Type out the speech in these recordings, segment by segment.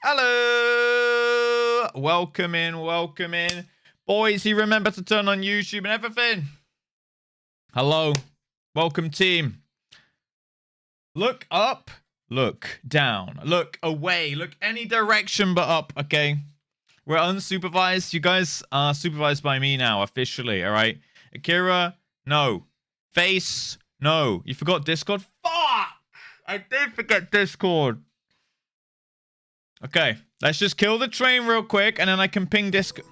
Hello! Welcome in, welcome in. Boys, you remember to turn on YouTube and everything. Hello. Welcome, team. Look up, look down, look away, look any direction but up, okay? We're unsupervised. You guys are supervised by me now, officially, all right? Akira, no. Face, no. You forgot Discord? Fuck! I did forget Discord. Okay, let's just kill the train real quick, and then I can ping Discord.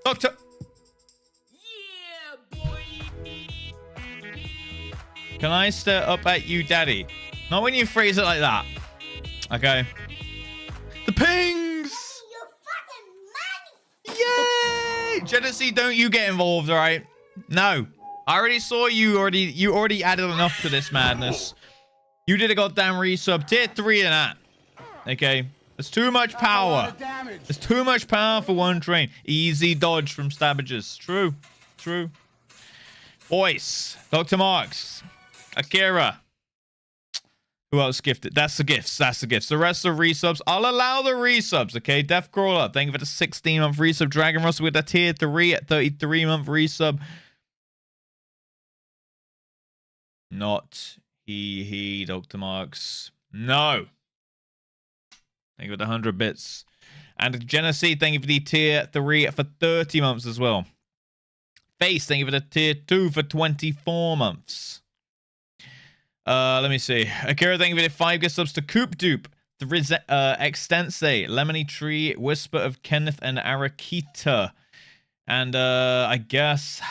Doctor! Yeah, boy! Can I stare up at you, daddy? Not when you phrase it like that. Okay. The pings! Yay! Genesee, don't you get involved, alright? No. I already saw you already added enough to this madness. You did a goddamn resub. Tier 3 and that. Okay. There's too much power. There's too much power for one train. Easy dodge from Stabbages. True. True. Boys. Dr. Marks. Akira. Who else gifted? That's the gifts. That's the gifts. The rest are resubs. I'll allow the resubs, okay? Death Crawler. Thank you for the 16-month resub. Dragon Russell with a tier 3 at 33-month resub. Not he, Dr. Marks. No. Thank you for the 100 bits. And Genesee, thank you for the tier 3 for 30 months as well. Face, thank you for the tier 2 for 24 months. Let me see. Akira, thank you for the 5 gift subs to Coop Dupe, the Extense, Lemony Tree, Whisper of Kenneth, and Arakita. And I guess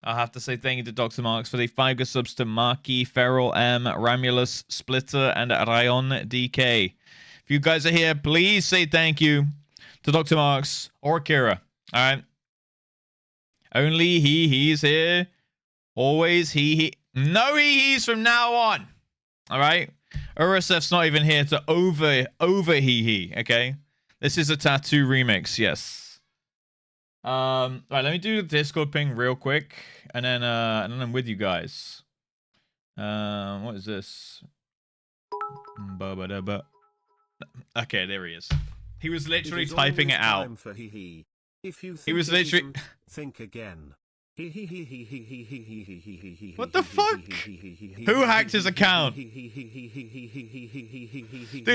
I'll have to say thank you to Dr. Marks for the 5 gift subs to Marky, Feral M, Ramulus, Splitter, and Ryan DK. If you guys are here, please say thank you to Dr. Marks or Akira. Alright? Only he's here. Always he. No he's from now on. Alright? RSF's not even here to over he. Okay? This is a tattoo remix, yes. Right, let me do the Discord ping real quick, and then I'm with you guys. What is this? Okay, there he is. He was literally typing it out. If you He was literally think again. What the fuck? Who hacked his account? Dude,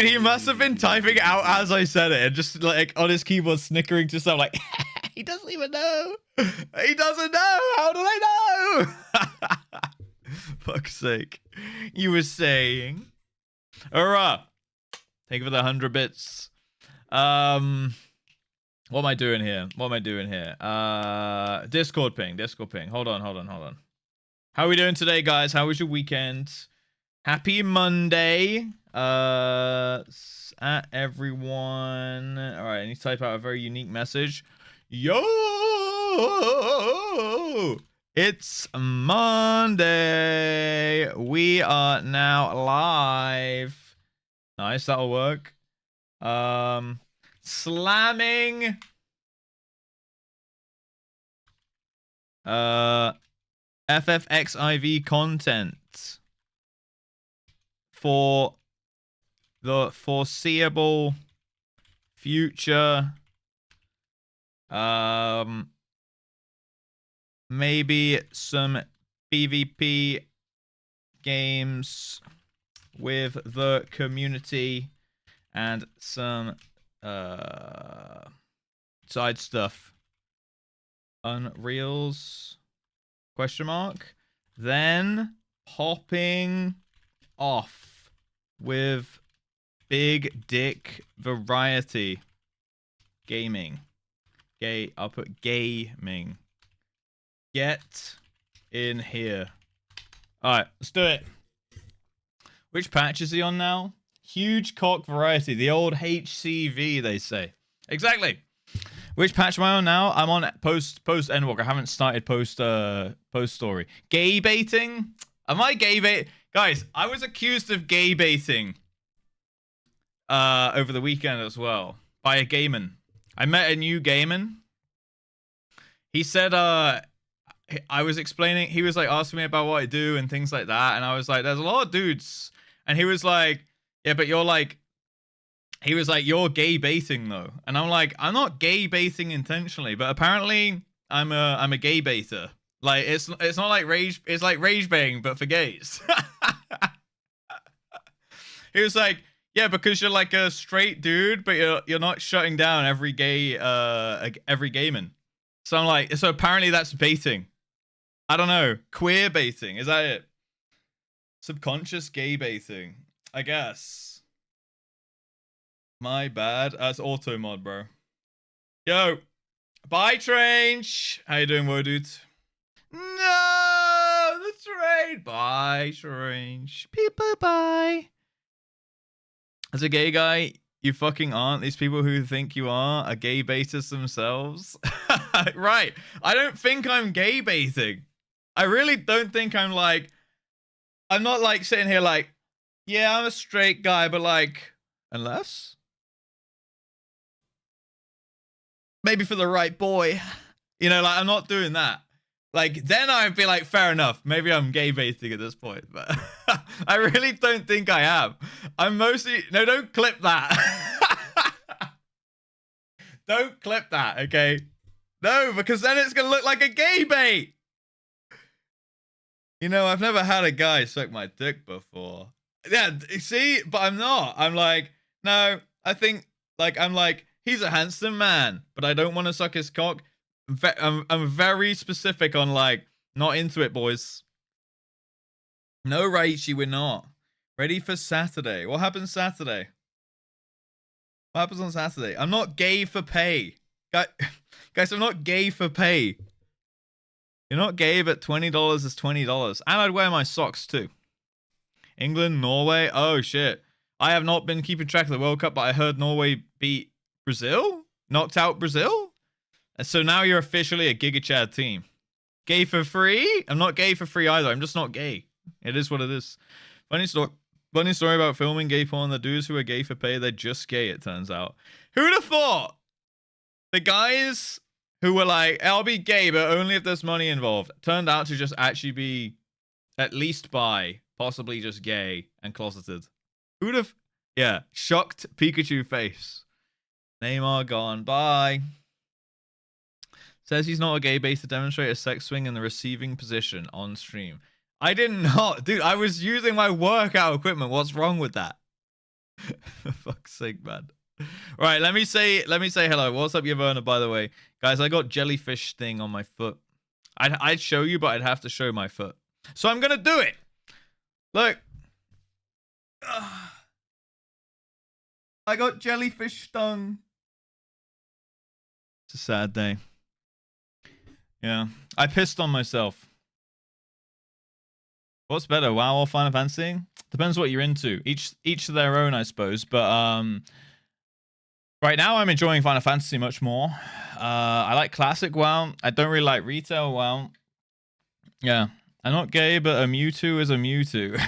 he must have been typing it out as I said it, and just like on his keyboard snickering to himself like he doesn't even know. He doesn't know. How do they know? Fuck's sake. You were saying. Alright. Thank you for the 100 bits. What am I doing here? Discord ping. Hold on. How are we doing today, guys? How was your weekend? Happy Monday. At everyone. Alright, I need to type out a very unique message. Yo! It's Monday. We are now live. Nice, that'll work. Slamming FFXIV content for the foreseeable future. Maybe some PvP games with the community and some side stuff. Unreals ? Then popping off with big dick variety gaming. I'll put gaming. Get in here. Alright, let's do it. Which patch is he on now? Huge cock variety. The old HCV, they say. Exactly. Which patch am I on now? I'm on post Endwalker. I haven't started post story. Gay baiting? Am I gay bait? Guys, I was accused of gay baiting over the weekend as well by a gayman. I met a new gayman. He said I was explaining, he was like asking me about what I do and things like that, and I was like, there's a lot of dudes, and he was like, Yeah, but you're like, he was like, you're gay baiting though. And I'm like, I'm not gay baiting intentionally, but apparently I'm a gay baiter. Like it's not like rage, it's like rage baiting, but for gays. He was like, yeah, because you're like a straight dude, but you're not shutting down every gay man. So I'm like, so apparently that's baiting. I don't know. Queer baiting, is that it? Subconscious gay baiting, I guess. My bad. That's auto mod, bro. Yo, bye, Tranche. How you doing, dude? No, the train. Bye, Tranche. People, bye. As a gay guy, you fucking aren't. These people who think you are gay baiters themselves. Right. I don't think I'm gay baiting. I really don't think I'm like, I'm not like sitting here like, yeah, I'm a straight guy, but like, unless maybe for the right boy, you know, like I'm not doing that. Like then I'd be like, fair enough. Maybe I'm gay baiting at this point, but I really don't think I am. I'm mostly, no, don't clip that. Don't clip that, okay? No, because then it's going to look like a gay bait. You know, I've never had a guy suck my dick before. Yeah, see? But I'm not. I'm like, no, I think, like, I'm like, he's a handsome man, but I don't want to suck his cock. I'm very specific on, like, not into it, boys. No, Raichi, we're not. Ready for Saturday. What happens Saturday? What happens on Saturday? I'm not gay for pay. Guys, I'm not gay for pay. You're not gay, but $20 is $20. And I'd wear my socks too. England, Norway. Oh, shit. I have not been keeping track of the World Cup, but I heard Norway beat Brazil? Knocked out Brazil? And so now you're officially a Giga Chad team. Gay for free? I'm not gay for free either. I'm just not gay. It is what it is. Funny story about filming gay porn. The dudes who are gay for pay, they're just gay, it turns out. Who'd have thought? The guys who were like, I'll be gay, but only if there's money involved, turned out to just actually be at least bi, possibly just gay and closeted. Who'd have? Yeah, shocked Pikachu face. Neymar gone. Bye. Says he's not a gay bait to demonstrate a sex swing in the receiving position on stream. I did not. Dude, I was using my workout equipment. What's wrong with that? For fuck's sake, man. Right, let me say hello. What's up, Yaverna, by the way? Guys, I got jellyfish sting on my foot. I'd show you, but I'd have to show my foot. So I'm going to do it. Look. I got jellyfish stung. It's a sad day. Yeah. I pissed on myself. What's better, WoW or Final Fantasy? Depends what you're into. Each to their own, I suppose. But right now I'm enjoying Final Fantasy much more. I like classic WoW. I don't really like retail WoW. Yeah. I'm not gay, but a Mewtwo is a Mewtwo.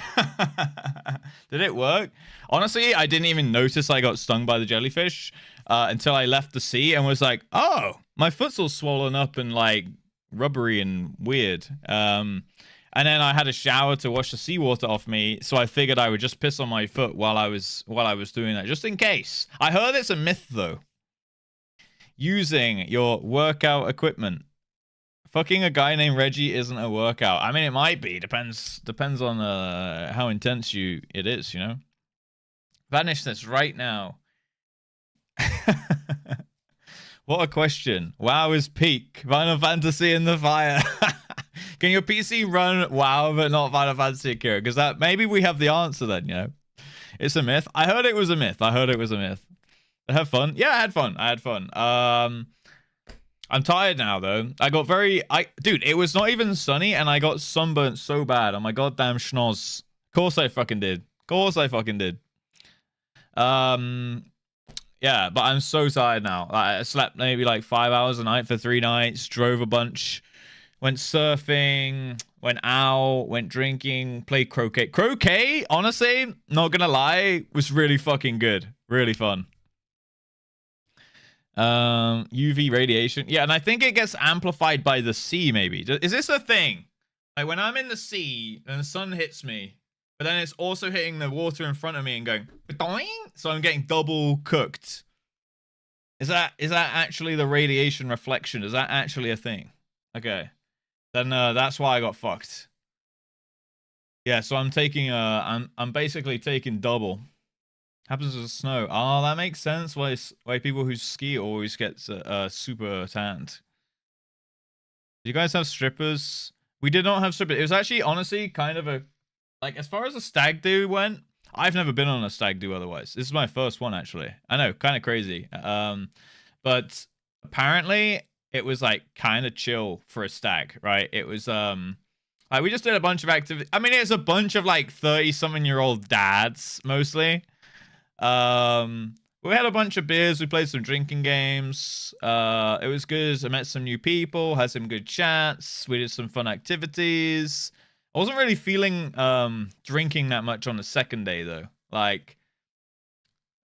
Did it work? Honestly, I didn't even notice I got stung by the jellyfish until I left the sea and was like, oh, my foot's all swollen up and like rubbery and weird. And then I had a shower to wash the seawater off me, so I figured I would just piss on my foot while I was doing that, just in case. I heard it's a myth though. Using your workout equipment. Fucking a guy named Reggie isn't a workout. I mean, it might be. Depends on how intense it is, you know. Vanish this right now. What a question. WoW is peak. Final Fantasy in the fire. Can your PC run WoW but not Final Fantasy, Akira? Because that maybe we have the answer then, you know. It's a myth. I heard it was a myth. I have fun. Yeah, I had fun. I'm tired now though. Dude, it was not even sunny and I got sunburnt so bad on my goddamn schnoz. Of course I fucking did. Yeah, but I'm so tired now. I slept maybe like 5 hours a night for 3 nights, drove a bunch, went surfing, went out, went drinking, played croquet. Croquet, honestly, not gonna lie, was really fucking good. Really fun. UV radiation. Yeah, and I think it gets amplified by the sea, maybe. Is this a thing? Like when I'm in the sea and the sun hits me, but then it's also hitting the water in front of me and going, "Doing?" So I'm getting double cooked. Is that actually the radiation reflection? Is that actually a thing? Okay. Then that's why I got fucked. Yeah, so I'm taking I'm basically taking double. Happens with snow. Oh, that makes sense. Why people who ski always get super tanned. Do you guys have strippers? We did not have strippers. It was actually honestly kind of a like as far as a stag do went. I've never been on a stag do otherwise. This is my first one actually. I know, kind of crazy. But apparently it was like kind of chill for a stag, right? It was like we just did a bunch of activity. I mean, it's a bunch of like 30-something-year-old dads mostly. We had a bunch of beers. We played some drinking games. It was good. I met some new people. Had some good chats. We did some fun activities. I wasn't really feeling drinking that much on the second day though. Like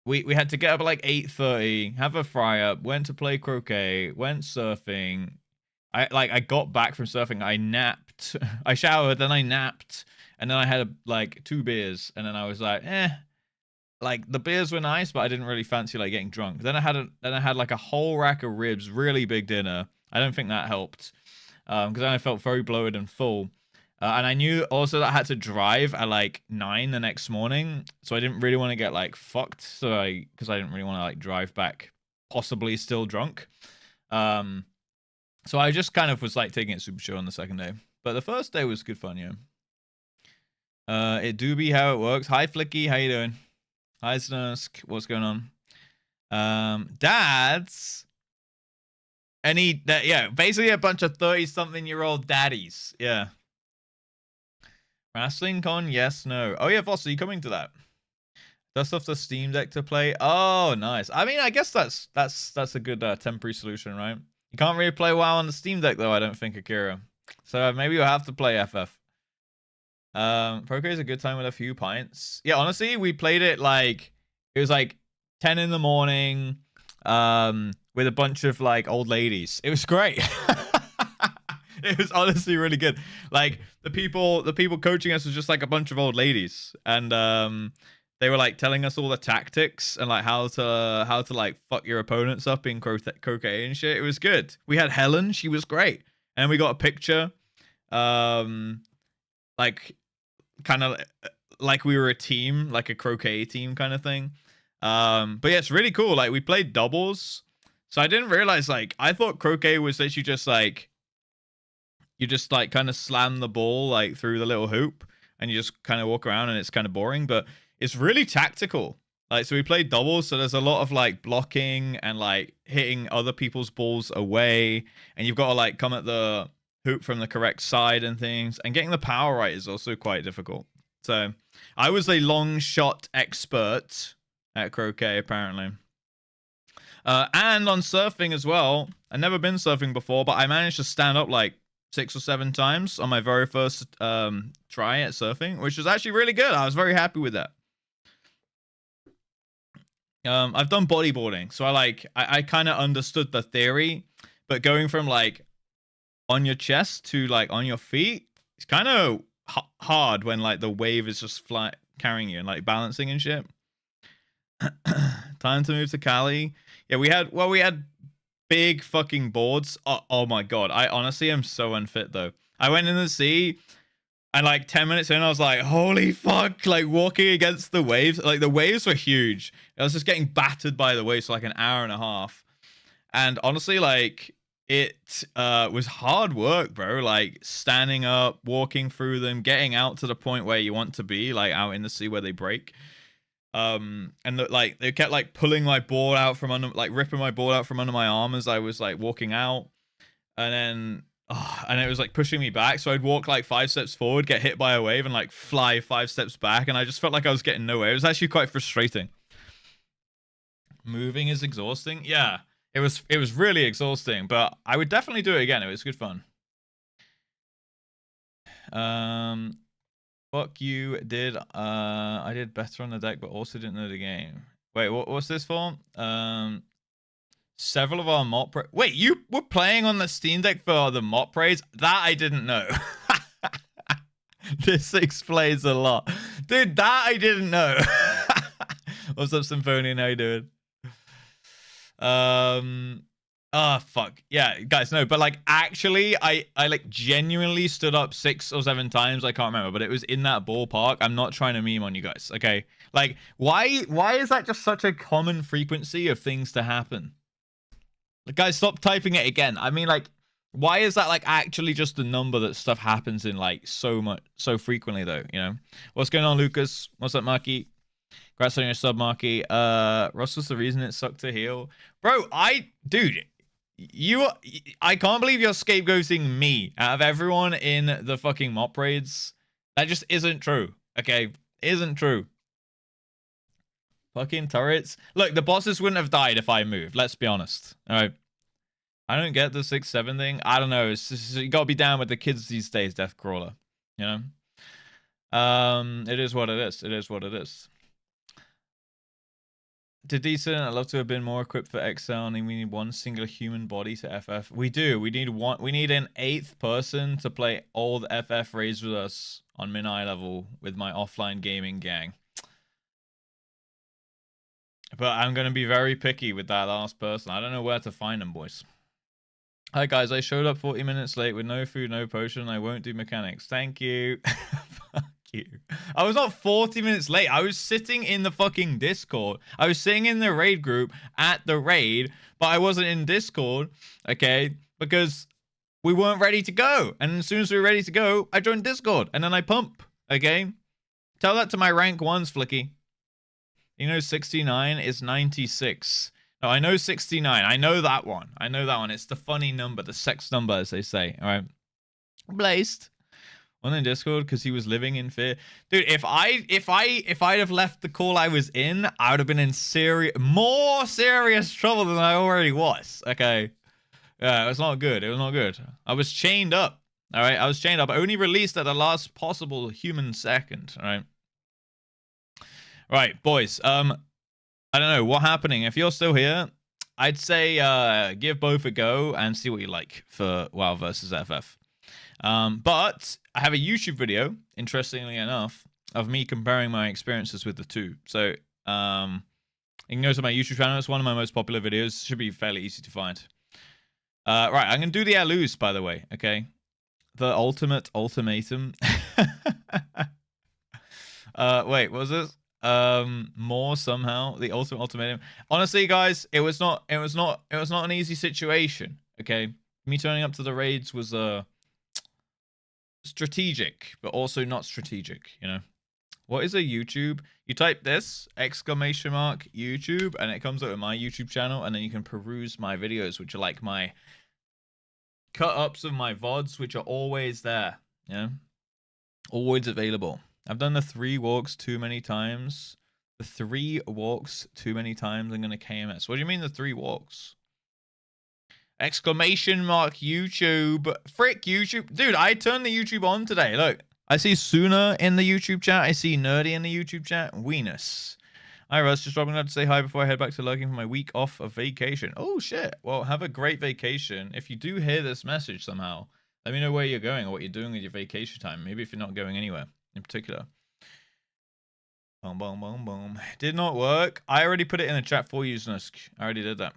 we had to get up at like 8:30, have a fry up, went to play croquet, went surfing. I got back from surfing. I napped. I showered, then I napped, and then I had like 2 beers, and then I was like, like the beers were nice, but I didn't really fancy like getting drunk. Then I had like a whole rack of ribs, really big dinner. I don't think that helped, because then I felt very bloated and full. And I knew also that I had to drive at like 9 the next morning, so I didn't really want to get like fucked. So because I didn't really want to like drive back, possibly still drunk. So I just kind of was like taking it super chill on the second day. But the first day was good fun, yeah. It do be how it works. Hi Flicky, how you doing? Hi Snusk, what's going on? Dads. Yeah, basically a bunch of 30-something-year-old daddies. Yeah. Wrestling con, yes, no. Oh yeah, Voss, are you coming to that? Dust off the Steam Deck to play. Oh, nice. I mean, I guess that's a good temporary solution, right? You can't really play WoW on the Steam Deck though, I don't think, Akira. So maybe you'll have to play FF. Poker is a good time with a few pints. Yeah, honestly, we played it like it was like 10 in the morning, with a bunch of like old ladies. It was great. It was honestly really good. Like the people coaching us was just like a bunch of old ladies, and they were like telling us all the tactics and like how to like fuck your opponents up in croquet and shit. It was good. We had Helen, she was great, and we got a picture, like kind of like we were a team, like a croquet team kind of thing. But yeah, it's really cool. Like we played doubles, so I didn't realize like I thought croquet was that you just like kind of slam the ball like through the little hoop and you just kind of walk around and it's kind of boring, but it's really tactical. Like, so we played doubles, so there's a lot of like blocking and like hitting other people's balls away, and you've got to like come at the hoop from the correct side and things, and getting the power right is also quite difficult. So I was a long shot expert at croquet apparently. And on surfing as well. I've never been surfing before, but I managed to stand up like 6 or 7 times on my very first try at surfing, which was actually really good. I was very happy with that. I've done bodyboarding, so I kind of understood the theory, but going from like on your chest to like on your feet, it's kind of hard when like the wave is just carrying you and like balancing and shit. Time to move to Cali. Yeah, we had big fucking boards. Oh my god, I honestly am so unfit though. I went in the sea, and like 10 minutes in, I was like, holy fuck, like walking against the waves. Like the waves were huge. I was just getting battered by the waves for like an hour and a half. And honestly, like it was hard work, bro. Like standing up, walking through them, getting out to the point where you want to be, like out in the sea where they break. And like they kept like pulling my board out from under, like ripping my board out from under my arm as I was like walking out, and then and it was like pushing me back, so I'd walk like 5 steps forward, get hit by a wave, and like fly 5 steps back, and I just felt like I was getting nowhere. It was actually quite frustrating. Moving is exhausting. Yeah, it was really exhausting, but I would definitely do it again. It was good fun. Fuck you, I did better on the deck, but also didn't know the game. Wait, what's this for? Several of our mop wait, you were playing on the Steam Deck for the mop raids? That I didn't know. This explains a lot. Dude, that I didn't know. What's up, Symphonian? How you doing? Fuck. Yeah, guys, no, but like actually I like genuinely stood up 6 or 7 times. I can't remember, but it was in that ballpark. I'm not trying to meme on you guys, okay? Like why is that just such a common frequency of things to happen? Like, guys, stop typing it again. I mean, like, why is that like actually just the number that stuff happens in like so frequently though, you know? What's going on, Lucas? What's up, Marky? Congrats on your sub, Marky. Russ was the reason it sucked to heal. Bro, dude, I can't believe you're scapegoating me out of everyone in the fucking mop raids. That just isn't true, okay? Isn't true. Fucking turrets. Look, the bosses wouldn't have died if I moved. Let's be honest. All right. I don't get the 6-7 thing. I don't know. It's just, you gotta be down with the kids these days, Death Crawler. You know? It is what it is. It is what it is. To decent, I'd love to have been more equipped for XL, and we need one singular human body to FF. We do. We need one. We need an 8th person to play all the FF raids with us on min-I level with my offline gaming gang. But I'm going to be very picky with that last person. I don't know where to find them, boys. Hi, guys. I showed up 40 minutes late with no food, no potion. I won't do mechanics. Thank you. Fuck you. I was not 40 minutes late. I was sitting in the fucking Discord. I was sitting in the raid group at the raid, but I wasn't in Discord, okay? Because we weren't ready to go. And as soon as we were ready to go, I joined Discord. And then I pump, okay? Tell that to my rank 1s, Flicky. You know 69 is 96. No, I know 69. I know that one. I know that one. It's the funny number, the sex number, as they say. All right. Blazed. One in Discord because he was living in fear. Dude, if I'd have left the call I was in, I would have been in more serious trouble than I already was. Okay. Yeah, it was not good. It was not good. I was chained up. All right. I was chained up. I only released at the last possible human second. All right. Right, boys. I don't know what's happening. If you're still here, I'd say give both a go and see what you like for WoW versus FF. But I have a YouTube video, interestingly enough, of me comparing my experiences with the two. So you can go to my YouTube channel. It's one of my most popular videos. Should be fairly easy to find. Right, I'm gonna do the Alus, by the way. Okay, the ultimate ultimatum. Wait, what was this? More somehow the ultimate ultimatum. Honestly, guys, it was not an easy situation. Okay, me turning up to the raids was strategic, but also not strategic. You know, what is a YouTube? You type this exclamation mark YouTube, and it comes up with my YouTube channel, and then you can peruse my videos, which are like my cut ups of my VODs, which are always there. You know, always available. I've done the 3 walks too many times. The 3 walks too many times. I'm going to KMS. What do you mean the 3 walks? Exclamation mark YouTube. Frick YouTube. Dude, I turned the YouTube on today. Look, I see Suna in the YouTube chat. I see Nerdy in the YouTube chat. Weenus. Hi, Russ. Just dropping out to say hi before I head back to lurking for my week off of vacation. Oh, shit. Well, have a great vacation. If you do hear this message somehow, let me know where you're going or what you're doing with your vacation time. Maybe if you're not going anywhere in particular. Boom, boom, boom, boom. Did not work. I already put it in the chat for you, Snusk. I already did that.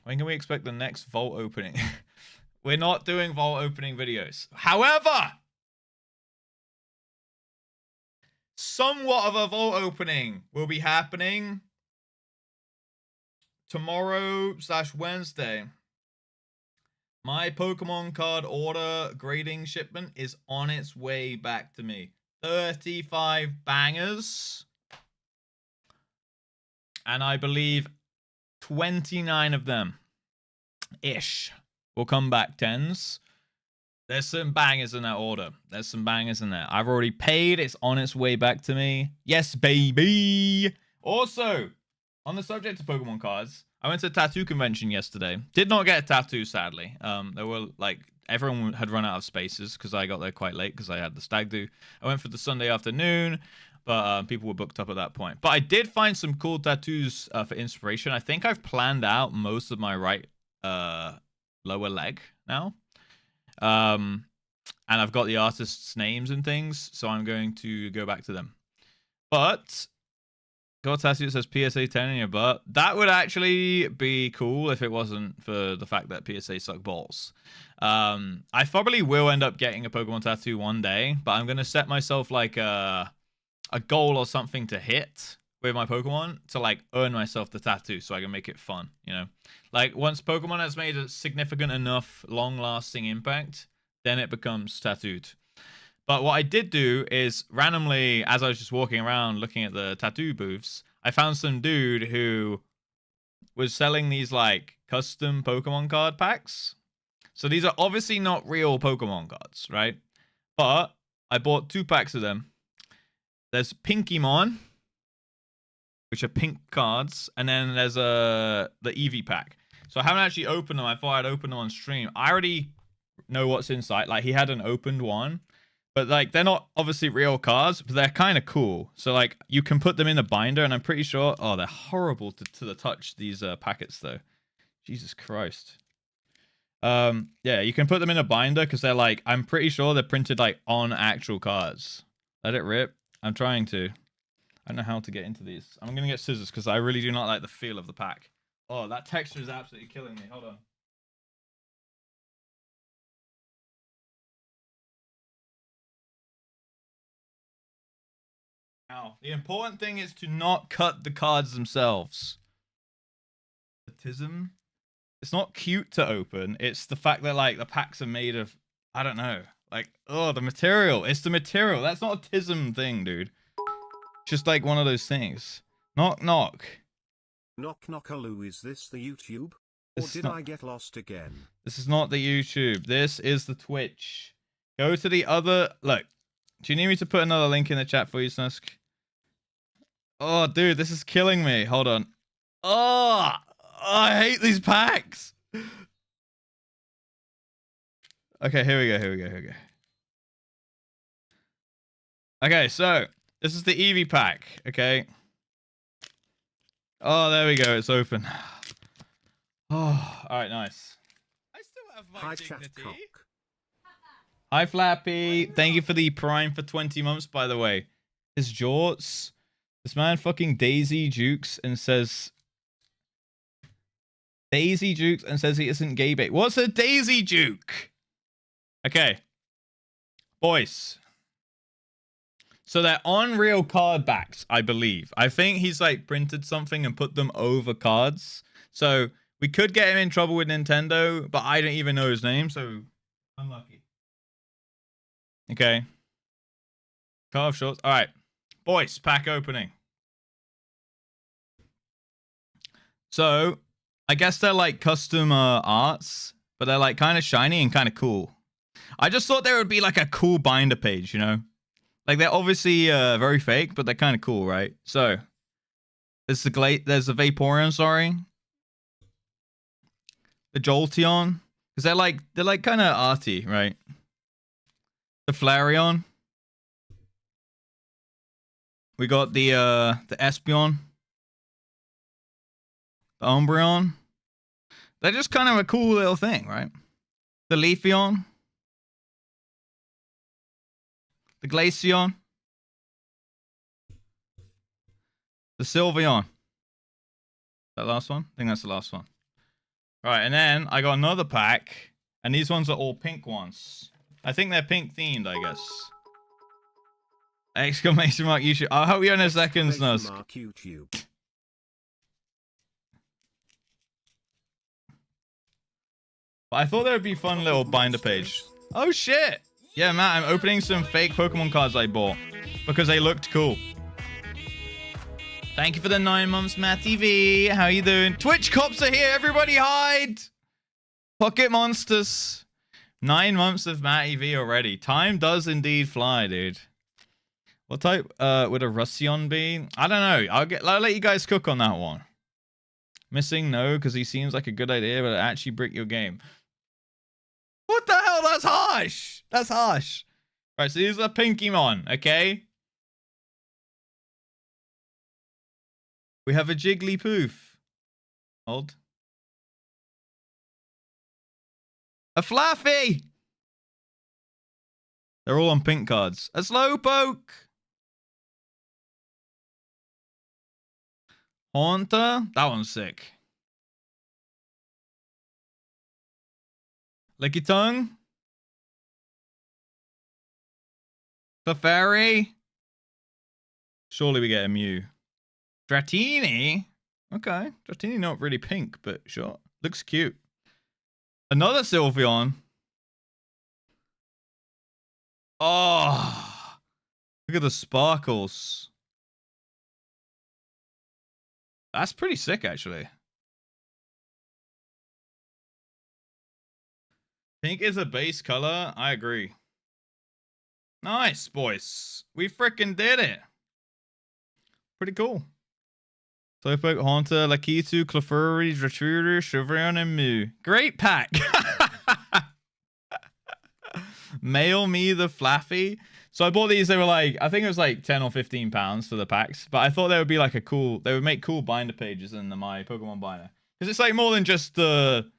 When can we expect the next vault opening? We're not doing vault opening videos. However, somewhat of a vault opening will be happening tomorrow/Wednesday. My Pokemon card order grading shipment is on its way back to me. 35 bangers. And I believe 29 of them ish will come back 10s. There's some bangers in that order. There's some bangers in there. I've already paid. It's on its way back to me. Yes, baby. Also, on the subject of Pokemon cards, I went to a tattoo convention yesterday. Did not get a tattoo, sadly. There were like everyone had run out of spaces because I got there quite late because I had the stag do. I went for the Sunday afternoon, but people were booked up at that point. But I did find some cool tattoos for inspiration. I think I've planned out most of my right lower leg now. and I've got the artists' names and things, so I'm going to go back to them. But got a tattoo that says PSA 10 in your butt. That would actually be cool if it wasn't for the fact that PSA suck balls. I probably will end up getting a Pokemon tattoo one day, but I'm gonna set myself like a goal or something to hit with my Pokemon to like earn myself the tattoo so I can make it fun, you know? Like once Pokemon has made a significant enough long-lasting impact, then it becomes tattooed. But what I did do is randomly, as I was just walking around looking at the tattoo booths, I found some dude who was selling these like custom Pokemon card packs. So these are obviously not real Pokemon cards, right? But I bought 2 packs of them. There's Pinkymon, which are pink cards, and then there's the Eevee pack. So I haven't actually opened them. I thought I'd open them on stream. I already know what's inside. Like he had an opened one, but like they're not obviously real cards, but they're kind of cool. So like you can put them in a binder, and I'm pretty sure. Oh, they're horrible to the touch. These packets though. Jesus Christ. Yeah, you can put them in a binder because they're like. I'm pretty sure they're printed like on actual cards. Let it rip. I'm trying to. I don't know how to get into these. I'm going to get scissors because I really do not like the feel of the pack. Oh, that texture is absolutely killing me. Hold on. Now, the important thing is to not cut the cards themselves. Autism? It's not cute to open. It's the fact that, like, the packs are made of... I don't know. Like, oh, the material. It's the material. That's not a autism thing, dude. Just like one of those things. Knock, knock. Knock knockaloo, is this the YouTube? Or did I get lost again? This is not the YouTube. This is the Twitch. Go to the other... Look. Do you need me to put another link in the chat for you, Snusk? Oh, dude, this is killing me. Hold on. Oh, I hate these packs. Okay, here we go. Okay, so this is the Eevee pack. Okay. Oh, there we go. It's open. Oh, all right, nice. I still have my dignity. Hi, Flappy. Thank you for the Prime for 20 months, by the way. His jorts. This man fucking Daisy Jukes and says... Daisy Jukes and says he isn't gay bait. What's a Daisy Juke? Okay. Boys. So they're on real card backs, I believe. I think he's like printed something and put them over cards. So we could get him in trouble with Nintendo, but I don't even know his name, so unlucky. Okay. Cut off shorts. All right. Boys, pack opening. So, I guess they're like custom arts, but they're like kind of shiny and kind of cool. I just thought there would be like a cool binder page, you know? Like they're obviously very fake, but they're kind of cool, right? So, there's the Vaporeon, sorry. The Jolteon, because they're like kind of arty, right? The Flareon. We got the Espeon. The Umbreon. They're just kind of a cool little thing, right? The Leafeon. The Glaceon. The Sylveon. That last one? I think that's the last one. Right, and then I got another pack. And these ones are all pink ones. I think they're pink themed, I guess. Exclamation mark YouTube. I'll help you in a second, Snusk. But I thought there would be fun little binder page. Oh shit! Yeah, Matt, I'm opening some fake Pokemon cards I bought. Because they looked cool. Thank you for the 9 months, Matt TV. How you doing? Twitch cops are here, everybody hide! Pocket monsters. 9 months of Matt TV already. Time does indeed fly, dude. What type would a Russion be? I don't know. I'll let you guys cook on that one. Missing? No, because he seems like a good idea, but it actually brick your game. What the hell? That's harsh. That's harsh. Right, so these are Pinkymon, okay? We have a Jigglypuff. Hold. A Fluffy! They're all on pink cards. A Slowpoke! Haunter? That one's sick. Licky Tongue? Clefairy? Surely we get a Mew. Dratini? Okay. Dratini not really pink, but sure. Looks cute. Another Sylveon. Oh. Look at the sparkles. That's pretty sick, actually. Pink is a base color. I agree. Nice, boys. We freaking did it. Pretty cool. Slowpoke, Haunter, Lakitu, Clefairy, Dratini, Chevron, and Mew. Great pack. Mail me the Flaffy. So I bought these. They were like, I think it was like 10 or 15 pounds for the packs. But I thought they would be like they would make cool binder pages in my Pokemon binder. Because it's like more than just the...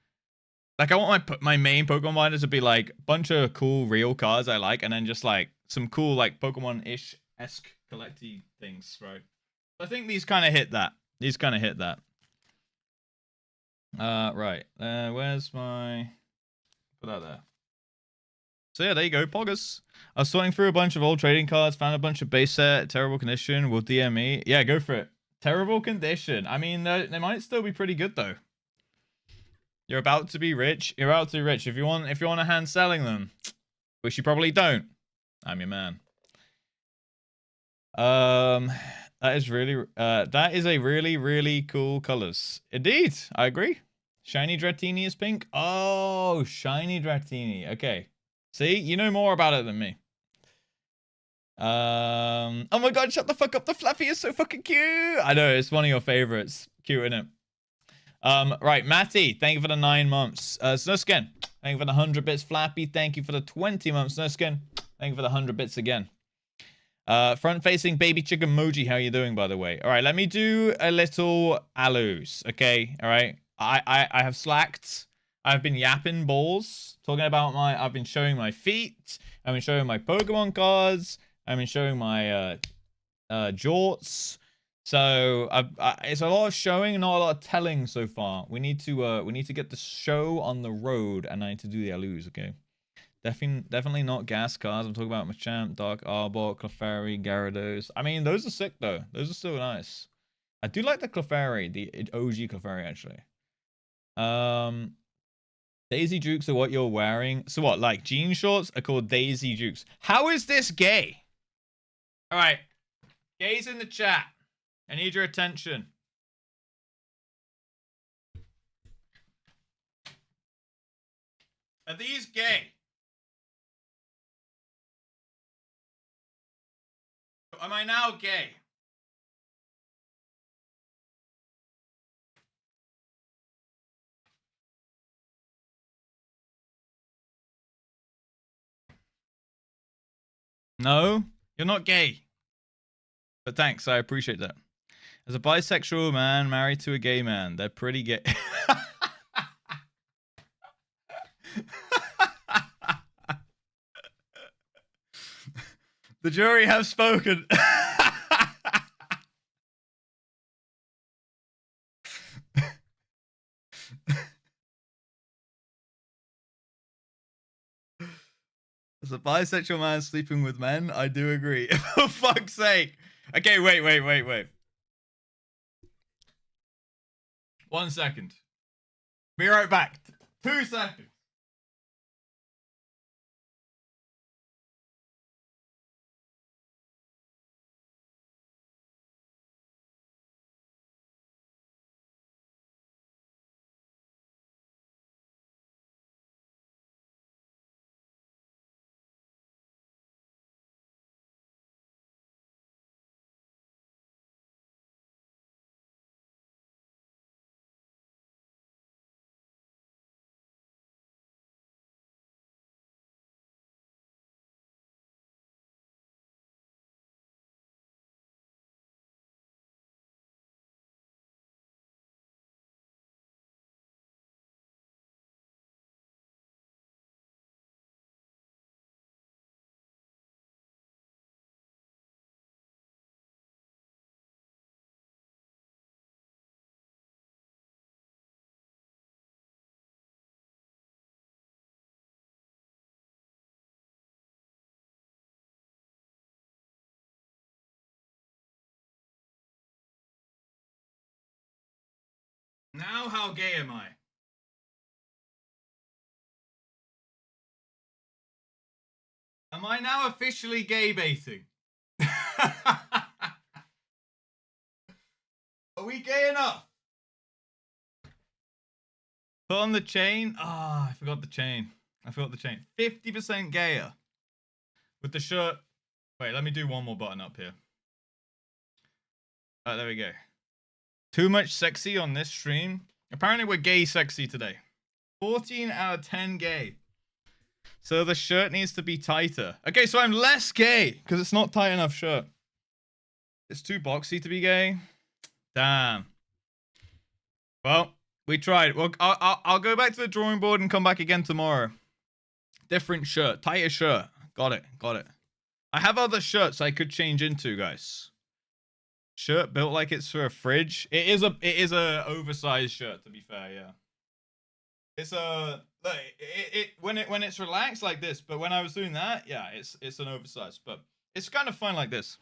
Like I want my main Pokemon binder to be like a bunch of cool real cards I like. And then just like some cool like Pokemon-ish-esque collecty things, right? I think these kind of hit that. These kind of hit that. Right. Where's my... Put that there. So yeah, there you go, Poggers. I was sorting through a bunch of old trading cards, found a bunch of base set, terrible condition, will DM me. Yeah, go for it. Terrible condition. I mean, they might still be pretty good though. You're about to be rich. You're about to be rich. If you want a hand selling them, which you probably don't, I'm your man. That is a really, really cool colors. Indeed, I agree. Shiny Dratini is pink. Oh, shiny Dratini. Okay. See, you know more about it than me. Oh my god, shut the fuck up. The Fluffy is so fucking cute. I know, it's one of your favorites. Cute, isn't it? Right, Matty, thank you for the 9 months. Snowskin, thank you for the 100 bits. Flappy, thank you for the 20 months. Snowskin, thank you for the 100 bits again. Front-facing baby chicken emoji, how you doing, by the way? All right, let me do a little alus, okay? All right, I have slacked. I've been yapping balls, talking about I've been showing my feet. I've been showing my Pokemon cards. I've been showing my jorts. So it's a lot of showing, not a lot of telling so far. We need to get the show on the road, and I need to do the alus, okay? Definitely not gas cars. I'm talking about Machamp, Dark Arbor, Clefairy, Gyarados. I mean, those are sick though. Those are still nice. I do like the Clefairy, the OG Clefairy actually. Daisy Dukes are what you're wearing. So what, like jean shorts are called Daisy Dukes. How is this gay? All right. Gays in the chat. I need your attention. Are these gay? Am I now gay? No, you're not gay. But thanks, I appreciate that. As a bisexual man married to a gay man, they're pretty gay. The jury have spoken. As a bisexual man sleeping with men, I do agree. For fuck's sake. Okay, wait. 1 second. Be right back. 2 seconds. Now how gay am I? Am I now officially gay baiting? Are we gay enough? Put on the chain. Ah, I forgot the chain. 50% gayer. With the shirt. Wait, let me do one more button up here. There we go. Too much sexy on this stream. Apparently we're gay sexy today. 14 out of 10 gay. So the shirt needs to be tighter. Okay, so I'm less gay because it's not tight enough shirt. It's too boxy to be gay. Damn. Well, we tried. Well, I'll go back to the drawing board and come back again tomorrow. Different shirt, tighter shirt. Got it. I have other shirts I could change into, guys. Shirt built like it's for a fridge. It is a oversized shirt, to be fair. Yeah. It's a when it's relaxed like this, but when I was doing that, yeah, it's an oversized, but it's kind of fun like this.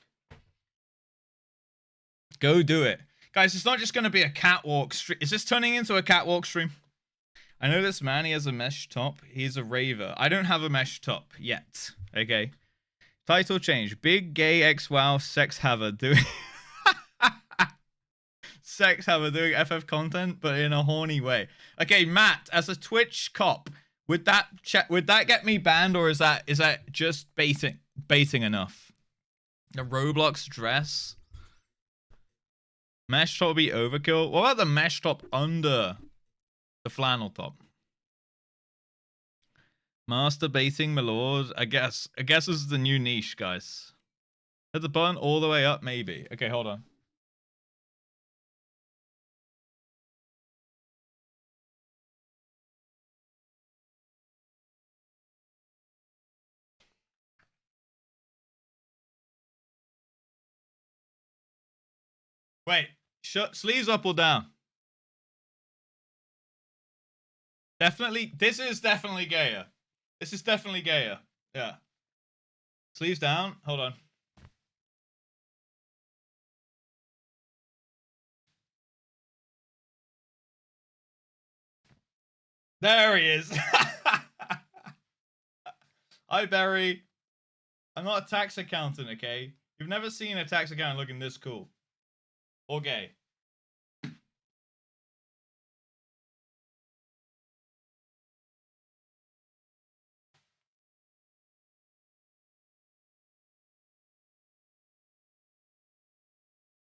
Go do it, guys. It's not just gonna be a catwalk stream. Is this turning into a catwalk stream? I know this man. He has a mesh top. He's a raver. I don't have a mesh top yet. Okay. Title change: Big Gay X Wow Sex Haver doing Sex Haver doing FF content, but in a horny way. Okay, Matt, as a Twitch cop, would that get me banned, or is that just baiting enough? A Roblox dress. Mesh top would be overkill. What about the mesh top under the flannel top? Masturbating, my lord. I guess this is the new niche, guys. Hit the button all the way up, maybe. Okay, hold on. Wait, sleeves up or down? Definitely, this is definitely gayer. Yeah. Sleeves down. Hold on. There he is. Hi, Barry. I'm not a tax accountant, okay? You've never seen a tax accountant looking this cool. Or gay.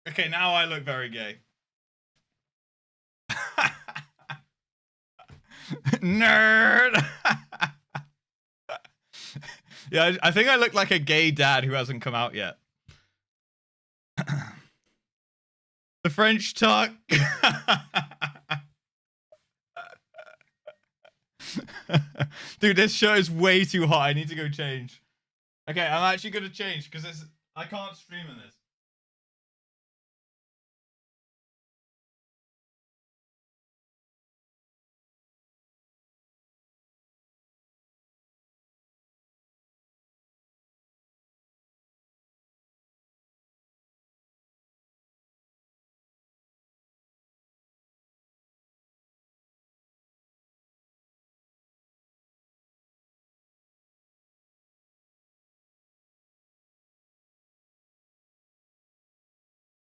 Okay, now I look very gay. Nerd! Yeah, I think I look like a gay dad who hasn't come out yet. The French tuck. Dude, this shirt is way too hot. I need to go change. Okay, I'm actually going to change because I can't stream in this.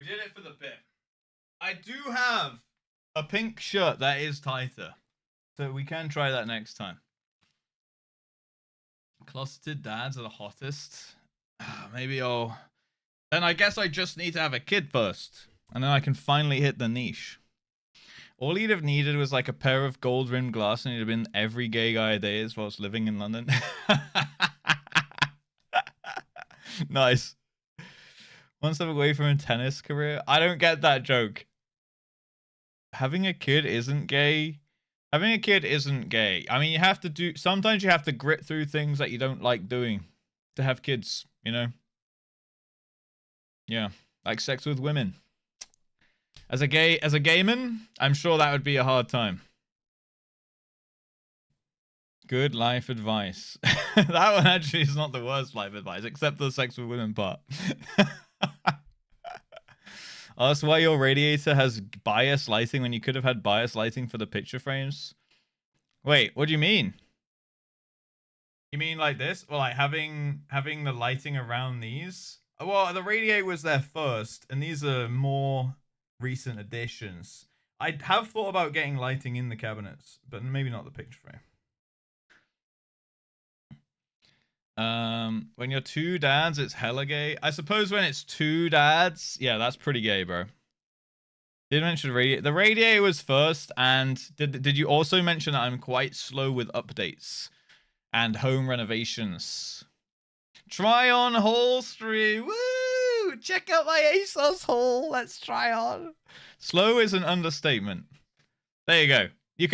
We did it for the bit. I do have a pink shirt that is tighter. So we can try that next time. Closeted dads are the hottest. Maybe I'll... Then I guess I just need to have a kid first. And then I can finally hit the niche. All he'd have needed was like a pair of gold-rimmed glasses, and he'd have been every gay guy there is whilst living in London. Nice. One step away from a tennis career. I don't get that joke. Having a kid isn't gay. Having a kid isn't gay. I mean, you have to do... Sometimes you have to grit through things that you don't like doing to have kids, you know? Yeah. Like sex with women. As a gayman, I'm sure that would be a hard time. Good life advice. That one actually is not the worst life advice, except the sex with women part. Ask why your radiator has bias lighting when you could have had bias lighting for the picture frames. Wait, what do you mean? You mean like this? Well, like having the lighting around these? Well, the radiator was there first, and these are more recent additions. I have thought about getting lighting in the cabinets, but maybe not the picture frame. When you're two dads, it's hella gay. I suppose when it's two dads, yeah, that's pretty gay, bro. Did mention radiator. The radiator was first, and did you also mention that I'm quite slow with updates and home renovations? Try on haul stream. Woo! Check out my ASOS haul. Let's try on. Slow is an understatement. There you go. You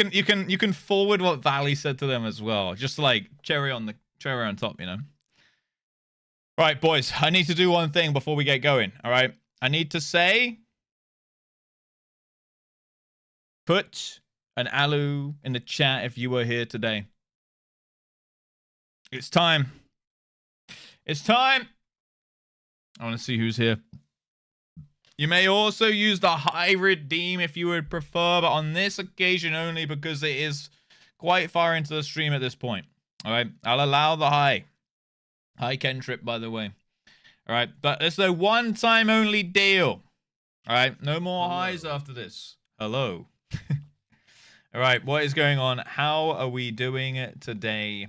can forward what Valley said to them as well. Just like cherry on top, you know. Right, boys. I need to do one thing before we get going. All right. I need to say, put an alu in the chat if you were here today. It's time. It's time. I want to see who's here. You may also use the high redeem if you would prefer, but on this occasion only because it is quite far into the stream at this point. All right, I'll allow the high. High cantrip, by the way. All right, but it's a one-time only deal. All right, no more highs after this. Hello. All right, what is going on? How are we doing today?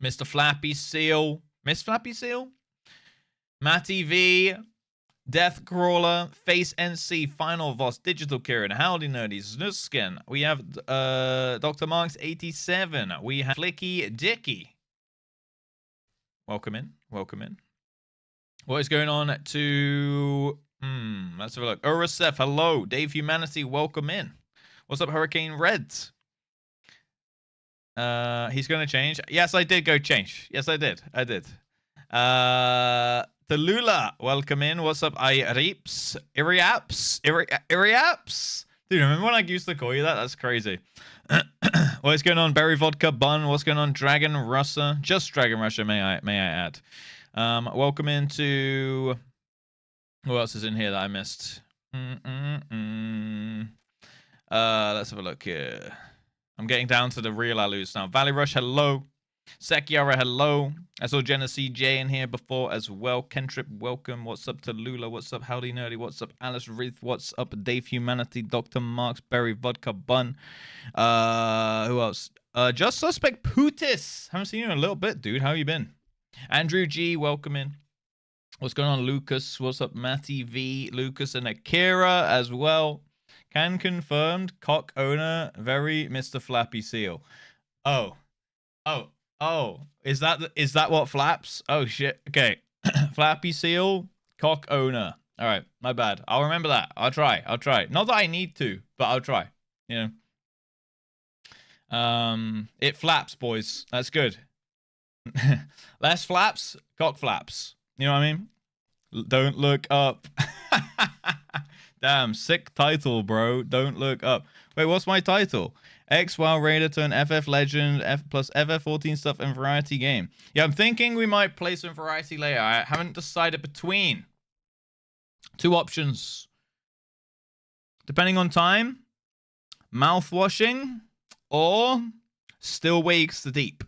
Mr. Flappy Seal. Miss Flappy Seal? Matty V. Death Crawler. Face NC. Final Voss. Digital Kieran. Howdy Nerdies. Nuskin. We have Dr. Marks 87. We have Flicky Dicky. Welcome in. Welcome in. What is going on to... let's have a look. Urasef, hello. Dave Humanity, welcome in. What's up, Hurricane Reds? He's going to change. Yes, I did go change. Yes, I did. I did. Tallulah, welcome in. What's up, Iriaps? Iriaps? Dude, remember when I used to call you that? That's crazy. What's going on, Berry Vodka Bun? What's going on, Dragon Russer? Just Dragon Russer, may I add. Welcome into... Who else is in here that I missed? Let's have a look here. I'm getting down to the real alus now. Valley Rush, hello. Sekiara, hello. I saw Genesee J in here before as well. Kentrip, welcome. What's up, Tallulah? What's up, Howdy Nerdy? What's up, Alice Reith? What's up, Dave Humanity? Dr. Marks, Berry Vodka Bun. Who else? Just Suspect Putis. Haven't seen you in a little bit, dude. How you been? Andrew G, welcome in. What's going on, Lucas? What's up, Matty V, Lucas, and Akira as well. Can confirmed, cock owner, very Mr. Flappy Seal. Oh. Is that what flaps? Oh shit. Okay. Flappy Seal, cock owner. All right, my bad. I'll remember that. I'll try. Not that I need to, but I'll try. You know. It flaps, boys. That's good. Less flaps, cock flaps. You know what I mean? Don't look up. Damn, sick title, bro. Don't look up. Wait, what's my title? X-WoW Raider to an FF Legend, plus FF14 stuff and variety game. Yeah, I'm thinking we might play some variety later. I haven't decided between two options. Depending on time, mouthwashing, or Still Wakes the Deep.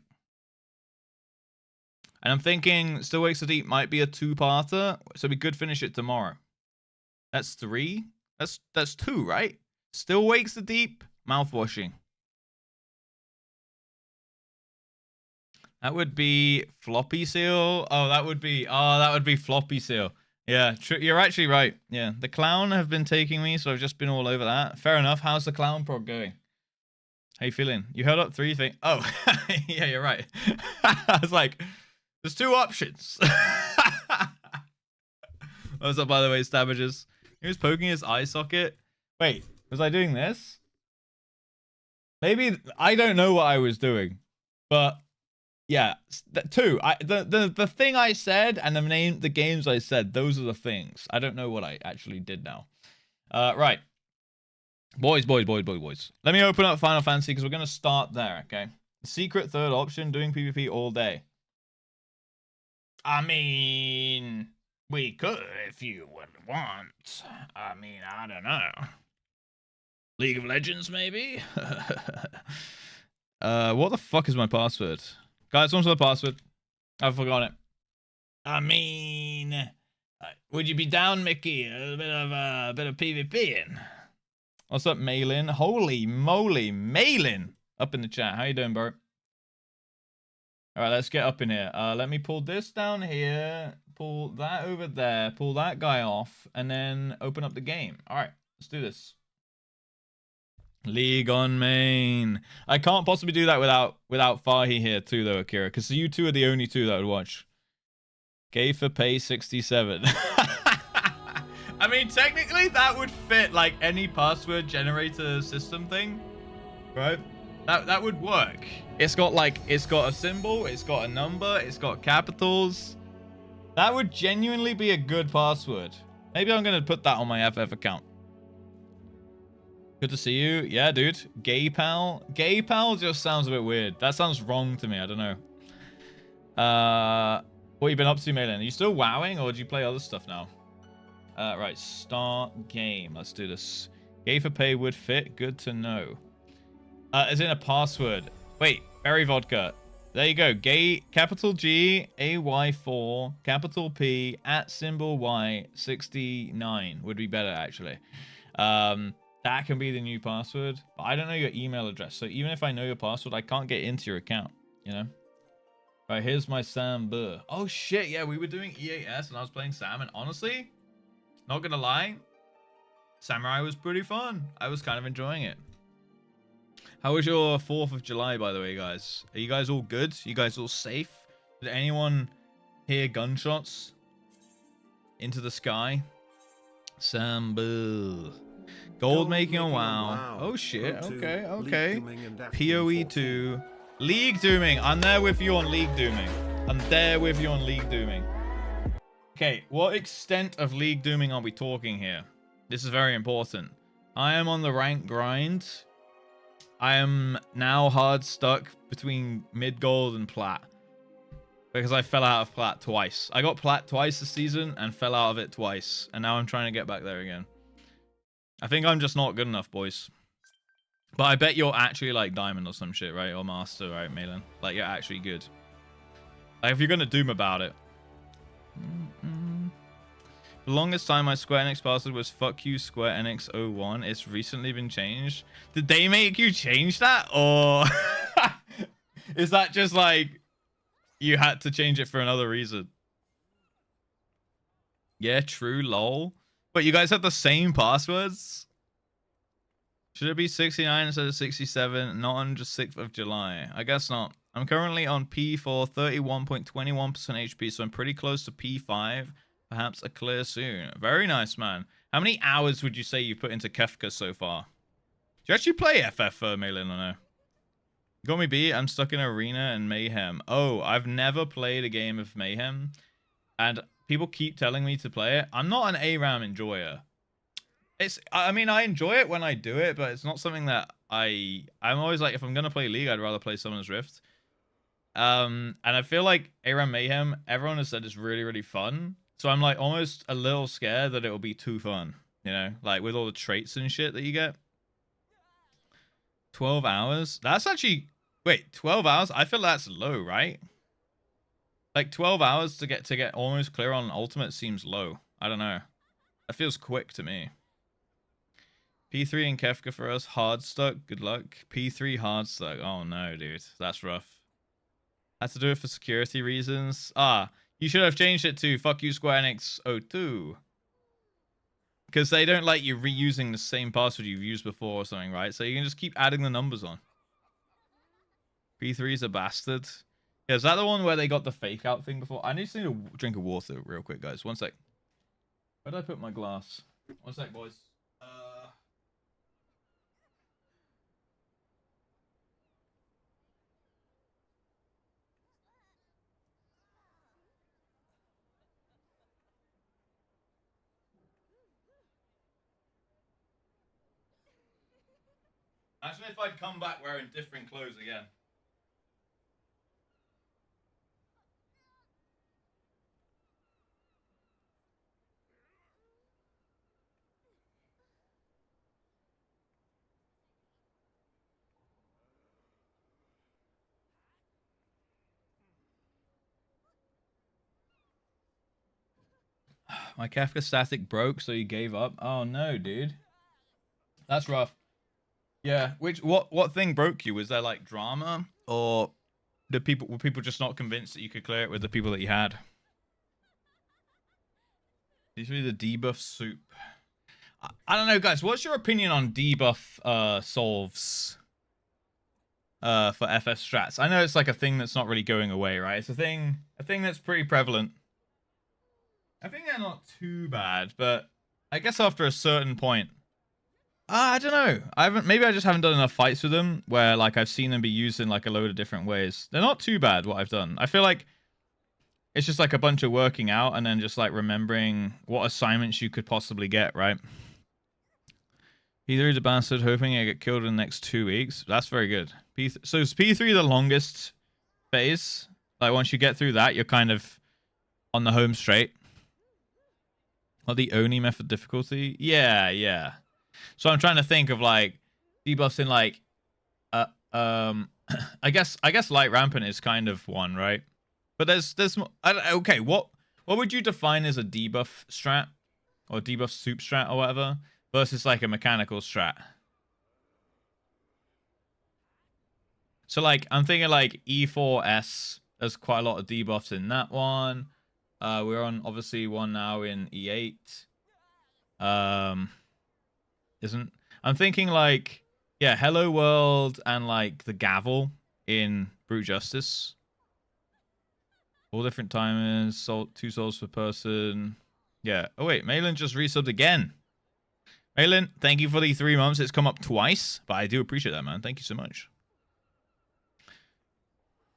And I'm thinking Still Wakes the Deep might be a two-parter, so we could finish it tomorrow. That's 3. That's 2, right? Still Wakes the Deep, mouthwashing. That would be Floppy Seal. That would be Floppy Seal. Yeah, you're actually right. Yeah, the clown have been taking me, so I've just been all over that. Fair enough. How's the clown prog going? How you feeling? You held up 3 things. Oh, yeah, you're right. I was like, there's 2 options. What's up, by the way, Stabbages? He was poking his eye socket. Wait, was I doing this? Maybe, I don't know what I was doing. But, yeah, 2. The thing I said and the games I said, those are the things. I don't know what I actually did now. Right. Boys. Let me open up Final Fantasy because we're going to start there, okay? Secret third option, doing PvP all day. I mean, We could if you would want. I mean, I don't know. League of Legends, maybe? What the fuck is my password? Guys, what's my password? I've forgotten it. I mean, would you be down, Mickey? A bit of PvP in. What's up, Malin? Holy moly, Malin! Up in the chat. How you doing, bro? All right, let's get up in here. Let me pull this down here, pull that over there, pull that guy off, and then open up the game. All right, let's do this. League on main. I can't possibly do that without Fahi here too, though, Akira, because you two are the only two that would watch. Gay for pay 67. I mean, technically, that would fit like any password generator system thing, right? That would work. It's got a symbol, it's got a number, it's got capitals. That would genuinely be a good password. Maybe I'm gonna put that on my FF account. Good to see you. Yeah, dude. Gay pal. Gay pal just sounds a bit weird. That sounds wrong to me. I don't know. What you been up to, Malin? Are you still wowing, or do you play other stuff now? Right. Start game. Let's do this. Gay for pay would fit. Good to know. As in a password. Wait. Berry vodka. There you go. Gay. Capital G. AY4. Capital P. At symbol Y. 69 would be better, actually. That can be the new password, but I don't know your email address. So even if I know your password, I can't get into your account, you know? Right, here's my Sam Burr. Oh shit, yeah, we were doing EAS and I was playing Sam, and honestly, not gonna lie, Samurai was pretty fun. I was kind of enjoying it. How was your 4th of July, by the way, guys? Are you guys all good? You guys all safe? Did anyone hear gunshots into the sky? Sam Burr. Gold making on WoW. Oh shit. Okay, okay. PoE 2. League dooming. I'm there with you on League dooming. I'm there with you on League dooming. Okay, what extent of League dooming are we talking here? This is very important. I am on the rank grind. I am now hard stuck between mid gold and plat. Because I fell out of plat twice. I got plat twice this season and fell out of it twice. And now I'm trying to get back there again. I think I'm just not good enough, boys. But I bet you're actually like diamond or some shit, right? Or master, right, Malin? Like, you're actually good. Like, if you're gonna doom about it. The longest time my Square Enix password was fuck you Square Enix 01. It's recently been changed. Did they make you change that? Or is that just like you had to change it for another reason? Yeah, true, lol. But you guys have the same passwords? Should it be 69 instead of 67? Not on just 6th of July. I guess not. I'm currently on P4, 31.21% HP, so I'm pretty close to P5. Perhaps a clear soon. Very nice, man. How many hours would you say you put into Kefka so far? Do you actually play FF, Malin, or no? You got me beat. I'm stuck in Arena and Mayhem. Oh, I've never played a game of Mayhem. And people keep telling me to play it. I'm not an ARAM enjoyer. I mean, I enjoy it when I do it, but it's not something that I'm always like, if I'm going to play League, I'd rather play Summoner's Rift. And I feel like ARAM Mayhem, everyone has said it's really, really fun. So I'm like almost a little scared that it will be too fun, you know, like with all the traits and shit that you get. 12 hours? That's actually, wait, 12 hours? I feel that's low, right? Like 12 hours to get almost clear on ultimate seems low. I don't know. That feels quick to me. P3 and Kefka for us. Hard stuck. Good luck. P3 hard stuck. Oh no, dude. That's rough. Had to do it for security reasons. Ah, you should have changed it to fuck you Square Enix 02. Because they don't like you reusing the same password you've used before or something, right? So you can just keep adding the numbers on. P3 is a bastard. Yeah, is that the one where they got the fake out thing before? I just need a drink of water real quick, guys. One sec. Where did I put my glass? One sec, boys. Imagine if I'd come back wearing different clothes again. My Kafka static broke, so you gave up. Oh no, dude. That's rough. Yeah. What thing broke you? Was there like drama, or were people just not convinced that you could clear it with the people that you had? These are the debuff soup. I don't know, guys. What's your opinion on debuff solves for FF strats? I know it's like a thing that's not really going away, right? It's a thing that's pretty prevalent. I think they're not too bad, but I guess after a certain point, I don't know. Maybe I just haven't done enough fights with them where like I've seen them be used in like a load of different ways. They're not too bad what I've done. I feel like it's just like a bunch of working out and then just like remembering what assignments you could possibly get, right? P3 is a bastard, hoping I get killed in the next 2 weeks. That's very good. So is P3 the longest phase? Like once you get through that, you're kind of on the home straight. Or the Oni method difficulty? Yeah. So I'm trying to think of like debuffs in like I guess light rampant is kind of one, right? But there's okay, what would you define as a debuff strat or debuff soup strat or whatever versus like a mechanical strat? So like I'm thinking like E4S, there's quite a lot of debuffs in that one. We're on obviously one now in E8. I'm thinking like, yeah, Hello World and like the Gavel in Brute Justice. All different timers, 2 souls per person. Yeah. Oh wait, Malin just resubbed again. Malin, thank you for the 3 months. It's come up twice, but I do appreciate that, man. Thank you so much.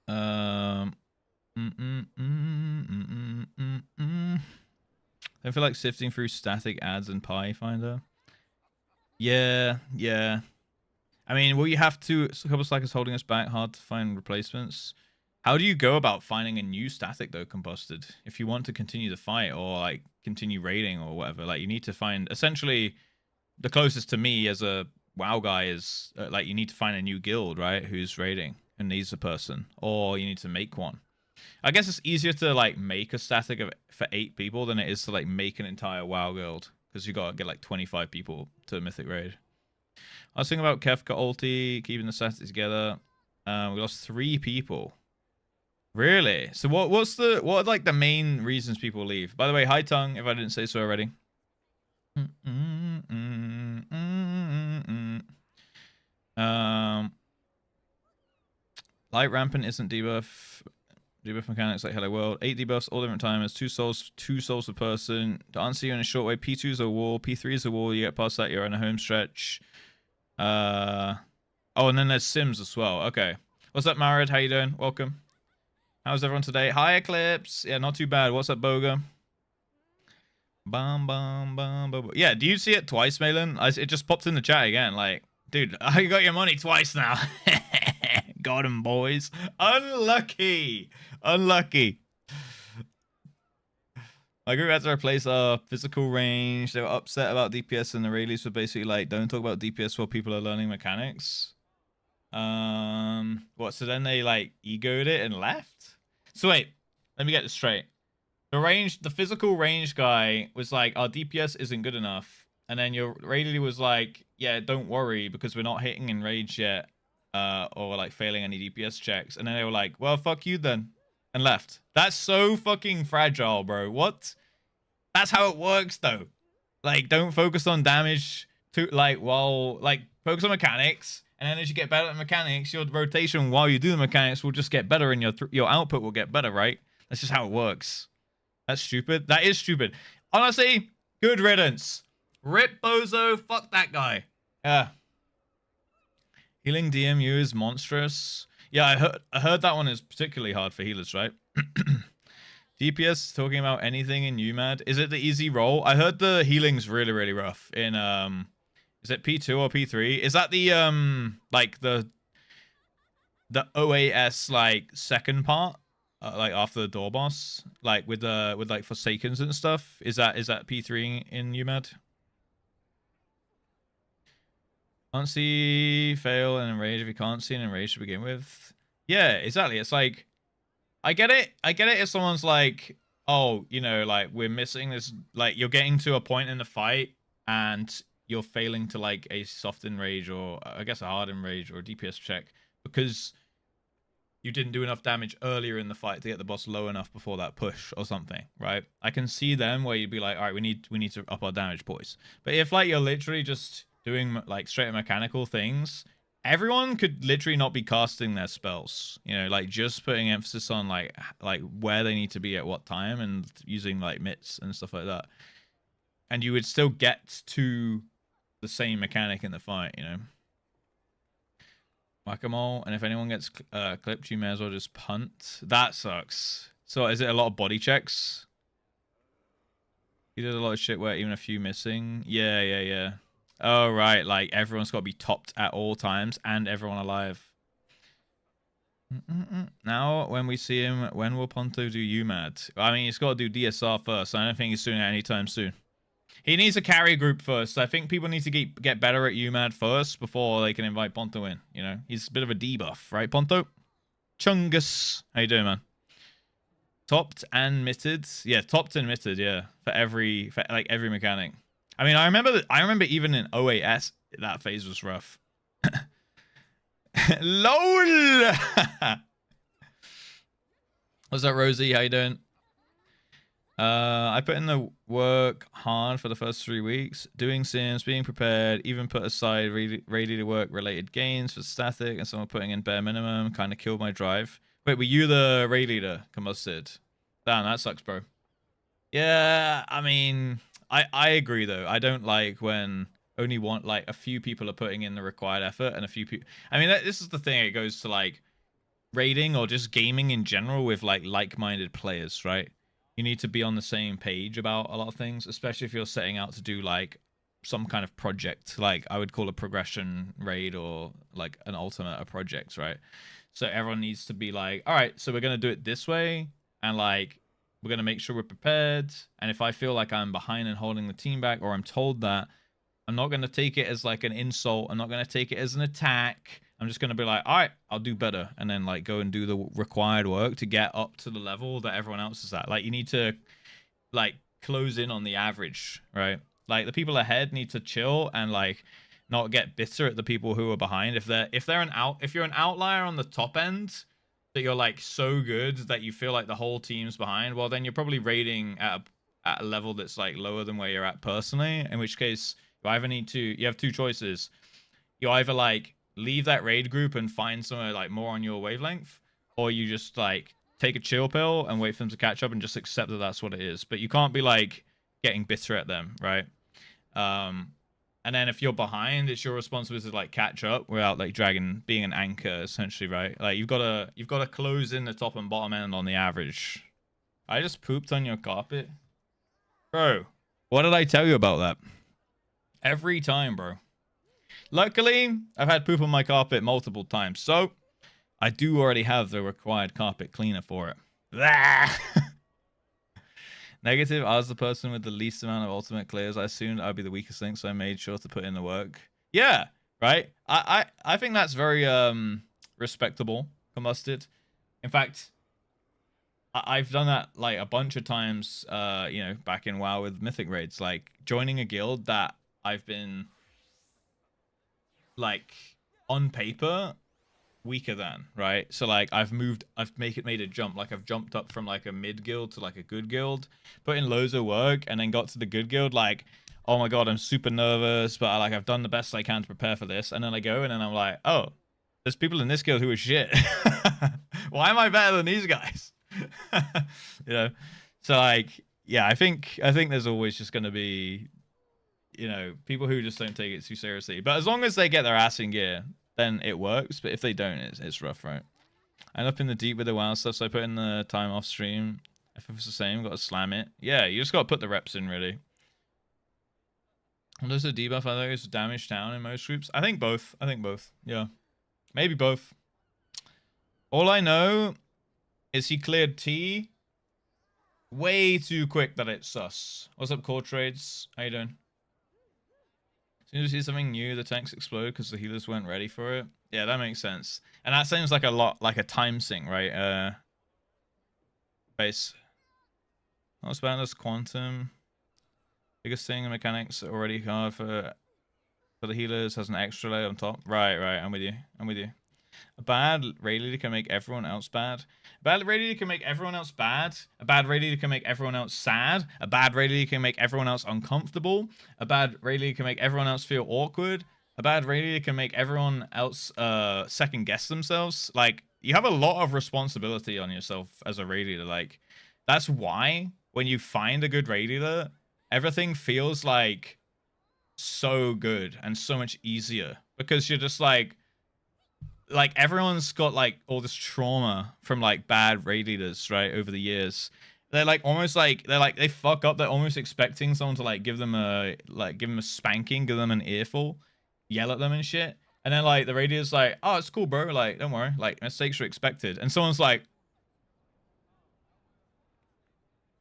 I feel like sifting through static ads and Pi Finder. Yeah. I mean, will you have to? A couple slackers holding us back. Hard to find replacements. How do you go about finding a new static though, Combusted? If you want to continue the fight or like continue raiding or whatever, like you need to find essentially the closest to me as a WoW guy is like you need to find a new guild, right? Who's raiding and needs a person, or you need to make one. I guess it's easier to like make a static for 8 people than it is to like make an entire WoW guild because you gotta get like 25 people to a mythic raid. I was thinking about Kefka ulti, keeping the statics together. We lost 3 people. Really? So what are like the main reasons people leave? By the way, hi tongue, if I didn't say so already. Light rampant isn't debuff. Debuff mechanics like Hello World. 8 debuffs, all different timers, 2 souls per person. To answer you in a short way, P2 is a wall, P3 is a wall. You get past that, you're on a home stretch. Oh, and then there's Sims as well. Okay. What's up, Marid? How you doing? Welcome. How's everyone today? Hi, Eclipse. Yeah, not too bad. What's up, Boga? Bum. Yeah, do you see it twice, Malin? It just popped in the chat again. Like, dude, I got your money twice now. Got him, boys. Unlucky. My group had to replace our physical range. They were upset about DPS, and the release were basically like, don't talk about DPS while people are learning mechanics. What? So then they like egoed it and left? So wait, let me get this straight. The physical range guy was like, our DPS isn't good enough. And then your Rayleigh was like, yeah, don't worry because we're not hitting in rage yet. Or like failing any DPS checks. And then they were like, well, fuck you then. And left. That's so fucking fragile, bro. What? That's how it works though. Like, don't focus on damage to focus on mechanics. And then as you get better at mechanics, your rotation while you do the mechanics will just get better and your output will get better, right? That's just how it works. That's stupid. That is stupid. Honestly, good riddance. Rip Bozo, fuck that guy. Yeah. Healing DMU is monstrous. Yeah, I heard that one is particularly hard for healers, right? DPS talking about anything in UMAD. Is it the easy roll? I heard the healing's really, really rough in is it P2 or P3? Is that the like the OAS like second part? Like after the door boss? Like with like Forsakens and stuff? Is that P3 in UMAD? Can't see, fail, and enrage if you can't see and enrage to begin with. Yeah, exactly. It's like I get it if someone's like, oh, you know, like we're missing this, like you're getting to a point in the fight and you're failing to like a soft enrage or I guess a hard enrage or a DPS check because you didn't do enough damage earlier in the fight to get the boss low enough before that push or something, right? I can see them where you'd be like, all right, we need to up our damage, boys. But if like you're literally just doing like straight mechanical things, everyone could literally not be casting their spells, you know, like just putting emphasis on like where they need to be at what time and using like mitts and stuff like that, and you would still get to the same mechanic in the fight, you know. Whack-a-mole, and if anyone gets clipped, you may as well just punt. That sucks. So is it a lot of body checks? You did a lot of shit where even a few missing. Yeah. Oh, right. Like, everyone's got to be topped at all times and everyone alive. Now, when we see him, when will Ponto do UMAD? I mean, he's got to do DSR first. I don't think he's doing it anytime soon. He needs a carry group first. I think people need to get better at UMAD first before they can invite Ponto in. You know, he's a bit of a debuff, right, Ponto? Chungus, how you doing, man? Topped and mitted, yeah, topped and mitted, yeah, for like every mechanic. I mean, I remember even in OAS that phase was rough. LOL. What's up, Rosie? How you doing? I put in the work hard for the first 3 weeks, doing sims, being prepared, even put aside ready to work related gains for static, and someone putting in bare minimum kind of killed my drive. Wait, were you the raid leader, Combusted? Damn, that sucks, bro. Yeah, I mean, I agree though. I don't like when only like a few people are putting in the required effort and a few people. I mean, this is the thing. It goes to like raiding or just gaming in general with like-minded players, right? You need to be on the same page about a lot of things, especially if you're setting out to do like some kind of project, like I would call a progression raid or like an ultimate a project, right? So everyone needs to be like, all right, so we're going to do it this way. And like, we're going to make sure we're prepared. And if I feel like I'm behind and holding the team back, or I'm told that, I'm not going to take it as like an insult. I'm not going to take it as an attack. I'm just going to be like, all right, I'll do better. And then like go and do the required work to get up to the level that everyone else is at. Like you need to like close in on the average, right? Like the people ahead need to chill and like not get bitter at the people who are behind. If you're an outlier on the top end that you're like so good that you feel like the whole team's behind, well then you're probably rating at a level that's like lower than where you're at personally, in which case you have two choices. You either like leave that raid group and find somewhere like more on your wavelength, or you just like take a chill pill and wait for them to catch up and just accept that that's what it is. But you can't be like getting bitter at them, right? And then if you're behind, it's your responsibility to like catch up without like being an anchor essentially, right? Like you've got to close in the top and bottom end on the average. I just pooped on your carpet, bro. What did I tell you about that? Every time, bro. Luckily, I've had poop on my carpet multiple times, so I do already have the required carpet cleaner for it. Negative, I was the person with the least amount of ultimate clears. I assumed I'd be the weakest link, so I made sure to put in the work. Yeah, right? I think that's very respectable, Combusted. In fact, I've done that like a bunch of times, you know, back in WoW with Mythic raids, like joining a guild that I've been like on paper weaker than, right? So like I've made a jump, like I've jumped up from like a mid guild to like a good guild, put in loads of work, and then got to the good guild like, oh my god, I'm super nervous, but I've done the best I can to prepare for this. And then I go and then I'm like, oh, there's people in this guild who are shit. Why am I better than these guys? You know, so like, yeah, I think there's always just going to be, you know, people who just don't take it too seriously. But as long as they get their ass in gear, then it works. But if they don't, it's rough, right? I'm up in the deep with the WoW stuff, so I put in the time off stream. If it's the same, got to slam it. Yeah, you just got to put the reps in, really. And there's a debuff, I think it's damage down in most groups. I think both. Yeah. Maybe both. All I know is he cleared T way too quick that it's sus. What's up, core trades? How you doing? As soon as you see something new, the tanks explode because the healers weren't ready for it. Yeah, that makes sense. And that seems like a lot like a time sink, right? Base. Not as bad as Quantum. Biggest thing in mechanics already hard for the healers, has an extra layer on top. Right, I'm with you. A bad raid leader can make everyone else bad. A bad raid leader can make everyone else bad. A bad raid leader can make everyone else sad. A bad raid leader can make everyone else uncomfortable. A bad raid leader can make everyone else feel awkward. A bad raid leader can make everyone else second guess themselves. Like, you have a lot of responsibility on yourself as a raid leader. Like, that's why when you find a good raid leader, everything feels like so good and so much easier, because you're just like everyone's got like all this trauma from like bad raid leaders, right, over the years. They're like almost like they fuck up. They're almost expecting someone to like give them a spanking, give them an earful, yell at them and shit. And then like the raid leader's like, oh, it's cool, bro, like don't worry, like mistakes are expected. And someone's like,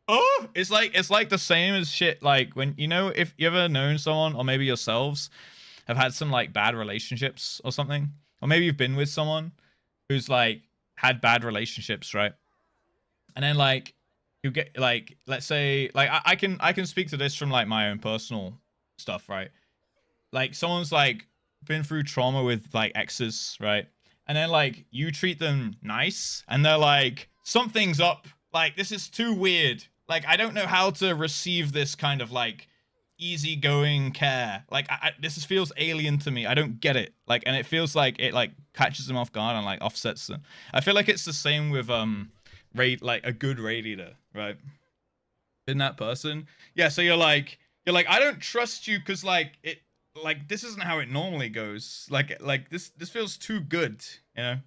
oh, it's like the same as shit. Like when, you know, if you ever known someone, or maybe yourselves have had some like bad relationships or something, or maybe you've been with someone who's like had bad relationships, right? And then like you get like, let's say like I can speak to this from like my own personal stuff, right? Like someone's like been through trauma with like exes, right? And then like you treat them nice and they're like, something's up, like this is too weird, like I don't know how to receive this kind of like easygoing care, like this feels alien to me, I don't get it, like, and it feels like it like catches them off guard and like offsets them. I feel like it's the same with raid, like a good raid leader, right? In that person, yeah, so you're like I don't trust you because like it, like this isn't how it normally goes, like this feels too good, you know.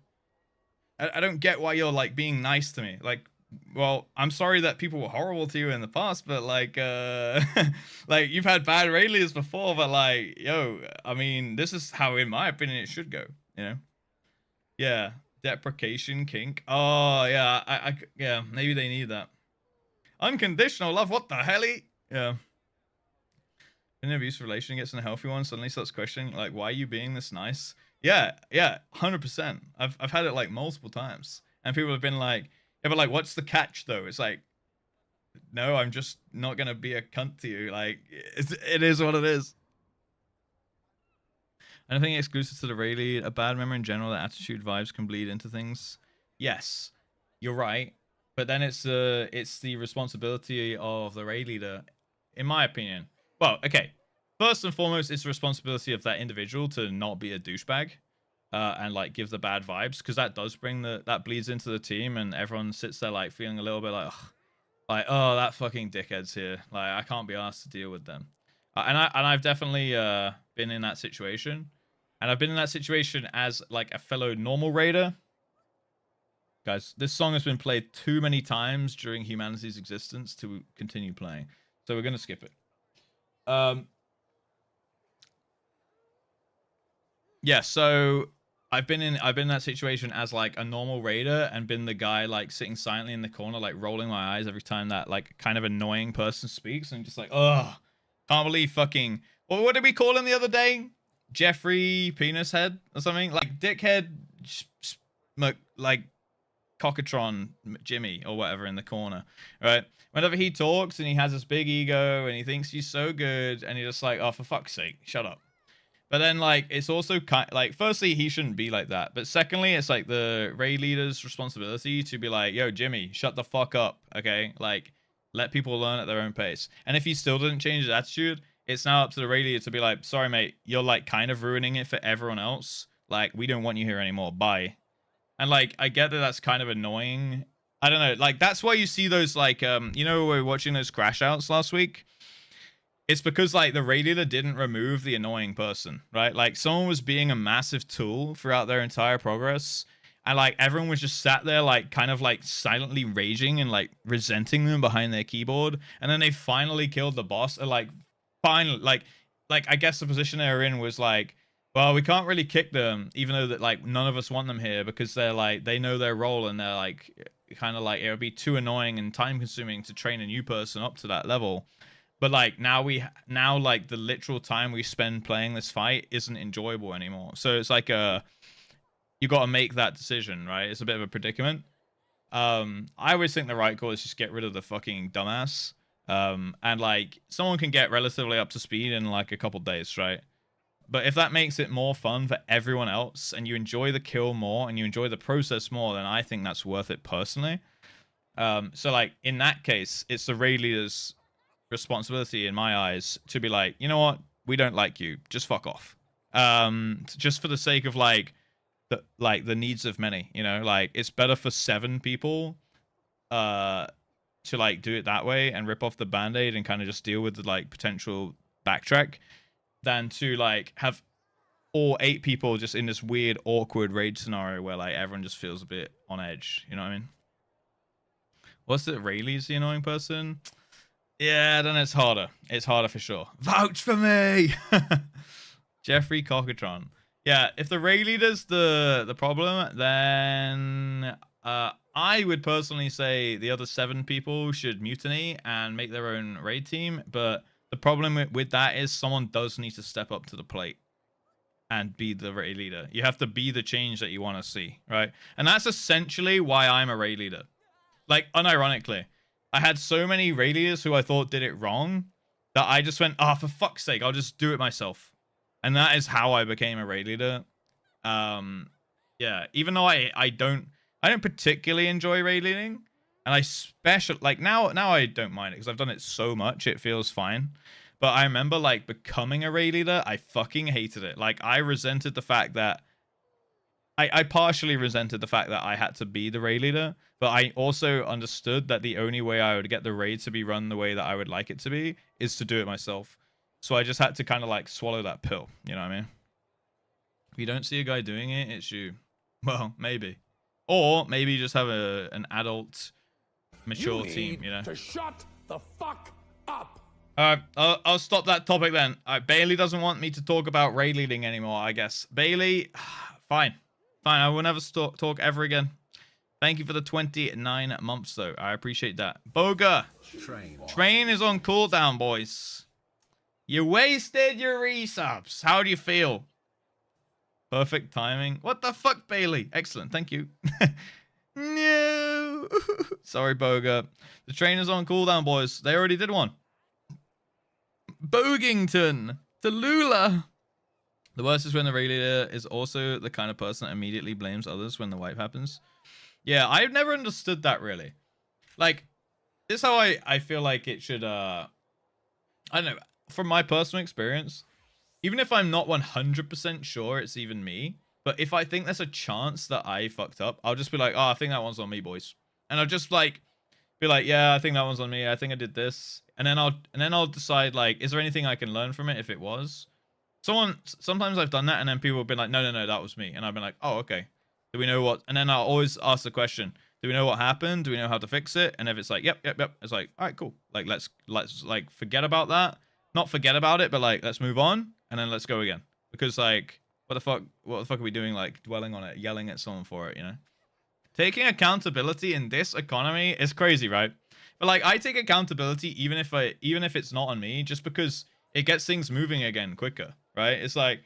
I don't get why you're like being nice to me, like, well, I'm sorry that people were horrible to you in the past, but like like you've had bad raid leaders before, but like, yo, I mean, this is how in my opinion it should go, you know. Yeah, deprecation kink. Oh yeah, I yeah, maybe they need that. Unconditional love, what the helly? Yeah. In an abusive relation gets in a healthy one, suddenly starts questioning like, why are you being this nice? Yeah, 100%. I've had it like multiple times, and people have been like, yeah, but like, what's the catch though? It's like, no, I'm just not gonna be a cunt to you. Like, it is what it is. I don't think exclusive to the raid lead. A bad member in general, that attitude vibes can bleed into things. Yes, you're right, but then it's the responsibility of the raid leader, in my opinion. Well, okay. First and foremost, it's the responsibility of that individual to not be a douchebag, and like give the bad vibes, because that does bring that bleeds into the team, and everyone sits there like feeling a little bit like, ugh, like, oh, that fucking dickhead's here. Like I can't be asked to deal with them. And I've definitely been in that situation, and I've been in that situation as like a fellow normal raider. Guys, this song has been played too many times during humanity's existence to continue playing, so we're gonna skip it. Yeah, so I've been in that situation as like a normal raider, and been the guy like sitting silently in the corner, like rolling my eyes every time that like kind of annoying person speaks, and just like, ugh, can't believe fucking, what did we call him the other day? Jeffrey Penis Head or something, like dickhead, like Cockatron Jimmy or whatever in the corner, right? Whenever he talks and he has this big ego and he thinks he's so good, and you're just like, oh, for fuck's sake, shut up. But then like it's also kind like, firstly, he shouldn't be like that, but secondly, it's like the raid leader's responsibility to be like, yo, Jimmy, shut the fuck up, okay? Like, let people learn at their own pace. And if he still doesn't change his attitude, it's now up to the raid leader to be like, sorry mate, you're like kind of ruining it for everyone else, like we don't want you here anymore, bye. And like, I get that that's kind of annoying. I don't know, like that's why you see those like you know, we were watching those crash outs last week. It's because like the raid leader didn't remove the annoying person, right? Like someone was being a massive tool throughout their entire progress, and like everyone was just sat there like kind of like silently raging and like resenting them behind their keyboard, and then they finally killed the boss, and like finally like I guess the position they were in was like, well, we can't really kick them, even though that like none of us want them here, because they're like, they know their role, and they're like kind of like, it would be too annoying and time consuming to train a new person up to that level. But like now like the literal time we spend playing this fight isn't enjoyable anymore. So it's like you got to make that decision, right? It's a bit of a predicament. I always think the right call is just get rid of the fucking dumbass. And like someone can get relatively up to speed in like a couple days, right? But if that makes it more fun for everyone else and you enjoy the kill more and you enjoy the process more, then I think that's worth it personally. So like in that case, it's the raid leader's responsibility in my eyes to be like, you know what, we don't like you, just fuck off. Just for the sake of like the needs of many, you know, like it's better for 7 people to like do it that way and rip off the band-aid and kind of just deal with the like potential backtrack than to like have all 8 people just in this weird awkward raid scenario where like everyone just feels a bit on edge, you know what I mean? What's it, Rayleigh's the annoying person? Yeah, then it's harder. It's harder for sure. Vouch for me! Jeffrey Cockatron. Yeah, if the raid leader's the problem, then I would personally say the other 7 people should mutiny and make their own raid team. But the problem with that is someone does need to step up to the plate and be the raid leader. You have to be the change that you want to see, right? And that's essentially why I'm a raid leader. Like, unironically, I had so many raid leaders who I thought did it wrong that I just went, oh, for fuck's sake, I'll just do it myself. And that is how I became a raid leader. Yeah, even though I don't particularly enjoy raid leading, and I like now I don't mind it because I've done it so much it feels fine. But I remember like becoming a raid leader, I fucking hated it. Like I resented the fact that I partially resented the fact that I had to be the raid leader, but I also understood that the only way I would get the raid to be run the way that I would like it to be is to do it myself. So I just had to kind of like swallow that pill, you know what I mean? If you don't see a guy doing it, it's you. Well, maybe. Or maybe you just have an adult, mature team, you know? To shut the fuck up! Alright, I'll stop that topic then. Alright, Bailey doesn't want me to talk about raid leading anymore, I guess. Bailey, fine. Fine, I will never talk ever again. Thank you for the 29 months, though. I appreciate that. Boga! Train is on cooldown, boys. You wasted your resubs. How do you feel? Perfect timing. What the fuck, Bailey? Excellent, thank you. No! Sorry, Boga. The train is on cooldown, boys. They already did one. Bogington! Tallulah! The worst is when the raid leader is also the kind of person that immediately blames others when the wipe happens. Yeah, I've never understood that really. Like, this is how I feel like it should, I don't know, from my personal experience, even if I'm not 100% sure it's even me, but if I think there's a chance that I fucked up, I'll just be like, oh, I think that one's on me, boys. And I'll just like, be like, yeah, I think that one's on me. I think I did this. And then I'll decide like, is there anything I can learn from it if it was? Sometimes I've done that and then people have been like, no, that was me. And I've been like, oh, okay. Do we know what? And then I'll always ask the question, do we know what happened? Do we know how to fix it? And if it's like, yep. It's like, all right, cool. Like, let's like forget about that. Not forget about it, but like, let's move on. And then let's go again. Because like, what the fuck are we doing? Like dwelling on it, yelling at someone for it, you know? Taking accountability in this economy is crazy, right? But like, I take accountability even if it's not on me, just because it gets things moving again quicker. Right? It's like,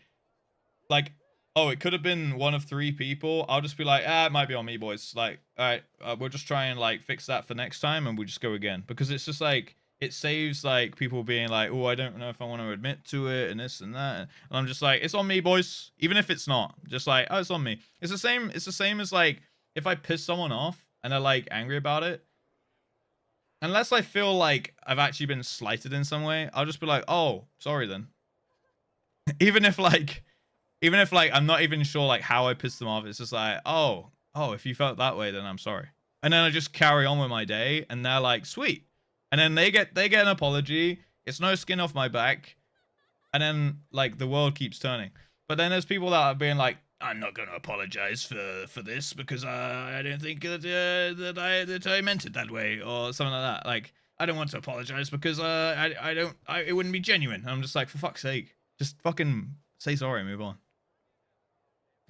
oh, it could have been one of 3 people. I'll just be like, it might be on me, boys. Like, all right, we'll just try and like fix that for next time, and we'll just go again. Because it's just like, it saves like people being like, oh, I don't know if I want to admit to it and this and that. And I'm just like, it's on me, boys. Even if it's not, just like, oh, it's on me. It's the same. It's the same as like if I piss someone off and they're like angry about it. Unless I feel like I've actually been slighted in some way, I'll just be like, oh, sorry then. Even if like I'm not even sure like how I pissed them off, it's just like, oh, if you felt that way, then I'm sorry. And then I just carry on with my day, and they're like, sweet. And then they get an apology. It's no skin off my back. And then like the world keeps turning. But then there's people that are being like, I'm not going to apologize for this because I don't think that I meant it that way or something like that. Like, I don't want to apologize because it wouldn't be genuine. And I'm just like, for fuck's sake. Just fucking say sorry and move on.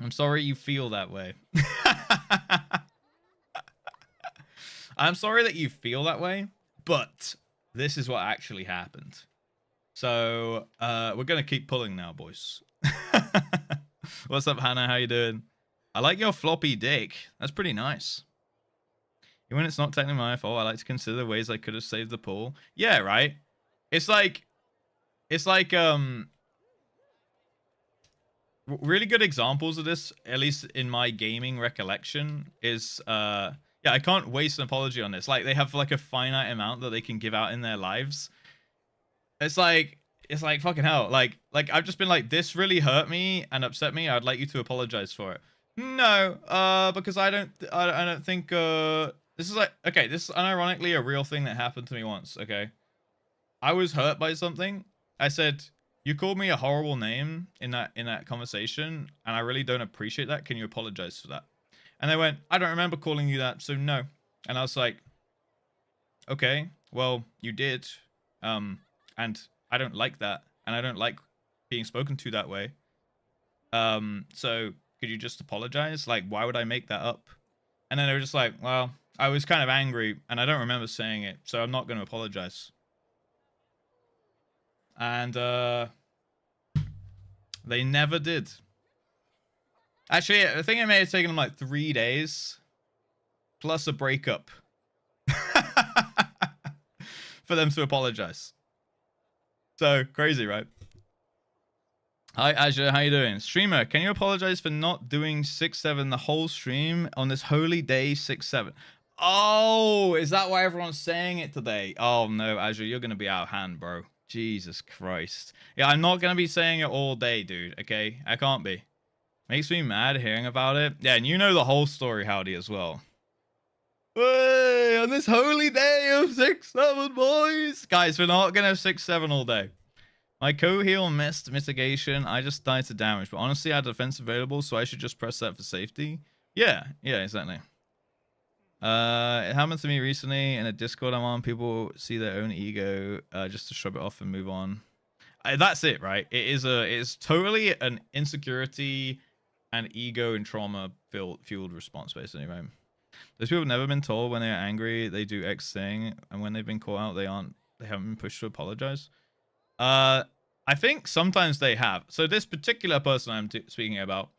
I'm sorry you feel that way. I'm sorry that you feel that way, but this is what actually happened. So, we're going to keep pulling now, boys. What's up, Hannah? How you doing? I like your floppy dick. That's pretty nice. Even when it's not technically my fault, I like to consider the ways I could have saved the pool. Yeah, right. It's like really good examples of this, at least in my gaming recollection, is yeah, I can't waste an apology on this. Like, they have like a finite amount that they can give out in their lives. It's like fucking hell. Like I've just been like, this really hurt me and upset me. I'd like you to apologize for it. No, because I don't think this is like, okay, this is unironically a real thing that happened to me once. Okay, I was hurt by something. I said, you called me a horrible name in that conversation, and I really don't appreciate that. Can you apologize for that? And they went, I don't remember calling you that, so no. And I was like, okay, well, you did. And I don't like that, and I don't like being spoken to that way. So could you just apologize? Like, why would I make that up? And then they were just like, well, I was kind of angry, and I don't remember saying it, so I'm not going to apologize. And they never did. Actually, I think it may have taken them like 3 days plus a breakup for them to apologize. So crazy, right? Hi Azure, how you doing? Streamer, can you apologize for not doing 6-7 the whole stream on this holy day 6-7? Oh, is that why everyone's saying it today? Oh no, Azure, you're gonna be out of hand, bro. Jesus Christ. Yeah, I'm not gonna be saying it all day, dude. Okay, I can't be. Makes me mad hearing about it. Yeah, and you know the whole story, Howdy, as well. Hey, on this holy day of 6-7, boys. Guys, we're not gonna have 6-7 all day. My co-heal missed mitigation. I just died to damage, but honestly, I had defense available, so I should just press that for safety. Yeah, exactly. It happened to me recently in a Discord I'm on. People see their own ego just to shrug it off and move on. That's it, right? It's totally an insecurity and ego and trauma fueled response, basically, right? Those people have never been told when they're angry they do X thing, and when they've been caught out, they haven't been pushed to apologize. I think sometimes they have. So this particular person I'm speaking about,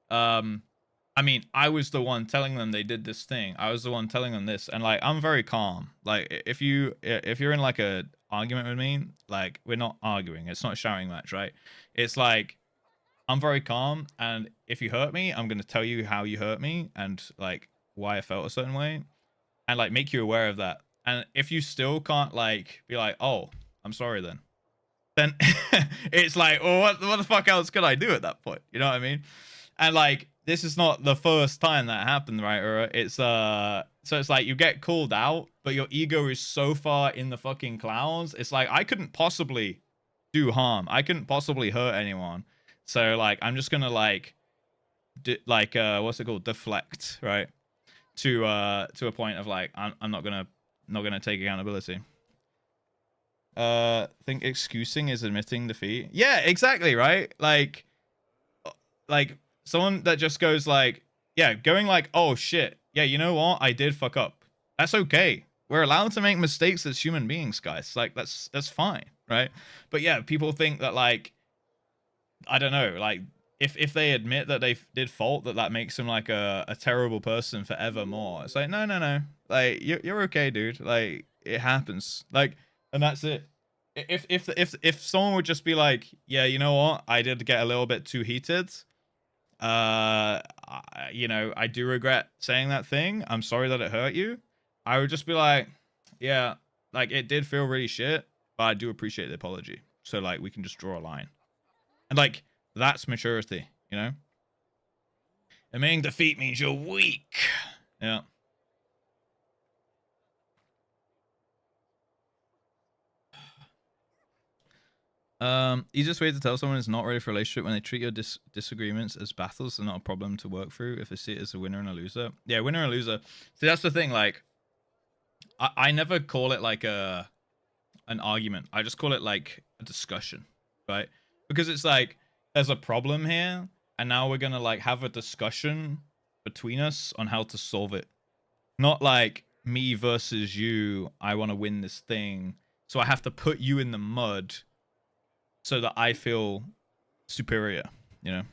I mean, I was the one telling them they did this thing. I was the one telling them this, and like, I'm very calm. Like, if you're in like a argument with me, like, we're not arguing. It's not a shouting match, right? It's like, I'm very calm, and if you hurt me, I'm gonna tell you how you hurt me and like why I felt a certain way, and like make you aware of that. And if you still can't like be like, oh, I'm sorry, then it's like, well, what the fuck else could I do at that point? You know what I mean? And like, this is not the first time that happened, right? Or it's so it's like you get called out, but your ego is so far in the fucking clouds. It's like, I couldn't possibly do harm. I couldn't possibly hurt anyone. So like, I'm just gonna like, what's it called? Deflect, right? To a point of like, I'm not gonna take accountability. Think excusing is admitting defeat. Yeah, exactly, right? Like someone that just goes like, yeah, going like, oh shit, yeah, you know what, I did fuck up. That's okay. We're allowed to make mistakes as human beings, guys. Like, that's fine, right? But yeah, people think that like, I don't know, like if they admit that they did fault, that makes them like a terrible person forevermore. It's like, no, like you're okay, dude. Like, it happens. Like, and that's it. If someone would just be like, yeah, you know what, I did get a little bit too heated. You know, I do regret saying that thing. I'm sorry that it hurt you. I would just be like, yeah, like, it did feel really shit, but I do appreciate the apology. So like, we can just draw a line. And like, that's maturity, you know? Admitting defeat means you're weak. Yeah. Easiest way to tell someone is not ready for a relationship when they treat your disagreements as battles and not a problem to work through. If they see it as a winner and a loser. Yeah, winner and loser. See, that's the thing. Like, I never call it like an argument. I just call it like a discussion, right? Because it's like, there's a problem here, and now we're gonna like have a discussion between us on how to solve it. Not like me versus you. I want to win this thing, so I have to put you in the mud so that I feel superior, you know?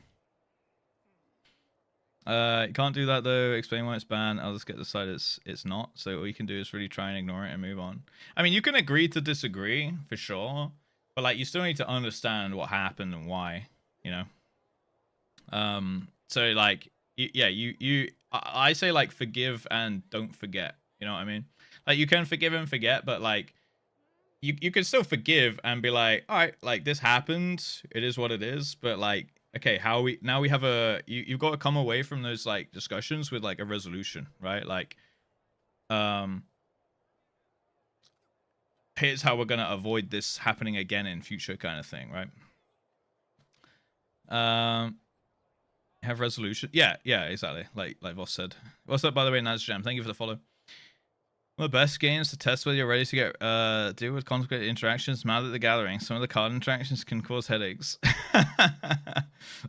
You can't do that though. Explain why it's banned. I'll just get decided it's not. So all you can do is really try and ignore it and move on. I mean, you can agree to disagree for sure, but like you still need to understand what happened and why. You know. So like, I say like forgive and don't forget. You know what I mean? Like you can forgive and forget, but like you can still forgive and be like, all right, like this happened. It is what it is. But like, okay, how we now we have a you've got to come away from those like discussions with like a resolution, right? Like, here's how we're gonna avoid this happening again in future, kind of thing, right? Have resolution. Yeah, exactly. Like Voss said. What's up, by the way, Nazjam? Thank you for the follow. One of the best games to test whether you're ready to get deal with complicated interactions. Mad at the Gathering. Some of the card interactions can cause headaches. There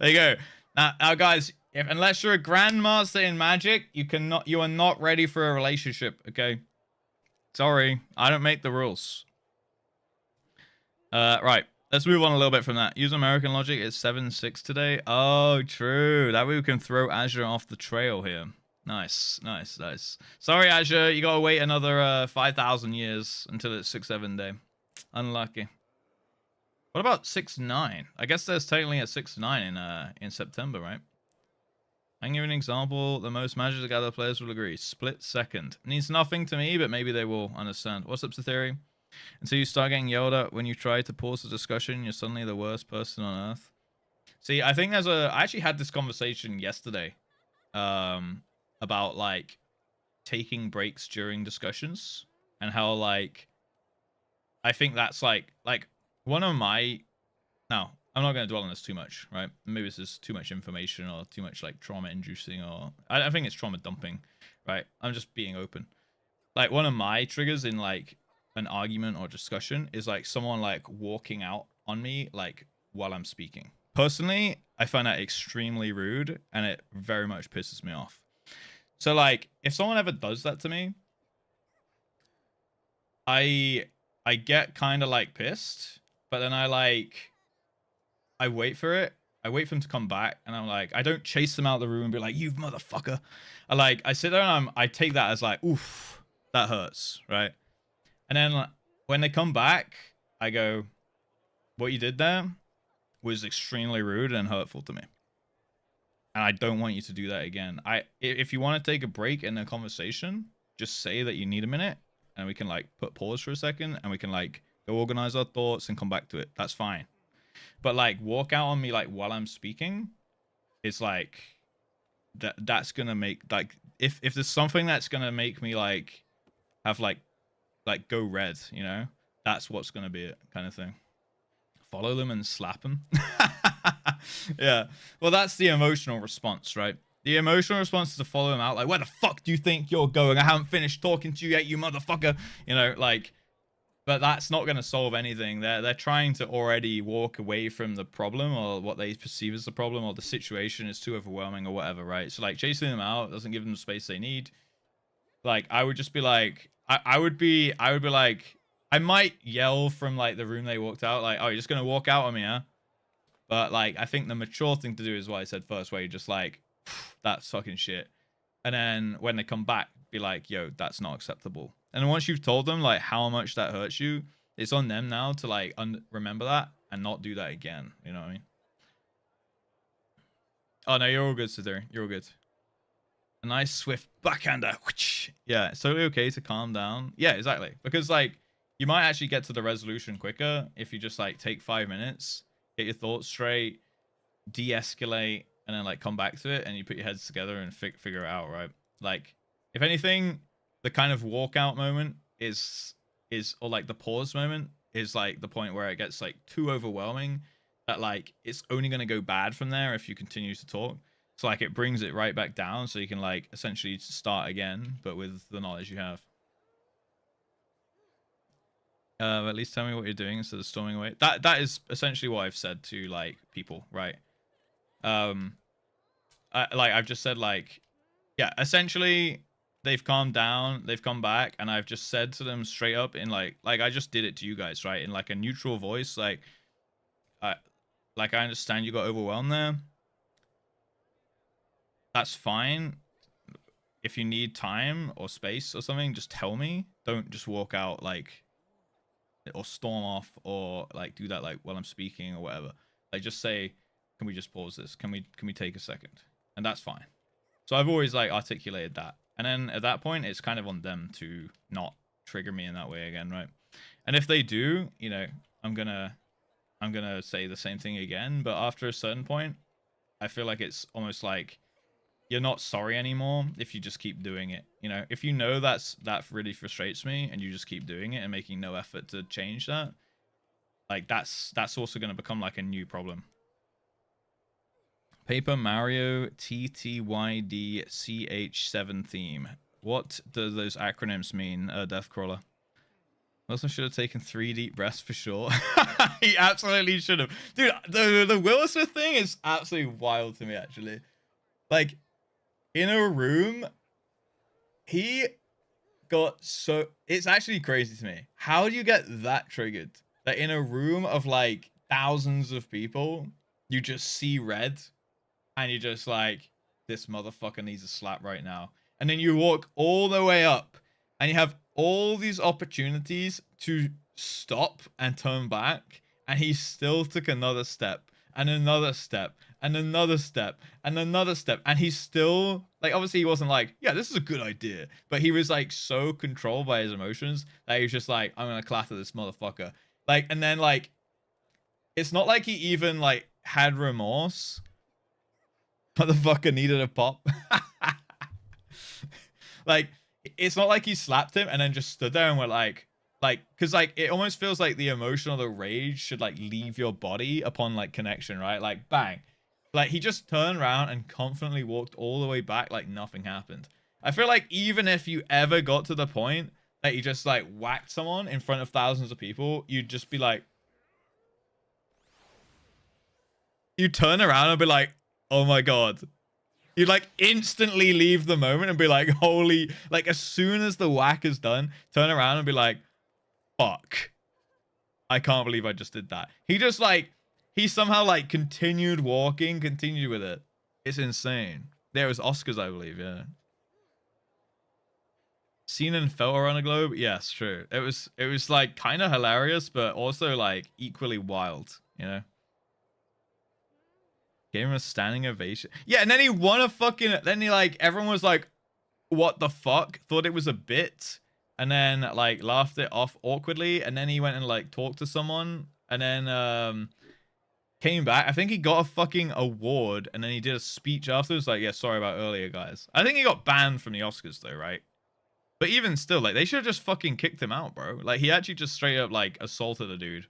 you go. Now guys, unless you're a grandmaster in Magic, you are not ready for a relationship. Okay, sorry, I don't make the rules. Right. Let's move on a little bit from that. Use American logic. It's 7-6 today. Oh, true. That way we can throw Azure off the trail here. Nice. Sorry, Azure. You gotta wait another 5,000 years until it's 6-7 day. Unlucky. What about 6-9? I guess there's technically a 6-9 in September, right? I can give an example. The most Magic the Gathering players will agree. Split second. Means nothing to me, but maybe they will understand. What's up, Theory? Until you start getting yelled at when you try to pause the discussion, you're suddenly the worst person on earth. See, I think I actually had this conversation yesterday, about like taking breaks during discussions and how like, I think that's like one of my, no, I'm not going to dwell on this too much, right? Maybe this is too much information or too much like trauma inducing, or I think it's trauma dumping, right? I'm just being open. Like one of my triggers in like an argument or discussion is like someone like walking out on me like while I'm speaking. Personally, I find that extremely rude and it very much pisses me off. So like if someone ever does that to me, I get kind of like pissed, but then I wait for it. I wait for them to come back and I'm like, I don't chase them out of the room and be like, you motherfucker. I sit there and I take that as like, oof, that hurts, right? And then when they come back, I go, what you did there was extremely rude and hurtful to me. And I don't want you to do that again. If you want to take a break in the conversation, just say that you need a minute and we can like put pause for a second and we can like go organize our thoughts and come back to it. That's fine. But like walk out on me like while I'm speaking, it's like that's gonna make like if there's something that's gonna make me like have like go red, you know, that's what's gonna be it, kind of thing. Follow them and slap them. Yeah, well that's the emotional response, right? The emotional response is to follow them out like, where the fuck do you think you're going? I haven't finished talking to you yet, you motherfucker. You know, like, but that's not going to solve anything. They're trying to already walk away from the problem or what they perceive as the problem, or the situation is too overwhelming or whatever, right? So like chasing them out doesn't give them the space they need. Like I would just be like, I would be like, I might yell from like the room they walked out, like, oh, you're just gonna walk out on me, huh? But like I think the mature thing to do is what I said first, where you just like, that's fucking shit. And then when they come back, be like, yo, that's not acceptable. And then once you've told them like how much that hurts you, it's on them now to like remember that and not do that again. You know what I mean? Oh no, you're all good, Siduri. You're all good. A nice swift backhander. Yeah, it's totally okay to calm down. Yeah, exactly. Because like you might actually get to the resolution quicker if you just like take 5 minutes, get your thoughts straight, de-escalate, and then like come back to it and you put your heads together and figure it out, right? Like if anything, the kind of walkout moment is or like the pause moment is like the point where it gets like too overwhelming that like it's only going to go bad from there if you continue to talk. So like it brings it right back down so you can like essentially start again, but with the knowledge you have. At least tell me what you're doing instead of storming away. That is essentially what I've said to like people, right? I've just said like, yeah, essentially they've calmed down, they've come back, and I've just said to them straight up in like I just did it to you guys, right? In like a neutral voice, like I understand you got overwhelmed there. that's fine. If you need time or space or something, just tell me. Don't just walk out like, or storm off, or like do that like while I'm speaking or whatever. Like just say, can we just pause this? Can we take a second? And that's fine. So I've always like articulated that. And then at that point, it's kind of on them to not trigger me in that way again, right? And if they do, you know, I'm gonna say the same thing again. But after a certain point, I feel like it's almost like you're not sorry anymore if you just keep doing it. You know, if you know that really frustrates me and you just keep doing it and making no effort to change that, like that's also going to become like a new problem. Paper Mario TTYDCH7 theme. What do those acronyms mean, Deathcrawler? Wilson should have taken 3 deep breaths for sure. He absolutely should have. Dude, the Will Smith thing is absolutely wild to me, actually. Like, in a room, he got so... It's actually crazy to me. How do you get that triggered? That in a room of, like, thousands of people, you just see red, and you're just like, this motherfucker needs a slap right now. And then you walk all the way up, and you have all these opportunities to stop and turn back, and he still took another step, and another step, and another step, and another step, and he's still, like, obviously he wasn't like, yeah, this is a good idea, but he was, like, so controlled by his emotions that he was just like, I'm gonna clatter this motherfucker. Like, and then, like, it's not like he even, like, had remorse. Motherfucker needed a pop. Like, it's not like he slapped him and then just stood there and went like, because like it almost feels like the emotion or the rage should like leave your body upon like connection, right? Like bang, like he just turned around and confidently walked all the way back like nothing happened. I feel like even if you ever got to the point that you just like whacked someone in front of thousands of people, you'd just be like, you turn around and be like, oh my god. You'd like instantly leave the moment and be like, holy, like as soon as the whack is done, turn around and be like, fuck. I can't believe I just did that. He just like, he somehow like continued walking, continued with it. It's insane. There was Oscars, I believe, yeah. Seen and felt around the globe? Yes, true. It was like kind of hilarious, but also like equally wild, you know? Gave him a standing ovation. Yeah, and then he won a fucking... Then he, like... Everyone was like, what the fuck? Thought it was a bit. And then, like, laughed it off awkwardly. And then he went and, like, talked to someone. And then, came back. I think he got a fucking award. And then he did a speech afterwards. Like, yeah, sorry about earlier, guys. I think he got banned from the Oscars, though, right? But even still, like, they should have just fucking kicked him out, bro. Like, he actually just straight up, like, assaulted a dude.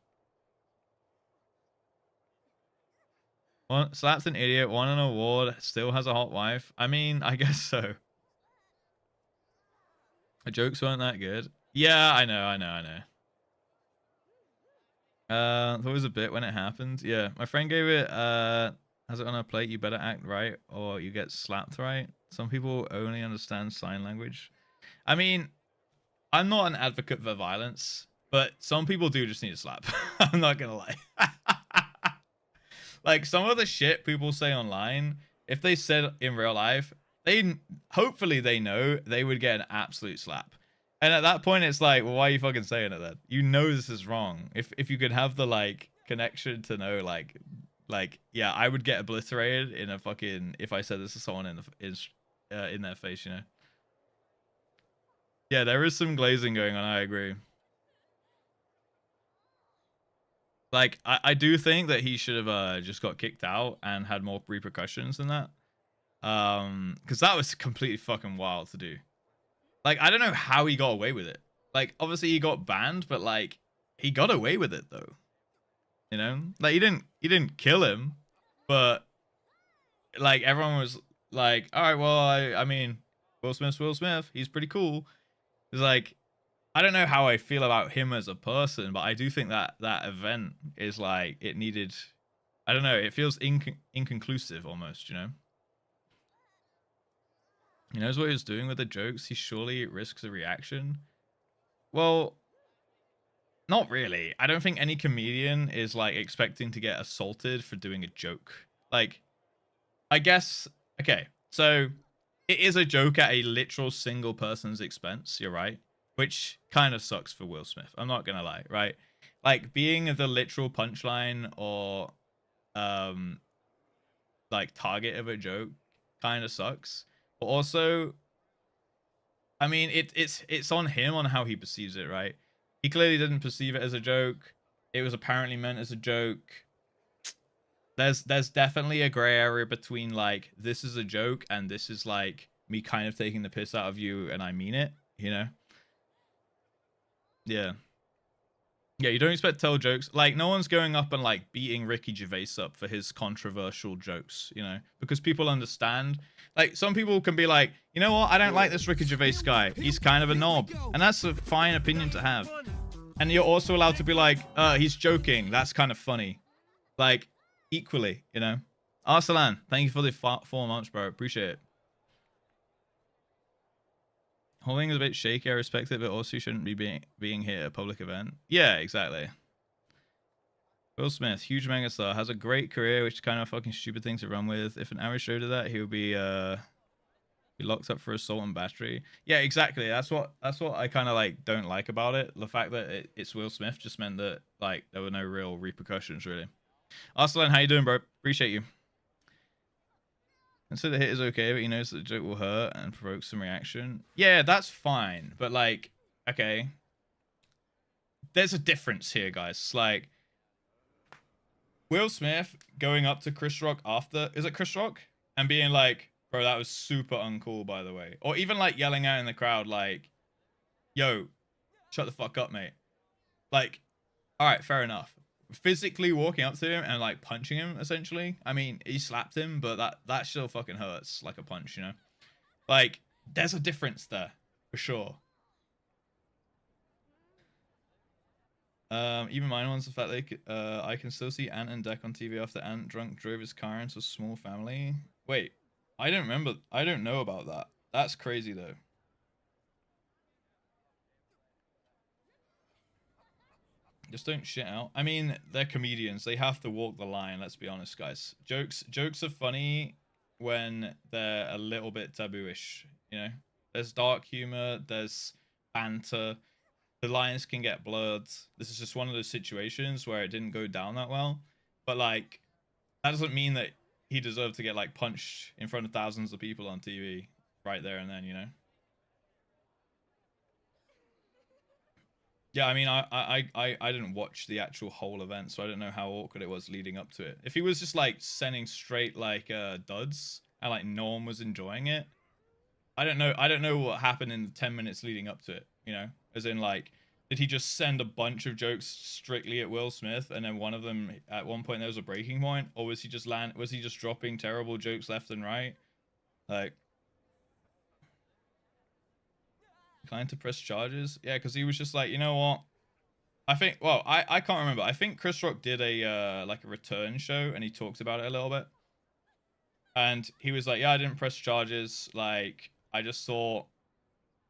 One, slaps an idiot, won an award, still has a hot wife. I mean, I guess so. The jokes weren't that good. Yeah, I know. There was a bit when it happened. Yeah, my friend gave it, has it on a plate, you better act right or you get slapped right. Some people only understand sign language. I mean, I'm not an advocate for violence, but some people do just need a slap. I'm not gonna lie. Like, some of the shit people say online, if they said in real life, hopefully they know they would get an absolute slap. And at that point, it's like, well, why are you fucking saying it then? You know this is wrong. If you could have the, like, connection to know, like, yeah, I would get obliterated in a fucking... If I said this to someone in their face, you know? Yeah, there is some glazing going on, I agree. Like, I do think that he should have just got kicked out and had more repercussions than that. Because that was completely fucking wild to do. Like, I don't know how he got away with it. Like, obviously he got banned, but like, he got away with it though. You know? Like, he didn't kill him, but like, everyone was like, all right, well, I mean, Will Smith, he's pretty cool. It's like, I don't know how I feel about him as a person, but I do think that that event is like, it needed, I don't know, it feels inconclusive almost, you know? He knows what he was doing with the jokes. He surely risks a reaction. Well, not really. I don't think any comedian is like expecting to get assaulted for doing a joke. Like, I guess, okay, So it is a joke at a literal single person's expense. You're right, which kind of sucks for Will Smith. I'm not gonna lie, right? Like being the literal punchline or like target of a joke kind of sucks. But also, I mean, it's on him on how he perceives it, right? He clearly didn't perceive it as a joke. It was apparently meant as a joke. There's definitely a gray area between like this is a joke and this is like me kind of taking the piss out of you and I mean it, you know? Yeah. Yeah, you don't expect to tell jokes. Like, no one's going up and, like, beating Ricky Gervais up for his controversial jokes, you know? Because people understand. Like, some people can be like, you know what? I don't like this Ricky Gervais guy. He's kind of a knob. And that's a fine opinion to have. And you're also allowed to be like, he's joking. That's kind of funny. Like, equally, you know? Arsalan, thank you for the 4 months, bro. Appreciate it. Holding is a bit shaky. I respect it, but also you shouldn't be being here at a public event. Yeah, exactly. Will Smith, huge megastar, has a great career, which is kind of a fucking stupid thing to run with. If an average Joe did that, he would be locked up for assault and battery. Yeah, exactly. That's what I kind of like don't like about it. The fact that it's Will Smith just meant that like there were no real repercussions really. Arslan, how you doing, bro? Appreciate you. And so the hit is okay, but he knows that the joke will hurt and provoke some reaction. Yeah, that's fine. But like, okay. There's a difference here, guys. Like, Will Smith going up to Chris Rock after, is it Chris Rock? And being like, bro, that was super uncool, by the way. Or even like yelling out in the crowd, like, yo, shut the fuck up, mate. Like, all right, fair enough. Physically walking up to him and like punching him, essentially. I mean, he slapped him, but that still fucking hurts like a punch, you know? Like, there's a difference there, for sure. Even mine ones, the fact that I can still see Ant and Deck on TV after Ant drunk drove his car into a small family. Wait, I don't remember. I don't know about that. That's crazy though. Just don't shit out. I mean, they're comedians. They have to walk the line. Let's be honest, guys. Jokes are funny when they're a little bit tabooish. You know, there's dark humor. There's banter. The lines can get blurred. This is just one of those situations where it didn't go down that well. But like, that doesn't mean that he deserved to get like punched in front of thousands of people on TV right there and then, you know? Yeah, I mean, I didn't watch the actual whole event, so I don't know how awkward it was leading up to it. If he was just like sending straight like duds and like no one was enjoying it, I don't know what happened in the 10 minutes leading up to it, you know? As in like, did he just send a bunch of jokes strictly at Will Smith and then one of them at one point there was a breaking point, or was he just dropping terrible jokes left and right? Like, inclined to press charges? Yeah, because he was just like, you know what? I think, well, I can't remember. I think Chris Rock did a like a return show and he talked about it a little bit. And he was like, yeah, I didn't press charges. Like, I just thought,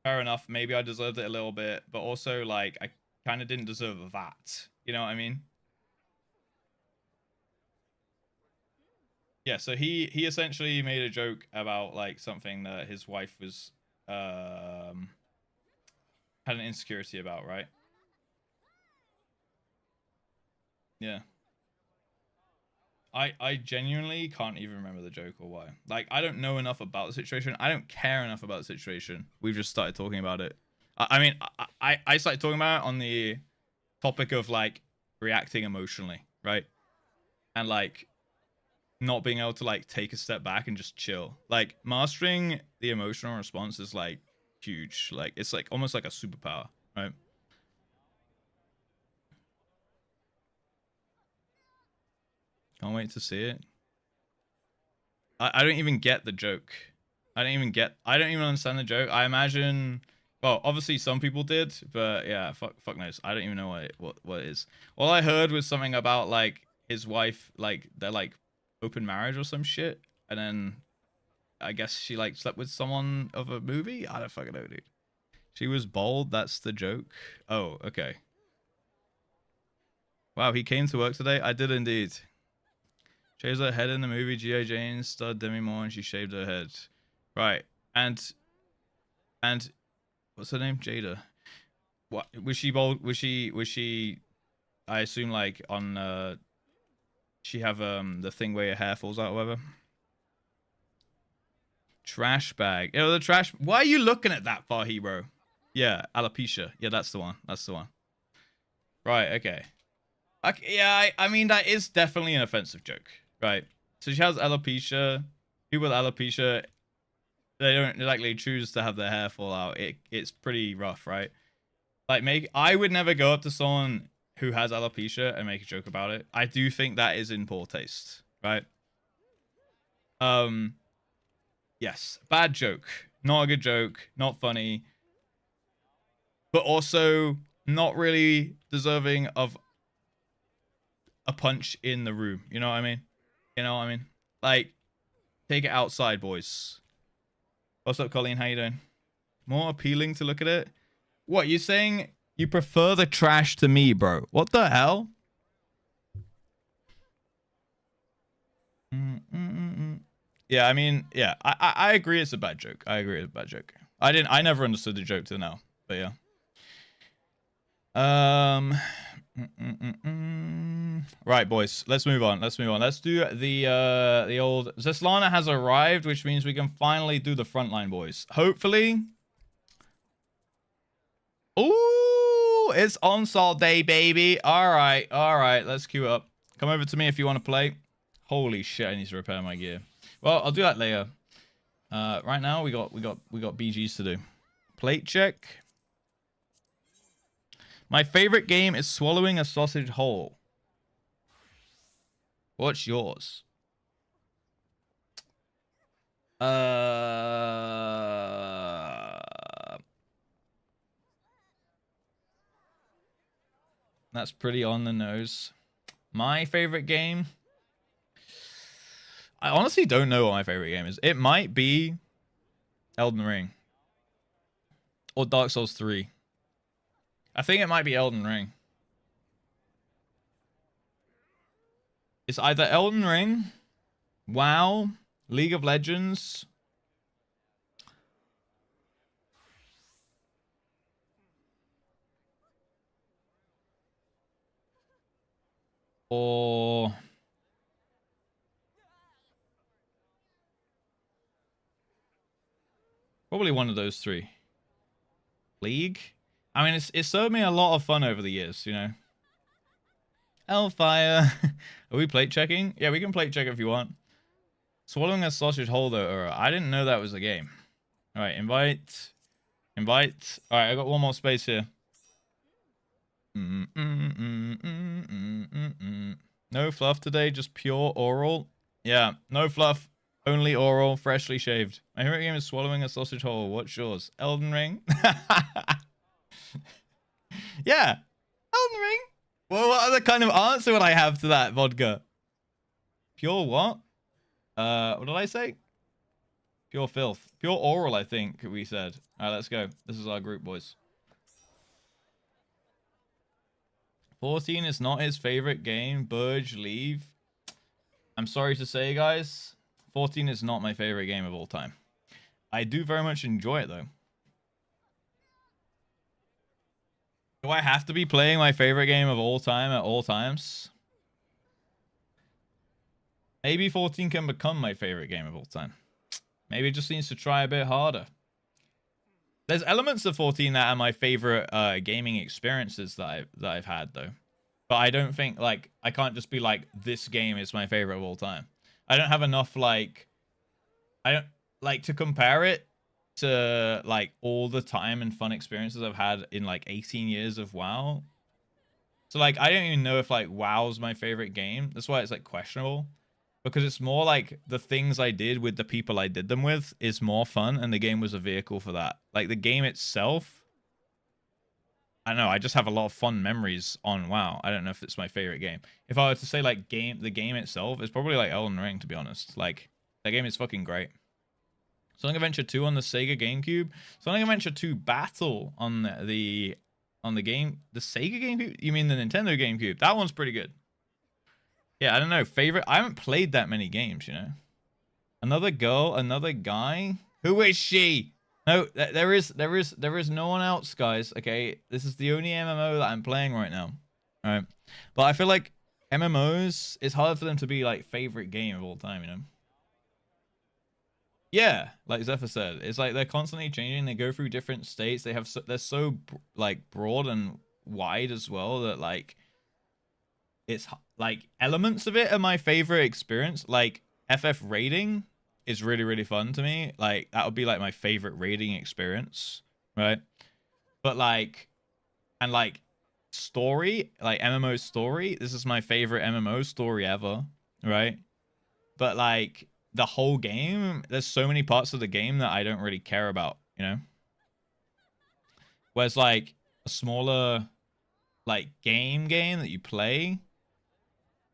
fair enough, maybe I deserved it a little bit, but also like I kind of didn't deserve that. You know what I mean? Yeah, so he essentially made a joke about like something that his wife was had an insecurity about, right? Yeah. I genuinely can't even remember the joke or why. Like, I don't know enough about the situation. I don't care enough about the situation. We've just started talking about it. I mean, I started talking about it on the topic of, like, reacting emotionally, right? And, like, not being able to, like, take a step back and just chill. Like, mastering the emotional response is, like, huge. Like, it's, like, almost like a superpower, right? Can't wait to see it. I don't even get the joke. I don't even understand the joke. I imagine, well, obviously some people did, but yeah, fuck knows. I don't even know what it is. All I heard was something about like his wife, like they're like open marriage or some shit, and then I guess she like slept with someone of a movie. I don't fucking know, dude. She was bold. That's the joke. Oh, okay. Wow, he came to work today. I did indeed. Shaves her head in the movie G.I. Jane starred Demi Moore and she shaved her head. Right. And what's her name? Jada. What was she bold? Was she I assume like on she have the thing where your hair falls out or whatever. Trash bag. Oh, the trash. Why are you looking at that far, hero? Yeah, alopecia. Yeah, that's the one. That's the one. Right, okay. Yeah, I mean, that is definitely an offensive joke. Right. So she has alopecia. People with alopecia, they don't likely choose to have their hair fall out. It's pretty rough, right? Like, I would never go up to someone who has alopecia and make a joke about it. I do think that is in poor taste, right? Yes, bad joke. Not a good joke. Not funny. But also not really deserving of a punch in the room. You know what I mean? You know what I mean? Like, take it outside, boys. What's up, Colleen? How you doing? More appealing to look at it? What, you saying you prefer the trash to me, bro? What the hell? Yeah, I mean, yeah, I agree it's a bad joke. I agree it's a bad joke. I never understood the joke till now, but yeah. Right, boys, let's move on. Let's do the old Zeslana has arrived, which means we can finally do the frontline, boys. Hopefully. Ooh, it's Onsol Day, baby. All right, let's queue up. Come over to me if you want to play. Holy shit, I need to repair my gear. Well, I'll do that later. Right now we got BGs to do. Plate check. My favorite game is swallowing a sausage whole. What's yours? That's pretty on the nose. My favorite game? I honestly don't know what my favorite game is. It might be Elden Ring. Or Dark Souls 3. I think it might be Elden Ring. It's either Elden Ring, WoW, League of Legends, or probably one of those three. League? I mean, it's served me a lot of fun over the years, you know. Hellfire. Are we plate checking? Yeah, we can plate check if you want. Swallowing a sausage whole, though. I didn't know that was a game. All right, invite. All right, I got one more space here. No fluff today, just pure oral. Yeah, no fluff, only oral, freshly shaved. My favorite game is swallowing a sausage whole. What's yours? Elden Ring? Yeah, Elden Ring. Well, what other kind of answer would I have to that, Vodka? Pure what? What did I say? Pure filth. Pure oral, I think we said. All right, let's go. This is our group, boys. 14 is not his favorite game. Burge, leave. I'm sorry to say, guys. 14 is not my favorite game of all time. I do very much enjoy it, though. Do I have to be playing my favorite game of all time at all times? Maybe 14 can become my favorite game of all time. Maybe it just needs to try a bit harder. There's elements of 14 that are my favorite gaming experiences that I've had, though. But I don't think, like, I can't just be like, this game is my favorite of all time. I don't have enough, like, I don't like to compare it to like all the time and fun experiences I've had in like 18 years of WoW. So like I don't even know if like WoW's my favorite game. That's why it's like questionable, because it's more like the things I did with the people I did them with is more fun, and the game was a vehicle for that. Like the game itself, I don't know, I just have a lot of fun memories on WoW. I don't know if it's my favorite game. If I were to say like the game itself, it's probably like Elden Ring, to be honest. Like that game is fucking great. Sonic Adventure 2 on the Sega GameCube. Sonic Adventure 2 Battle on the Sega GameCube? You mean the Nintendo GameCube? That one's pretty good. Yeah, I don't know. Favorite? I haven't played that many games, you know. Another girl, another guy. Who is she? No, there is no one else, guys. Okay, this is the only MMO that I'm playing right now. All right, but I feel like MMOs, it's hard for them to be like favorite game of all time, you know. Yeah, like Zephyr said, it's like they're constantly changing. They go through different states. They're so like broad and wide as well that like like elements of it are my favorite experience. Like FF raiding is really really fun to me. Like that would be like my favorite raiding experience, right? But like and like story, like MMO story, this is my favorite MMO story ever, right? But like the whole game, there's so many parts of the game that I don't really care about, you know? Whereas like a smaller like game that you play,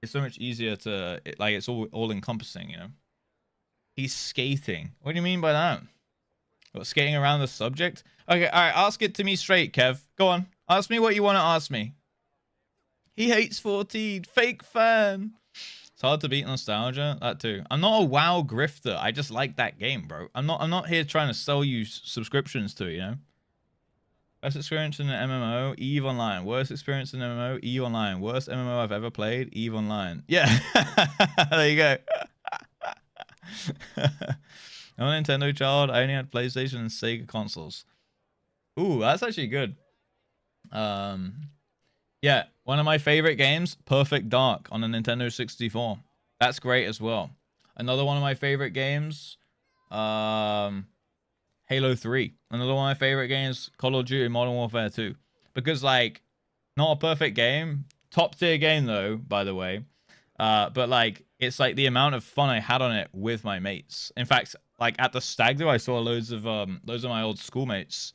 it's so much easier to like it's all encompassing, you know. He's skating. What do you mean by that? What, skating around the subject? Okay, all right, ask it to me straight, Kev. Go on. Ask me what you want to ask me. He hates 14. Fake fan. It's hard to beat nostalgia. That too. I'm not a WoW grifter. I just like that game, bro. I'm not here trying to sell you subscriptions to it, you know. Best experience in an MMO, EVE Online. Worst experience in an MMO, EVE Online. Worst MMO I've ever played, EVE Online. Yeah. There you go. I'm a Nintendo child. I only had PlayStation and Sega consoles. Ooh, that's actually good. Yeah, one of my favorite games, Perfect Dark on the Nintendo 64. That's great as well. Another one of my favorite games, Halo 3. Another one of my favorite games, Call of Duty Modern Warfare 2. Because, like, not a perfect game. Top tier game, though, by the way. But, like, it's, like, the amount of fun I had on it with my mates. In fact, like, at the stag do, I saw loads of my old schoolmates.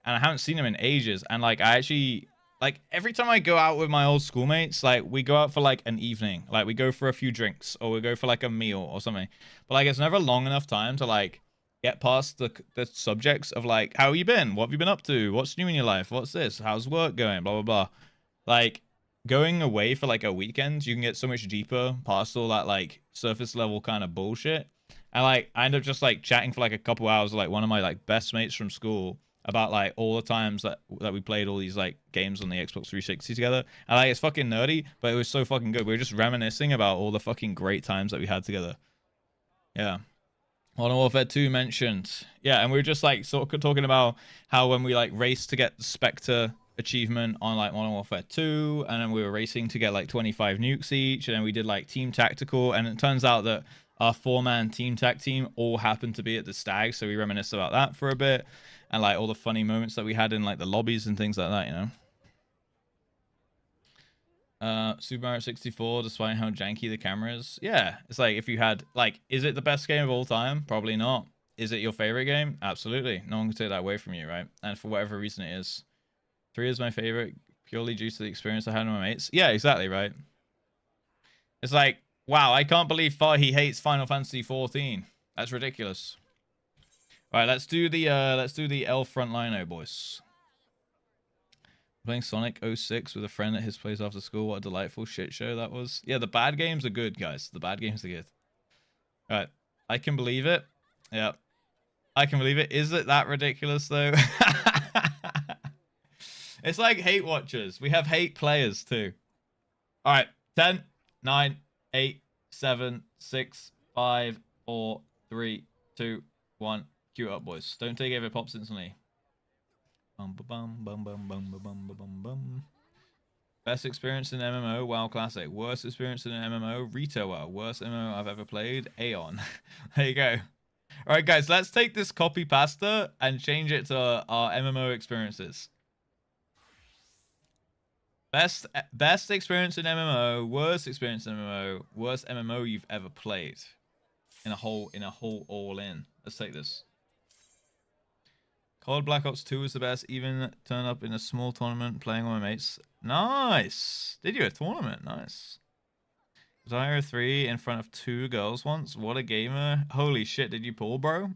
And I haven't seen them in ages. And, like, I actually... Like, every time I go out with my old schoolmates, like, we go out for, like, an evening. Like, we go for a few drinks. Or we go for, like, a meal or something. But, like, it's never long enough time to, like... get past the subjects of like, how have you been? What have you been up to? What's new in your life? What's this? How's work going? Blah, blah, blah. Like, going away for like a weekend, you can get so much deeper past all that like surface level kind of bullshit. And like, I end up just like chatting for like a couple hours with like one of my like best mates from school about like all the times that we played all these like games on the Xbox 360 together. And like, it's fucking nerdy, but it was so fucking good. We were just reminiscing about all the fucking great times that we had together. Yeah. Modern Warfare 2 mentioned. Yeah, and we were just like sort of talking about how when we like raced to get the Spectre achievement on like Modern Warfare 2, and then we were racing to get like 25 nukes each, and then we did like team tactical, and it turns out that our 4-man team tac team all happened to be at the stag, so we reminisced about that for a bit, and like all the funny moments that we had in like the lobbies and things like that, you know. Super Mario 64, despite how janky the camera is. Yeah, it's like if you had, like, is it the best game of all time? Probably not. Is it your favorite game? Absolutely. No one can take that away from you, right? And for whatever reason it is. 3 is my favorite, purely due to the experience I had with my mates. Yeah, exactly, right? It's like, wow, I can't believe he hates Final Fantasy 14. That's ridiculous. All right, let's do the L Frontliner, boys. Playing Sonic 06 with a friend at his place after school. What a delightful shit show that was. Yeah, the bad games are good, guys. The bad games are good. All right. I can believe it. Yeah. I can believe it. Is it that ridiculous, though? It's like hate watchers. We have hate players, too. All right. 10, 9, 8, 7, 6, 5, 4, 3, 2, 1. Cue up, boys. Don't take it if it pops instantly. Bum, bum, bum, bum, bum, bum, bum, bum, bum. Best experience in MMO, WoW Classic. Worst experience in an MMO, Retail WoW. Worst MMO I've ever played, Aeon. There you go. All right, guys, let's take this copy pasta and change it to our MMO experiences. Best experience in MMO, worst experience in MMO, worst MMO you've ever played. In a whole all in. Let's take this. COD Black Ops 2 was the best. Even turned up in a small tournament playing with my mates. Nice. Did you a tournament? Nice. Zyra 3 in front of 2 girls once. What a gamer. Holy shit, did you pull, bro?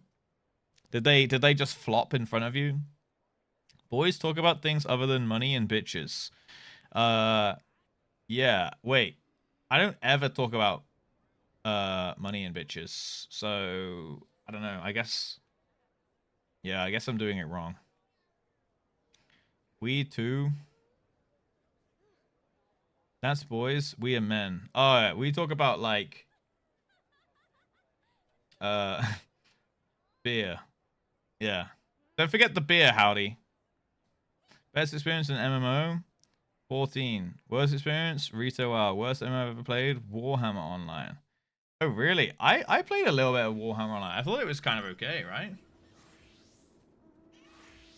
Did they just flop in front of you? Boys talk about things other than money and bitches. Yeah. Wait. I don't ever talk about money and bitches. So I don't know. I guess I guess I'm doing it wrong. We too. That's boys. We are men. Oh, yeah. We talk about like beer. Yeah. Don't forget the beer, howdy. Best experience in MMO? 14. Worst experience? Retail WoW. Worst MMO I've ever played? Warhammer Online. Oh, really? I played a little bit of Warhammer Online. I thought it was kind of okay, right?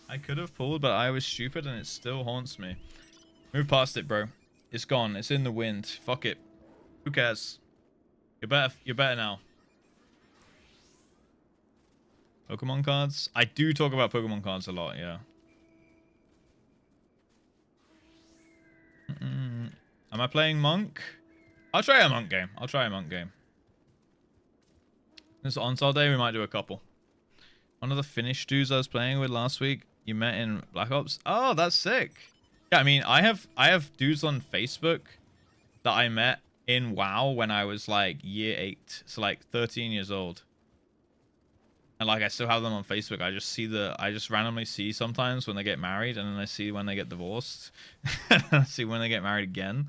I could have pulled, but I was stupid and it still haunts me. Move past it, bro. It's gone. It's in the wind. Fuck it. Who cares? You're better now. Pokemon cards? I do talk about Pokemon cards a lot, yeah. Am I playing Monk? I'll try a Monk game. This on-sale day, we might do a couple. One of the Finnish dudes I was playing with last week, you met in Black Ops. Oh, that's sick. Yeah, I mean, I have dudes on Facebook that I met in WoW when I was like year 8, so like 13 years old. And like I still have them on Facebook. I just randomly see sometimes when they get married, and then I see when they get divorced. And I see when they get married again.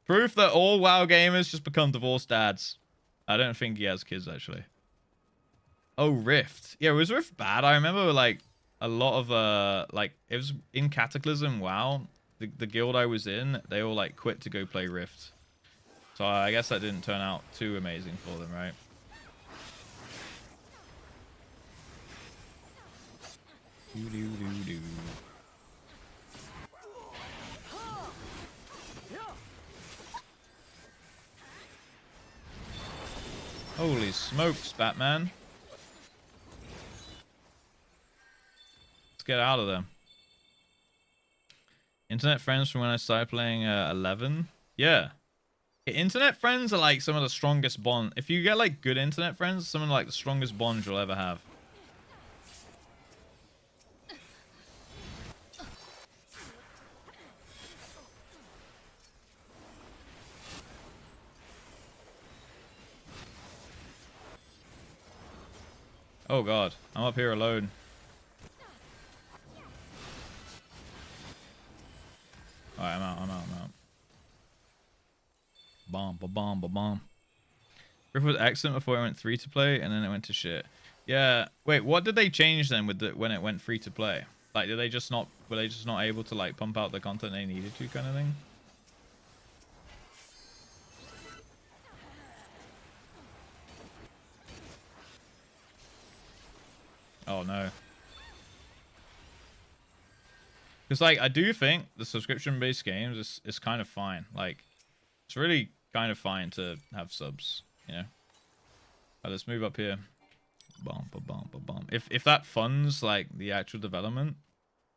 Proof that all WoW gamers just become divorced dads. I don't think he has kids actually. Oh, Rift. Yeah, was Rift bad? I remember like a lot of like it was in Cataclysm WoW. The guild I was in, they all like quit to go play Rift. So I guess that didn't turn out too amazing for them, right? Holy smokes, Batman. Let's get out of there. Internet friends from when I started playing 11. Yeah. Internet friends are like some of the strongest bonds. If you get like good internet friends, some of like the strongest bonds you'll ever have. Oh god, I'm up here alone. Alright, I'm out. Bomb. Rift was excellent before it went free to play, and then it went to shit. Yeah. Wait, what did they change then with when it went free to play? Like, were they just not able to like pump out the content they needed to, kind of thing? Oh no. Because like I do think the subscription-based games is kind of fine. Like it's really kind of fine to have subs, you know. Right, let's move up here. Bomb. If that funds like the actual development,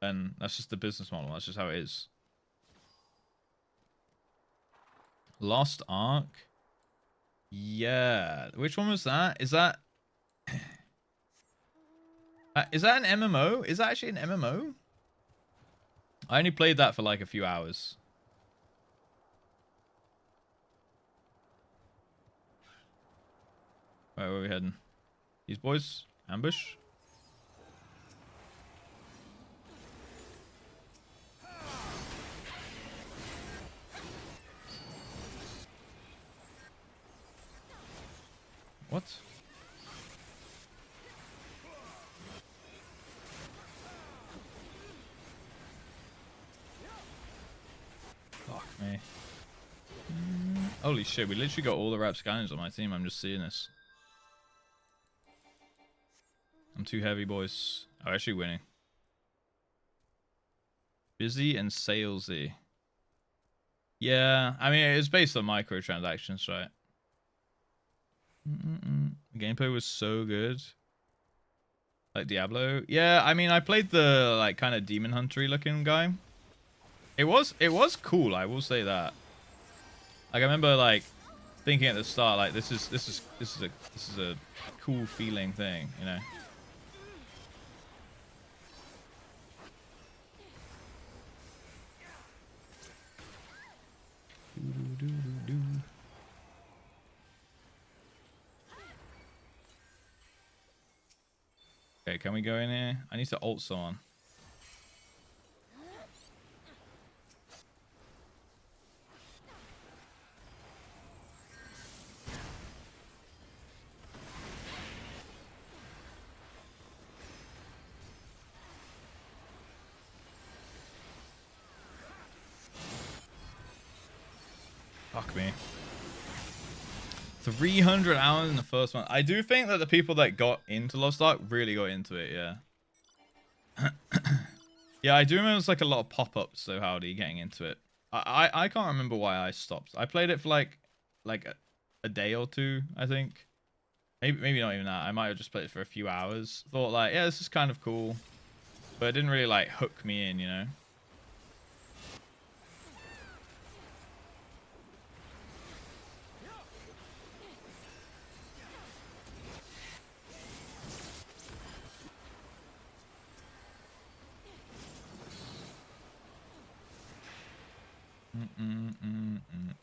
then that's just the business model. That's just how it is. Lost Ark. Yeah. Which one was that? Is that is that an MMO? Is that actually an MMO? I only played that for like a few hours. Where are we heading? These boys? Ambush? What? Fuck me. Holy shit, we literally got all the rapscallions on my team. I'm just seeing this. I'm too heavy, boys. I'm actually winning. Busy and salesy. Yeah, I mean, it's based on microtransactions, right? Gameplay was so good. Like Diablo. Yeah, I mean, I played the like kind of demon huntery looking guy. It was cool, I will say that. Like I remember like thinking at the start like this is a cool feeling thing, you know. Okay, can we go in here? I need to ult someone. Fuck me. 300 hours in the first one. I do think that the people that got into Lost Ark really got into it, yeah. Yeah, I do remember it was like a lot of pop-ups, so howdy, getting into it. I can't remember why I stopped. I played it for like a day or two, I think. Maybe not even that. I might have just played it for a few hours. Thought like, yeah, this is kind of cool. But it didn't really like hook me in, you know?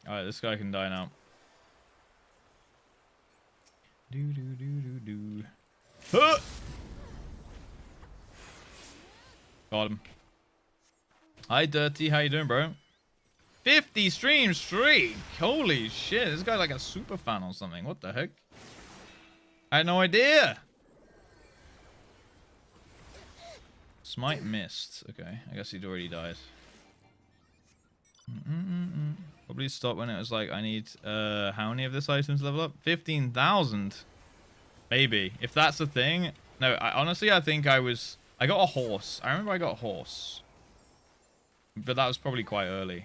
Alright, this guy can die now. Huh! Got him. Hi, Dirty. How you doing, bro? 50 stream streak. Holy shit. This guy's like a super fan or something. What the heck? I had no idea. Smite missed. Okay. I guess he'd already died. Probably stopped when it was like, I need how many of this items level up? 15,000. Maybe. If that's the thing. No, honestly, I think I got a horse. I remember I got a horse. But that was probably quite early.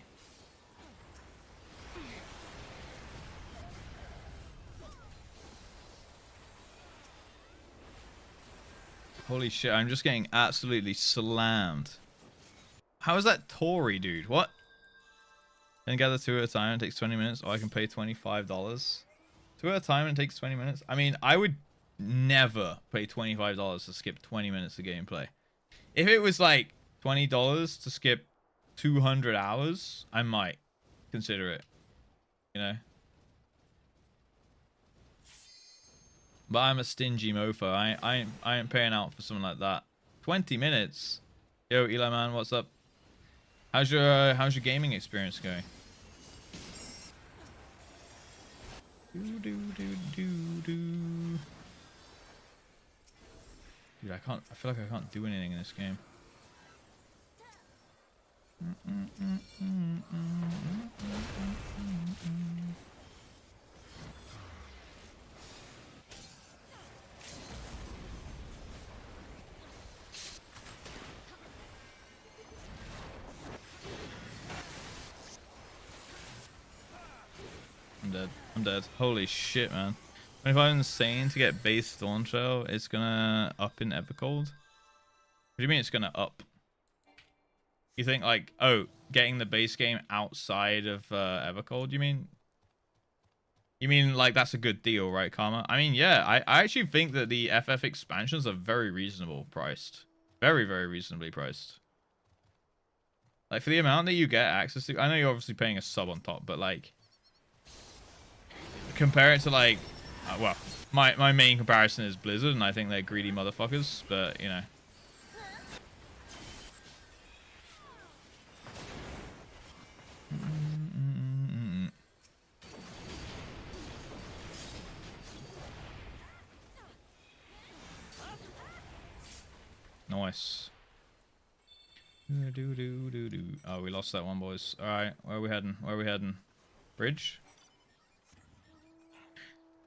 Holy shit, I'm just getting absolutely slammed. How is that Tory, dude? What? Then gather 2 at a time and it takes 20 minutes, or I can pay $25. 2 at a time and it takes 20 minutes? I mean, I would never pay $25 to skip 20 minutes of gameplay. If it was like $20 to skip 200 hours, I might consider it, you know? But I'm a stingy mofo. I ain't paying out for something like that. 20 minutes? Yo, Eli man, what's up? How's your gaming experience going? Dude, I feel like I can't do anything in this game. I'm dead. I'm dead. Holy shit, man. If I'm insane to get base Thorn Trail, it's gonna up in Evercold? What do you mean it's gonna up? You think like, oh, getting the base game outside of Evercold, you mean? You mean like that's a good deal, right, Karma? I mean, yeah, I actually think that the FF expansions are very reasonable priced. Very, very reasonably priced. Like for the amount that you get access to, I know you're obviously paying a sub on top, but like, compare it to like, well, my main comparison is Blizzard, and I think they're greedy motherfuckers, but you know. Nice. Oh, we lost that one, boys. All right, where are we heading? Where are we heading? Bridge?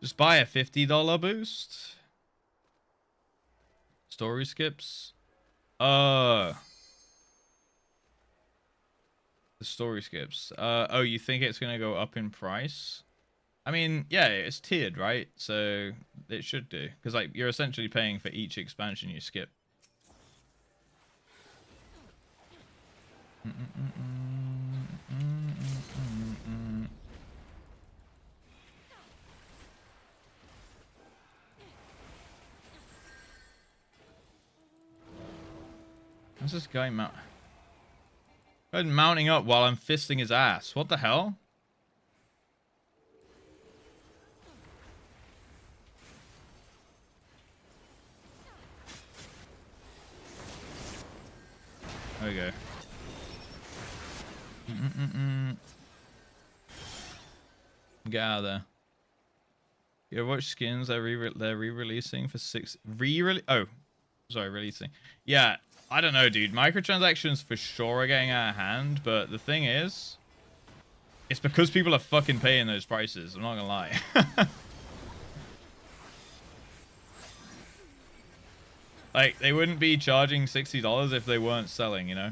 Just buy a $50 boost. Story skips. The story skips. Oh, you think it's gonna go up in price? I mean, yeah, it's tiered, right? So it should do, because like you're essentially paying for each expansion you skip. How's this guy mounting up while I'm fisting his ass? What the hell? There we go. Get out of there. You watch skins they're re-releasing for releasing. Yeah, I don't know, dude. Microtransactions for sure are getting out of hand, but the thing is, it's because people are fucking paying those prices. I'm not gonna lie. Like, they wouldn't be charging $60 if they weren't selling, you know?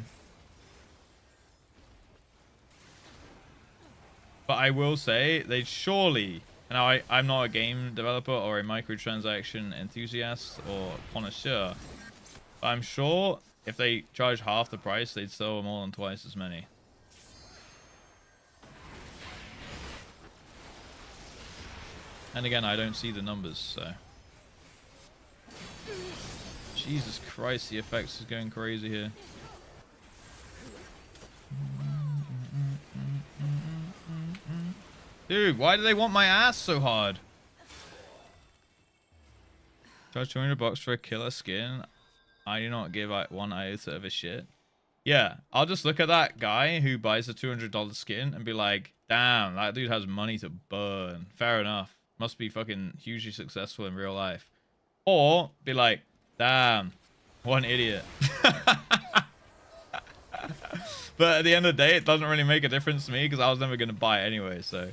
But I will say, they surely... Now, I'm not a game developer or a microtransaction enthusiast or connoisseur. But I'm sure if they charge half the price, they'd sell more than twice as many. And again, I don't see the numbers, so... Jesus Christ, the FX is going crazy here. Dude, why do they want my ass so hard? Charge $200 for a killer skin. I do not give one iota of a shit. Yeah, I'll just look at that guy who buys a $200 skin and be like, damn, that dude has money to burn. Fair enough. Must be fucking hugely successful in real life. Or be like, damn, what an idiot. But at the end of the day, it doesn't really make a difference to me because I was never going to buy it anyway, so.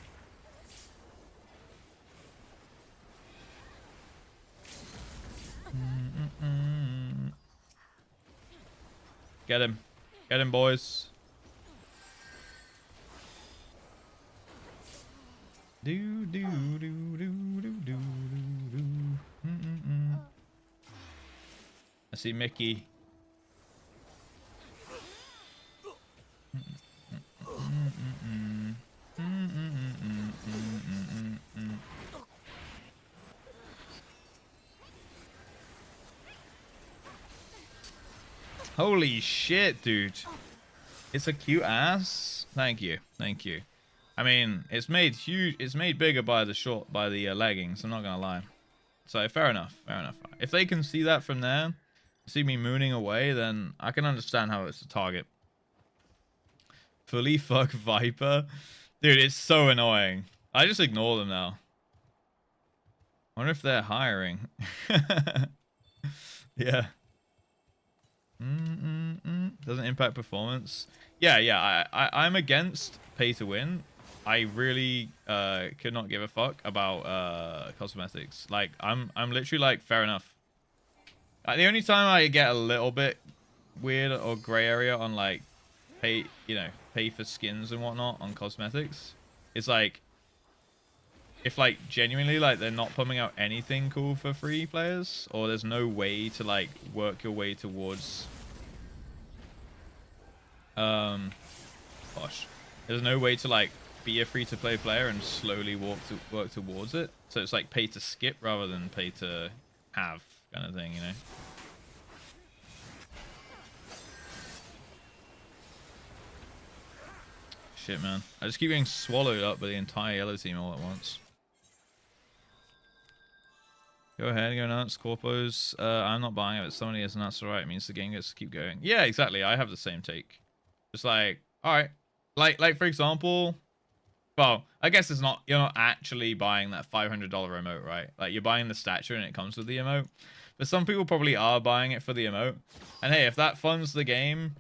Get him. Get him, boys. Do, do, do, do, do, do, do, do. I see Mickey. Holy shit, dude. It's a cute ass. Thank you. Thank you. I mean, it's made huge. It's made bigger by the leggings. I'm not gonna lie. So fair enough. Fair enough. If they can see that from there, see me mooning away, then I can understand how it's a target. Fully fuck Viper. Dude, it's so annoying. I just ignore them now. I wonder if they're hiring. Yeah. Doesn't impact performance. Yeah. I'm against pay to win. I really could not give a fuck about cosmetics. Like I'm literally like, fair enough. The only time I get a little bit weird or gray area on like pay for skins and whatnot on cosmetics is like if like genuinely like they're not pumping out anything cool for free players, or there's no way to like work your way towards there's no way to like be a free-to-play player and slowly work towards it. So it's like pay to skip rather than pay to have kind of thing, you know. Shit, man. I just keep getting swallowed up by the entire yellow team all at once. Go ahead, go nuts, corpos. I'm not buying it, but somebody is, and that's alright. It means the game gets to keep going. Yeah, exactly. I have the same take. Just like, alright. Like for example, well, I guess it's not, you're not actually buying that $500 emote, right? Like you're buying the statue and it comes with the emote. But some people probably are buying it for the emote. And hey, if that funds the game,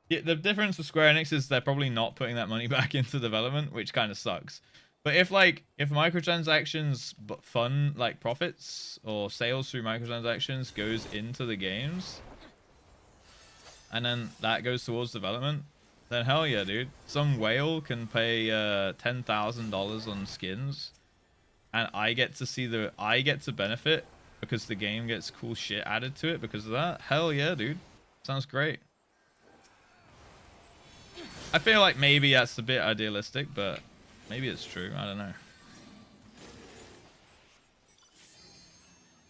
the difference with Square Enix is they're probably not putting that money back into development, which kind of sucks. But if microtransactions fund like profits or sales through microtransactions goes into the games, and then that goes towards development, then hell yeah, dude. Some whale can pay $10,000 on skins, and I get to benefit because the game gets cool shit added to it because of that. Hell yeah, dude. Sounds great. I feel like maybe that's a bit idealistic, but maybe it's true. I don't know.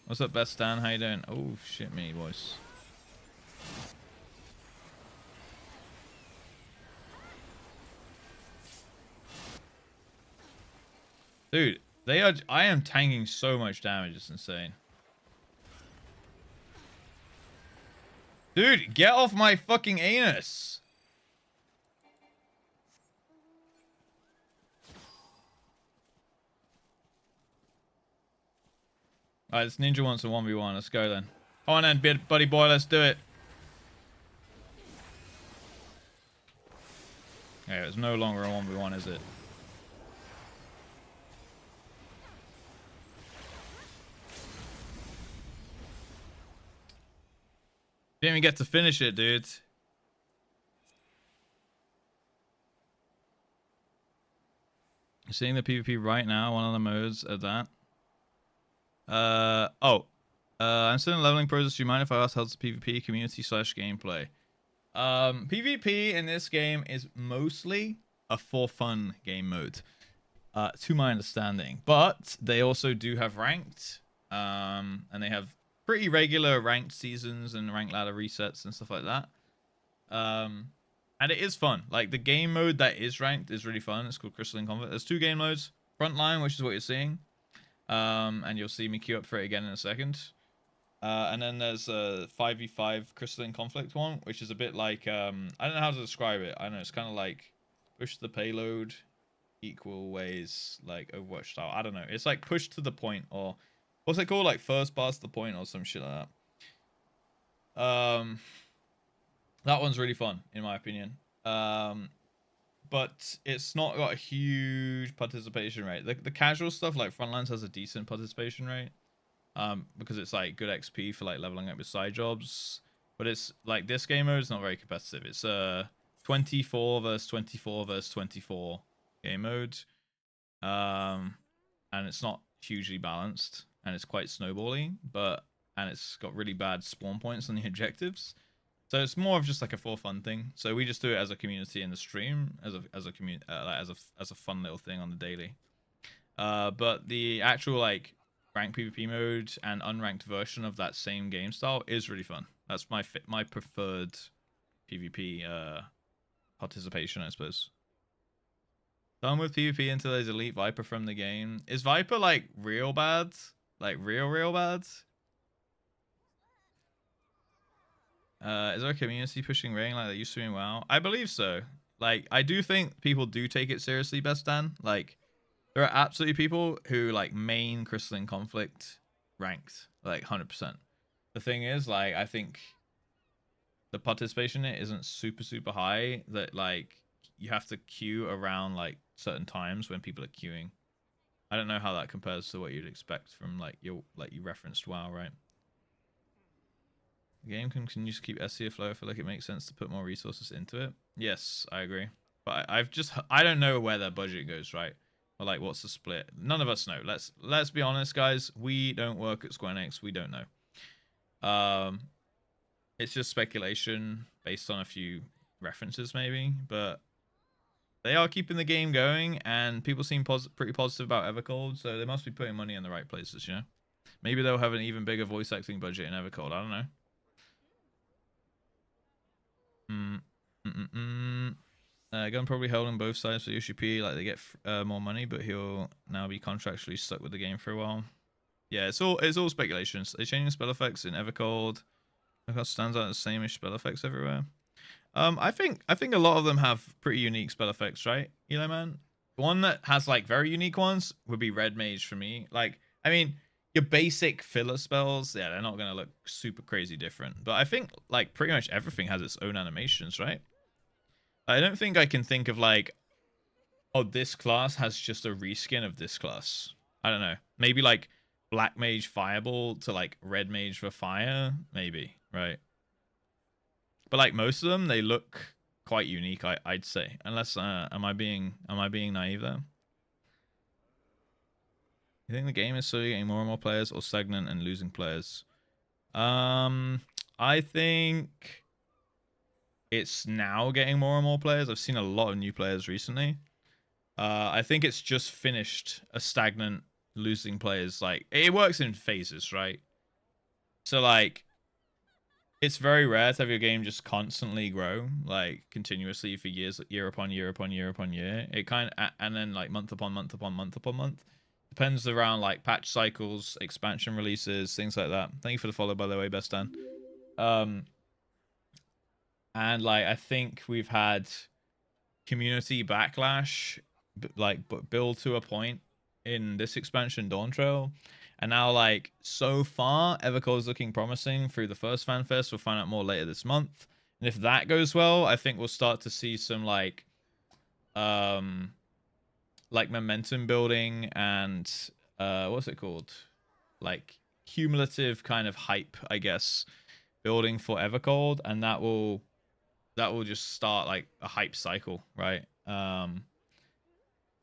What's up, Best Stan? How you doing? Oh shit, me boys. Dude, I am tanking so much damage, it's insane. Dude, get off my fucking anus. Alright, this ninja wants a 1v1. Let's go then. Come on then, buddy boy, let's do it. Okay, it's no longer a 1v1, is it? Didn't even get to finish it, dude. Seeing the PvP right now, one of the modes of that. I'm still in the leveling process. Do you mind if I ask how's the PvP community / gameplay? PvP in this game is mostly a for fun game mode, to my understanding. But they also do have ranked, and they have pretty regular ranked seasons and ranked ladder resets and stuff like that. And it is fun. Like the game mode that is ranked is really fun. It's called Crystalline Conflict. There's 2 game modes. Frontline, which is what you're seeing. And you'll see me queue up for it again in a second. And then there's a 5v5 Crystalline Conflict one, which is a bit like, I don't know how to describe it. I don't know, it's kind of like push the payload equal ways, like Overwatch style. I don't know. It's like push to the point, or what's it called? Like first past the point or some shit like that. That one's really fun, in my opinion. But it's not got a huge participation rate. The casual stuff like Frontlines has a decent participation rate, because it's like good XP for like leveling up with side jobs. But it's like this game mode is not very competitive. It's 24 versus 24 versus 24 game mode, and it's not hugely balanced, and it's quite snowbally, and it's got really bad spawn points on the objectives. So it's more of just like a for fun thing. So we just do it as a community in the stream, as a community, as a fun little thing on the daily. But the actual like ranked PvP mode and unranked version of that same game style is really fun. That's my preferred PvP participation, I suppose. Done with PvP until there's Elite Viper from the game. Is Viper like real bad? Like real bad? Is there a community pushing rating like that used to be in WoW? I believe so. Like, I do think people do take it seriously, Best Dan. Like, there are absolutely people who, like, main Crystalline Conflict ranked. Like, 100%. The thing is, like, I think the participation in it isn't super high. That, like, you have to queue around, like, certain times when people are queuing. I don't know how that compares to what you'd expect from, like, you referenced WoW, right? The game can continue to keep SC afloat. I feel like it makes sense to put more resources into it. Yes, I agree. But I don't know where their budget goes, right? Or like what's the split? None of us know. Let's be honest, guys. We don't work at Square Enix. We don't know. It's just speculation based on a few references, maybe. But they are keeping the game going, and people seem pretty positive about Evercold, so they must be putting money in the right places, you know? Maybe they'll have an even bigger voice acting budget in Evercold. I don't know. Gun probably holding both sides for UCP, like they get more money, but he'll now be contractually stuck with the game for a while. Yeah, it's all speculations. They're changing spell effects in Evercold. Evercold stands out as same-ish spell effects everywhere. I think a lot of them have pretty unique spell effects, right, Eli man? One that has like very unique ones would be Red Mage for me. Like, I mean, your basic filler spells, yeah, they're not gonna look super crazy different. But I think like pretty much everything has its own animations, right? I don't think I can think of like, oh, this class has just a reskin of this class. I don't know. Maybe like Black Mage Fireball to like Red Mage for Fire, maybe, right? But like most of them, they look quite unique, I'd say. Unless am I being naive there? You think the game is slowly getting more and more players, or stagnant and losing players? I think it's now getting more and more players. I've seen a lot of new players recently. I think it's just finished a stagnant losing players. Like, it works in phases, right? So like, it's very rare to have your game just constantly grow, like continuously for years, year upon year upon year upon year. It kind of, and then like month upon month upon month upon month. Depends around like patch cycles, expansion releases, things like that. Thank you for the follow, by the way, Best Dan. And like I think we've had community backlash but build to a point in this expansion Dawn Trail, and now like so far Evercore's looking promising through the first fan fest. We'll find out more later this month, and if that goes well, I think we'll start to see some like momentum building and what's it called, like cumulative kind of hype, I guess, building for Evercold, and that will just start like a hype cycle, right?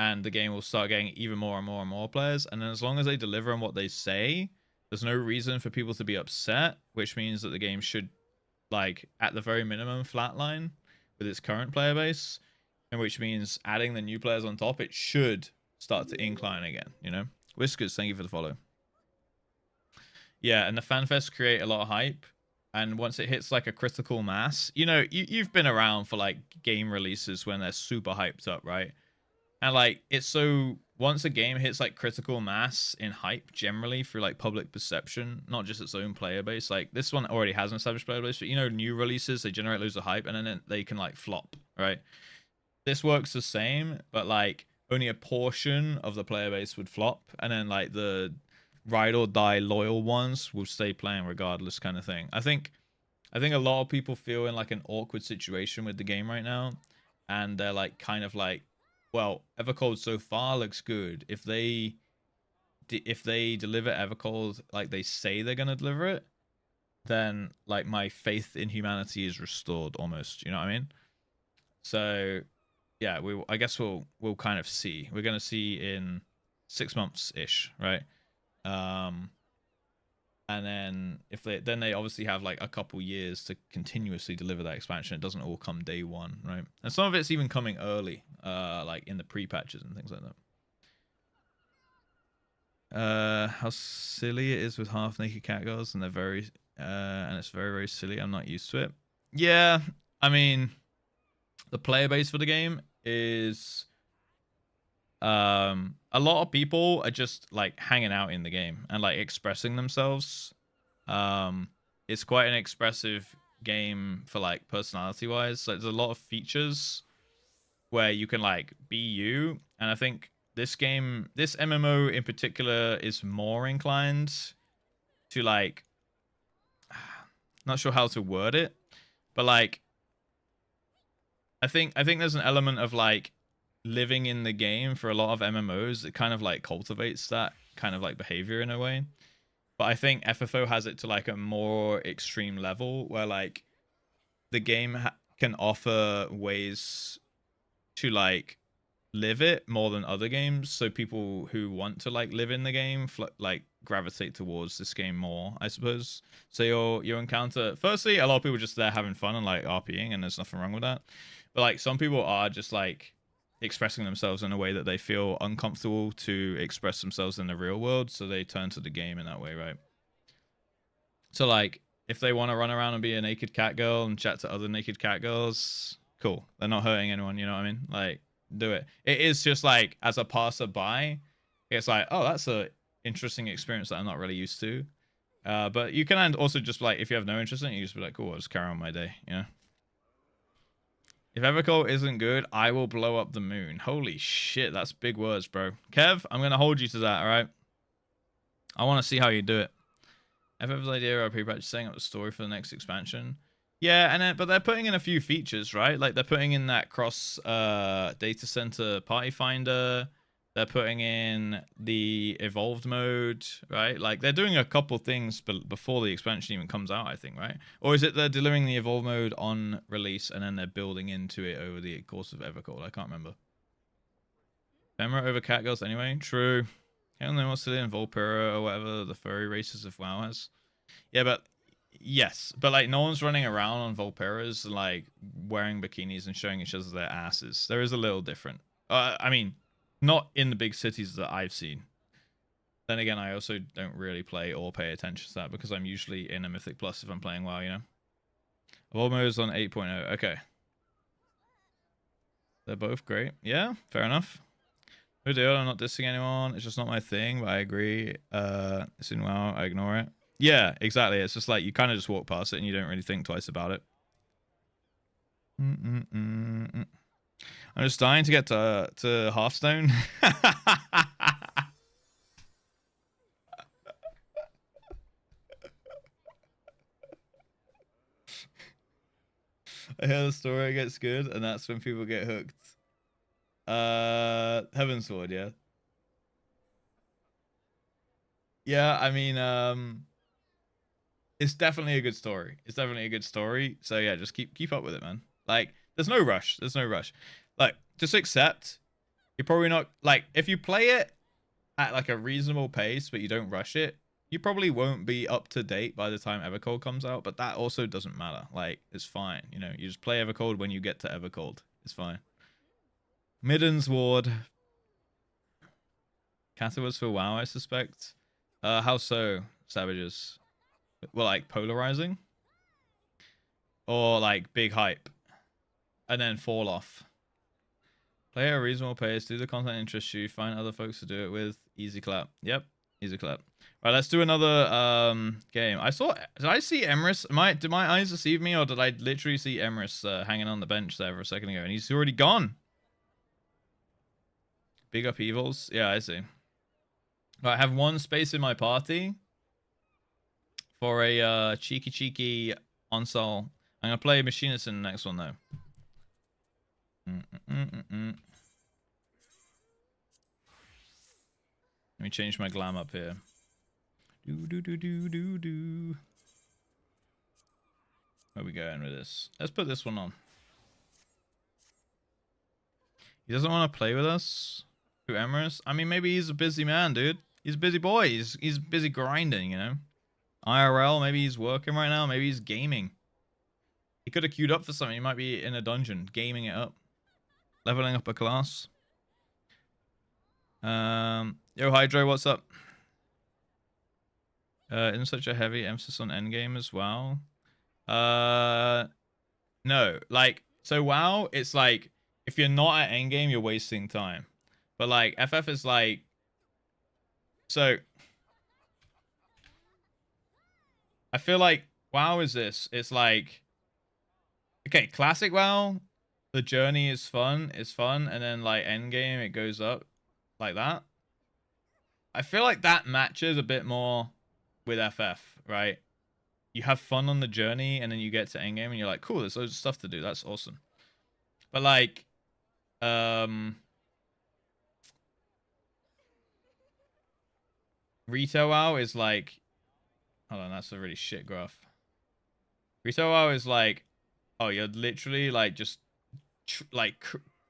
And the game will start getting even more and more and more players, and then as long as they deliver on what they say, there's no reason for people to be upset, which means that the game should, like, at the very minimum, flatline with its current player base, and which means adding the new players on top, it should start to incline again, you know? Whiskers, thank you for the follow. Yeah, and the FanFests create a lot of hype, and once it hits like a critical mass, you know, you've been around for like game releases when they're super hyped up, right? And like it's so, once a game hits like critical mass in hype generally through like public perception, not just its own player base, like this one already has an established player base, but you know, new releases, they generate loads of hype and then they can like flop, right? This works the same, but like only a portion of the player base would flop, and then like the ride or die loyal ones will stay playing regardless, kind of thing. I think a lot of people feel in like an awkward situation with the game right now, and they're like kind of like, well, Evercold so far looks good. If they deliver Evercold like they say they're gonna deliver it, then like my faith in humanity is restored almost. You know what I mean? So yeah, I guess we'll kind of see. We're gonna see in 6 months ish, right? And then if they obviously have like a couple years to continuously deliver that expansion. It doesn't all come day one, right? And some of it's even coming early, like in the pre-patches and things like that. How silly it is with half-naked cat girls, and they're very and it's very, very silly. I'm not used to it. Yeah, I mean, the player base for the game is a lot of people are just like hanging out in the game and like expressing themselves. It's quite an expressive game for like personality wise. Like there's a lot of features where you can like be you, and I think this MMO in particular is more inclined to like, not sure how to word it, but like I think there's an element of like living in the game for a lot of MMOs. It kind of like cultivates that kind of like behavior in a way. But I think FFO has it to like a more extreme level where like the game can offer ways to like live it more than other games. So people who want to like live in the game like gravitate towards this game more, I suppose. So you'll encounter, firstly, a lot of people just there having fun and like RPing, and there's nothing wrong with that. But like some people are just like expressing themselves in a way that they feel uncomfortable to express themselves in the real world, so they turn to the game in that way, right? So like if they want to run around and be a naked cat girl and chat to other naked cat girls, cool. They're not hurting anyone, you know what I mean? Like, do it. It is just like, as a passerby, it's like, oh, that's a interesting experience that I'm not really used to. But you can also just like, if you have no interest in it, you just be like, cool, I'll just carry on my day, you know? If Evercole isn't good, I will blow up the moon. Holy shit, that's big words, bro. Kev, I'm going to hold you to that, all right? I want to see how you do it. FF's idea of pre-patch setting up the story for the next expansion. Yeah, and but they're putting in a few features, right? Like they're putting in that cross data center party finder. They're putting in the evolved mode, right? Like they're doing a couple things before the expansion even comes out, I think, right? Or is it they're delivering the evolved mode on release and then they're building into it over the course of Evercold? I can't remember. Femra over catgirls anyway? True. I don't know what's to in Volpera or whatever the furry races of WoW has. Yeah, but yes, but like no one's running around on Volperas like wearing bikinis and showing each other their asses. There is a little different. I mean, not in the big cities that I've seen. Then again, I also don't really play or pay attention to that because I'm usually in a Mythic Plus if I'm playing WoW, you know? Evolve mode is on 8.0. Okay. They're both great. Yeah, fair enough. No deal, I'm not dissing anyone. It's just not my thing, but I agree. It's in WoW, I ignore it. Yeah, exactly. It's just like you kind of just walk past it and you don't really think twice about it. I'm just dying to get to Hearthstone. I hear the story gets good, and that's when people get hooked. Heaven's Sword, yeah. Yeah, I mean, it's definitely a good story. It's definitely a good story. So yeah, just keep up with it, man. Like, there's no rush. There's no rush. Like, just accept. You're probably not like if you play it at like a reasonable pace, but you don't rush it. You probably won't be up to date by the time Evercold comes out, but that also doesn't matter. Like, it's fine. You know, you just play Evercold when you get to Evercold. It's fine. Midden's Ward. Catharwas for WoW, I suspect. How so, Savages? Well, like polarizing? Or like big hype? And then fall off. Play at a reasonable pace, do the content interests you, find other folks to do it with. Easy clap. Yep, easy clap. Right, let's do another game. Did I see Emrys? Did my eyes deceive me, or did I literally see Emrys hanging on the bench there for a second ago? And he's already gone. Big up evils. Yeah, I see. Right, I have one space in my party for a cheeky onsol. I'm gonna play Machinist in the next one though. Let me change my glam up here. Where we going with this? Let's put this one on. He doesn't want to play with us. Who, Emrys? I mean, maybe he's a busy man, dude. He's a busy boy. He's busy grinding, you know. IRL, maybe he's working right now. Maybe he's gaming. He could have queued up for something. He might be in a dungeon, gaming it up. Leveling up a class. Yo, Hydro, what's up? Isn't such a heavy emphasis on endgame as well? No. Like, so WoW, it's like, if you're not at endgame, you're wasting time. But like, FF is like, so I feel like WoW is this. It's like, okay, classic WoW, the journey is fun. It's fun. And then like endgame, it goes up like that. I feel like that matches a bit more with FF, right? You have fun on the journey and then you get to endgame and you're like, cool, there's loads of stuff to do. That's awesome. But like, Retail WoW is like, hold on, that's a really shit graph. Retail WoW is like, oh, you're literally like just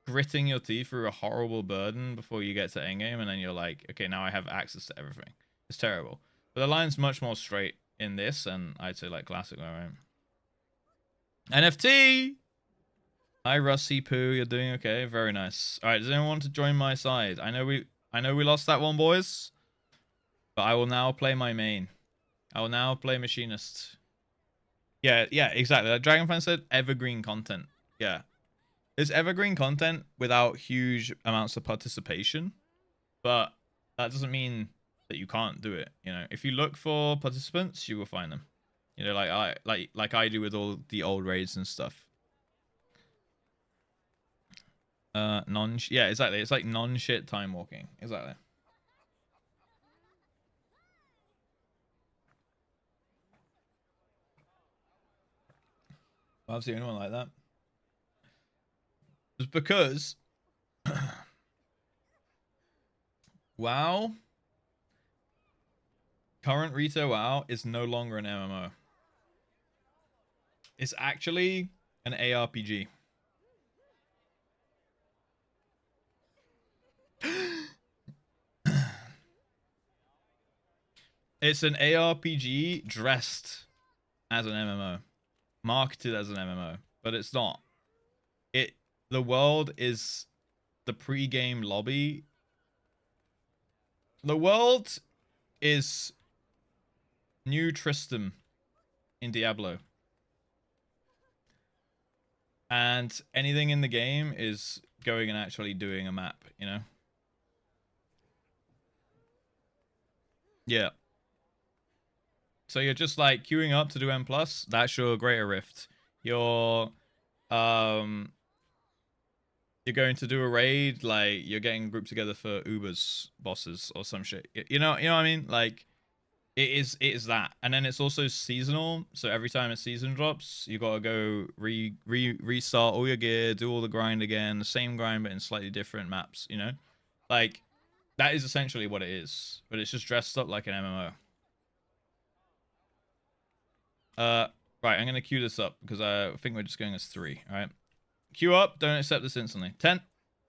gritting your teeth through a horrible burden before you get to endgame, and then you're like, okay, now I have access to everything. It's terrible. But the line's much more straight in this, and I'd say like classic WoW, right? NFT! Hi, Rusty Poo, you're doing okay? Very nice. Alright, does anyone want to join my side? I know we lost that one, boys. But I will now play my main. I will now play Machinist. Yeah, exactly. Like Dragonfan said, evergreen content. Yeah. There's evergreen content without huge amounts of participation. But that doesn't mean that you can't do it. You know, if you look for participants, you will find them. You know, like I do with all the old raids and stuff. Yeah, exactly. It's like non-shit time walking. Exactly. I've seen anyone like that. It's because WoW, current retail WoW is no longer an MMO. It's actually an ARPG. It's an ARPG dressed as an MMO. Marketed as an MMO, but it's not. The world is the pre-game lobby. The world is New Tristram in Diablo. And anything in the game is going and actually doing a map, you know? Yeah. So you're just like queuing up to do M+, that's your Greater Rift. You're you're going to do a raid, like you're getting a group together for Uber's bosses or some shit. You know what I mean? Like it is that, and then it's also seasonal. So every time a season drops, you gotta go restart all your gear, do all the grind again, the same grind but in slightly different maps. You know, like that is essentially what it is, but it's just dressed up like an MMO. Right, I'm gonna queue this up because I think we're just going as 3. All right. Queue up, don't accept this instantly. 10,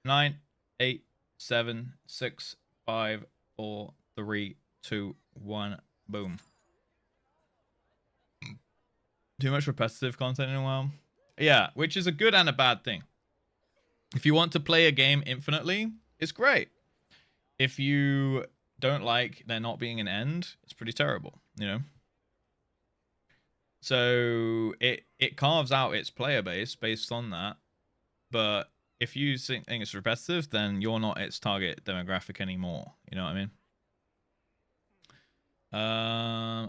9, 8, 7, 6, 5, 4, 3, 2, 1, boom. Too much repetitive content in a while. Yeah, which is a good and a bad thing. If you want to play a game infinitely, it's great. If you don't like there not being an end, it's pretty terrible, you know? So it carves out its player base based on that. But if you think it's repetitive, then you're not its target demographic anymore. You know what I mean?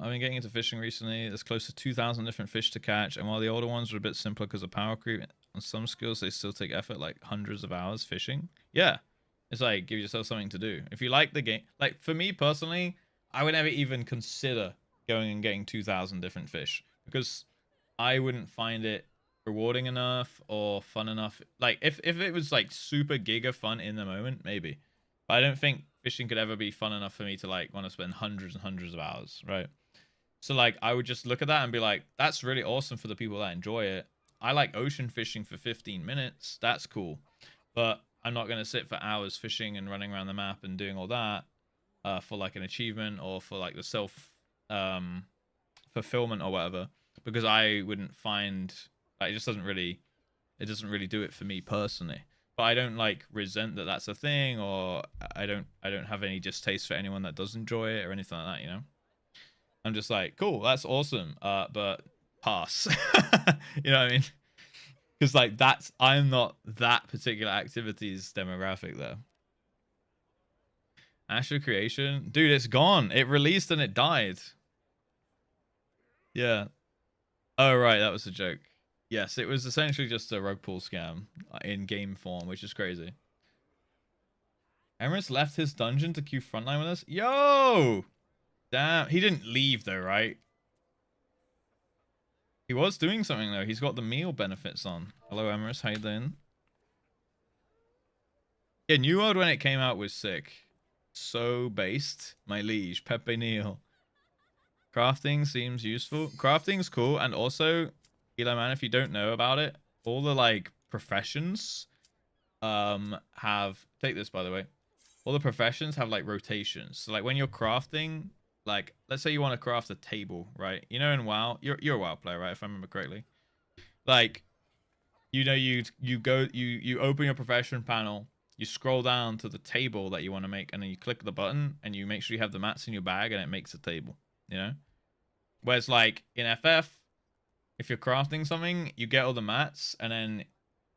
I've been getting into fishing recently. There's close to 2,000 different fish to catch, and while the older ones are a bit simpler because of power creep, on some skills they still take effort, like hundreds of hours fishing. Yeah, it's like give yourself something to do. If you like the game, like for me personally, I would never even consider going and getting 2,000 different fish because I wouldn't find it rewarding enough or fun enough. Like if it was like super giga fun in the moment, maybe, but I don't think fishing could ever be fun enough for me to like want to spend hundreds and hundreds of hours, right? So like I would just look at that and be like, that's really awesome for the people that enjoy it. I like ocean fishing for 15 minutes, that's cool, but I'm not going to sit for hours fishing and running around the map and doing all that for like an achievement or for like the self fulfillment or whatever, because I wouldn't find like, it doesn't really do it for me personally. But I don't like resent that that's a thing, or I don't have any distaste for anyone that does enjoy it or anything like that, you know? I'm just like, cool, that's awesome, but pass. You know what I mean? Because like I'm not that particular activity's demographic though. Astro Creation, dude, it's gone. It released and it died. Yeah. Oh right, that was a joke. Yes, it was essentially just a rug pull scam in game form, which is crazy. Emirates left his dungeon to queue frontline with us. Yo! Damn, he didn't leave though, right? He was doing something though. He's got the meal benefits on. Hello, Emirates. How you doing? Yeah, New World when it came out was sick. So based, my liege, Pepe Neal. Crafting seems useful. Crafting's cool, and also, Eli man, if you don't know about it, all the like professions have, take this by the way, all the professions have like rotations. So like when you're crafting, like let's say you want to craft a table, right? You know, in WoW, you're a WoW player, right? If I remember correctly. Like, you know, you open your profession panel, you scroll down to the table that you want to make, and then you click the button and you make sure you have the mats in your bag and it makes a table, you know? Whereas like in FF, if you're crafting something, you get all the mats and then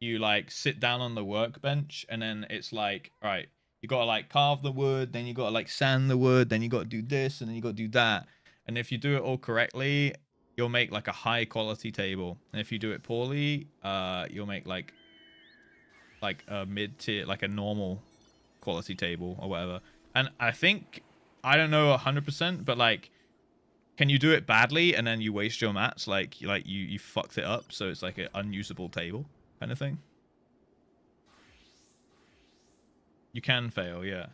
you like sit down on the workbench, and then it's like, all right, you gotta like carve the wood, then you gotta like sand the wood, then you gotta do this, and then you gotta do that. And if you do it all correctly, you'll make like a high quality table. And if you do it poorly, you'll make like a mid tier, like a normal quality table or whatever. And I think, I don't know 100%, but like, can you do it badly and then you waste your mats, like you fucked it up, so it's like an unusable table kind of thing? You can fail, yeah.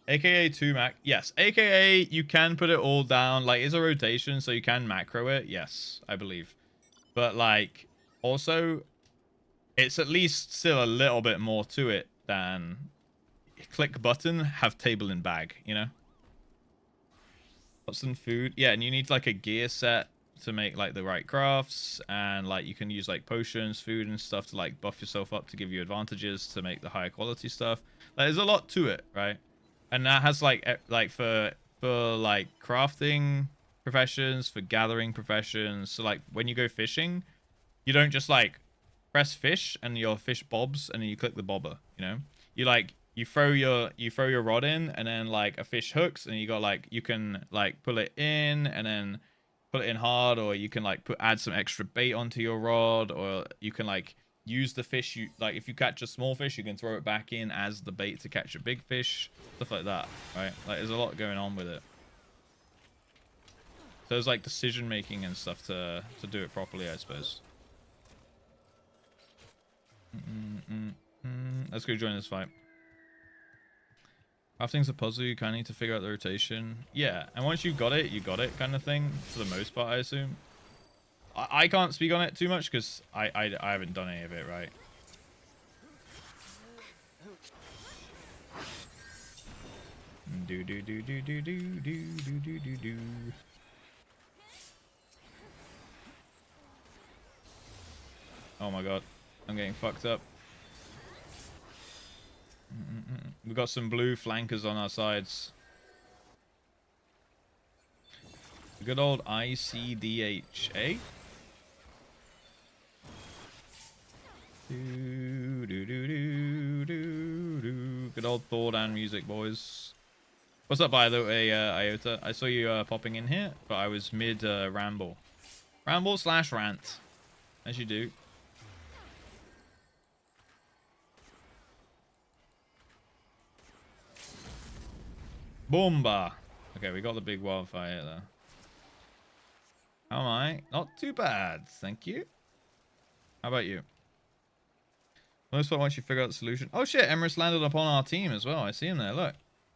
AKA 2 mac, yes. AKA you can put it all down, like it's a rotation, so you can macro it, yes, I believe. But like, also, it's at least still a little bit more to it than click button, have table in bag, you know? Some food, yeah, and you need like a gear set to make like the right crafts, and like you can use like potions, food and stuff to like buff yourself up to give you advantages to make the higher quality stuff. Like, there's a lot to it, right? And that has like for like crafting professions, for gathering professions. So like when you go fishing, you don't just like press fish and your fish bobs and then you click the bobber, you know? You like you throw your rod in, and then like a fish hooks, and you got like, you can like pull it in and then put it in hard, or you can like add some extra bait onto your rod, or you can like use the fish you like. If you catch a small fish, you can throw it back in as the bait to catch a big fish, stuff like that, right? Like there's a lot going on with it. So there's like decision making and stuff to do it properly, I suppose. Let's go join this fight. Crafting's a puzzle. You kind of need to figure out the rotation. Yeah, and once you got it kind of thing, for the most part, I assume. I can't speak on it too much because I haven't done any of it, right? Do. Oh my god, I'm getting fucked up. We got some blue flankers on our sides. Good old ICDHA. Good old Thordan music, boys. What's up, by the way, Iota? I saw you popping in here, but I was mid ramble. Ramble/rant, as you do. Boomba. Okay, we got the big wildfire there. How am I? Not too bad, thank you. How about you? Most part once you figure out the solution. Oh shit, Emrys landed upon our team as well. I see him there, look.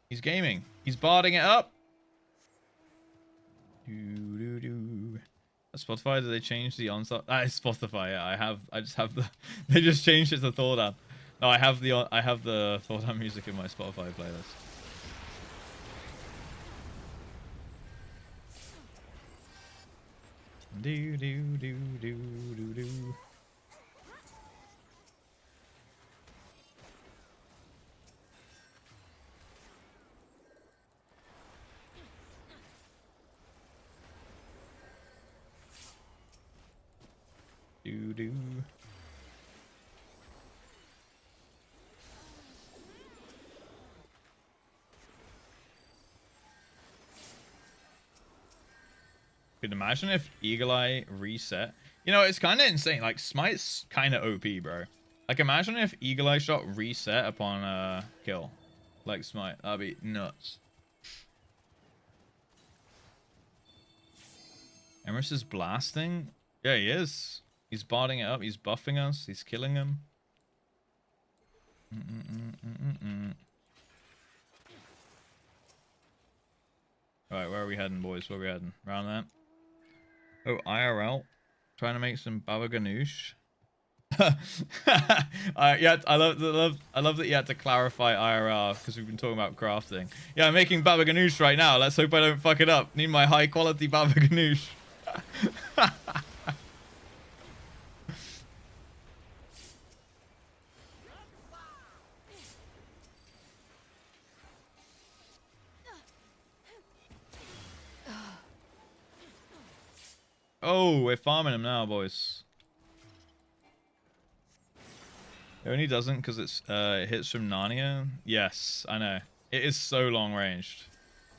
He's gaming. He's barding it up. Spotify, did they change the onset? Ah, it's Spotify, yeah. I just have the they just changed it to Thordan. No, I have the Thordan music in my Spotify playlist. Do. Could imagine if Eagle Eye reset. You know, it's kind of insane. Like, Smite's kind of OP, bro. Like, imagine if Eagle Eye shot reset upon kill. Like Smite. That'd be nuts. Emrys is blasting? Yeah, he is. He's barding it up. He's buffing us. He's killing him. Alright, where are we heading, boys? Where are we heading? Around that? Oh, IRL. Trying to make some baba ganoush. Yeah, I love that you had to clarify IRL because we've been talking about crafting. Yeah, I'm making baba ganoush right now. Let's hope I don't fuck it up. Need my high quality baba ganoush. Oh, we're farming him now, boys. It only doesn't because it hits from Narnia. Yes, I know. It is so long ranged.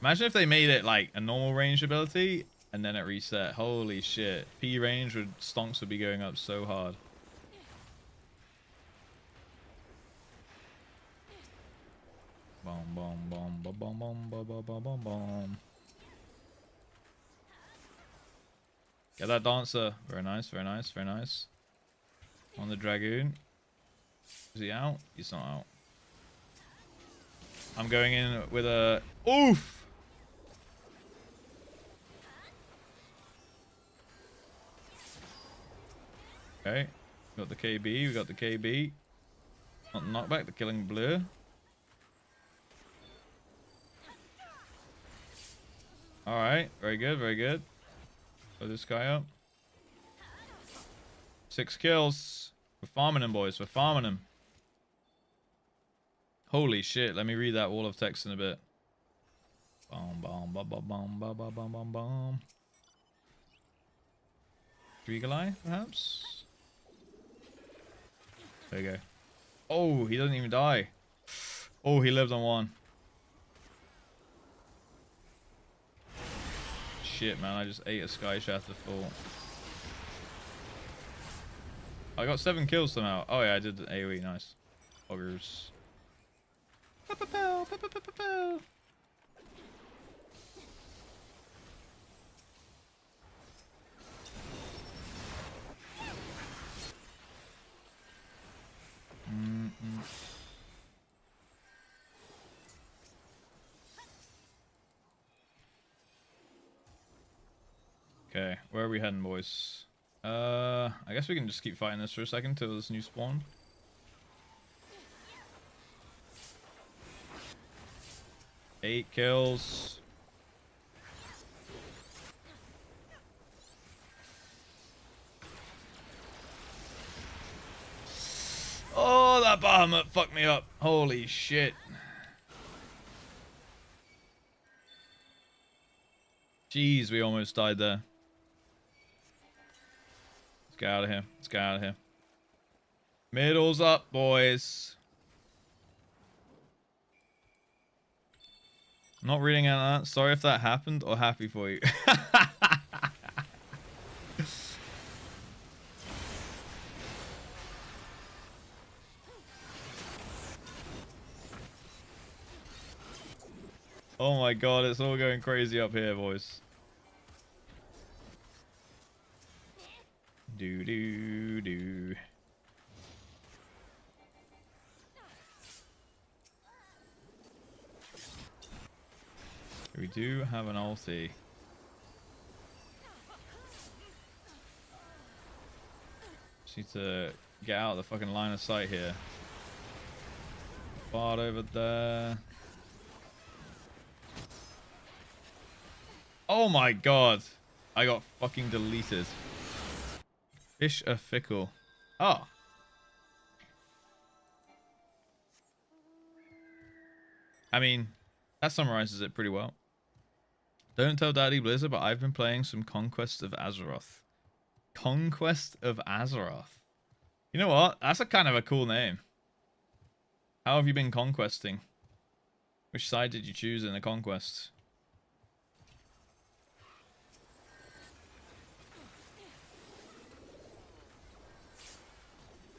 Imagine if they made it like a normal range ability and then it reset. Holy shit. P range would stonks would be going up so hard. Boom, boom, boom, boom, boom, boom, boom, boom, boom, boom, boom. Get that dancer. Very nice, very nice, very nice. On the Dragoon. Is he out? He's not out. I'm going in with a... Oof! Okay. We got the KB. We got the KB. Not the knockback. The killing blur. Alright. Very good. Very good. Blow this guy up. 6 kills. We're farming him, boys. We're farming him. Holy shit. Let me read that wall of text in a bit. Boom, boom, boom, boom, boom, boom, boom, boom, boom, boom. Eagle Eye, perhaps? There you go. Oh, he doesn't even die. Oh, he lived on 1. Shit, man. I just ate a Sky Shatter full. I got 7 kills somehow. Oh yeah, I did the AoE. Nice. Buggers. Okay, where are we heading, boys? I guess we can just keep fighting this for a second till this new spawn. Eight kills. Oh, that Bahamut fucked me up. Holy shit. Jeez, we almost died there. Let's get out of here. Let's get out of here. Middle's up, boys. Not reading out that. Sorry if that happened, or happy for you. Oh my god, it's all going crazy up here, boys. Do do do. We do have an ulti. Just need to get out of the fucking line of sight here. Bard over there. Oh my god. I got fucking deleted. Fish are fickle. Oh. I mean, that summarizes it pretty well. Don't tell Daddy Blizzard, but I've been playing some Conquest of Azeroth. Conquest of Azeroth. You know what? That's a kind of a cool name. How have you been conquesting? Which side did you choose in the conquest?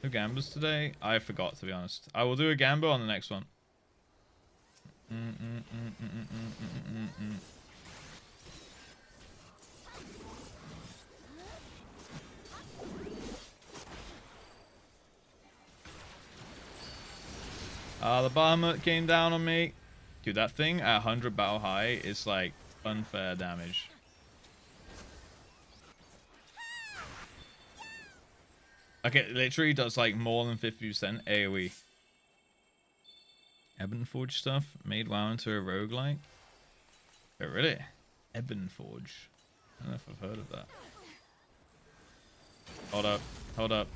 No gambas today? I forgot, to be honest. I will do a gamba on the next one. The Bahamut came down on me. Dude, that thing at 100 battle high is like unfair damage. Okay, it literally does like more than 50% AoE. Ebonforge stuff made WoW into a roguelike. Oh, really? Ebonforge. I don't know if I've heard of that. Hold up. Hold up.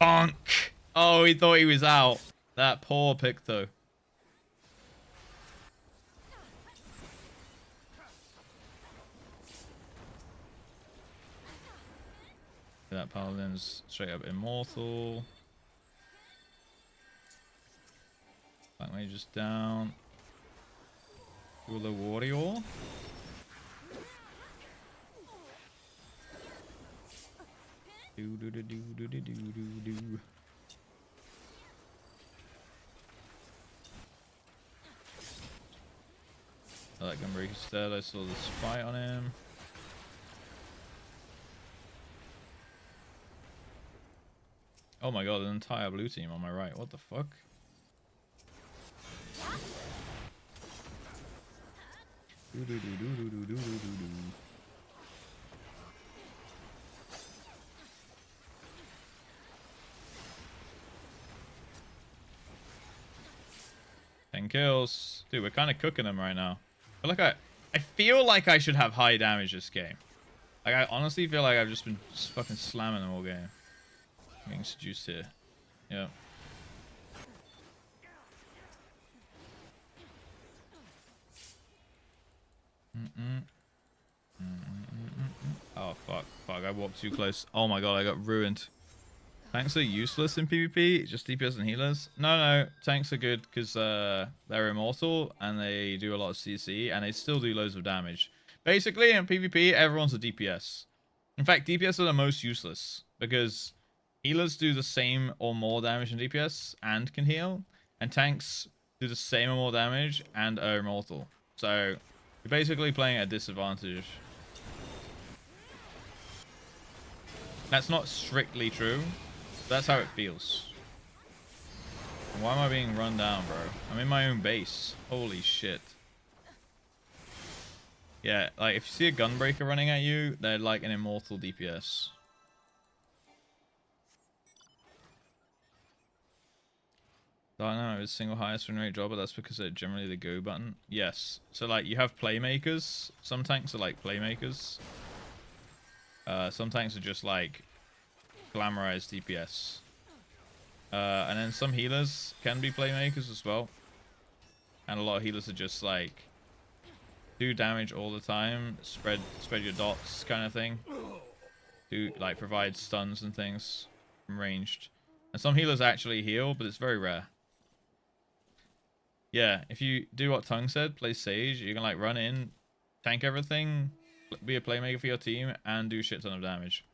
Bonk! Oh, he thought he was out. That poor Picto. That paladin's straight up immortal. Black mage is down. Ruler warrior. Do do do do do do do do. I like Gunbreaker's dead. I saw the spy on him. Oh my god, an entire blue team on my right. What the fuck? Do do do do do do do do do. 10 kills. Dude, we're kind of cooking them right now. But like I feel like I should have high damage this game. Like I honestly feel like I've just been fucking slamming them all game. I'm getting seduced here. Yeah. Oh fuck, fuck! I walked too close. Oh my god, I got ruined. Tanks are useless in PvP, just DPS and healers. No, tanks are good because they're immortal and they do a lot of CC and they still do loads of damage. Basically, in PvP, everyone's a DPS. In fact, DPS are the most useless because healers do the same or more damage in DPS and can heal, and tanks do the same or more damage and are immortal. So you're basically playing at a disadvantage. That's not strictly true. That's how it feels. Why am I being run down, bro? I'm in my own base. Holy shit. Yeah, like if you see a gunbreaker running at you, they're like an immortal DPS. Dynamite is single highest win rate job, but that's because they're generally the go button. Yes. So like you have playmakers. Some tanks are like playmakers. Some tanks are just like glamorized DPS. And then some healers can be playmakers as well. And a lot of healers are just like do damage all the time, spread your dots kind of thing. Do like provide stuns and things from ranged. And some healers actually heal, but it's very rare. Yeah, if you do what Tongue said, play Sage, you can like run in, tank everything, be a playmaker for your team, and do shit ton of damage.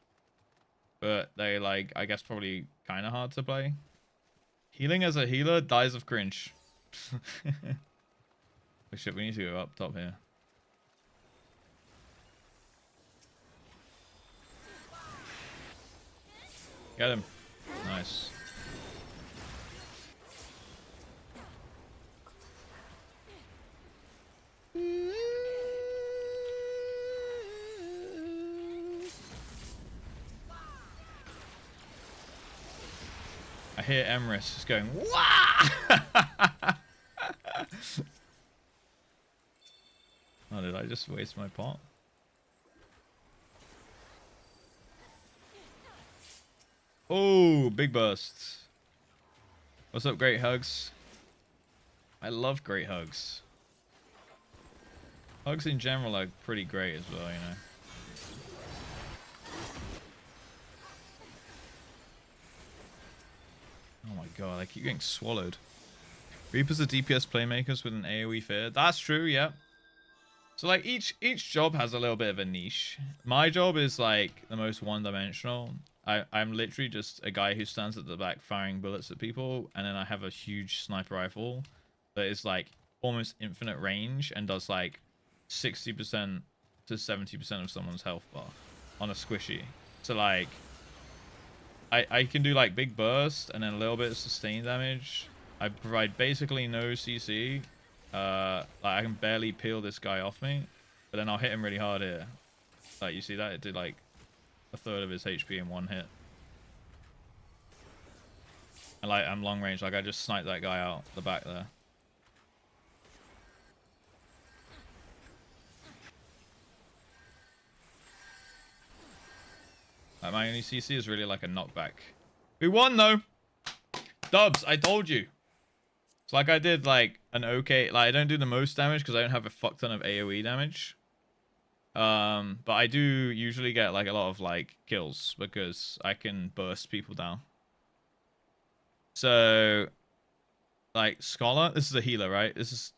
But they like, I guess probably kind of hard to play. Healing as a healer dies of cringe. Oh shit, we need to go up top here. Get him. Nice. I hear Emrys just going, "Wah!" Oh, did I just waste my pot? Oh, big burst. What's up, Great Hugs? I love Great Hugs. Hugs in general are pretty great as well, you know. Oh my god, I keep getting swallowed. Reapers are DPS playmakers with an AoE fear. That's true, yeah. So like each job has a little bit of a niche. My job is like the most one-dimensional. I'm literally just a guy who stands at the back firing bullets at people, and then I have a huge sniper rifle that is like almost infinite range and does like 60% to 70% of someone's health bar on a squishy. So like I can do like big burst and then a little bit of sustained damage. I provide basically no CC. Like I can barely peel this guy off me, but then I'll hit him really hard here. Like you see that? It did like a third of his HP in one hit. And like I'm long range, like I just sniped that guy out the back there. Like my only CC is really like a knockback. We won though! Dubs, I told you! It's like I did like an okay, like I don't do the most damage because I don't have a fuck ton of AoE damage. But I do usually get like a lot of like kills because I can burst people down. So like Scholar, this is a healer, right? This is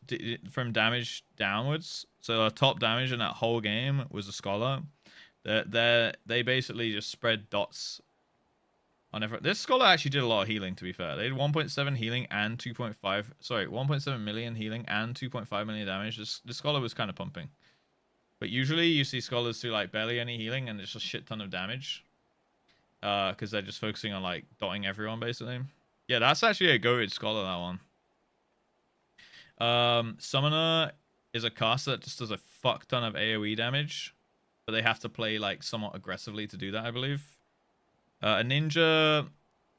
from damage downwards. So our top damage in that whole game was a Scholar. They basically just spread dots on everyone. This Scholar actually did a lot of healing, to be fair. They did 1.7 healing and 2.5, sorry, 1.7 million healing and 2.5 million damage. This Scholar was kind of pumping. But usually you see Scholars do like barely any healing and it's a shit ton of damage. Because they're just focusing on like dotting everyone basically. Yeah, that's actually a goated Scholar, that one. Summoner is a caster that just does a fuck ton of AoE damage. But they have to play like somewhat aggressively to do that, I believe. A ninja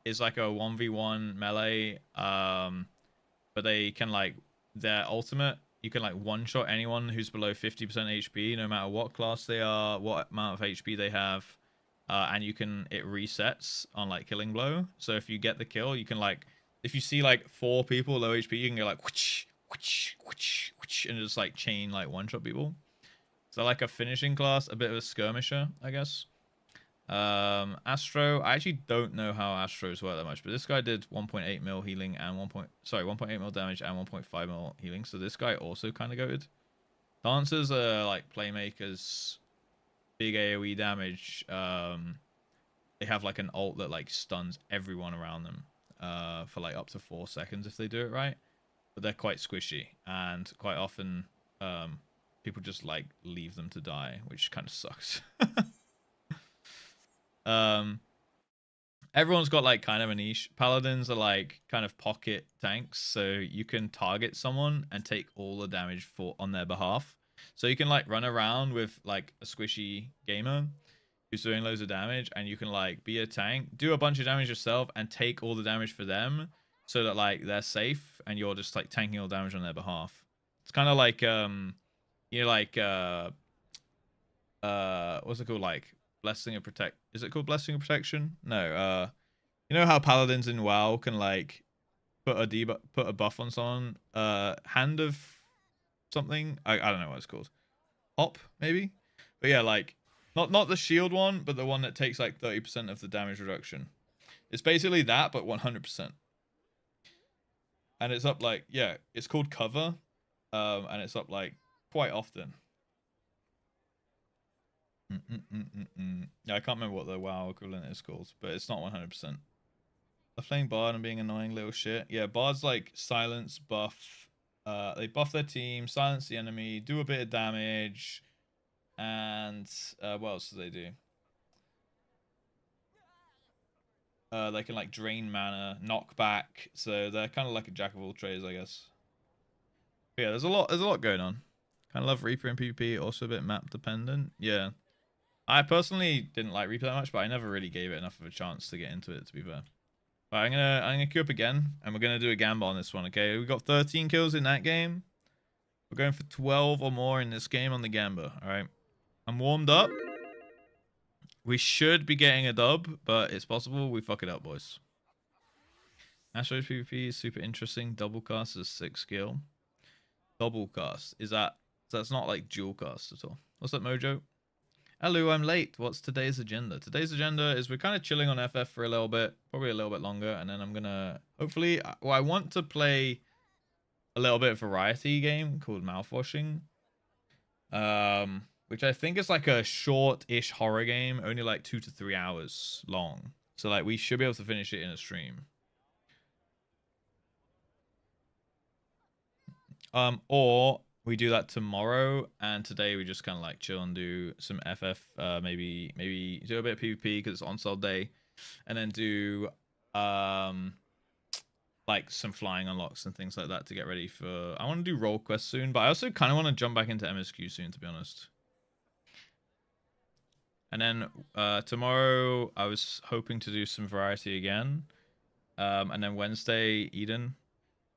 is like a 1v1 melee. But they can like, their ultimate, you can like one-shot anyone who's below 50% HP, no matter what class they are, what amount of HP they have. And it resets on like killing blow. So if you get the kill, you can like, if you see like 4 people low HP, you can go like whoosh, whoosh, whoosh, whoosh, and just like chain like one-shot people. So like a finishing class, a bit of a skirmisher, I guess. Astro, I actually don't know how Astros work that much, but this guy did 1.8 mil healing and 1.8 mil damage and 1.5 mil healing. So this guy also kind of goated. Dancers are like playmakers, big AoE damage. they have like an ult that like stuns everyone around them for like up to 4 seconds if they do it right. But they're quite squishy, and quite often people just like leave them to die, which kind of sucks. Everyone's got like kind of a niche. Paladins are like kind of pocket tanks, so you can target someone and take all the damage for on their behalf. So you can like run around with like a squishy gamer who's doing loads of damage, and you can like be a tank, do a bunch of damage yourself, and take all the damage for them, so that like they're safe, and you're just like tanking all damage on their behalf. It's kind of like you know, like what's it called, like blessing of protect, is it called blessing of protection? No, you know how paladins in WoW can like put a buff on someone, hand of something, I don't know what it's called, hop maybe, but yeah, like not the shield one, but the one that takes like 30% of the damage reduction. It's basically that, but 100%. And it's up like, yeah, it's called cover, and it's up like quite often. Yeah, I can't remember what the WoW equivalent is called, but it's not 100%. They're playing Bard and being annoying little shit. Yeah, Bard's like silence buff. They buff their team, silence the enemy, do a bit of damage, and what else do they do? They can like drain mana, knock back, so they're kind of like a jack of all trades, I guess. But yeah, there's a lot going on. Kind of love Reaper and PvP, also a bit map dependent. Yeah, I personally didn't like Reaper that much, but I never really gave it enough of a chance to get into it, to be fair. But I'm gonna queue up again, and we're gonna do a gamble on this one. Okay, we got 13 kills in that game. We're going for 12 or more in this game on the Gamba. All right, I'm warmed up. We should be getting a dub, but it's possible we fuck it up, boys. Astro's PvP is super interesting. Double cast is 6 skill. Double cast, is that's not like dual cast at all. What's that, Mojo? Hello, I'm late. What's today's agenda? Today's agenda is we're kind of chilling on FF for a little bit, probably a little bit longer, and then I'm gonna hopefully, well, I want to play a little bit of variety game called Mouthwashing, which I think is like a short-ish horror game, only like 2 to 3 hours long. So like we should be able to finish it in a stream. Or we do that tomorrow, and today we just kind of like chill and do some FF, maybe do a bit of PvP because it's on sale day, and then do like some flying unlocks and things like that to get ready for, I want to do role quests soon, but I also kind of want to jump back into MSQ soon, to be honest. And then tomorrow I was hoping to do some variety again, and then Wednesday Eden,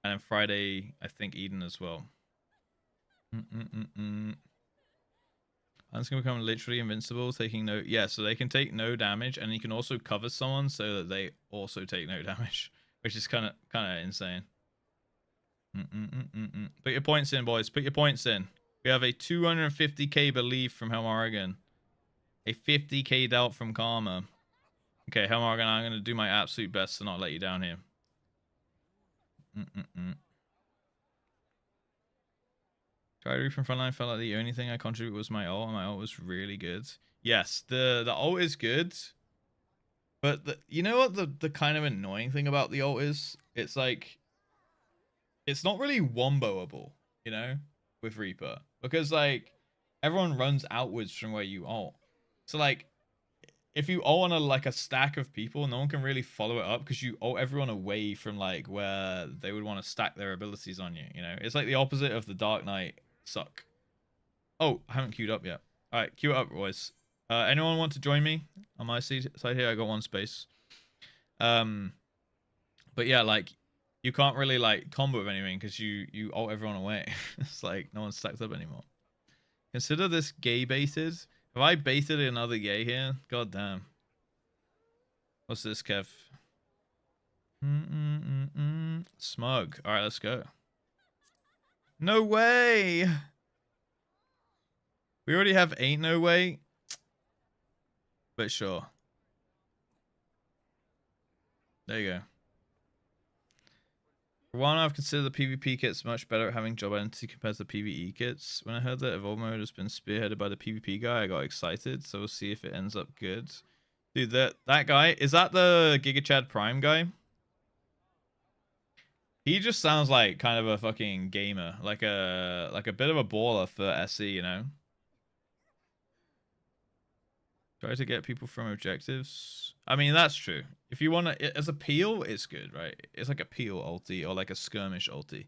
and then Friday I think Eden as well. I'm just gonna become literally invincible, taking no, yeah, so they can take no damage, and you can also cover someone so that they also take no damage, which is kind of insane. Put your points in, boys. Put your points in. We have a 250k belief from Helm Oregon, a 50k doubt from Karma. Okay, Helm Oregon, I'm gonna do my absolute best to not let you down here. Try from frontline, felt like the only thing I contributed was my ult, and my ult was really good. Yes, the ult is good, but you know what the kind of annoying thing about the ult is? It's like, it's not really womboable, you know, with Reaper, because like everyone runs outwards from where you ult. So like, if you ult on like a stack of people, no one can really follow it up because you ult everyone away from like where they would want to stack their abilities on you. You know, it's like the opposite of the Dark Knight suck. Oh, I haven't queued up yet. All right, queue up, boys. Anyone want to join me on my side here? I got 1 space. But yeah, like you can't really like combo with anything because you ult everyone away. It's like no one's stacked up anymore. Consider this gay baited. Have I baited another gay here? God damn. What's this, Kev? Smug. All right, let's go. No way. We already have Ain't No Way. But sure. There you go. For one, I've considered the PvP kits much better at having job identity compared to the PvE kits. When I heard that Evolve Mode has been spearheaded by the PvP guy, I got excited, so we'll see if it ends up good. Dude, that guy, is that the Giga Chad Prime guy? He just sounds like kind of a fucking gamer, like a bit of a baller for SE, you know. Try to get people from objectives. I mean, that's true. If you want to, as a peel, it's good, right? It's like a peel ulti or like a skirmish ulti.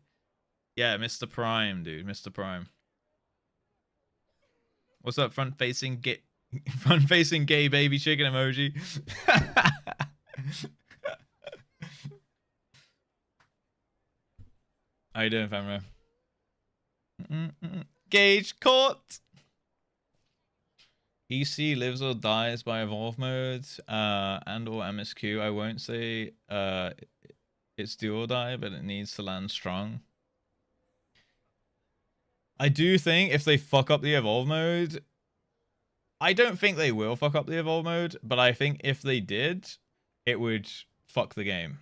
Yeah, Mr. Prime, dude, Mr. Prime. What's up, front-facing gay baby chicken emoji? How you doing, Famra? Gage caught. EC lives or dies by evolve mode, and or MSQ. I won't say it's do or die, but it needs to land strong. I do think if they fuck up the evolve mode, I don't think they will fuck up the evolve mode, but I think if they did, it would fuck the game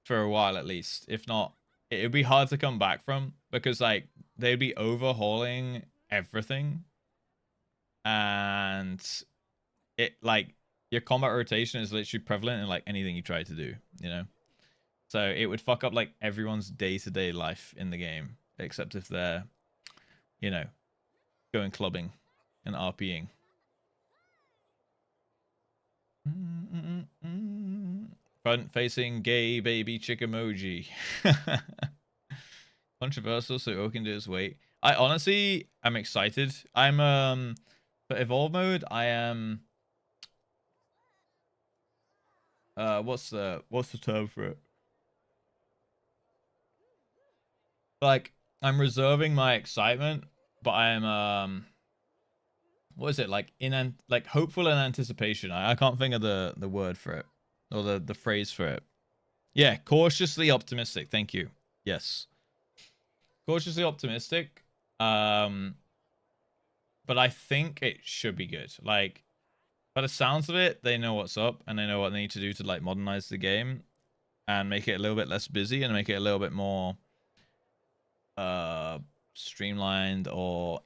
for a while at least. If not, it would be hard to come back from, because like they'd be overhauling everything, and it like your combat rotation is literally prevalent in like anything you try to do, you know. So it would fuck up like everyone's day-to-day life in the game, except if they're, you know, going clubbing and RPing. Front-facing gay baby chick emoji. Controversial, so Oak can do his weight. I honestly am excited. I'm for evolve mode. I am. What's the term for it? Like, I'm reserving my excitement, but I am what is it, like like hopeful in anticipation. I can't think of the word for it, or the phrase for it. Yeah, cautiously optimistic. Thank you. Yes, cautiously optimistic. But I think it should be good. Like, by the sounds of it, they know what's up and they know what they need to do to like modernize the game and make it a little bit less busy and make it a little bit more streamlined, or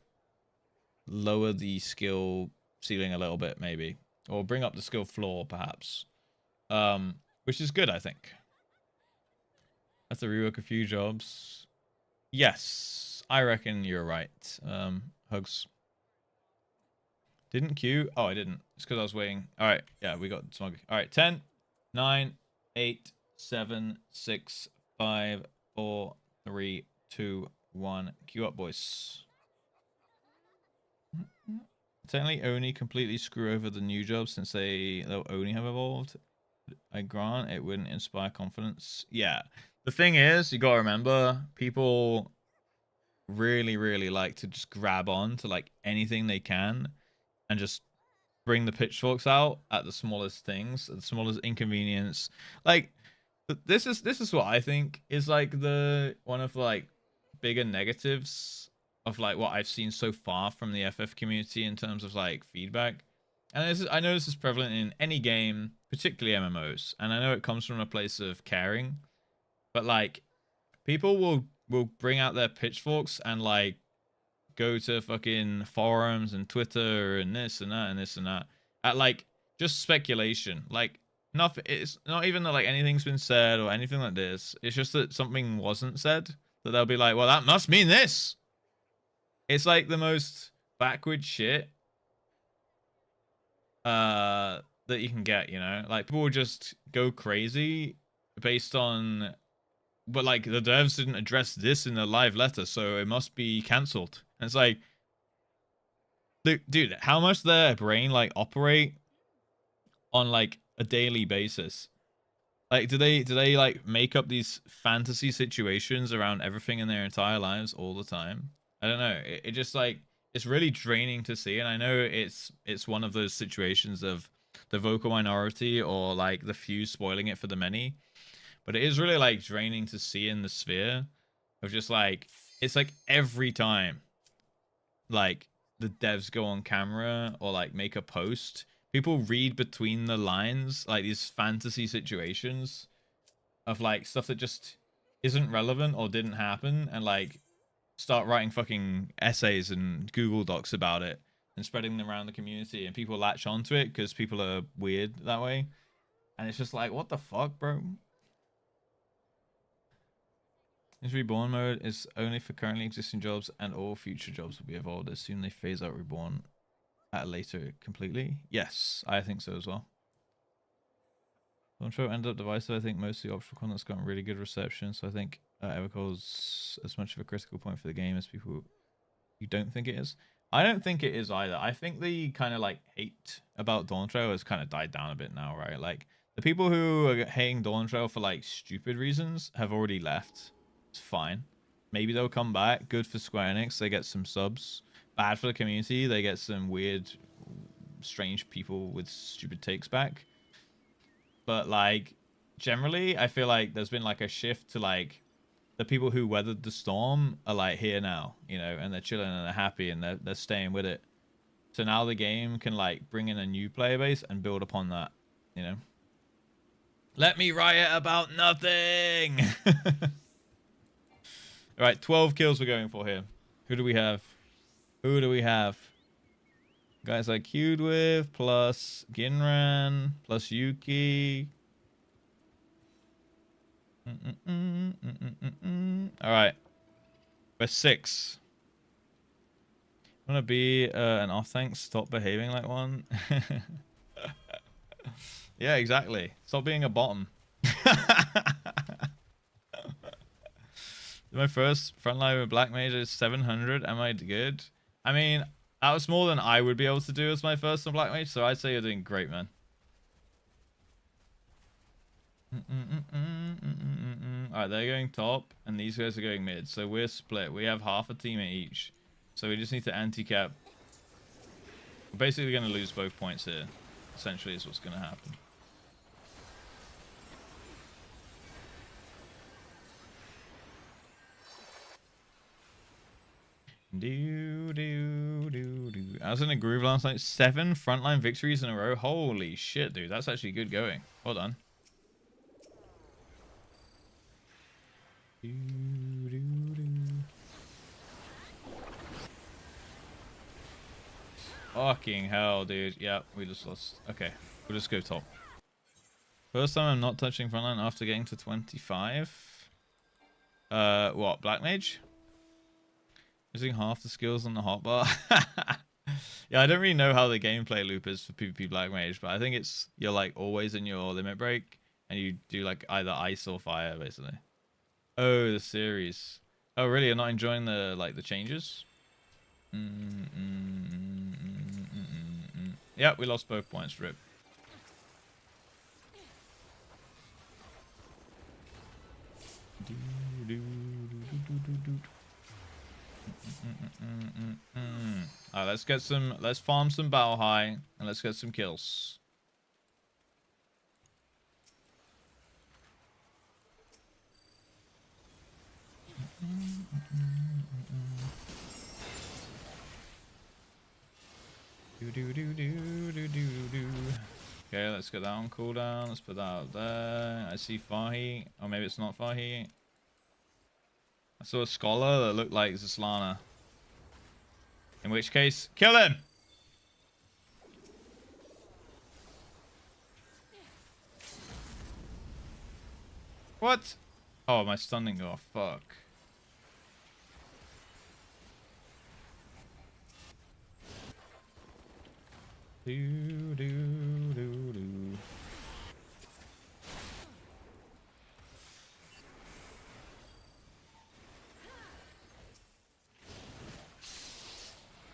lower the skill ceiling a little bit maybe, or bring up the skill floor perhaps, which is good. I think I have to rework a few jobs. Yes, I reckon you're right. Hugs. Didn't queue. Oh, I didn't. It's because I was waiting. All right, yeah, we got smug. All right, 10 9 8 7 6 5 4 3 2 1. Queue up, boys. Technically only completely screw over the new jobs since they'll only have evolved. I grant it wouldn't inspire confidence. Yeah, the thing is, you gotta remember, people really like to just grab on to like anything they can and just bring the pitchforks out at the smallest things, at the smallest inconvenience. Like, this is what I think is like the one of like bigger negatives of like what I've seen so far from the FF community in terms of like feedback. And I know this is prevalent in any game, particularly MMOs, and I know it comes from a place of caring, but like people will bring out their pitchforks and like go to fucking forums and Twitter and this and that and this and that at like just speculation. Like, nothing, it's not even that like anything's been said or anything like this. It's just that something wasn't said, that they'll be like, well, that must mean this. It's like the most backward shit that you can get, you know? Like, people will just go crazy based on, but like the devs didn't address this in the live letter, so it must be cancelled. And it's like, dude, how much their brain like operate on like a daily basis? Like, do they like make up these fantasy situations around everything in their entire lives all the time? I don't know. It just like, it's really draining to see. And I know it's one of those situations of the vocal minority or like the few spoiling it for the many. But it is really like draining to see in the sphere of just like, it's like every time like the devs go on camera or like make a post, people read between the lines like these fantasy situations of like stuff that just isn't relevant or didn't happen, and like start writing fucking essays and Google Docs about it and spreading them around the community, and people latch onto it because people are weird that way. And it's just like, what the fuck, bro? This reborn mode is only for currently existing jobs, and all future jobs will be evolved as soon as they phase out reborn at a later completely. Yes, I think so as well. Control end up divisive. I think most of the optional content's gotten really good reception, so I think Evercall's as much of a critical point for the game as people you don't think it is. I don't think it is either. I think the kind of like hate about Dawn Trail has kind of died down a bit now, right? Like the people who are hating Dawn Trail for like stupid reasons have already left. It's fine. Maybe they'll come back. Good for Square Enix. They get some subs. Bad for the community. They get some weird, strange people with stupid takes back. But like generally, I feel like there's been like a shift to like the people who weathered the storm are like here now, you know, and they're chilling and they're happy and they're staying with it. So now the game can like bring in a new player base and build upon that, you know. Let me riot about nothing. All right, 12 kills we're going for here. Who do we have? Who do we have? Guys I queued with, plus Ginran, plus Yuki. All right, we're 6. Wanna be an off thanks? Stop behaving like one. Yeah, exactly. Stop being a bottom. My first frontline with Black Mage is 700. Am I good? I mean, that was more than I would be able to do as my first on Black Mage, so I'd say you're doing great, man. Alright, they're going top, and these guys are going mid, so we're split. We have half a team each, so we just need to anti-cap. We're basically going to lose both points here, essentially is what's going to happen. I was in a groove last night. 7 frontline victories in a row. Holy shit, dude. That's actually good going. Well done. Fucking hell, dude. Yeah, we just lost. Okay, we'll just go top. First time I'm not touching frontline after getting to 25. What? Black Mage? Using half the skills on the hotbar. Yeah, I don't really know how the gameplay loop is for PvP Black Mage, but I think it's you're like always in your limit break and you do like either ice or fire basically. Oh, the series. Oh, really? You're not enjoying the like the changes? Yeah, we lost both points. Rip. Alright, let's farm some battle high and let's get some kills. Okay, let's get that on cooldown. Let's put that out there. I see Fahi. Or maybe it's not Fahi. I saw a scholar that looked like Zaslana. In which case, kill him! What? Oh, my stunning. Oh, fuck.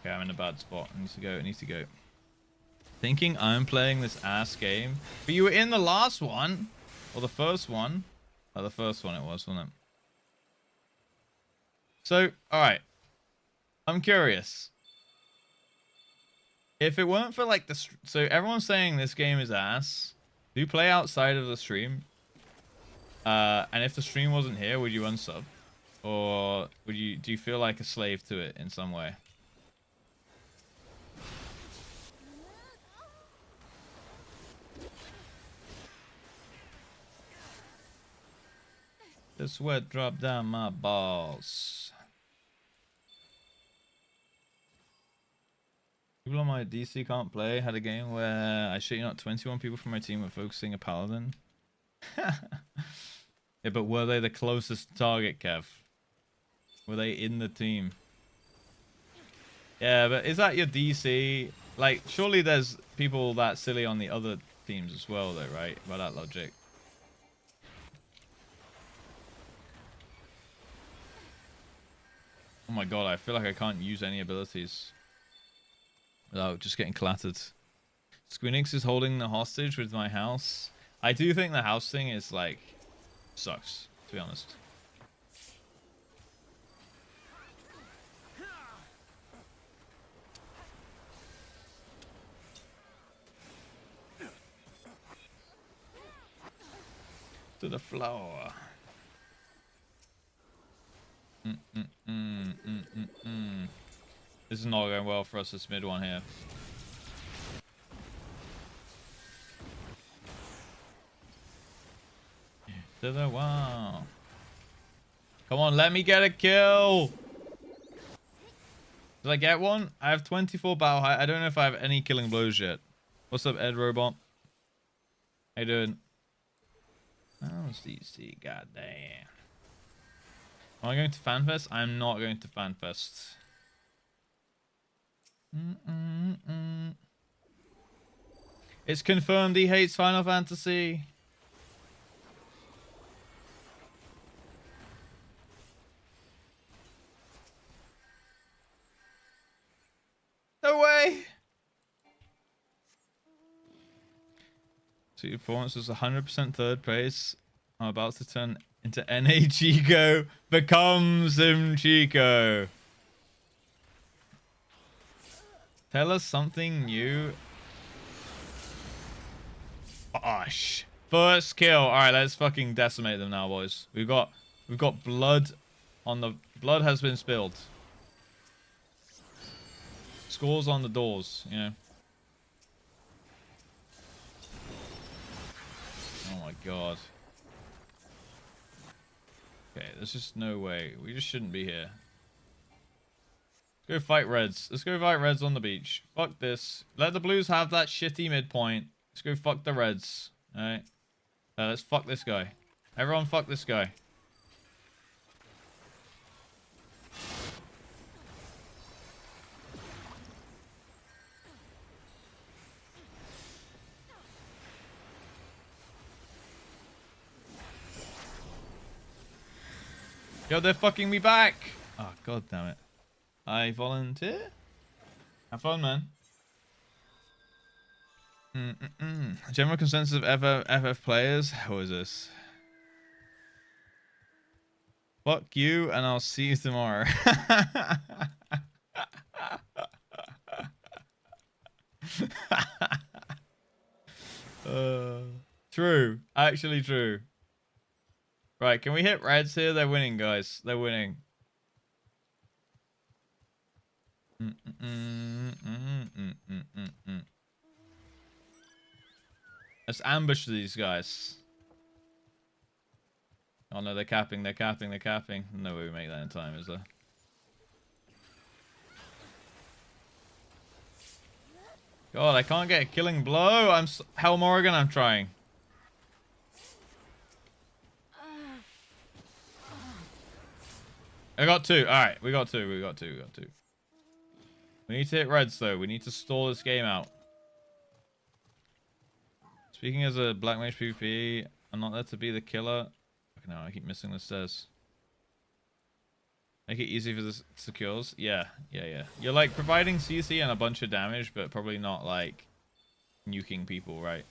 Okay, I'm in a bad spot. I need to go. I need to go. Thinking I'm playing this ass game. But you were in the last one. Or the first one. Oh, the first one it was, wasn't it? So, alright. I'm curious. If it weren't for like the... So everyone's saying this game is ass. Do you play outside of the stream? And if the stream wasn't here, would you unsub? Or would you... Do you feel like a slave to it in some way? The sweat dropped down my balls. People on my DC can't play. Had a game where I shit you not 21 people from my team were focusing a paladin. Yeah, but were they the closest target, Kev? Were they in the team? Yeah, but is that your DC? Like, surely there's people that silly on the other teams as well, though, right? By that logic. Oh my god, I feel like I can't use any abilities without just getting clattered. Squeenix is holding the hostage with my house. I do think the house thing is, like, sucks, to be honest. To the floor. This is not going well for us, this mid one here. To the wow. Come on, let me get a kill. Did I get one? I have 24 battle height. I don't know if I have any killing blows yet. What's up, Ed Robot? How you doing? Oh, CC, goddamn. Am I going to FanFest? I'm not going to FanFest. It's confirmed he hates Final Fantasy. No way. So your performance was 100% third place. I'm about to turn into NA Chico. Becomes him Chico. Tell us something new. Gosh. First kill. Alright, let's fucking decimate them now, boys. We've got blood on the... Blood has been spilled. Scores on the doors, you know. Oh my god. Okay, there's just no way. We just shouldn't be here. Let's go fight Reds. Let's go fight Reds on the beach. Fuck this. Let the Blues have that shitty midpoint. Let's go fuck the Reds. Alright. Let's fuck this guy. Everyone fuck this guy. Yo, they're fucking me back. Oh, god damn it. I volunteer? Have fun, man. General consensus of FF players? Who is this? Fuck you, and I'll see you tomorrow. True. Actually true. Right, can we hit Reds here? They're winning, guys. They're winning. Let's ambush these guys. Oh no, they're capping, they're capping, they're capping. No way we make that in time, is there? God, I can't get a killing blow. I'm Hell Morrigan, I'm trying. I got two. Alright, we got two. We got two. We need to hit Reds, though. We need to stall this game out. Speaking as a Black Mage PvP, I'm not there to be the killer. No, I keep missing the stairs. Make it easy for the secures. Yeah. You're like providing CC and a bunch of damage, but probably not like nuking people, right?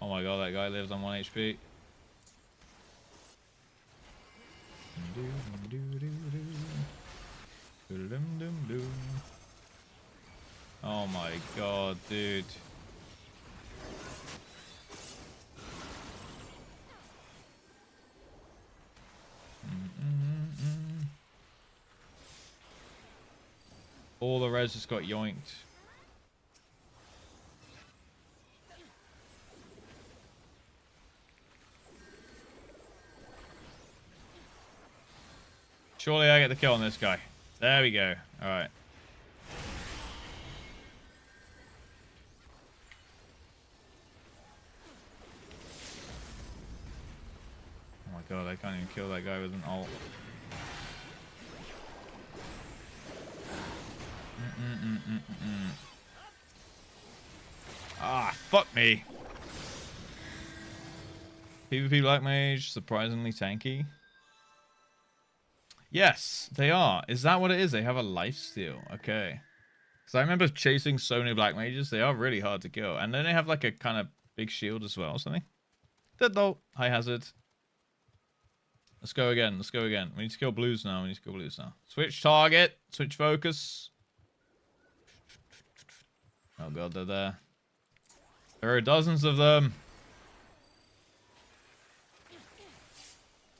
Oh my god, that guy lives on 1 HP. Oh my god, dude. All the res just got yoinked. Surely I get the kill on this guy. There we go. All right. Oh my god, I can't even kill that guy with an ult. Ah, fuck me. PvP Black Mage, surprisingly tanky. Yes, they are. Is that what it is? They have a lifesteal. Okay. Because I remember chasing so many Black Mages. They are really hard to kill. And then they have like a kind of big shield as well or something. Dead though. High hazard. Let's go again. Let's go again. We need to kill blues now. We need to kill blues now. Switch target. Switch focus. Oh god, they're there. There are dozens of them.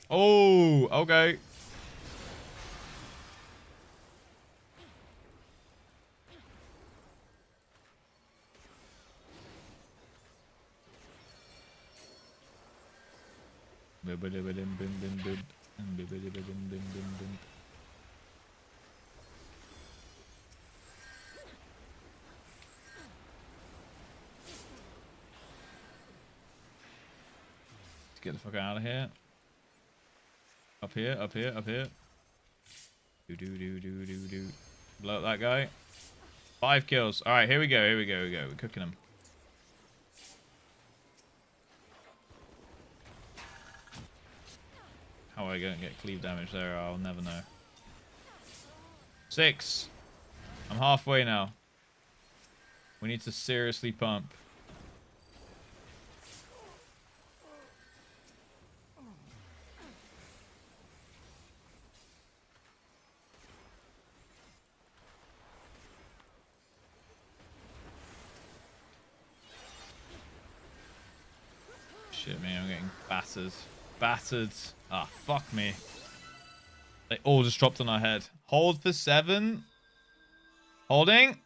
Oh, okay. Let's get the fuck out of here. Up here, up here, up here. Do. Blow up that guy. 5 kills. Alright, here we go, here we go, here we go. We're cooking him. How are I going to get cleave damage there? I'll never know. 6. I'm halfway now. We need to seriously pump. Shit, man, I'm getting battered. Battered. Ah, fuck me. They all just dropped on our head. Hold for 7. Holding.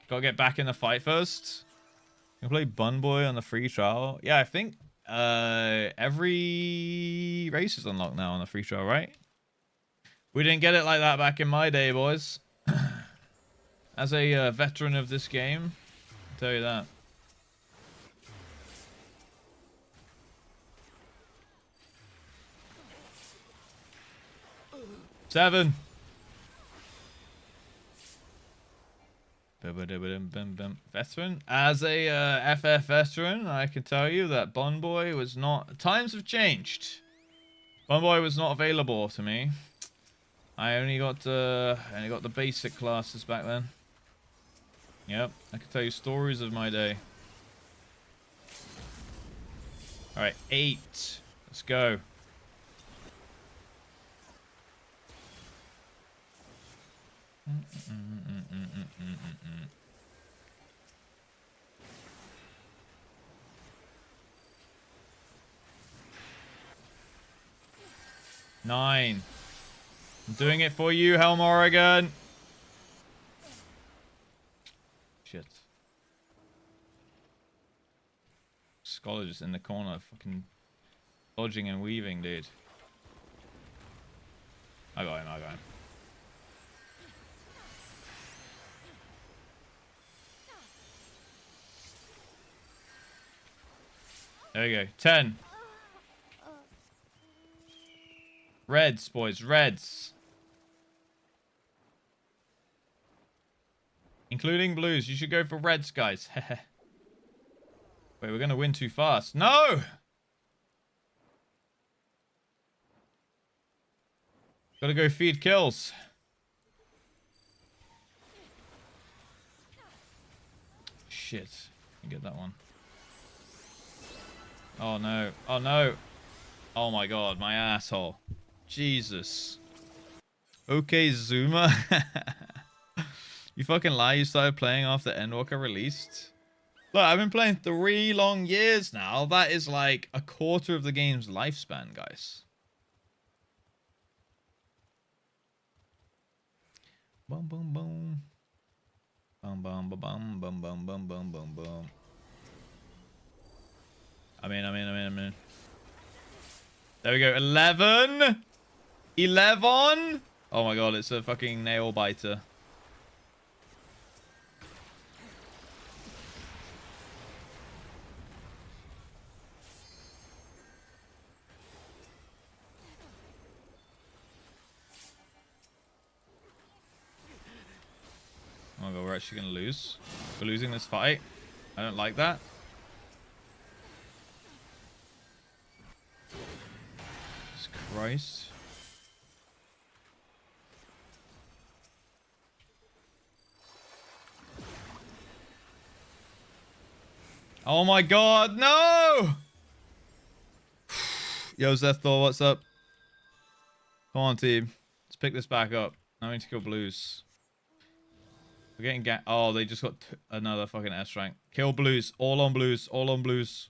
Gotta get back in the fight first. You can play Bun Boy on the free trial. Yeah, I think every race is unlocked now on the free trial, right? We didn't get it like that back in my day, boys. As a veteran of this game, I'll tell you that. Seven. Veteran. As a FF veteran, I can tell you that Bun Boy was not... Times have changed. Bun Boy was not available to me. I only got the basic classes back then. Yep, I can tell you stories of my day. Alright, 8. Let's go. Nine. I'm doing it for you, Helm Oregon. Shit. Scholar just in the corner, fucking dodging and weaving, dude. I got him, I got him. There we go. 10. Reds, boys. Reds. Including blues. You should go for reds, guys. Wait, we're going to win too fast. No! Gotta go feed kills. Shit. You get that one. Oh no. Oh no. Oh my god, my asshole. Jesus. Okay, Zuma. You fucking lie, you started playing after Endwalker released? Look, I've been playing 3 long years now. That is like a quarter of the game's lifespan, guys. Boom, boom, boom. Boom, boom, boom, boom, boom, boom, boom, boom, boom, boom. I'm in. There we go. 11. 11? Oh my god, it's a fucking nail biter. Oh my god, we're actually gonna lose. We're losing this fight. I don't like that. Jesus Christ. Oh my god, no! Yo, Zethor, what's up? Come on, team. Let's pick this back up. I need to kill blues. We're getting oh, they just got another fucking S rank. Kill blues. All on blues. All on blues.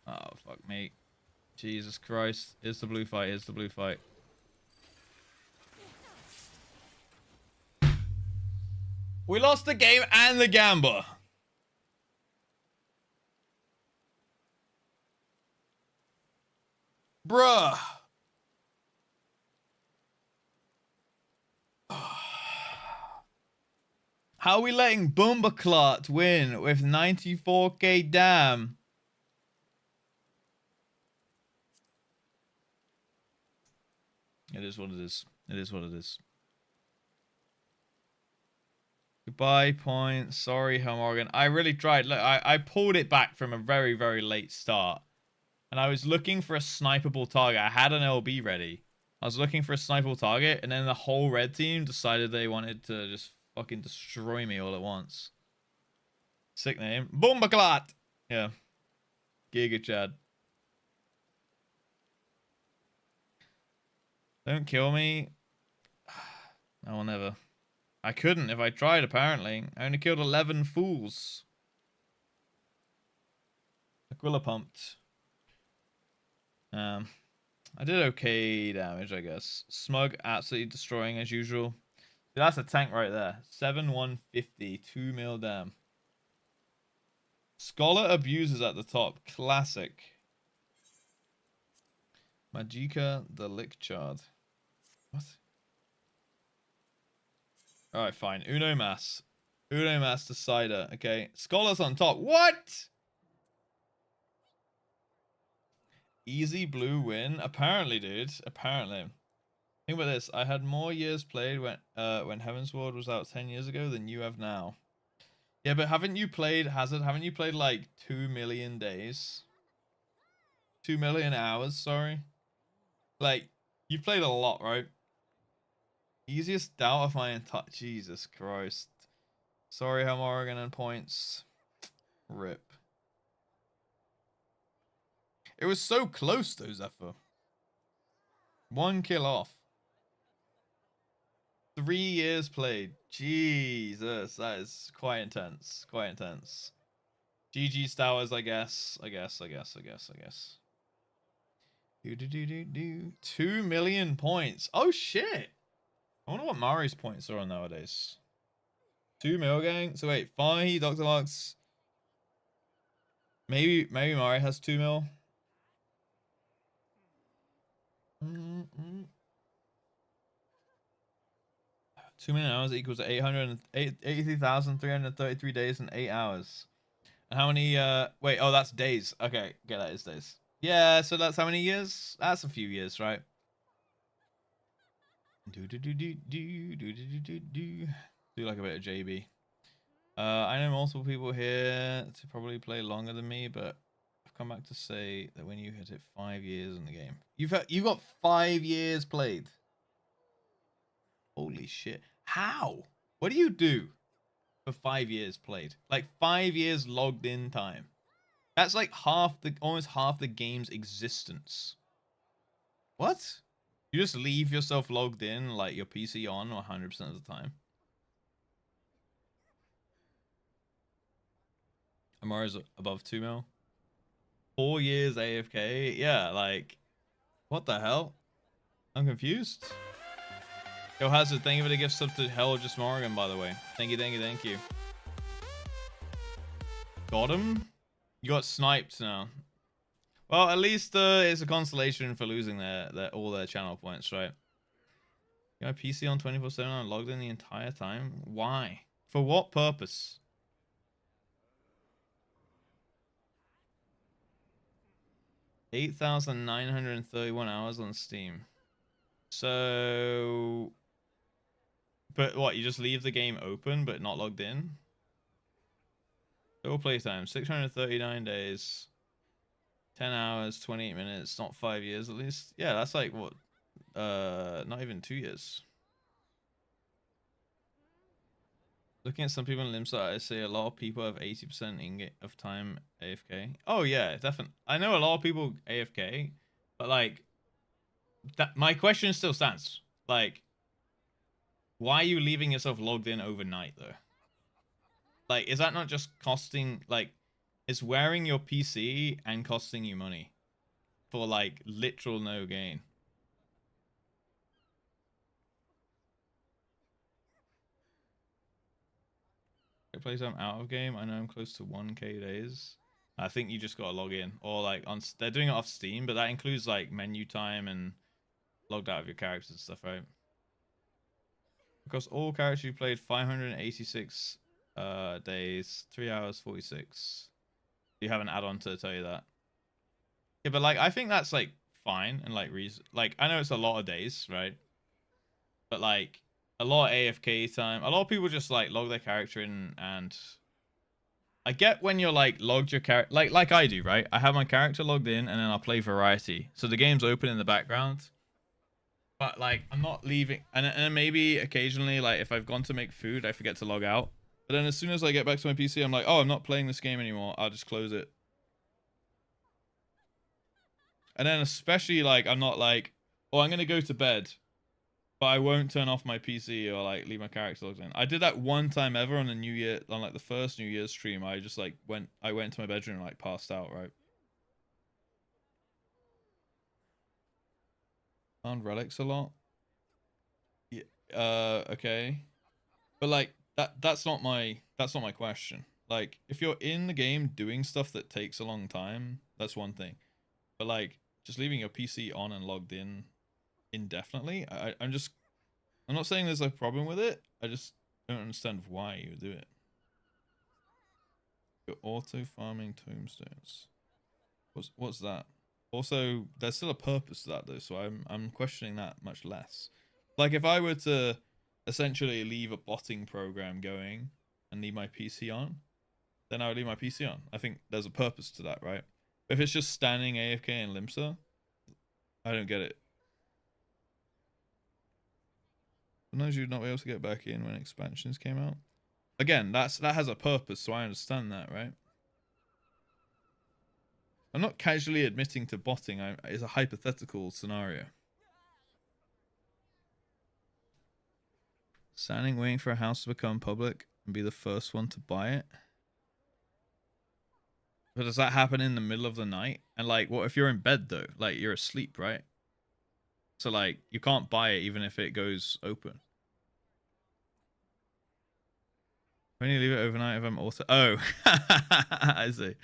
Oh, fuck me. Jesus Christ. Here's the blue fight. Here's the blue fight. We lost the game and the gambler. Bruh. How are we letting Bumberclot win with 94k damn? It is what it is. It is what it is. Goodbye, point. Sorry, Helmorgan. I really tried. Look, I pulled it back from a very, very late start. And I was looking for a snipeable target. I had an LB ready. I was looking for a snipeable target, and then the whole red team decided they wanted to just fucking destroy me all at once. Sick name. Bumberclot! Yeah. Giga Chad. Don't kill me. I will never. I couldn't if I tried, apparently. I only killed 11 fools. Aquila pumped. I did okay damage, I guess. Smug absolutely destroying as usual. Dude, that's a tank right there. 7,150, 2 mil dam. Scholar abusers at the top. Classic. Magika the Lickchard. What? Alright, fine. Uno Mas. Uno Mas Decider. Okay. Scholar's on top. What? Easy blue win. Apparently, dude. Apparently. Think about this. I had more years played when Heaven's Ward was out 10 years ago than you have now. Yeah, but haven't you played Hazard? Haven't you played like 2 million days? 2 million hours, sorry. Like, you've played a lot, right? Easiest doubt of my entire... Jesus Christ. Sorry, Helmorgan and points. Rip. It was so close, though, Zephyr. 1 kill off. 3 years played. Jesus, that is quite intense. Quite intense. GG Stowers, I guess. I guess. 2 million points. Oh, shit. I wonder what Mari's points are on nowadays. 2 mil, gang. So, wait. Fahi, Dr. Lux. Maybe Mari has 2 mil. 2 million hours equals 80,333 days and 8 hours. And how many, wait, oh, that's days. Okay, that is days. Yeah, so that's how many years? That's a few years, right? Do like a bit of JB. I know multiple people here to probably play longer than me, but I've come back to say that when you hit it 5 years in the game, you've got 5 years played. Holy shit. How? What do you do for 5 years played? Like 5 years logged in time. That's like almost half the game's existence. What? You just leave yourself logged in, like your PC on 100% of the time. Amara's above 2 mil. 4 years AFK. Yeah, like, what the hell? I'm confused. Yo, Hazard, thank you for the gift sub to Hell Just Morgan, by the way. Thank you. Got him? You got sniped now. Well, at least it's a consolation for losing all their channel points, right? You have PC on 24/7 and logged in the entire time? Why? For what purpose? $8,931 hours on Steam. So, but what? You just leave the game open but not logged in? Total playtime 639 days, 10 hours, 28 minutes, not 5 years at least. Yeah, that's like what? Not even 2 years. Looking at some people in Limsa, I see a lot of people have 80% of time AFK. Oh yeah, definitely. I know a lot of people AFK, but like that. My question still stands. Like, why are you leaving yourself logged in overnight though? Like, is that not just costing? Like, it's wearing your PC and costing you money for like literal no gain. Playtime out of game. I know I'm close to 1K days. I think you just gotta log in, or like they're doing it off Steam, but that includes like menu time and logged out of your characters and stuff, right? Because all characters you played 586 days, 3 hours 46. You have an add-on to tell you that. Yeah, but like I think that's like fine and like reason. Like I know it's a lot of days, right? But like a lot of AFK time. A lot of people just like log their character in, and I get when you're like logged your character, like I do, right? I have my character logged in and then I'll play variety. So the game's open in the background. But like I'm not leaving, and then maybe occasionally like if I've gone to make food, I forget to log out. But then as soon as I get back to my PC, I'm like, oh, I'm not playing this game anymore. I'll just close it. And then especially like I'm not like, oh, I'm gonna go to bed, but I won't turn off my PC or like leave my character logged in. I did that one time ever on the New Year, on like the first New Year's stream. I just like went to my bedroom and like passed out, right? Found relics a lot. Yeah. Okay. But like that's not my question. Like if you're in the game doing stuff that takes a long time, that's one thing. But like just leaving your PC on and logged in indefinitely, I'm not saying there's a problem with it. I just don't understand why you would do it. You're auto farming tombstones. What's that? Also, there's still a purpose to that though, so I'm questioning that much less. Like if I were to essentially leave a botting program going and leave my PC on, then I would leave my PC on. I think there's a purpose to that, right? But if it's just standing AFK in Limsa, I don't get it. Sometimes you'd not be able to get back in when expansions came out. Again, that has a purpose, so I understand that, right? I'm not casually admitting to botting. It's a hypothetical scenario. Standing waiting for a house to become public and be the first one to buy it. But does that happen in the middle of the night? And like, what if you're in bed though? Like you're asleep, right? So like, you can't buy it even if it goes open. When you leave it overnight, if I'm also... Oh, I see.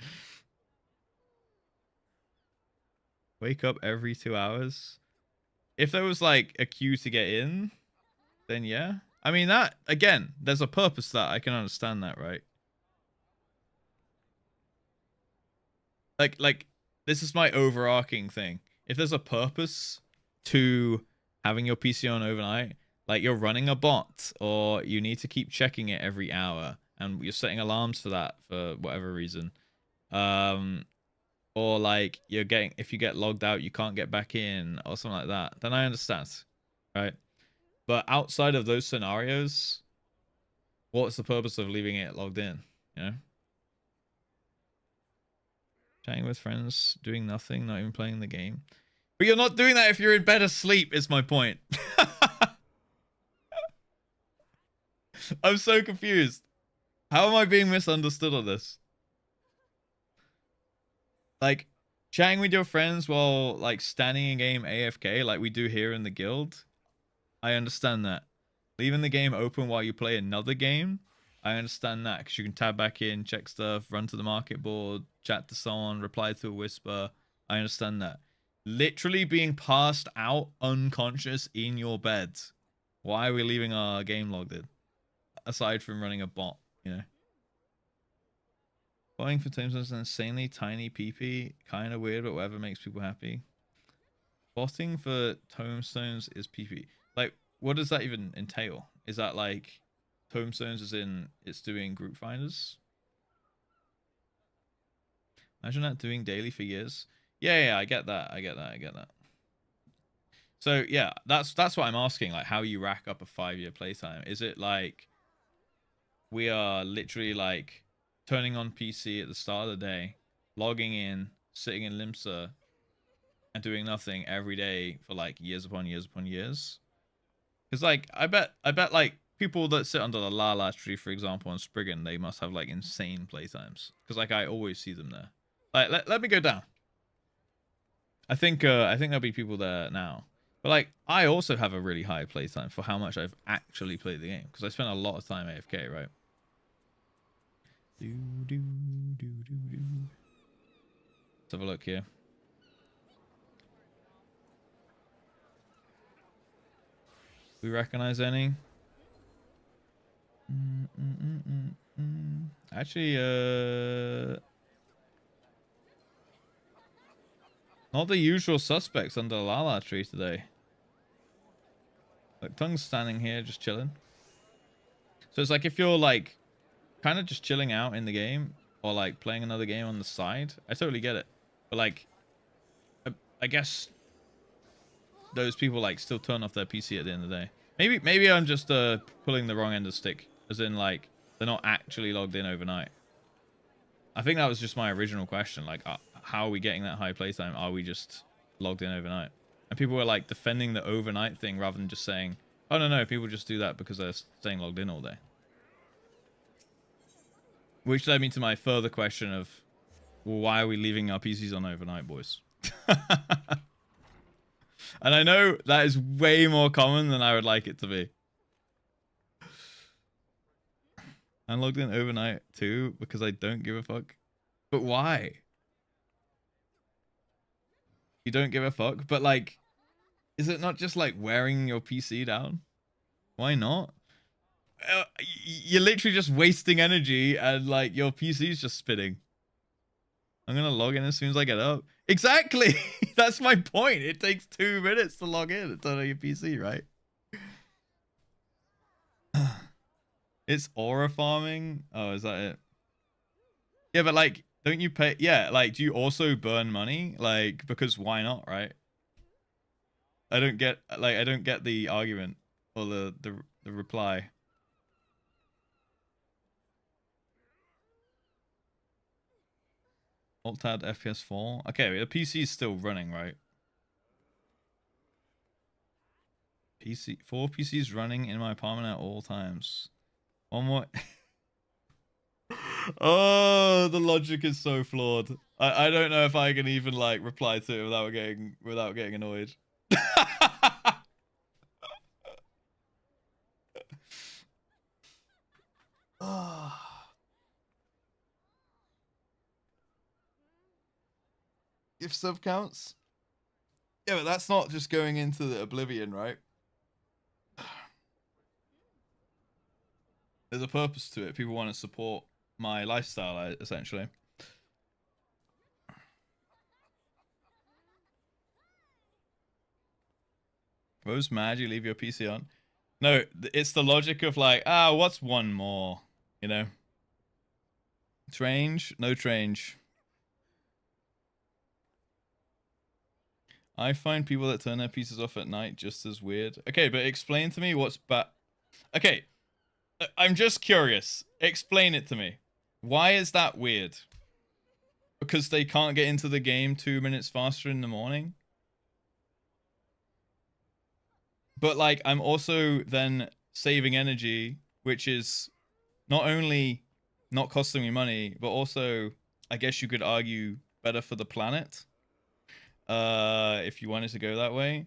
Wake up every 2 hours. If there was like a queue to get in, then yeah. I mean, that, again, there's a purpose to that. I can understand that, right? Like this is my overarching thing. If there's a purpose to having your PC on overnight, like you're running a bot or you need to keep checking it every hour and you're setting alarms for that for whatever reason, or like if you get logged out you can't get back in or something like that, then I understand, right? But outside of those scenarios, what's the purpose of leaving it logged in, you know? Chatting with friends, doing nothing, not even playing the game. But you're not doing that if you're in bed asleep, is my point. I'm so confused. How am I being misunderstood on this? Like, chatting with your friends while, like, standing in game AFK, like we do here in the guild, I understand that. Leaving the game open while you play another game, I understand that, because you can tab back in, check stuff, run to the market board, chat to someone, reply to a whisper. I understand that. Literally being passed out unconscious in your bed. Why are we leaving our game logged in? Aside from running a bot, you know. Buying for tombstones is an insanely tiny PP. Kind of weird, but whatever makes people happy. Botting for tombstones is PP. Like, what does that even entail? Is that like tombstones as in it's doing group finders? Imagine that doing daily for years. Yeah, I get that. I get that. So yeah, that's what I'm asking. Like, how you rack up a 5-year playtime? Is it like we are literally like turning on PC at the start of the day, logging in, sitting in Limsa, and doing nothing every day for like years upon years upon years? Because like I bet like people that sit under the Lala tree, for example, on Spriggan, they must have like insane playtimes. Because like I always see them there. Like let me go down. I think there'll be people there now. But like I also have a really high playtime for how much I've actually played the game. Because I spent a lot of time AFK, right? Let's have a look here. We recognize any? Actually, not the usual suspects under the Lala tree today. Like Tongue's standing here just chilling. So it's like if you're like kind of just chilling out in the game or like playing another game on the side, I totally get it. But like, I guess those people like still turn off their PC at the end of the day. Maybe I'm just pulling the wrong end of the stick, as in like they're not actually logged in overnight. I think that was just my original question. Like, how are we getting that high playtime? Are we just logged in overnight? And people were like defending the overnight thing rather than just saying, oh no, people just do that because they're staying logged in all day. Which led me to my further question of, well, why are we leaving our PCs on overnight, boys? And I know that is way more common than I would like it to be. I'm logged in overnight too because I don't give a fuck. But why? You don't give a fuck? But like, is it not just like wearing your PC down? Why not? You're literally just wasting energy and like your PC's just spinning. I'm gonna log in as soon as I get up. Exactly! That's my point. It takes 2 minutes to log in and turn on your PC, right? It's aura farming? Oh, is that it? Yeah, but like, don't you pay? Yeah, like, do you also burn money? Like, because why not, right? I don't get the argument or the reply. Alt-tab FPS 4. Okay, the PC is still running, right? PC 4 PCs running in my apartment at all times. One more. Oh, the logic is so flawed. I don't know if I can even like reply to it without getting annoyed. If sub counts? Yeah, but that's not just going into the oblivion, right? There's a purpose to it. People want to support my lifestyle, essentially. Rose mad you leave your PC on? No, it's the logic of like, what's one more? You know? Trange? No trange. I find people that turn their PCs off at night just as weird. Okay, but explain to me what's bad. Okay, I'm just curious. Explain it to me. Why is that weird? Because they can't get into the game 2 minutes faster in the morning? But like, I'm also then saving energy, which is not only not costing me money, but also, I guess you could argue, better for the planet. If you wanted to go that way.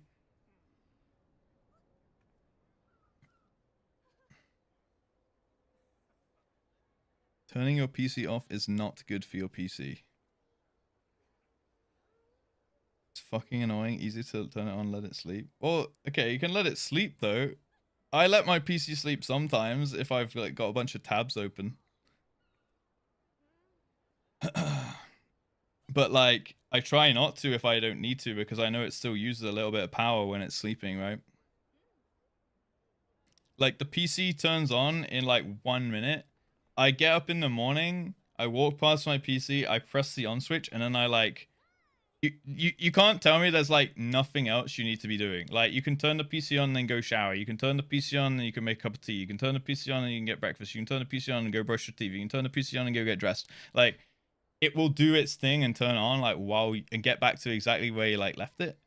Turning your PC off is not good for your PC. fucking annoying. Easy to turn it on, let it sleep. Well, okay, you can let it sleep though. I let my PC sleep sometimes if I've like got a bunch of tabs open. But like, I try not to if I don't need to because I know it still uses a little bit of power when it's sleeping, right? Like the PC turns on in like 1 minute. I get up in the morning, I walk past my PC, I press the on switch, and then I like, you can't tell me there's like nothing else you need to be doing. Like you can turn the PC on and then go shower. You can turn the PC on and you can make a cup of tea. You can turn the PC on and you can get breakfast. You can turn the PC on and go brush your teeth. You can turn the PC on and go get dressed. Like it will do its thing and turn on like and get back to exactly where you like left it.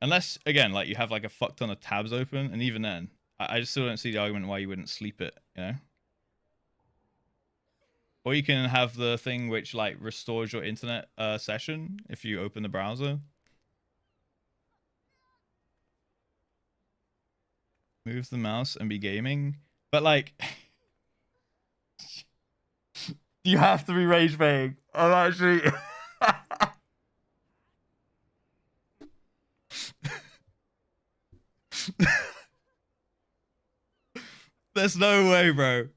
Unless again, like you have like a fuck ton of tabs open, and even then, I just still don't see the argument why you wouldn't sleep it, you know? Or you can have the thing which like restores your internet session if you open the browser. Move the mouse and be gaming. But like you have to be rage baiting. I'm actually there's no way, bro.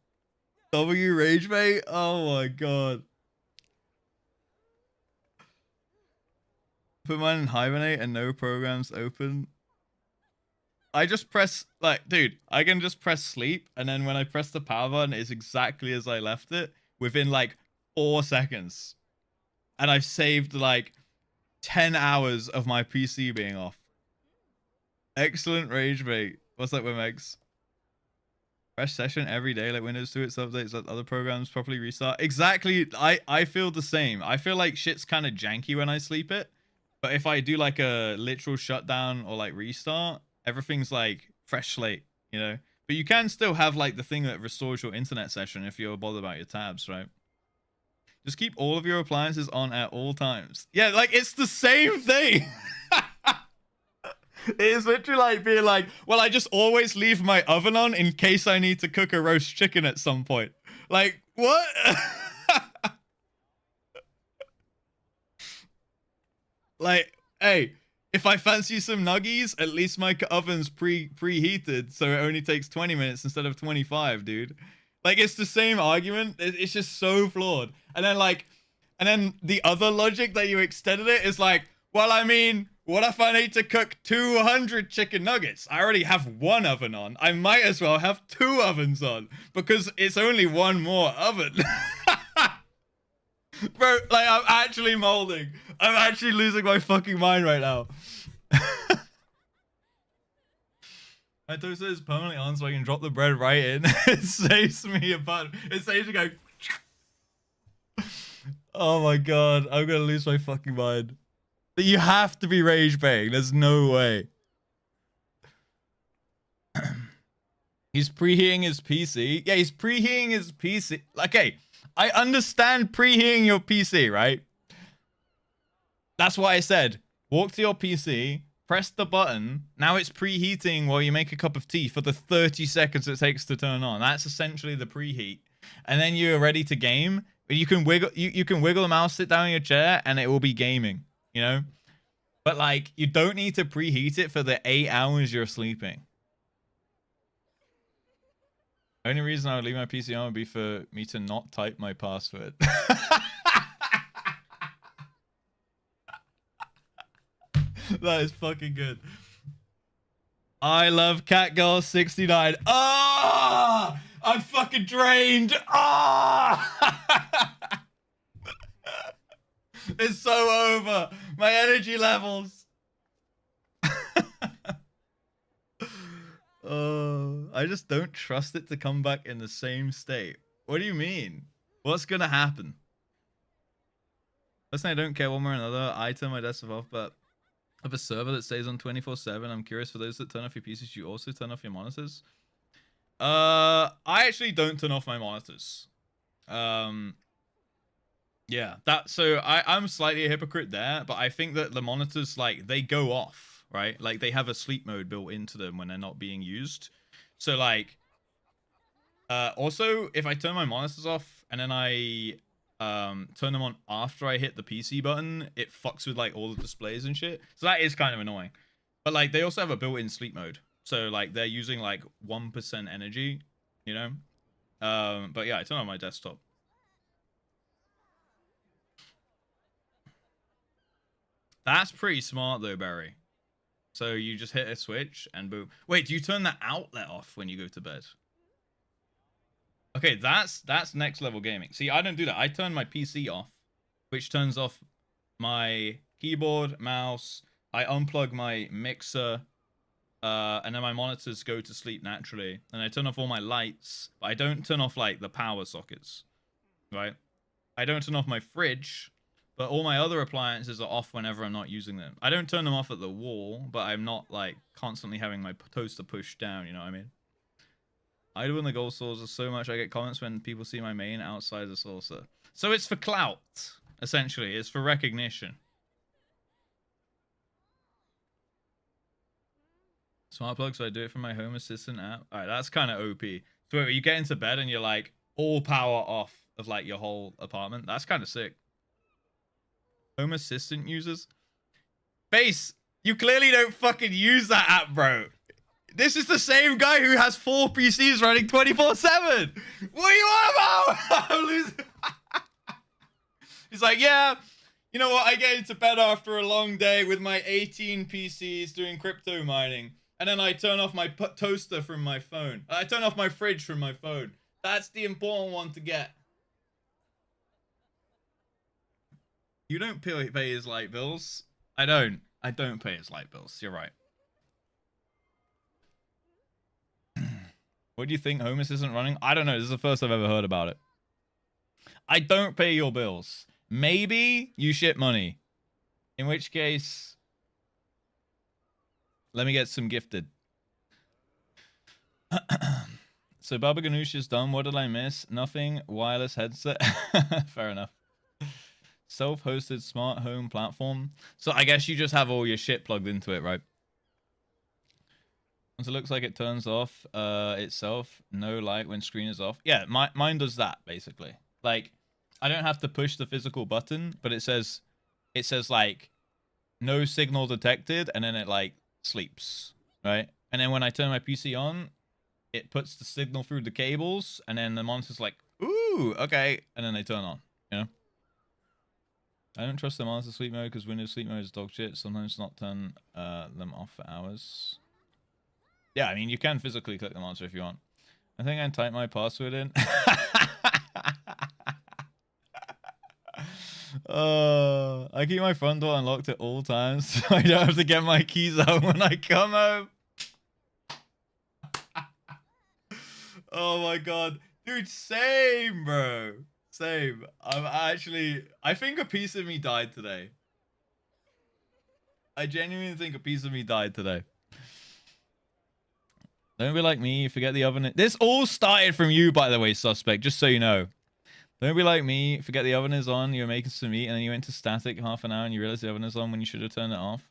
W rage bait? Oh my god. Put mine in hibernate and no programs open. I just press like, dude, I can just press sleep, and then when I press the power button, it's exactly as I left it within like 4 seconds. And I've saved like 10 hours of my PC being off. Excellent rage bait. What's up, Wimex? Fresh session every day, like Windows 2, its updates, let other programs properly restart. Exactly. I feel the same. I feel like shit's kind of janky when I sleep it. But if I do like a literal shutdown or like restart, everything's like fresh slate, you know? But you can still have like the thing that restores your internet session if you're bothered about your tabs, right? Just keep all of your appliances on at all times. Yeah, like it's the same thing. It is literally like being like, well, I just always leave my oven on in case I need to cook a roast chicken at some point. Like, what? Like, hey, if I fancy some nuggies, at least my oven's preheated, so it only takes 20 minutes instead of 25, dude. Like, it's the same argument. It's just so flawed. And then, like, and then the other logic that you extended it is like, well, I mean, what if I need to cook 200 chicken nuggets? I already have one oven on. I might as well have 2 ovens on because it's only one more oven. Bro, like, I'm actually molding. I'm actually losing my fucking mind right now. My toaster is permanently on so I can drop the bread right in. It saves me a button. It saves me go. Oh my god, I'm gonna lose my fucking mind. But you have to be rage baiting. There's no way. He's preheating his PC. Yeah, he's preheating his PC. Okay, I understand preheating your PC, right? That's why I said, walk to your PC, press the button. Now it's preheating while you make a cup of tea for the 30 seconds it takes to turn on. That's essentially the preheat. And then you're ready to game. You can wiggle, you can wiggle the mouse, sit down in your chair, and it will be gaming. You know? But like, you don't need to preheat it for the 8 hours you're sleeping. The only reason I would leave my PC on would be for me to not type my password. That is fucking good. I love Catgirl69. Ah! Oh, I'm fucking drained. Ah! Oh! It's so over. My energy levels. I just don't trust it to come back in the same state. What do you mean? What's gonna happen? Personally, I don't care one way or another. I turn my desktop off, but I have a server that stays on 24/7. I'm curious, for those that turn off your PCs, you also turn off your monitors? I actually don't turn off my monitors. Yeah, I'm slightly a hypocrite there, but I think that the monitors, like, they go off, right? Like, they have a sleep mode built into them when they're not being used. So, like, also, if I turn my monitors off and then I turn them on after I hit the PC button, it fucks with like all the displays and shit. So that is kind of annoying. But like they also have a built-in sleep mode. So like they're using like 1% energy, you know? But yeah, I turn on my desktop. That's pretty smart though, Barry. So you just hit a switch and boom. Wait, do you turn the outlet off when you go to bed? Okay, that's next level gaming. See, I don't do that. I turn my PC off, which turns off my keyboard, mouse. I unplug my mixer, and then my monitors go to sleep naturally. And I turn off all my lights, but I don't turn off like the power sockets, right? I don't turn off my fridge, but all my other appliances are off whenever I'm not using them. I don't turn them off at the wall, but I'm not like constantly having my toaster pushed down, you know what I mean? I do in the gold saucer so much I get comments when people see my main outside the saucer. So it's for clout, essentially. It's for recognition. Smart plug, so I do it from my Home Assistant app. Alright, that's kind of OP. So you get into bed and you're like, all power off of like your whole apartment. That's kind of sick. Home Assistant users? Base, you clearly don't fucking use that app, bro. This is the same guy who has 4 PCs running 24/7. What are you on about? I'm losing. He's like, yeah, you know what? I get into bed after a long day with my 18 PCs doing crypto mining. And then I turn off my toaster from my phone. I turn off my fridge from my phone. That's the important one to get. You don't pay his light bills. I don't pay his light bills. You're right. What do you think Home Assistant running? I don't know. This is the first I've ever heard about it. I don't pay your bills. Maybe you ship money. In which case, let me get some gifted. So Baba Ganoush is done. What did I miss? Nothing. Wireless headset. Fair enough. Self-hosted smart home platform. So I guess you just have all your shit plugged into it, right? Once it looks like it turns off itself, no light when screen is off. Yeah, mine does that basically. Like, I don't have to push the physical button, but it says like no signal detected, and then it like sleeps, right? And then when I turn my PC on, it puts the signal through the cables, and then the monitor's like, ooh, okay, and then they turn on. You know. I don't trust the monitor sleep mode because Windows sleep mode is dog shit. Sometimes not turn them off for hours. Yeah, I mean, you can physically click the monitor if you want. I think I type my password in. I keep my front door unlocked at all times, so I don't have to get my keys out when I come home. Oh my god. Dude, same, bro. Same. I think a piece of me died today. I genuinely think a piece of me died today. Don't be like me, forget the oven. This all started from you, by the way, suspect, just so you know. Don't be like me, forget the oven is on, you're making some meat, and then you went to static half an hour and you realized the oven is on when you should have turned it off.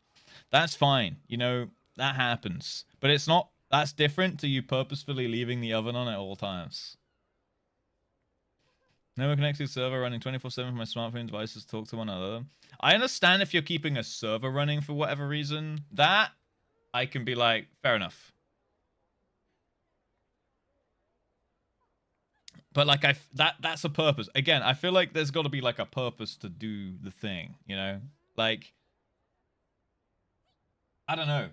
That's fine. You know, that happens. But it's not, that's different to you purposefully leaving the oven on at all times. Never connected server running 24/7 from my smartphone devices talk to one another. I understand if you're keeping a server running for whatever reason. That, I can be like, fair enough. But like that's a purpose. Again, I feel like there's got to be like a purpose to do the thing, you know? Like, I don't know.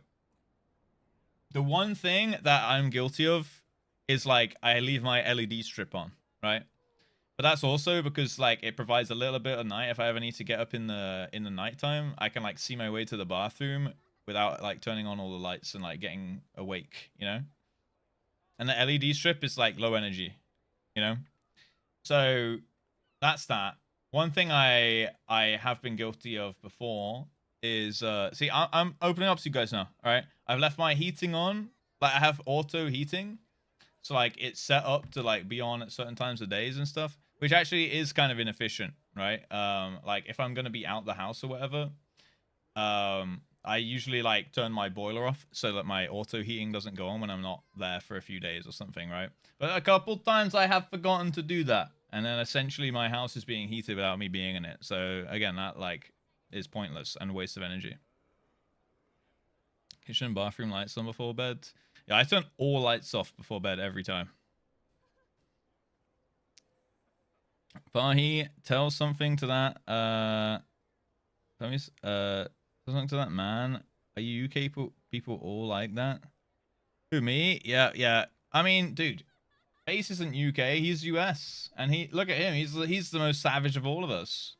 The one thing that I'm guilty of is like I leave my LED strip on, right? But that's also because like it provides a little bit of night. If I ever need to get up in the nighttime, I can like see my way to the bathroom without like turning on all the lights and like getting awake, you know? And the LED strip is like low energy. You know, so that's that. One thing I have been guilty of before is see, I'm opening up to you guys now. All right, I've left my heating on. Like I have auto heating, so like it's set up to like be on at certain times of days and stuff, which actually is kind of inefficient, right? Like if I'm gonna be out the house or whatever, I usually like turn my boiler off so that my auto heating doesn't go on when I'm not there for a few days or something, right? But a couple times I have forgotten to do that, And then essentially my house is being heated without me being in it. So again, that like is pointless and waste of energy. Kitchen and bathroom lights on before bed. Yeah, I turn all lights off before bed every time. Fahi, tell something to that. Something to that man. Are you UK people all like that? Who, me? Yeah, yeah. I mean, dude, Ace isn't UK. He's US, and he look at him. He's the most savage of all of us.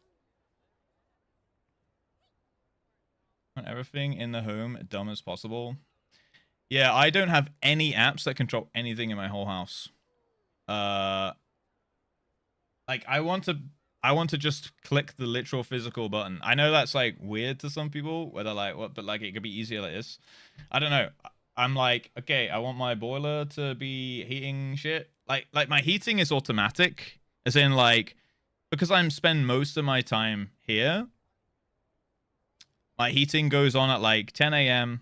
Want everything in the home dumb as possible. Yeah, I don't have any apps that control anything in my whole house. Like I want to just click the literal physical button. I know that's like weird to some people where they're like, what, but like it could be easier like this. I don't know. I'm like, okay, I want my boiler to be heating shit. Like my heating is automatic, as in like, because I'm spend most of my time here, my heating goes on at like 10 a.m.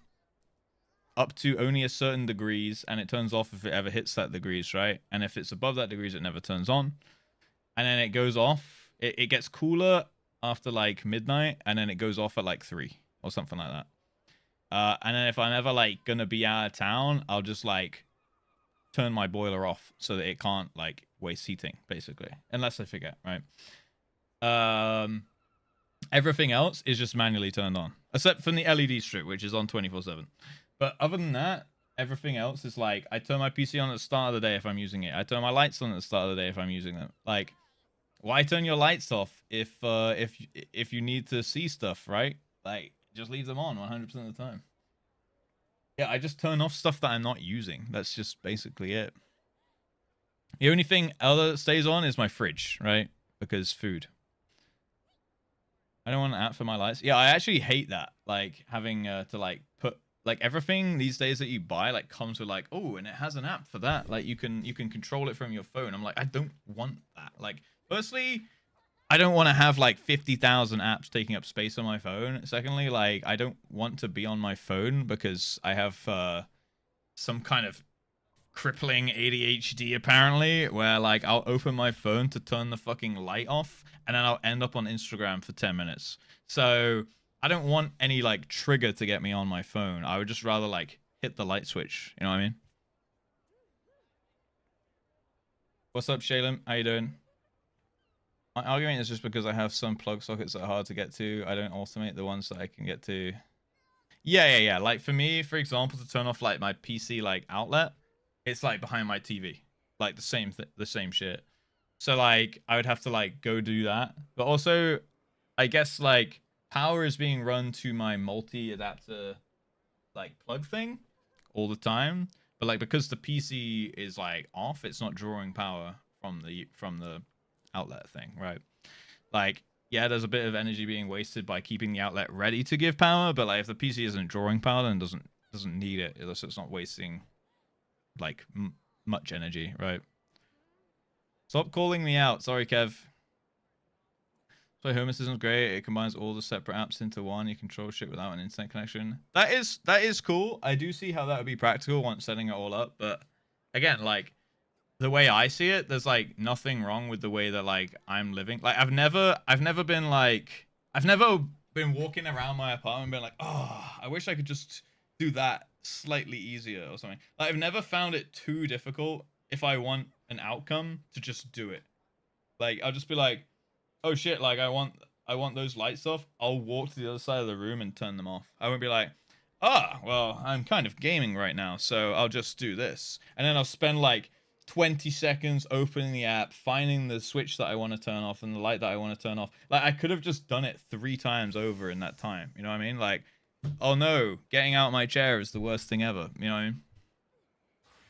up to only a certain degrees, and it turns off if it ever hits that degrees, right? And if it's above that degrees, it never turns on. And then it goes off. It gets cooler after like midnight, and then it goes off at like 3 or something like that. And then if I'm ever like gonna be out of town, I'll just like turn my boiler off so that it can't like waste heating, basically, unless I forget, right? Everything else is just manually turned on, except from the LED strip, which is on 24/7. But other than that, everything else is like I turn my PC on at the start of the day if I'm using it. I turn my lights on at the start of the day if I'm using them. Like, why turn your lights off if you need to see stuff, right? Like, just leave them on 100% of the time. Yeah, I just turn off stuff that I'm not using. That's just basically it. The only thing other that stays on is my fridge, right? Because food. I don't want an app for my lights. Yeah, I actually hate that. Like having to like put like everything these days that you buy like comes with like, oh, and it has an app for that. Like you can control it from your phone. I'm like, I don't want that. Like, firstly, I don't want to have like 50,000 apps taking up space on my phone. Secondly, like I don't want to be on my phone because I have some kind of crippling ADHD apparently, where like I'll open my phone to turn the fucking light off and then I'll end up on Instagram for 10 minutes. So I don't want any like trigger to get me on my phone. I would just rather like hit the light switch. You know what I mean? What's up, Shalem? How you doing? My argument is just because I have some plug sockets that are hard to get to. I don't automate the ones that I can get to. Yeah. Like for me, for example, to turn off like my PC like outlet, it's like behind my TV, like the same shit. So like I would have to like go do that. But also, I guess like power is being run to my multi-adapter like plug thing all the time. But like because the PC is like off, it's not drawing power from the outlet thing, right? Like, yeah, there's a bit of energy being wasted by keeping the outlet ready to give power, but like if the PC isn't drawing power, then it doesn't need it, so it's not wasting like much energy, right? Stop calling me out. Sorry, Kev. So Home Assistant's great. It combines all the separate apps into one. You control shit without an internet connection. That is cool. I do see how that would be practical once setting it all up, but again, like the way I see it, there's like nothing wrong with the way that like I'm living. Like I've never been walking around my apartment and been like, oh, I wish I could just do that slightly easier or something. Like I've never found it too difficult if I want an outcome to just do it. Like I'll just be like, oh shit, like I want those lights off. I'll walk to the other side of the room and turn them off. I won't be like, well, I'm kind of gaming right now, so I'll just do this. And then I'll spend like 20 seconds opening the app, finding the switch that I want to turn off and the light that I want to turn off. Like I could have just done it 3 times over in that time. You know what I mean? Like, oh no, getting out of my chair is the worst thing ever. You know what I mean?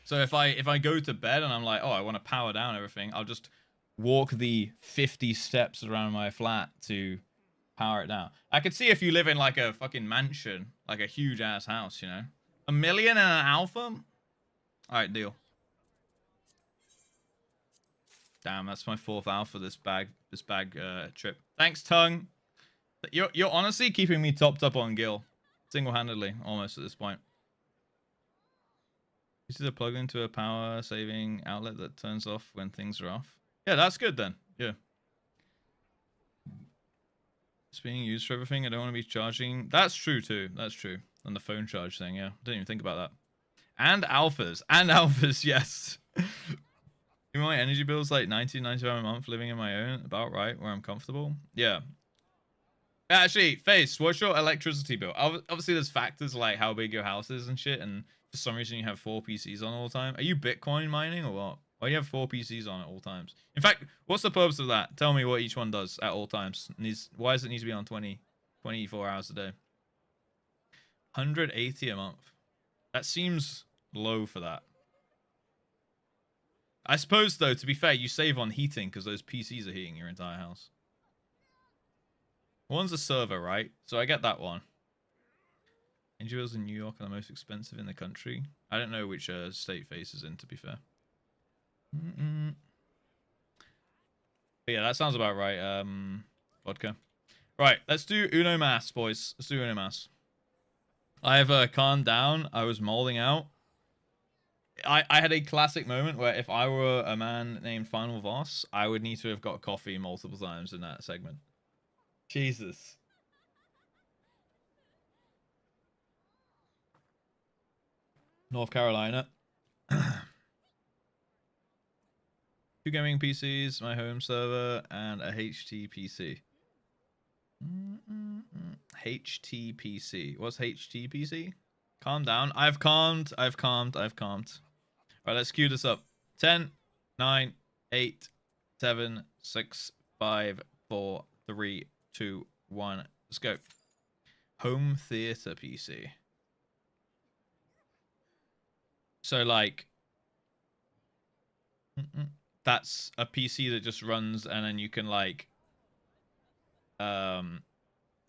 So if I go to bed and I'm like, oh, I want to power down everything, I'll just walk the 50 steps around my flat to power it down. I could see if you live in like a fucking mansion, like a huge ass house, you know? 1 million and an alpha? All right, deal. Damn, that's my 4th alpha this bag trip. Thanks, Tongue. You're honestly keeping me topped up on Gil. Single-handedly, almost at this point. This is a plug into a power saving outlet that turns off when things are off. Yeah, that's good then. Yeah. It's being used for everything. I don't want to be charging. That's true too. That's true. And the phone charge thing, yeah. Didn't even think about that. And alphas. And alphas, yes. My energy bill's like $19.95 a month living in my own. About right, where I'm comfortable. Yeah. Actually, Face, what's your electricity bill? Obviously, there's factors like how big your house is and shit, and for some reason you have 4 PCs on all the time. Are you Bitcoin mining or what? Why do you have 4 PCs on at all times? In fact, what's the purpose of that? Tell me what each one does at all times. Why does it need to be on 24 hours a day? 180 a month. That seems low for that. I suppose, though, to be fair, you save on heating because those PCs are heating your entire house. One's a server, right? So I get that one. NGOs in New York are the most expensive in the country. I don't know which state Face is in, to be fair. But yeah, that sounds about right. Vodka. Right, let's do Uno Mas, boys. Let's do Uno Mas. I have calmed down. I was molding out. I had a classic moment where if I were a man named Final Voss, I would need to have got coffee multiple times in that segment. Jesus. North Carolina. 2 gaming PCs, my home server, and a HTPC. HTPC. What's HTPC? Calm down. I've calmed. Alright, let's cue this up. 10, 9, 8, 7, 6, 5, 4, 3, 2, 1. Let's go. Home theater PC. So, like, that's a PC that just runs, and then you can, like,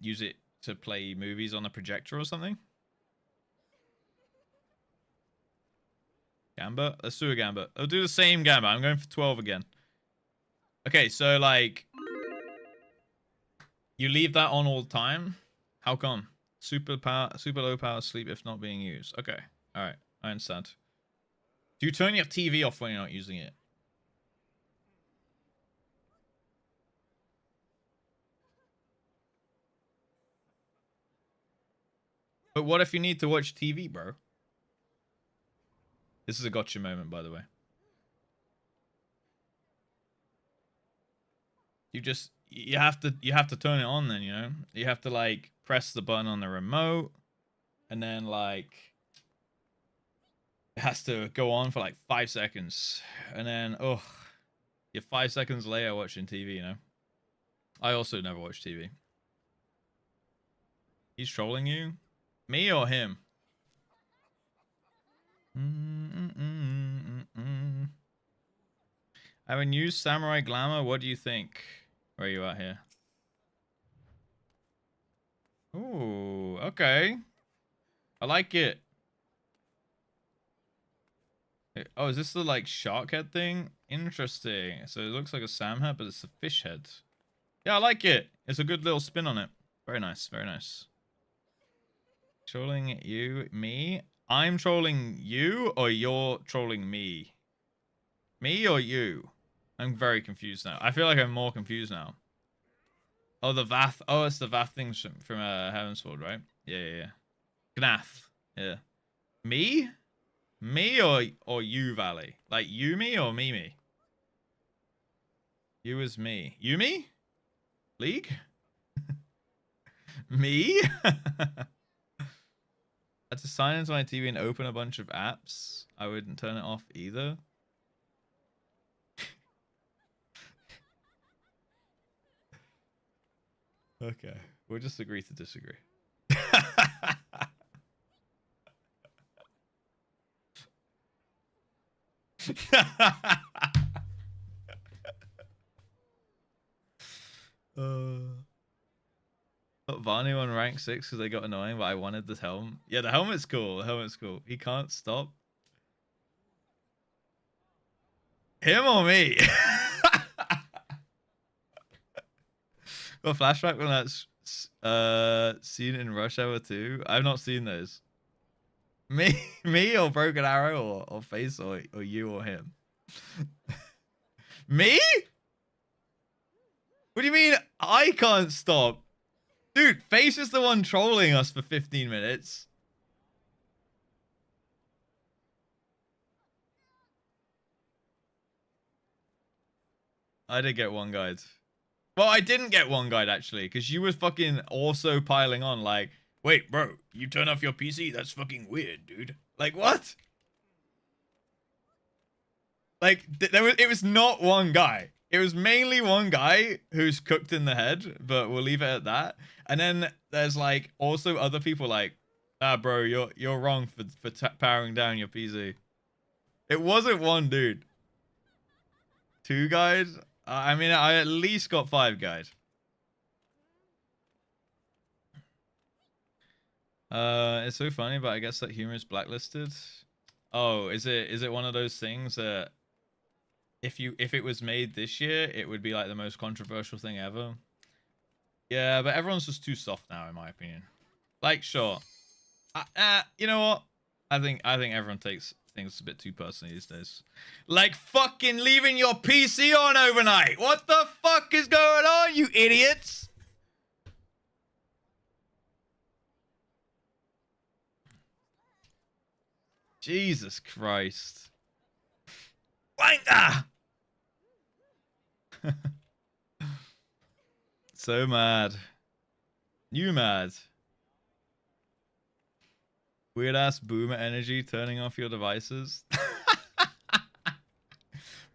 use it to play movies on a projector or something. Gambit? Let's do a Gambit. I'll do the same Gambit. I'm going for 12 again. Okay, so, like, you leave that on all the time? How come? Super low power sleep if not being used. Okay. Alright. I understand. Do you turn your TV off when you're not using it? But what if you need to watch TV, bro? This is a gotcha moment, by the way. You have to turn it on then, you know? You have to, like, press the button on the remote, and then, like, it has to go on for like 5 seconds, and then you're 5 seconds later watching TV, you know? I also never watch TV. He's trolling you? Me or him? I have a new Samurai Glamour. What do you think? Where are you at here? Ooh, okay. I like it. Oh, is this the, like, shark head thing? Interesting. So it looks like a Sam head, but it's a fish head. Yeah, I like it. It's a good little spin on it. Very nice, very nice. Trolling you? Me? I'm trolling you, or you're trolling me? Me or you? I'm very confused now. I feel like I'm more confused now. Oh, the Vath. Oh, it's the Vath things from Heaven's Sword, right? Yeah. Gnath. Yeah. Me? Me or you, Valley? Like, you me or me? You is me. You me? League? Me? I had to sign into my TV and open a bunch of apps. I wouldn't turn it off either. Okay, we'll just agree to disagree. Varney on rank 6 because they got annoying, but I wanted this helmet. Yeah, the helmet's cool. The helmet's cool. He can't stop. Him or me? Got a flashback when that's seen in Rush Hour 2. I've not seen those. Me or Broken Arrow or Face or you or him. Me? What do you mean I can't stop? Dude, Face is the one trolling us for 15 minutes. I did get one guide. Well, I didn't get one guide, actually, because you was fucking also piling on, like, wait, bro, you turn off your PC? That's fucking weird, dude. Like, what? Like, it was not one guy. It was mainly one guy who's cooked in the head, but we'll leave it at that. And then there's, like, also other people like, ah, bro, you're wrong for powering down your PC. It wasn't one dude. Two guys? I mean, I at least got 5 guys. It's so funny, but I guess that humor is blacklisted. Oh, is it one of those things that if it was made this year, it would be like the most controversial thing ever? Yeah, but everyone's just too soft now, in my opinion. Like, sure. You know what? I think everyone takes things a bit too personally these days. Like fucking leaving your PC on overnight. What the fuck is going on, you idiots? Jesus Christ. Wanker! So mad. You mad. Weird ass boomer energy turning off your devices.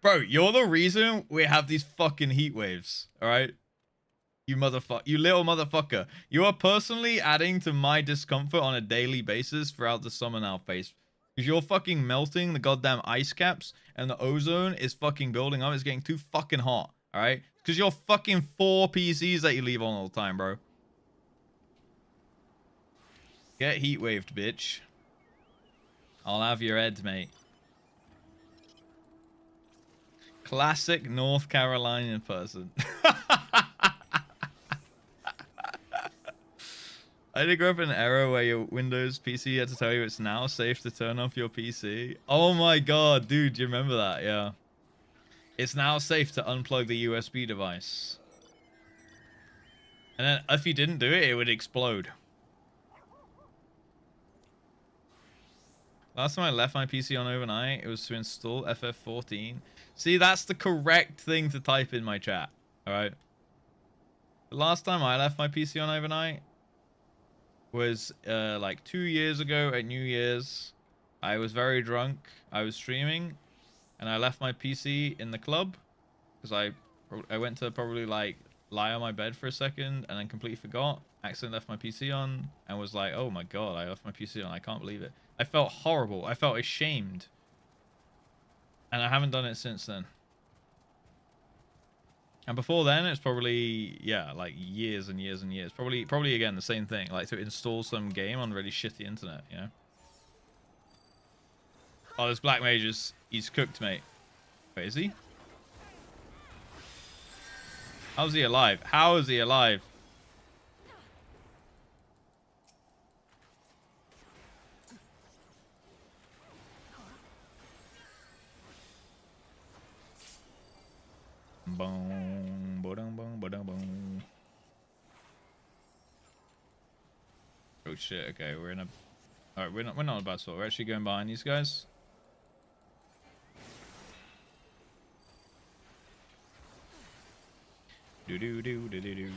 Bro, you're the reason we have these fucking heat waves, alright? You motherfucker. You little motherfucker. You are personally adding to my discomfort on a daily basis throughout the summer now, Face. Because you're fucking melting the goddamn ice caps and the ozone is fucking building up. It's getting too fucking hot, alright? Because you're fucking 4 PCs that you leave on all the time, bro. Get heat waved, bitch. I'll have your head, mate. Classic North Carolinian person. I did grow up in an era where your Windows PC had to tell you it's now safe to turn off your PC. Oh my god, dude, do you remember that? Yeah. It's now safe to unplug the USB device. And then if you didn't do it, it would explode. Last time I left my PC on overnight, it was to install FF14. See, that's the correct thing to type in my chat. Alright? The last time I left my PC on overnight was like 2 years ago at New Year's. I was very drunk. I was streaming. And I left my PC in the club. Because I went to probably like lie on my bed for a second and then completely forgot. Accidentally left my PC on and was like, oh my god, I left my PC on. I can't believe it. I felt horrible. I felt ashamed. And I haven't done it since then. And before then, it's probably, yeah, like years and years and years. Probably again, the same thing. Like to install some game on really shitty internet, you know? Oh, there's Black Mages. He's cooked, mate. Wait, is he? How's he alive? How is he alive? Boom, boom, boom, boom, boom. Oh shit! Okay, we're in a. All right, we're not in a bad spot. We're actually going behind these guys. Do do do do do do.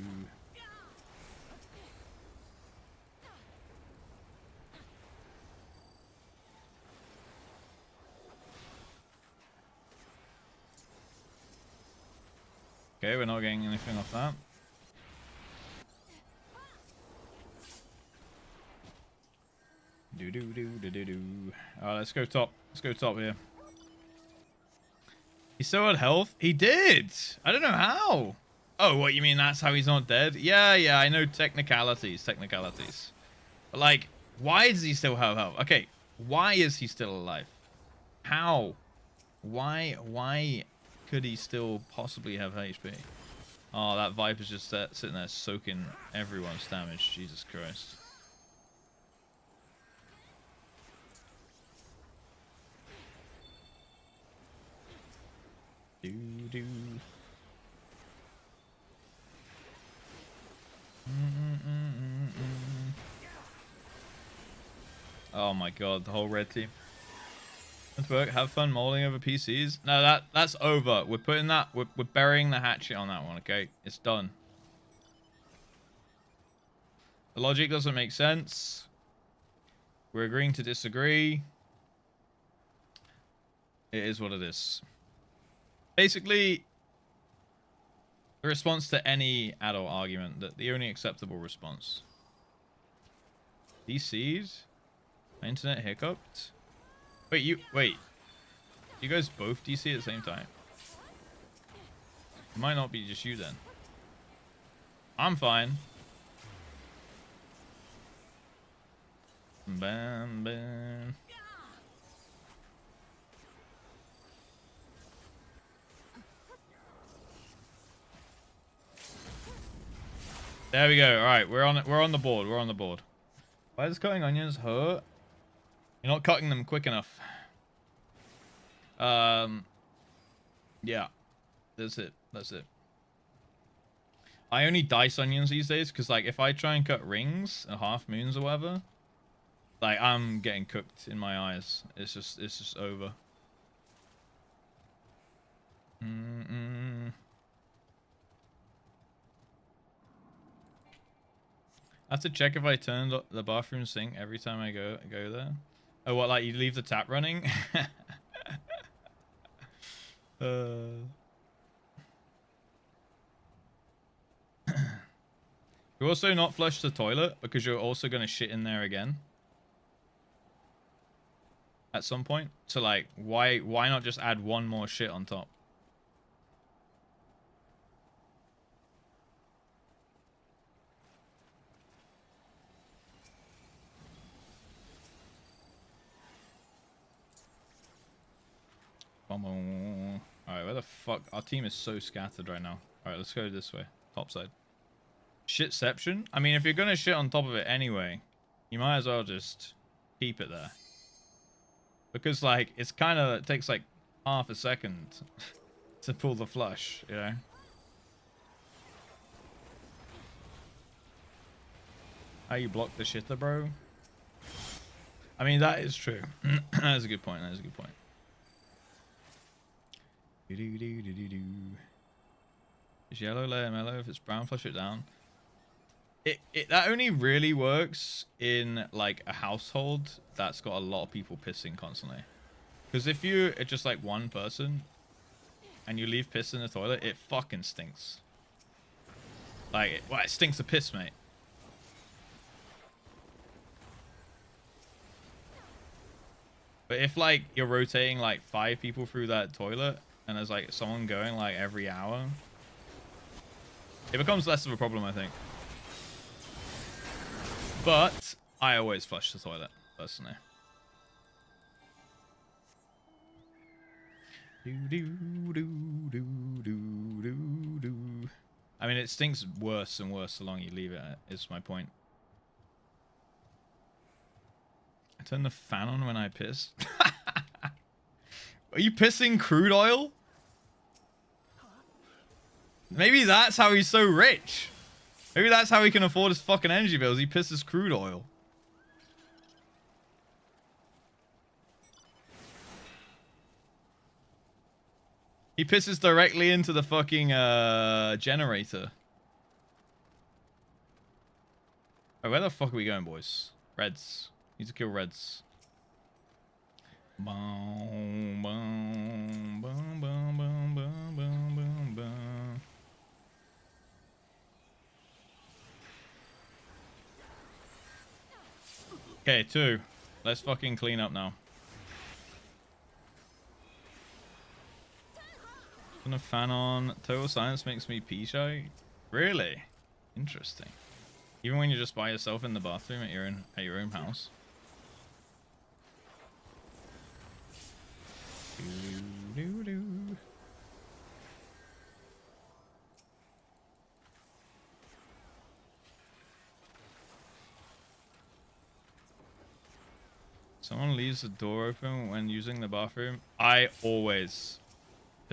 Okay, we're not getting anything off that. Do do do do do do. Alright, let's go top. Let's go top here. He still had health? He did! I don't know how. Oh, what, you mean that's how he's not dead? Yeah, I know technicalities. But like, why does he still have health? Okay, why is he still alive? How? Why could he still possibly have HP? Oh, that Viper's just sitting there soaking everyone's damage. Jesus Christ. Do do. Oh my god, the whole red team. Let's work. Have fun molding over PCs. No, that's over. We're putting that. We're burying the hatchet on that one. Okay, it's done. The logic doesn't make sense. We're agreeing to disagree. It is what it is. Basically, the response to any adult argument, that the only acceptable response. DC'd? My internet hiccuped? Wait, you guys both DC at the same time? It might not be just you then. I'm fine. Bam, bam. There we go. All right, we're on the board. We're on the board. Why does cutting onions hurt? You're not cutting them quick enough. Yeah, that's it. That's it. I only dice onions these days because, like, if I try and cut rings or half moons or whatever, like, I'm getting cooked in my eyes. It's just over. I have to check if I turned the bathroom sink every time I go there. Oh, what, like you leave the tap running? You also not flush the toilet because you're also gonna shit in there again at some point. So like, why not just add one more shit on top? Alright, where the fuck? Our team is so scattered right now. Alright, let's go this way. Top side. Shitception? I mean, if you're gonna shit on top of it anyway, you might as well just keep it there. Because, like, it's kind of... It takes, like, half a second to pull the flush, you know? How you block the shitter, bro? I mean, that is true. That is a good point. That is a good point. Is yellow layer mellow? If it's brown, flush it down. That only really works in like a household that's got a lot of people pissing constantly. Because if you're just like one person and you leave piss in the toilet, it fucking stinks. Like, well, it stinks of piss, mate. But if like you're rotating like 5 people through that toilet and there's like someone going like every hour, it becomes less of a problem, I think. But I always flush the toilet, personally. I mean, it stinks worse and worse the longer you leave it, is my point. I turn the fan on when I piss. Are you pissing crude oil? Maybe that's how he's so rich. Maybe that's how he can afford his fucking energy bills. He pisses crude oil. He pisses directly into the fucking generator. Oh, where the fuck are we going, boys? Reds. Need to kill reds. Boom, boom, boom, boom, boom, boom, boom, boom. Okay, 2. Let's fucking clean up now. Turn the fan on. Total silence makes me pee shy. Really? Interesting. Even when you're just by yourself in the bathroom at your own house. Someone leaves the door open when using the bathroom. I always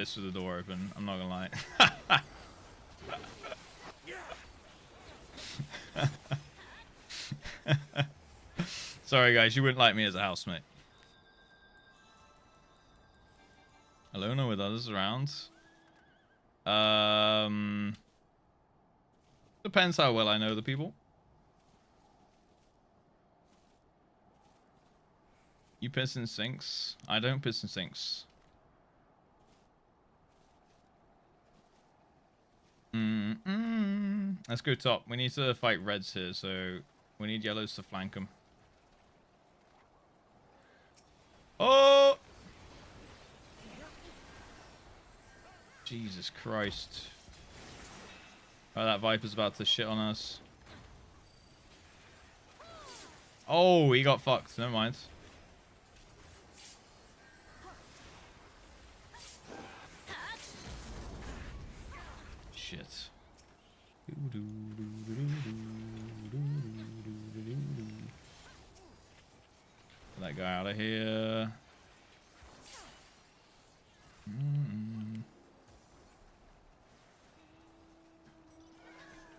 piss with the door open. I'm not gonna lie. Sorry, guys. You wouldn't like me as a housemate. Alone or with others around? Depends how well I know the people. You piss in sinks? I don't piss in sinks. Let's go top. We need to fight reds here, so we need yellows to flank them. Oh! Jesus Christ. Oh, that Viper's about to shit on us. Oh, he got fucked. Never mind. Shit. Get that guy out of here.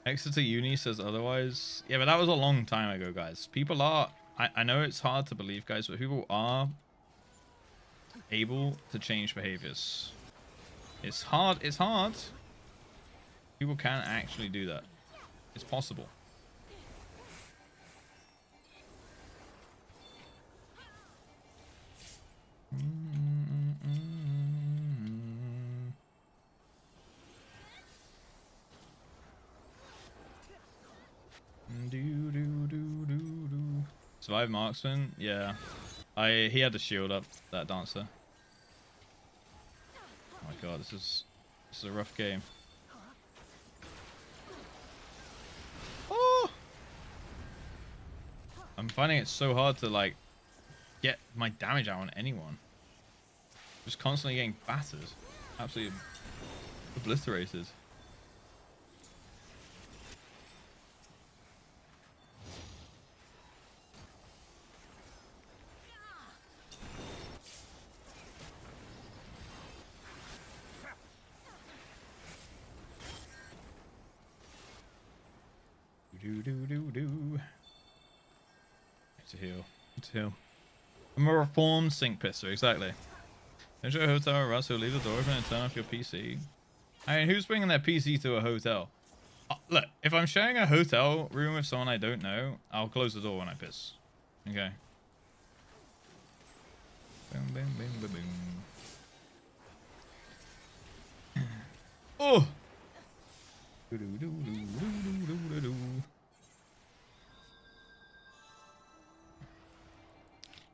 Exeter Uni says otherwise. Yeah, but that was a long time ago, guys. People are... I know it's hard to believe, guys, but people are able to change behaviors. It's hard. It's hard. People can actually do that. It's possible. Survive marksman? Yeah. He had the shield up, that dancer. Oh my god, this is a rough game. Oh! I'm finding it so hard to like get my damage out on anyone. Just constantly getting battered. Absolutely obliterated. To heal. To heal. I'm a reformed sink pisser, exactly. Enter a hotel, Russ, who'll leave the door open and turn off your PC. I mean, who's bringing their PC to a hotel? Look, if I'm sharing a hotel room with someone I don't know, I'll close the door when I piss. Okay. Boom, boom, boom, boom, boom. Oh!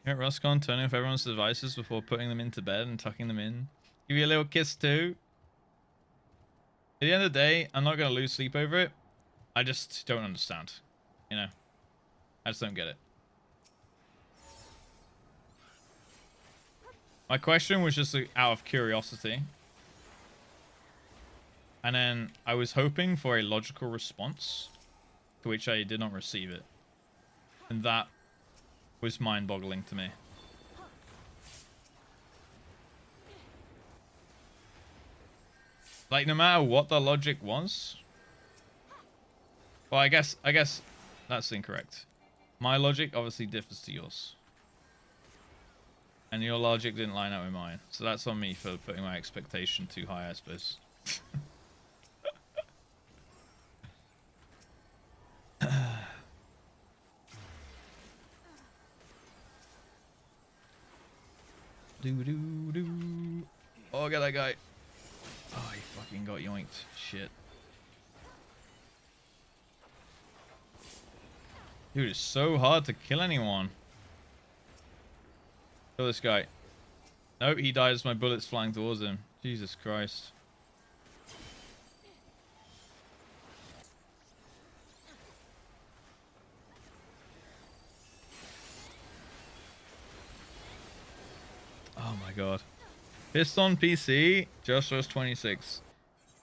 Here at Ruscon, turning off everyone's devices before putting them into bed and tucking them in. Give you a little kiss too. At the end of the day, I'm not going to lose sleep over it. I just don't understand. You know? I just don't get it. My question was just out of curiosity. And then I was hoping for a logical response, to which I did not receive it. And that was mind-boggling to me. Like, no matter what the logic was... Well, I guess that's incorrect. My logic obviously differs to yours. And your logic didn't line up with mine. So that's on me for putting my expectation too high, I suppose. Oh, get that guy. Oh, he fucking got yoinked. Shit. Dude, it's so hard to kill anyone. Kill this guy. Nope, he died as my bullets flying towards him. Jesus Christ. Oh my god. Pissed on PC, JustRuss 26.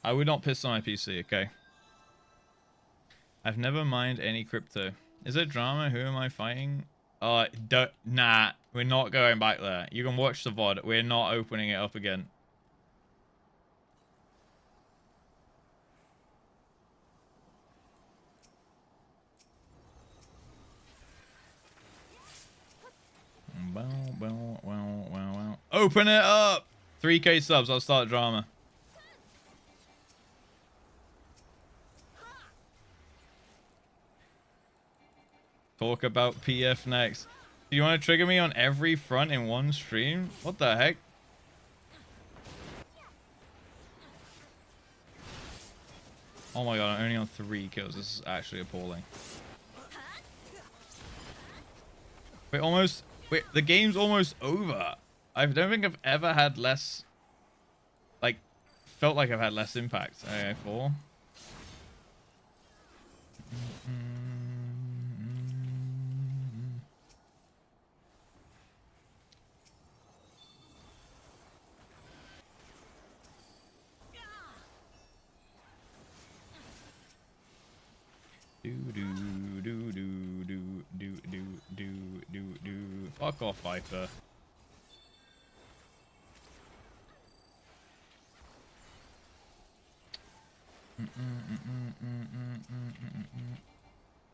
I would not piss on my PC, okay? I've never mined any crypto. Is it drama? Who am I fighting? Nah, we're not going back there. You can watch the VOD. We're not opening it up again. Open it up. 3K subs. I'll start drama. Talk about PF next. Do you want to trigger me on every front in one stream? What the heck? Oh my god, I'm only on 3 kills. This is actually appalling. Wait, the game's almost over. I don't think I've ever had less, like, felt like I've had less impact. Okay, 4. Fuck off, Viper.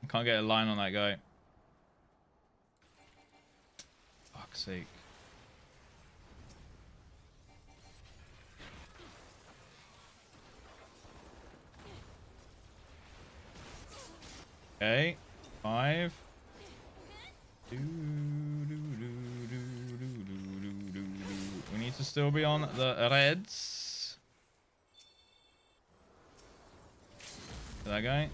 Can't get a line on that guy. Fuck's sake. Okay, 5. We need to still be on the reds. That guy.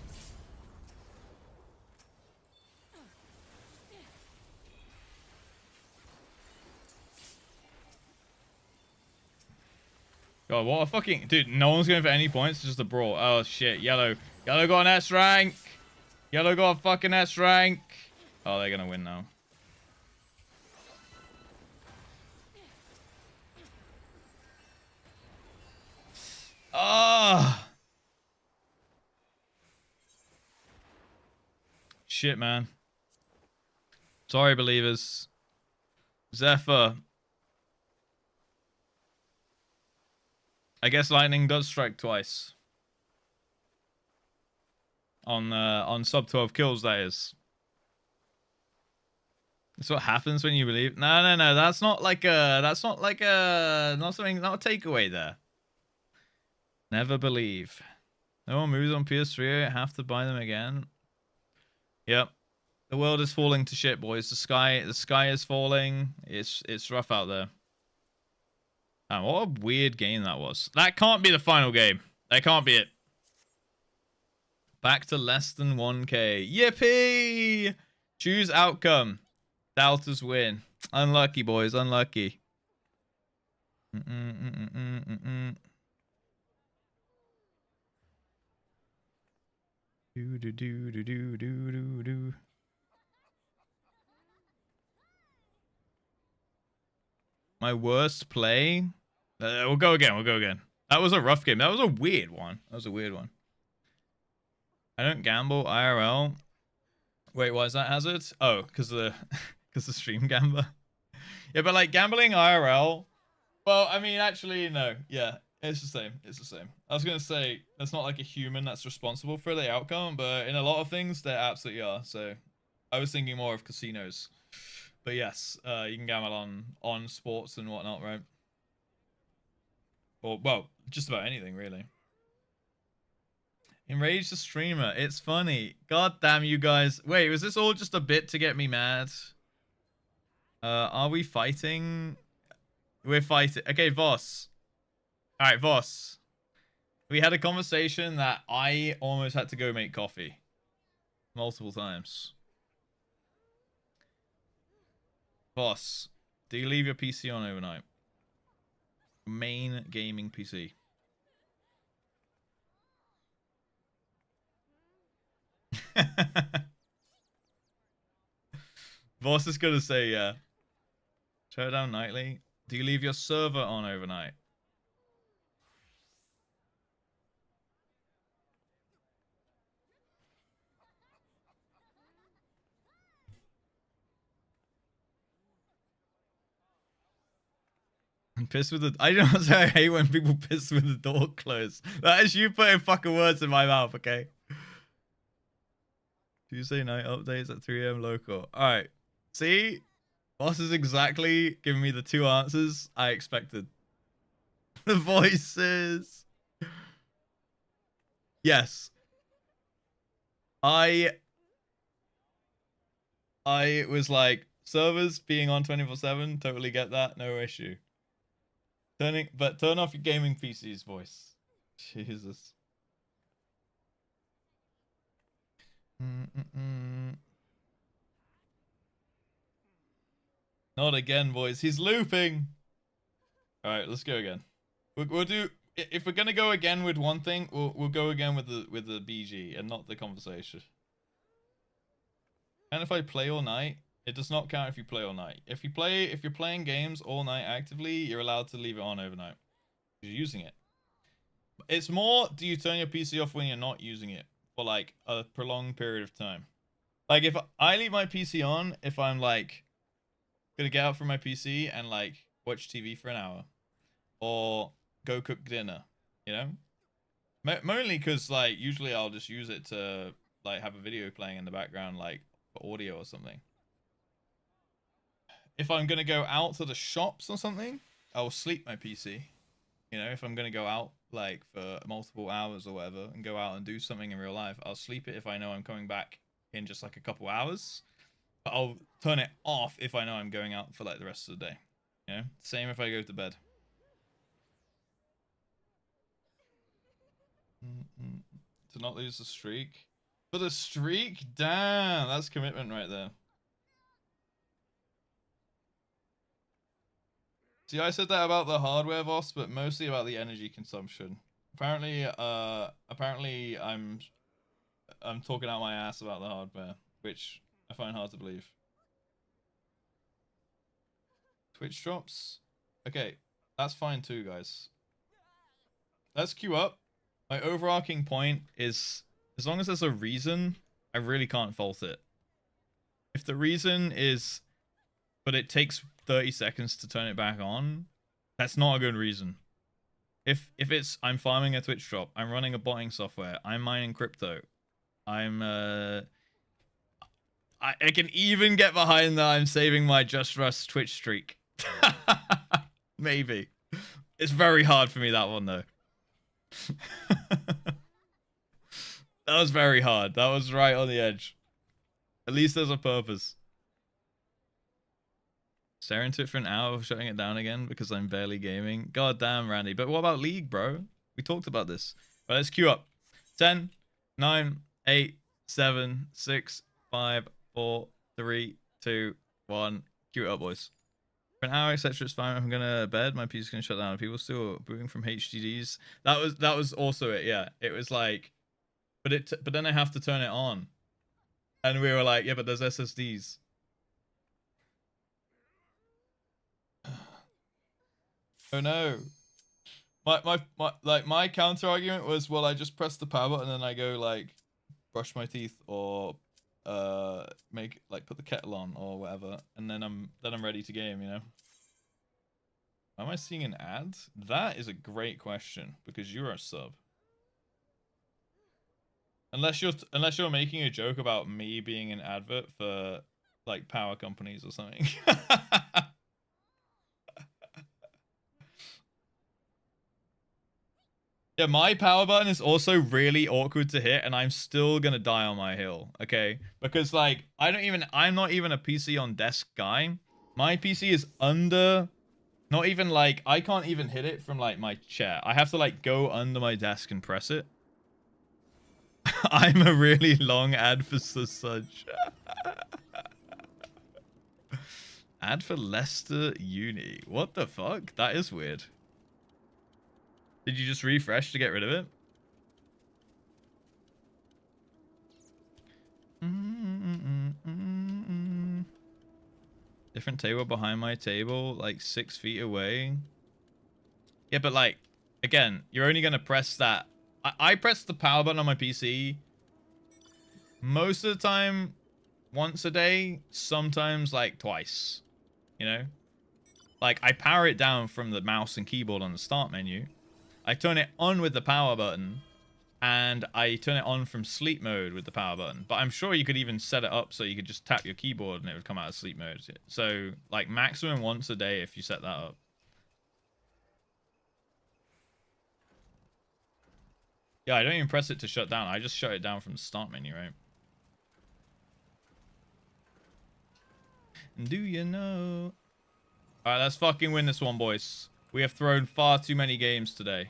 God, what a fucking dude! No one's going for any points. Just a brawl. Oh shit! Yellow got an S rank. Yellow got a fucking S rank. Oh, they're gonna win now. Ah! Shit, man. Sorry, believers. Zephyr. I guess lightning does strike twice. On sub 12 kills, that is. That's what happens when you believe. No. That's not like a. Not something. Not a takeaway there. Never believe. No one moves on PS3. I have to buy them again. Yep. The world is falling to shit, boys. The sky is falling. It's rough out there. Man, what a weird game that was. That can't be the final game. That can't be it. Back to less than 1k. Yippee! Choose outcome. Deltas win. Unlucky, boys. Unlucky. Do. My worst play? We'll go again. That was a rough game. That was a weird one. I don't gamble IRL. Wait, why is that hazard? Oh, because the stream gambler. Yeah, but like gambling IRL. Well, I mean, actually, no. Yeah, it's the same. I was gonna say that's not like a human that's responsible for the outcome, but in a lot of things, they absolutely are. So, I was thinking more of casinos. But yes, you can gamble on sports and whatnot, right? Or well, just about anything really. Enrage the streamer. It's funny. God damn you guys. Wait, was this all just a bit to get me mad? Are we fighting? We're fighting. Okay, Voss. All right, Voss. We had a conversation that I almost had to go make coffee. Multiple times. Voss, do you leave your PC on overnight? Main gaming PC. Voss is gonna say yeah. Shut it down nightly. Do you leave your server on overnight? Piss with the. I don't say I hate when people piss with the door closed. That is you putting fucking words in my mouth, okay? Tuesday night updates at 3 AM local. Alright. See? Boss is exactly giving me the two answers I expected. The voices. Yes. I was like, servers being on 24/7, totally get that, no issue. But turn off your gaming PC's voice. Jesus. Not again, boys. He's looping. All right, let's go again. We'll do. If we're gonna go again with one thing, we'll go again with the BG and not the conversation. And if I play all night, it does not count if you play all night. If you're playing games all night actively, you're allowed to leave it on overnight. You're using it. It's more, do you turn your PC off when you're not using it for like a prolonged period of time? Like if I leave my PC on, if I'm like gonna get out from my PC and like watch TV for an hour or go cook dinner, you know? Mainly because like usually I'll just use it to like have a video playing in the background, like for audio or something. If I'm gonna go out to the shops or something, I'll sleep my PC. You know, if I'm gonna go out like for multiple hours or whatever and go out and do something in real life, I'll sleep it if I know I'm coming back in just like a couple hours. But I'll turn it off if I know I'm going out for like the rest of the day. You know, same if I go to bed. To not lose the streak. For the streak? Damn, that's commitment right there. See, I said that about the hardware, boss, but mostly about the energy consumption. Apparently, I'm talking out my ass about the hardware, which I find hard to believe. Twitch drops? Okay, that's fine too, guys. Let's queue up. My overarching point is, as long as there's a reason, I really can't fault it. If the reason is, but it takes 30 seconds to turn it back on, that's not a good reason. If it's, I'm farming a Twitch drop, I'm running a botting software, I'm mining crypto, I can even get behind that I'm saving my JustRuss Twitch streak. Maybe. It's very hard for me, that one, though. That was very hard. That was right on the edge. At least there's a purpose. Staring to it for an hour, shutting it down again because I'm barely gaming. God damn, Randy. But what about League, bro? We talked about this. Right, let's queue up. 10, 9, 8, 7, 6, 5, 4, 3, 2, 1. Queue it up, boys. For an hour, etc. It's fine. If I'm gonna bed, my PC's gonna shut down. People still booting from HDDs. That was also it. Yeah, it was like, but then I have to turn it on, and we were like, yeah, but there's SSDs. Oh no. My counter argument was, well, I just press the power button and I go like brush my teeth or put the kettle on or whatever, and then I'm ready to game, you know. Am I seeing an ad? That is a great question because you're a sub. Unless you're making a joke about me being an advert for like power companies or something. Yeah, my power button is also really awkward to hit, and I'm still gonna die on my hill, okay? Because like I'm not even a PC on desk guy. My PC is under, not even like, I can't even hit it from like my chair. I have to like go under my desk and press it. I'm a really long ad for such. Ad for Leicester Uni. What the fuck? That is weird. Did you just refresh to get rid of it? Different table behind my table, like 6 feet away. Yeah, but like, again, you're only going to press that. I press the power button on my PC most of the time once a day, sometimes like twice, you know? Like, I power it down from the mouse and keyboard on the start menu. I turn it on with the power button, and I turn it on from sleep mode with the power button. But I'm sure you could even set it up so you could just tap your keyboard and it would come out of sleep mode. So like maximum once a day if you set that up. Yeah, I don't even press it to shut down. I just shut it down from the start menu, right? Do you know? Alright, let's fucking win this one, boys. We have thrown far too many games today.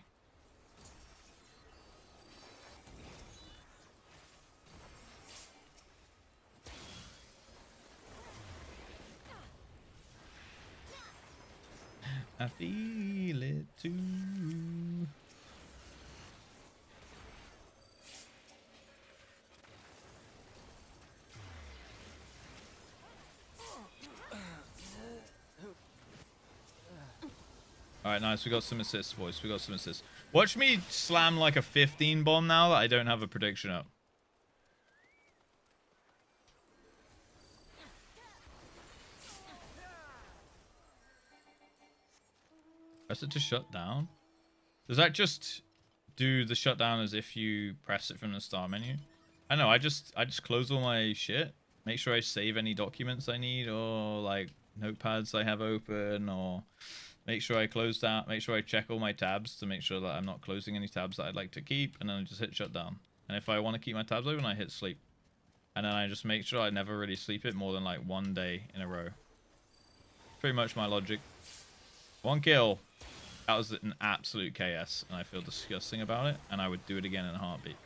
I feel it too. Alright, nice. We got some assists, boys. We got some assists. Watch me slam like a 15 bomb now that I don't have a prediction up. Press it to shut down? Does that just do the shutdown as if you press it from the start menu? I know, I just close all my shit. Make sure I save any documents I need or like notepads I have open, or make sure I close that. Make sure I check all my tabs to make sure that I'm not closing any tabs that I'd like to keep, and then I just hit shutdown. And if I want to keep my tabs open, I hit sleep. And then I just make sure I never really sleep it more than like one day in a row. Pretty much my logic. 1 kill. That was an absolute KS, and I feel disgusting about it, and I would do it again in a heartbeat.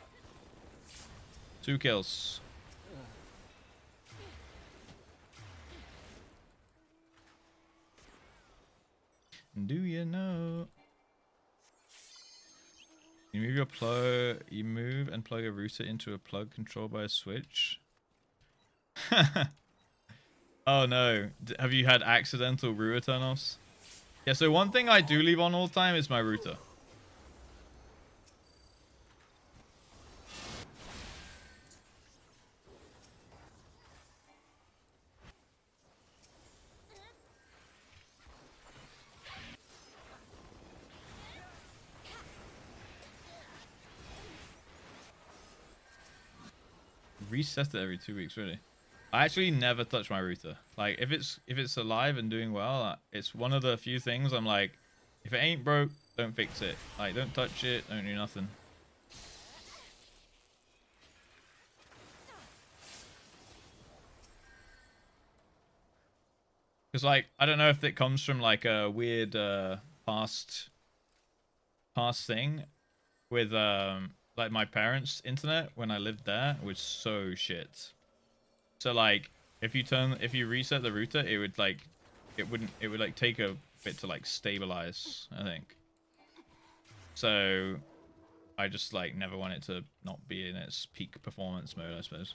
2 kills. Do you know? You move your plug. You move and plug a router into a plug controlled by a switch. Oh no! Have you had accidental router turnoffs? Yeah. So one thing I do leave on all the time is my router. Reset it every 2 weeks, really. I actually never touch my router. Like if it's alive and doing well, it's one of the few things I'm like, if it ain't broke, don't fix it. Like don't touch it, don't do nothing. Because like I don't know if it comes from like a weird past thing with like my parents' internet when I lived there was so shit. So like if you reset the router, it would like take a bit to like stabilize, I think. So I just like never want it to not be in its peak performance mode, I suppose.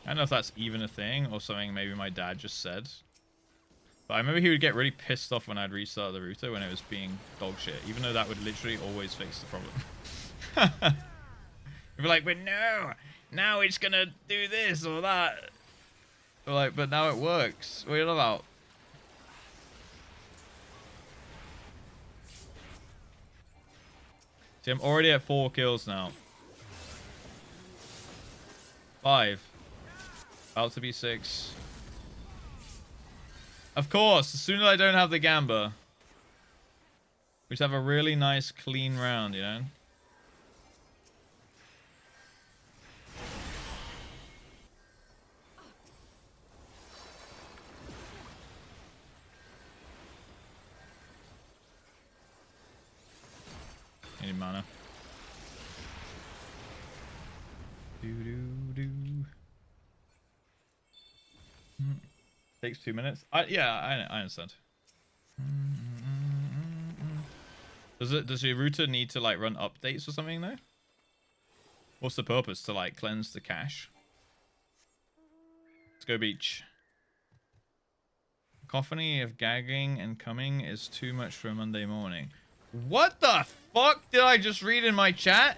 I don't know if that's even a thing or something maybe my dad just said. But I remember he would get really pissed off when I'd restart the router when it was being dog shit, even though that would literally always fix the problem. He'd be like, but no, now it's gonna do this or that. We're like, but now it works. What are you about? See, I'm already at 4 kills now. 5. About to be 6. Of course, as soon as I don't have the Gamba, we just have a really nice, clean round, you know? Need mana. Takes 2 minutes. Yeah, I understand. Does your router need to like run updates or something though? What's the purpose? To like cleanse the cache? Let's go beach. Cacophony of gagging and coming is too much for a Monday morning. What the fuck did I just read in my chat?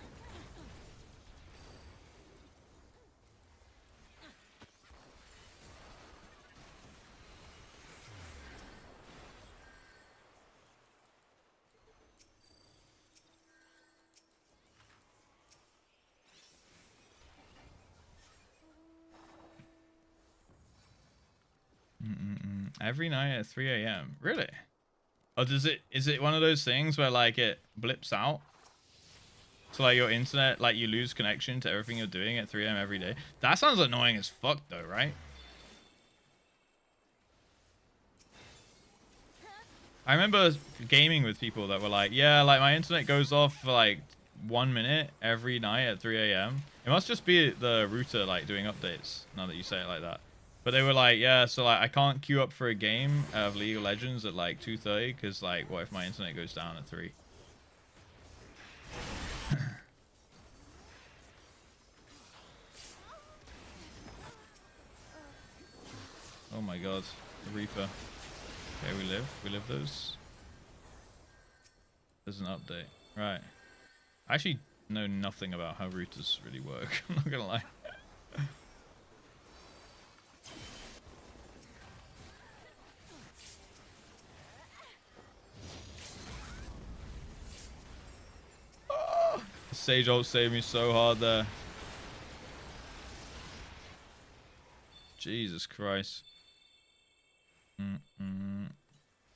Every night at 3 a.m. Really? Or is it one of those things where like it blips out? So like your internet, like you lose connection to everything you're doing at 3 a.m. every day? That sounds annoying as fuck though, right? I remember gaming with people that were like, yeah, like my internet goes off for like 1 minute every night at 3 a.m. It must just be the router like doing updates, now that you say it like that. But they were like, yeah, so like I can't queue up for a game of League of Legends at like 2:30 because like what if my internet goes down at 3? Oh my god, the Reaper. Okay, we live those. There's an update. Right. I actually know nothing about how routers really work. I'm not gonna lie. Oh, Sage ult saved me so hard there. Jesus Christ.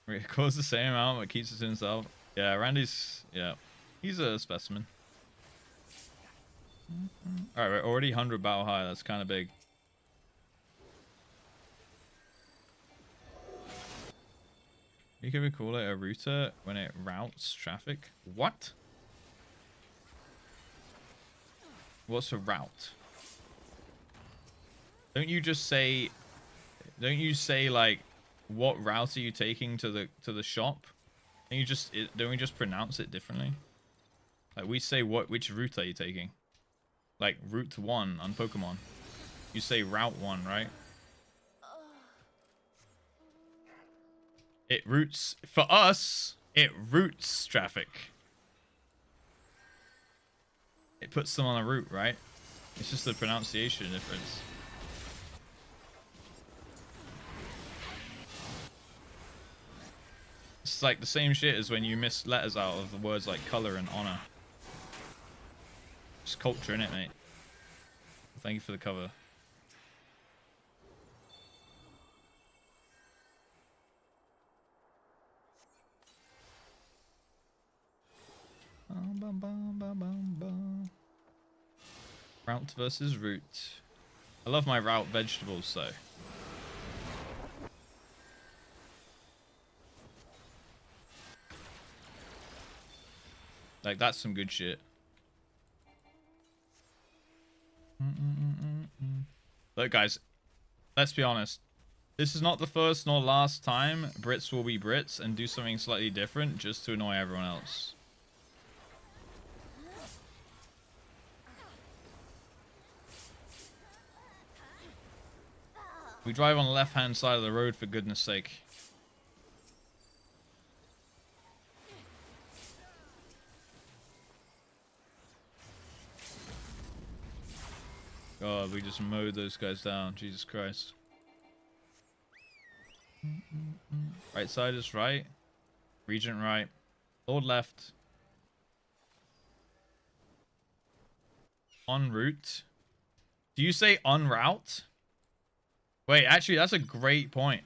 It costs the same amount but keeps it to himself. Yeah, Randy's, yeah, he's a specimen. Alright, we're already 100 battle high. That's kind of big. You could call it a router when it routes traffic. What? What's a route? Don't you say like, what route are you taking to the shop? And don't we just pronounce it differently? Like we say which route are you taking? Like route 1 on Pokemon. You say route 1, right? It routes, for us, it routes traffic. It puts them on a route, right? It's just the pronunciation difference. It's like the same shit as when you miss letters out of the words like color and honor. Just culture in it, mate. Thank you for the cover. Route versus root. I love my route vegetables though. Like that's some good shit. Look guys, let's be honest. This is not the first nor last time Brits will be Brits and do something slightly different just to annoy everyone else. We drive on the left-hand side of the road, for goodness sake. God, we just mowed those guys down. Jesus Christ. Right side is right. Regent right. Lord left. En route. Do you say en route? Wait, actually, that's a great point.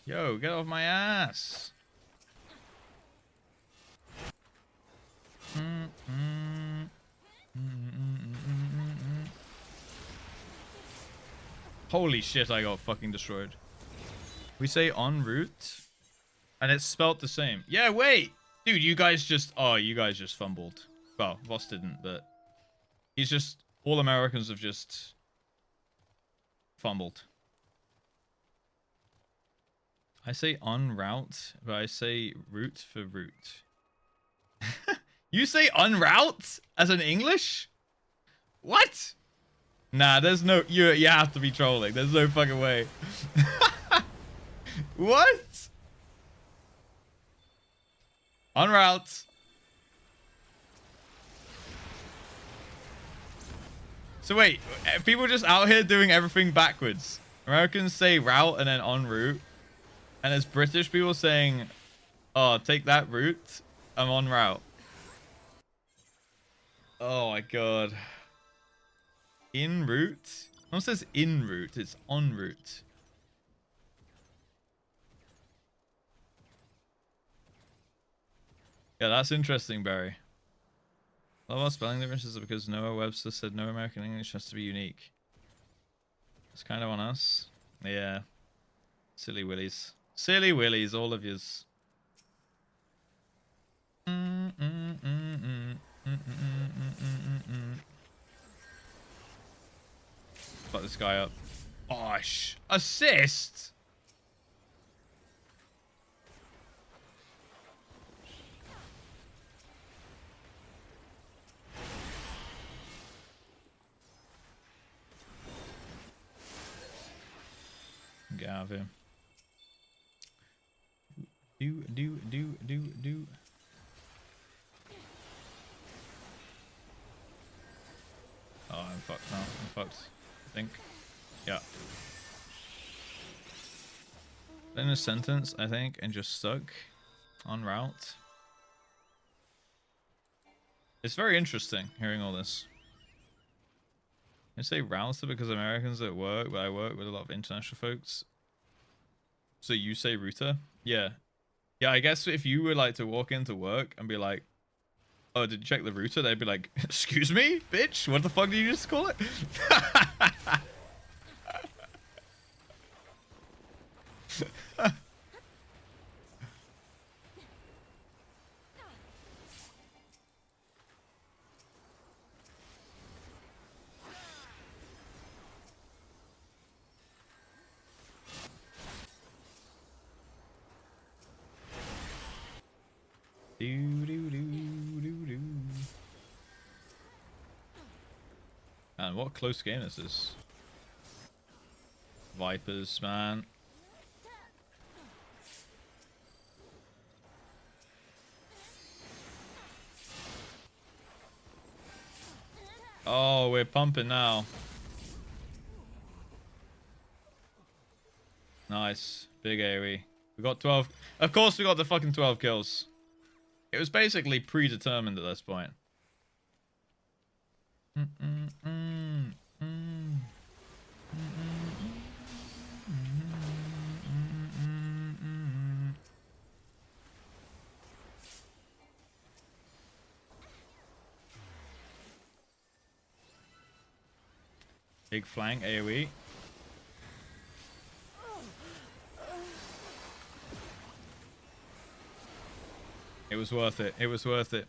Yo, get off my ass. Holy shit, I got fucking destroyed. We say en route, and it's spelt the same. Yeah, wait! Dude, you guys just fumbled. Well, Voss didn't, but he's just, all Americans have just fumbled. I say en route, but I say route for route. You say en route as in English? What? Nah, there's no, you have to be trolling. There's no fucking way. What? En route. So wait, people just out here doing everything backwards. Americans say route and then en route. And there's British people saying, oh, take that route. I'm en route. Oh my god. En route? No one says in route, it's en route. Yeah, that's interesting, Barry. A lot of our spelling differences are because Noah Webster said no American English has to be unique. It's kind of on us. Yeah. Silly willies. Silly willies, all of yous. Fuck this guy up. Gosh. Assist! Get out of here. Do. Oh, I'm fucked now. I'm fucked. I think. Yeah. In a sentence, I think, and just stuck on route. It's very interesting hearing all this. I say router because Americans at work, but I work with a lot of international folks. So you say router? Yeah. Yeah, I guess if you were like to walk into work and be like, oh, did you check the router? They'd be like, excuse me, bitch? What the fuck did you just call it? Man, what a close game this is. Vipers, man. Oh, we're pumping now. Nice. Big AoE. We got 12. Of course we got the fucking 12 kills. It was basically predetermined at this point. Big flank AoE. It was worth it. It was worth it.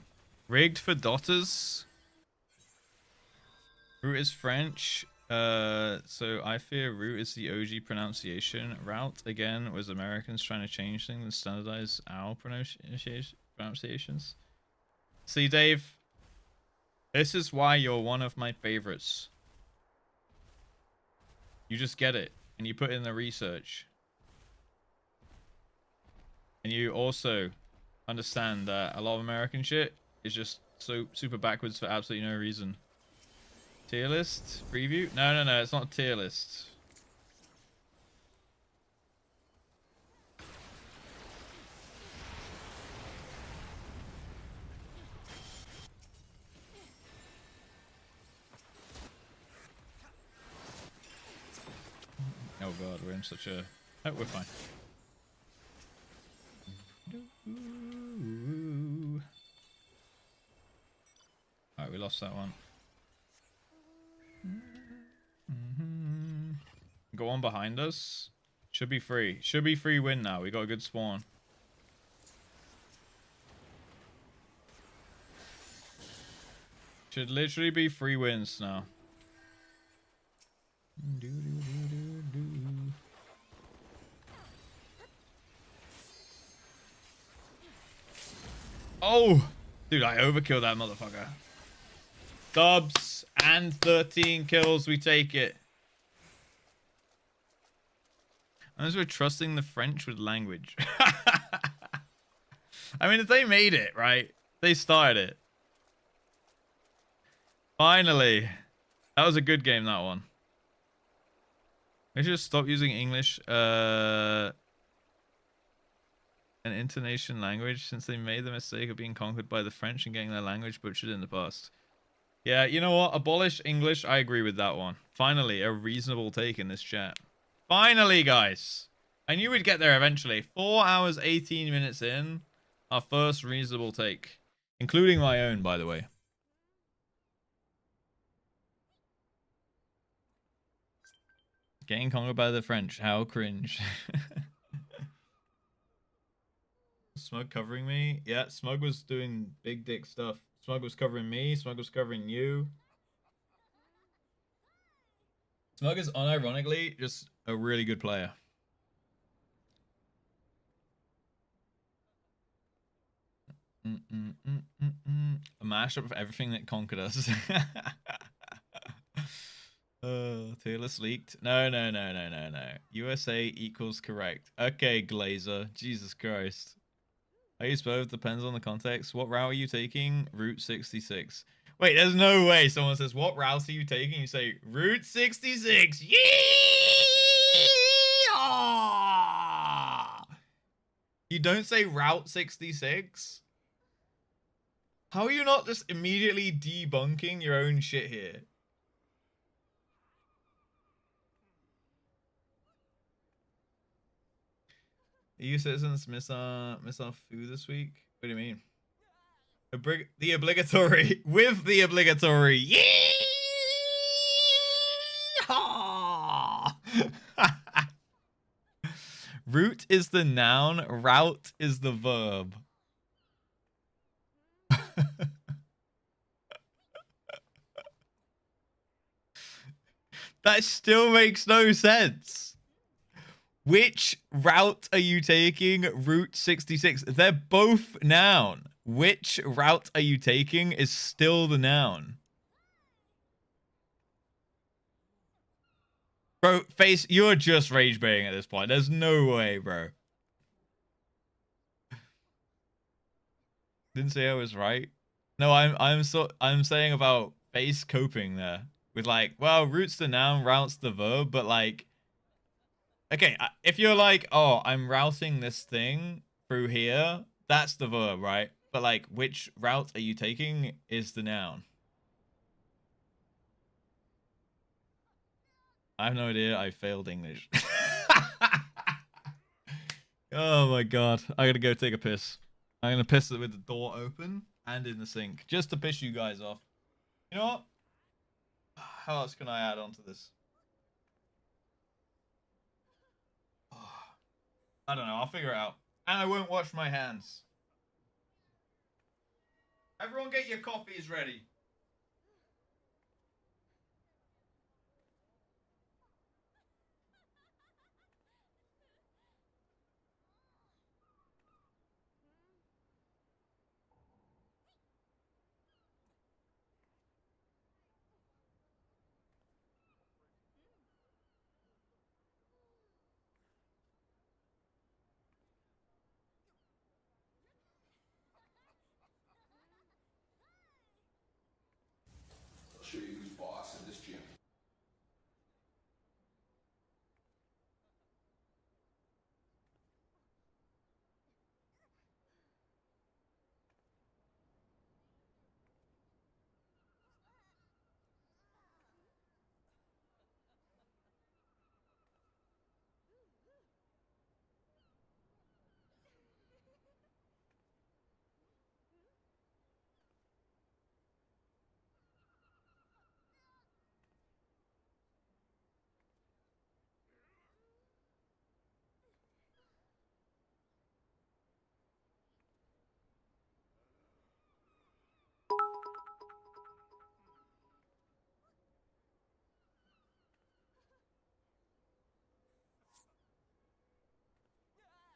Rigged for Dotters. Root is French. So I fear root is the OG pronunciation. Route, again, was Americans trying to change things and standardize our pronunciations. See, Dave, this is why you're one of my favorites. You just get it, and you put in the research. And you also understand that a lot of American shit is just so super backwards for absolutely no reason. Tier list? Preview? No, it's not a tier list. Oh god, we're in such a... Oh, we're fine. Alright, we lost that one. Go on behind us. Should be free. Should be free win now. We got a good spawn. Should literally be free wins now. Oh! Dude, I overkilled that motherfucker. Dubs and 13 kills. We take it. As we're trusting the French with language. I mean, if they made it, right? They started it. Finally. That was a good game, that one. I should just stop using English an intonation language since they made the mistake of being conquered by the French and getting their language butchered in the past. Yeah, you know what? Abolish English. I agree with that one. Finally, a reasonable take in this chat. Finally, guys. I knew we'd get there eventually. 4 hours, 18 minutes in. Our first reasonable take. Including my own, by the way. Getting conquered by the French. How cringe. Smug covering me? Yeah, Smug was doing big dick stuff. Smug was covering me. Smug was covering you. Smug is unironically just a really good player. A mashup of everything that conquered us. Taylor's leaked. No. USA equals correct. Okay, Glazer. Jesus Christ. I use both. Depends on the context. What route are you taking? Route 66. Wait, there's no way someone says, what route are you taking? You say, Route 66. Yeehaw! You don't say Route 66? How are you not just immediately debunking your own shit here? EU citizens miss our food this week? What do you mean? The obligatory with the obligatory. Yeehaw! Route is the noun, route is the verb. That still makes no sense. Which route are you taking? Route 66. They're both noun. Which route are you taking is still the noun. Bro, Face, you're just rage baiting at this point. There's no way, bro. Didn't say I was right. No, I'm saying about Face coping there with like, well, route's the noun, route's the verb, but like, okay, if you're like, oh, I'm routing this thing through here, that's the verb, right? But like, which route are you taking is the noun. I have no idea. I failed English. Oh my god. I gotta go take a piss. I'm gonna piss it with the door open and in the sink. Just to piss you guys off. You know what? How else can I add on to this? I don't know. I'll figure it out. And I won't wash my hands. Everyone get your coffees ready. I'll show you who's boss in this gym.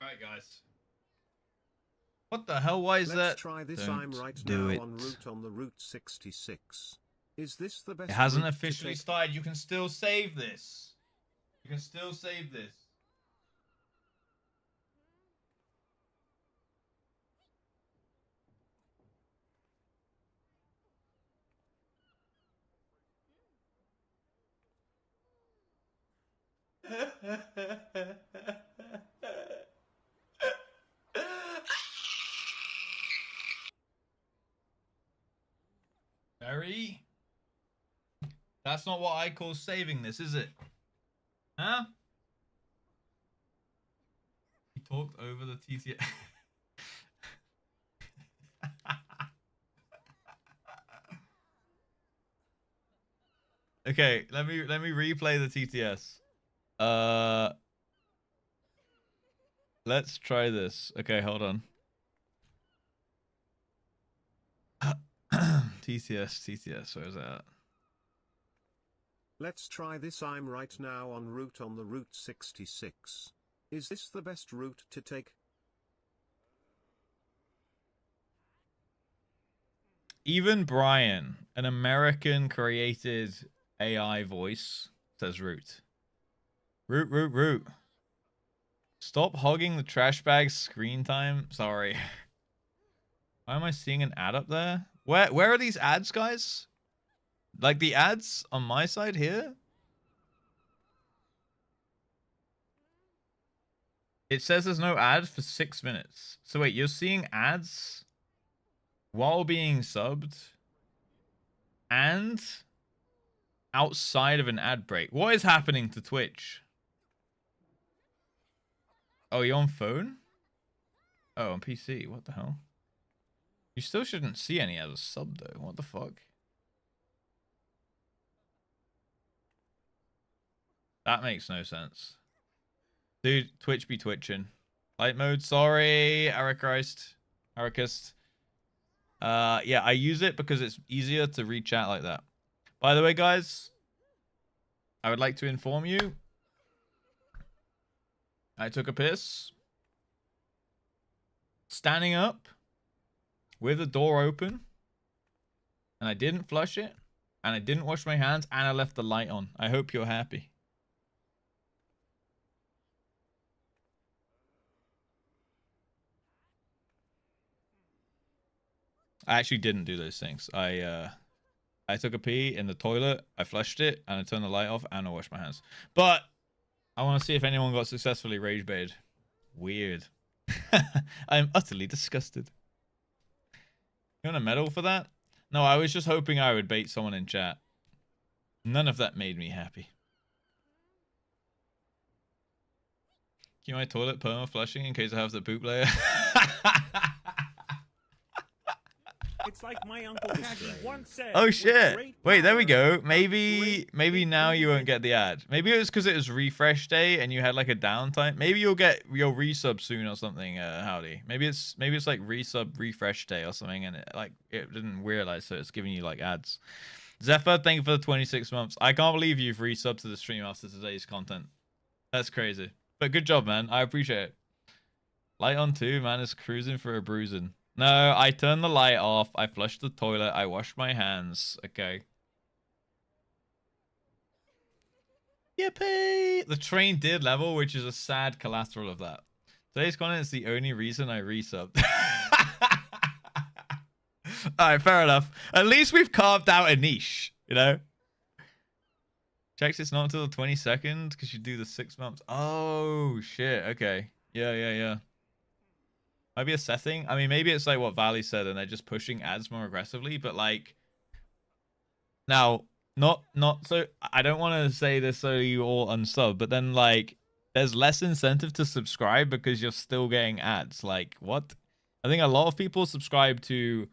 Alright, guys. What the hell? Why is Let's that? try this. Don't I'm right do now it. on the Route 66. Is this the best It hasn't route to officially take? started. You can still save this. You can still save this. Barry? That's not what I call saving this, is it? Huh? He talked over the TTS. Okay, let me replay the TTS. Let's try this. Okay, hold on. TTS, where's that? Let's try this. I'm right now en route on the Route 66. Is this the best route to take? Even Brian, an American created AI voice, says root. Root. Stop hogging the trash bag screen time. Sorry. Why am I seeing an ad up there? Where are these ads, guys? Like the ads on my side here? It says there's no ad for 6 minutes. So wait, you're seeing ads while being subbed and outside of an ad break. What is happening to Twitch? Oh, you're on phone? Oh, on PC. What the hell? You still shouldn't see any as a sub, though. What the fuck? That makes no sense. Dude, Twitch be twitching. Light mode, sorry, Arachrist. Yeah, I use it because it's easier to read chat like that. By the way, guys, I would like to inform you. I took a piss. Standing up. With the door open. And I didn't flush it. And I didn't wash my hands. And I left the light on. I hope you're happy. I actually didn't do those things. I took a pee in the toilet, I flushed it, and I turned the light off, and I washed my hands. But I want to see if anyone got successfully rage baited. Weird. I am utterly disgusted. You want a medal for that? No, I was just hoping I would bait someone in chat. None of that made me happy. Keep my toilet perma flushing in case I have the poop layer. It's like my uncle Cassie once said. Oh shit! Wait, there we go. Maybe now you won't get the ad. Maybe it was because it was refresh day and you had like a downtime. Maybe you'll get your resub soon or something. Howdy. Maybe it's like resub refresh day or something, and it didn't realize, so it's giving you like ads. Zephyr, thank you for the 26 months. I can't believe you've resubbed to the stream after today's content. That's crazy. But good job, man. I appreciate it. Light on too, man. Is cruising for a bruising. No, I turned the light off. I flushed the toilet. I washed my hands. Okay. Yippee! The train did level, which is a sad collateral of that. Today's content is the only reason I resubbed. Alright, fair enough. At least we've carved out a niche, you know? Checks it's not until the 22nd because you do the 6 months. Oh, shit. Okay. Yeah. Might be a setting. I mean, maybe it's like what Valley said and they're just pushing ads more aggressively, but like now, not so I don't want to say this so you all unsub, but then like there's less incentive to subscribe because you're still getting ads. Like what? I think a lot of people subscribe to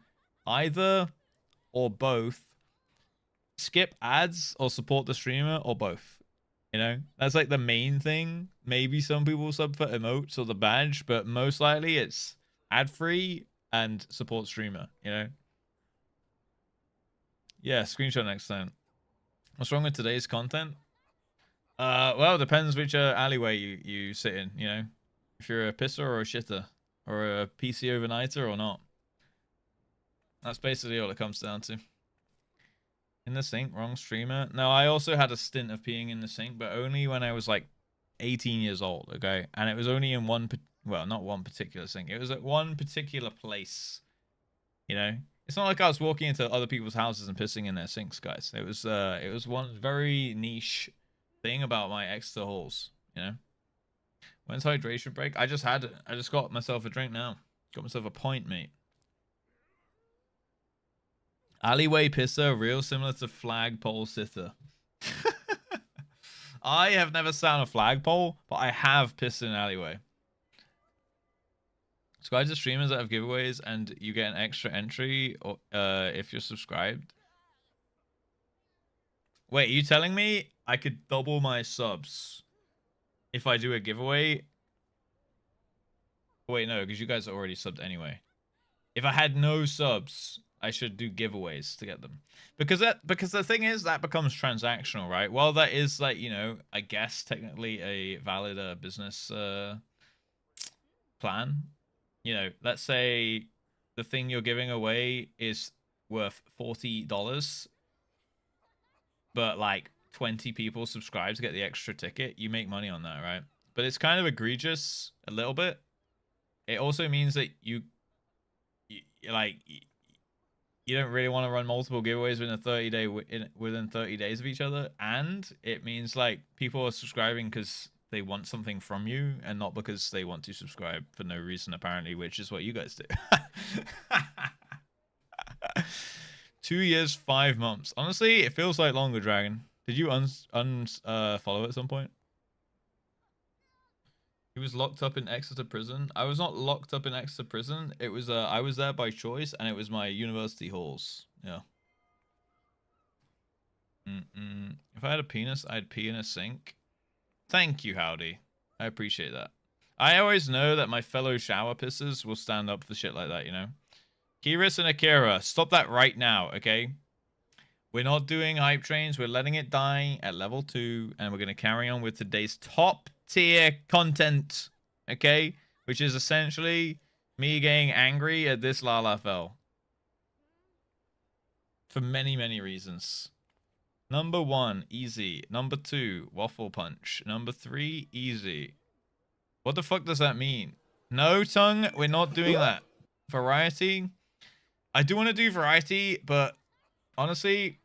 either or both skip ads or support the streamer or both. You know, that's like the main thing. Maybe some people sub for emotes or the badge, but most likely it's ad-free and support streamer, you know? Yeah, screenshot next time. What's wrong with today's content? Well, it depends which alleyway you sit in, you know? If you're a pisser or a shitter, or a PC overnighter or not. That's basically all it comes down to. In the sink, wrong streamer. No, I also had a stint of peeing in the sink, but only when I was like 18 years old, okay? And it was only in well, not one particular sink. It was at one particular place, you know? It's not like I was walking into other people's houses and pissing in their sinks, guys. It was one very niche thing about my extra holes, you know? When's hydration break? I just got myself a drink now. Got myself a pint, mate. Alleyway pisser, real similar to flagpole sitter. I have never sat on a flagpole, but I have pissed in an alleyway. Subscribe to streamers that have giveaways and you get an extra entry or if you're subscribed. Wait, are you telling me I could double my subs if I do a giveaway? Wait, no, because you guys are already subbed anyway. If I had no subs, I should do giveaways to get them. Because the thing is, that becomes transactional, right? Well, that is like, you know, I guess technically a valid business plan. You know, let's say the thing you're giving away is worth $40, but like 20 people subscribe to get the extra ticket. You make money on that, right? But it's kind of egregious a little bit. It also means that you don't really want to run multiple giveaways within 30 days of each other, and it means like people are subscribing because they want something from you and not because they want to subscribe for no reason, apparently, which is what you guys do. 2 years, 5 months. Honestly, it feels like longer, Dragon. Did you follow at some point? He was locked up in Exeter prison. I was not locked up in Exeter prison. It was I was there by choice, and it was my university halls. Yeah. If I had a penis, I'd pee in a sink. Thank you, Howdy. I appreciate that. I always know that my fellow shower pissers will stand up for shit like that, you know? Kiris and Akira, stop that right now, okay? We're not doing hype trains. We're letting it die at level 2, and we're going to carry on with today's top tier content, okay? Which is essentially me getting angry at this Lalafell. For many, many reasons. Number 1, easy. Number 2, waffle punch. Number 3, easy. What the fuck does that mean? No, Tongue, we're not doing that. Variety. I do want to do variety, but honestly,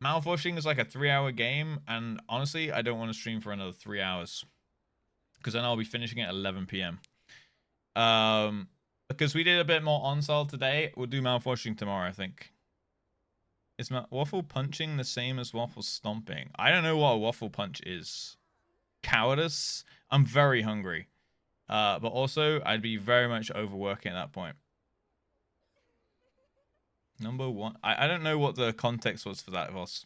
mouthwashing is like a 3-hour game, and honestly, I don't want to stream for another 3 hours. Because then I'll be finishing at 11 p.m. Because we did a bit more on-sale today, we'll do mouthwashing tomorrow, I think. Is waffle punching the same as waffle stomping? I don't know what a waffle punch is. Cowardice? I'm very hungry. But also, I'd be very much overworking at that point. Number 1. I don't know what the context was for that, Voss.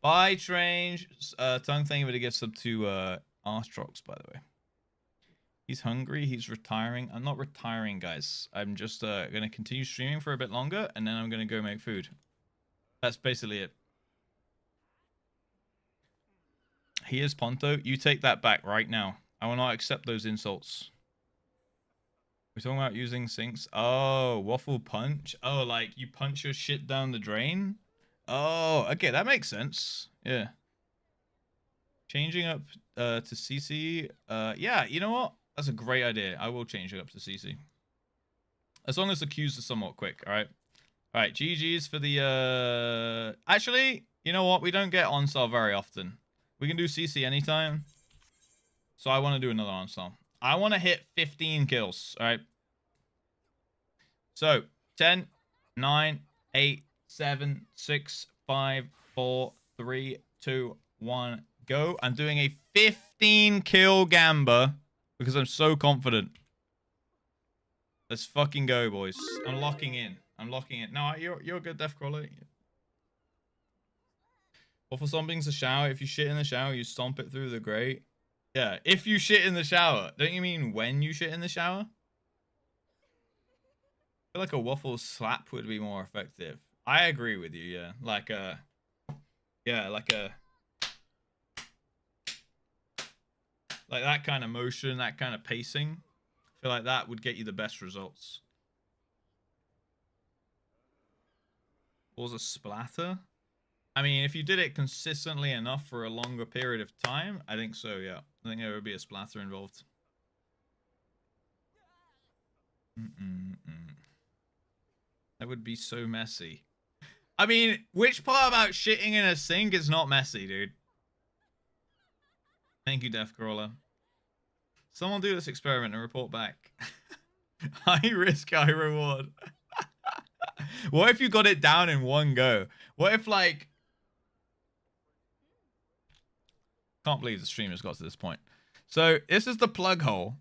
Bye, Strange. Tongue thing with a gift sub to Arstrox, by the way. He's hungry. He's retiring. I'm not retiring, guys. I'm just going to continue streaming for a bit longer, and then I'm going to go make food. That's basically it. He is Ponto. You take that back right now. I will not accept those insults. We're talking about using sinks. Oh, waffle punch. Oh, like you punch your shit down the drain? Oh, okay. That makes sense. Yeah. Changing up to CC. Yeah, you know what? That's a great idea. I will change it up to CC. As long as the queues are somewhat quick, all right? All right, GG's for the... Actually, you know what? We don't get on-sale very often. We can do CC anytime. So I want to do another on-sale. I want to hit 15 kills, all right? So, 10, 9, 8, 7, 6, 5, 4, 3, 2, 1, go. I'm doing a 15 kill Gamba because I'm so confident. Let's fucking go, boys. I'm locking in. I'm locking in. No, you're a good death crawler. Waffle stomping's a shower. If you shit in the shower, you stomp it through the grate. Yeah, if you shit in the shower. Don't you mean when you shit in the shower? I feel like a waffle slap would be more effective. I agree with you, yeah. Like a... Yeah, like a... Like that kind of motion, that kind of pacing. I feel like that would get you the best results. What was a splatter? I mean, if you did it consistently enough for a longer period of time, I think so, yeah. I think there would be a splatter involved. That would be so messy. I mean, which part about shitting in a sink is not messy, dude? Thank you, Death Crawler. Someone do this experiment and report back. High risk, high reward. What if you got it down in one go? What if, like... Can't believe the stream has got to this point. So, this is the plug hole.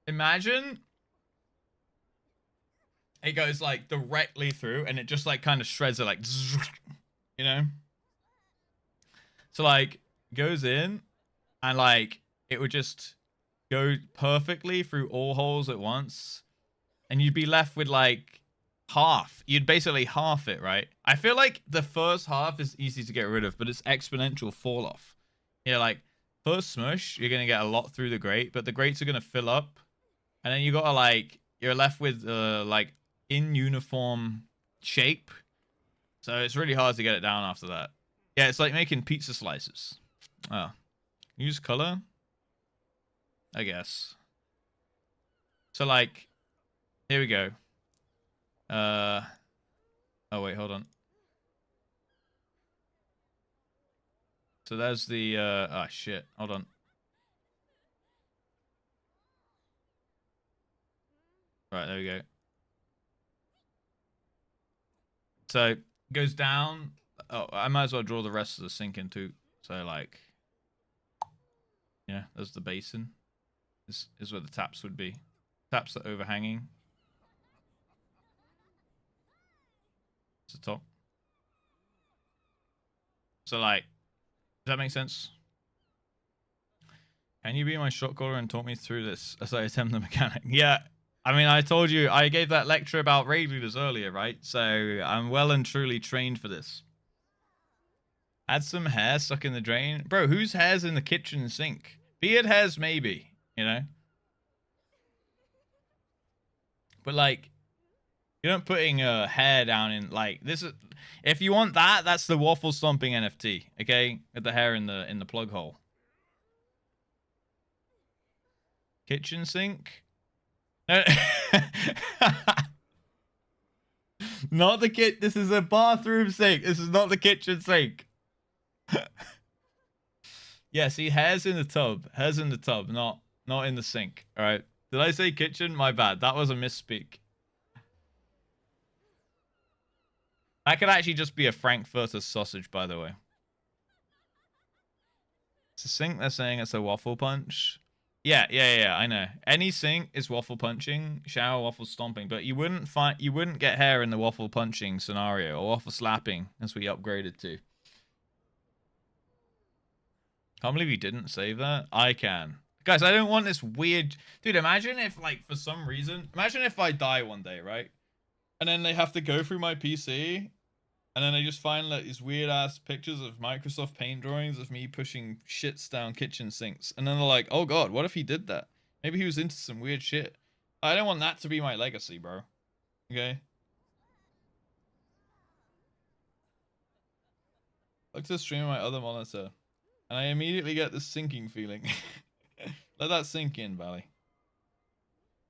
Imagine it goes like directly through and it just like kind of shreds it like, you know? So like goes in and like it would just go perfectly through all holes at once and you'd be left with like half. You'd basically half it, right? I feel like the first half is easy to get rid of, but it's exponential fall off. Yeah, like first smush, you're going to get a lot through the grate, but the grates are going to fill up. And then you gotta like, you're left with like in uniform shape. So it's really hard to get it down after that. Yeah, it's like making pizza slices. Oh. Use color? I guess. So like, here we go. Oh wait, hold on. So there's the, oh shit, hold on. Right, there we go. So it goes down. Oh, I might as well draw the rest of the sink in too. So like, yeah, there's the basin. This is where the taps would be. Taps are overhanging. It's the top. So like, does that make sense? Can you be my shot caller and talk me through this as I attempt the mechanic? Yeah. I mean, I told you, I gave that lecture about raid leaders earlier, right? So I'm well and truly trained for this. Add some hair stuck in the drain. Bro, whose hair's in the kitchen sink? Beard hairs, maybe, you know? But like, you're not putting hair down in, like, this is... If you want that, that's the waffle stomping NFT, okay? With the hair in the plug hole. Kitchen sink? Not the kit. This is a bathroom sink. This is not the kitchen sink. Yeah, see, hair's in the tub. Hair's in the tub, not in the sink. All right. Did I say kitchen? My bad. That was a misspeak. That could actually just be a Frankfurter sausage, by the way. It's a sink. They're saying it's a waffle punch. Yeah, I know. Any sink is waffle punching, shower waffle stomping, but you wouldn't get hair in the waffle punching scenario or waffle slapping as we upgraded to. Can't believe you didn't save that. I can. Guys, I don't want this weird... Dude, imagine if, like, for some reason... Imagine if I die one day, right? And then they have to go through my PC... And then I just find like these weird ass pictures of Microsoft Paint drawings of me pushing shits down kitchen sinks. And then they're like, oh god, what if he did that? Maybe he was into some weird shit. I don't want that to be my legacy, bro. Okay? Look to the stream on my other monitor. And I immediately get this sinking feeling. Let that sink in, Valley.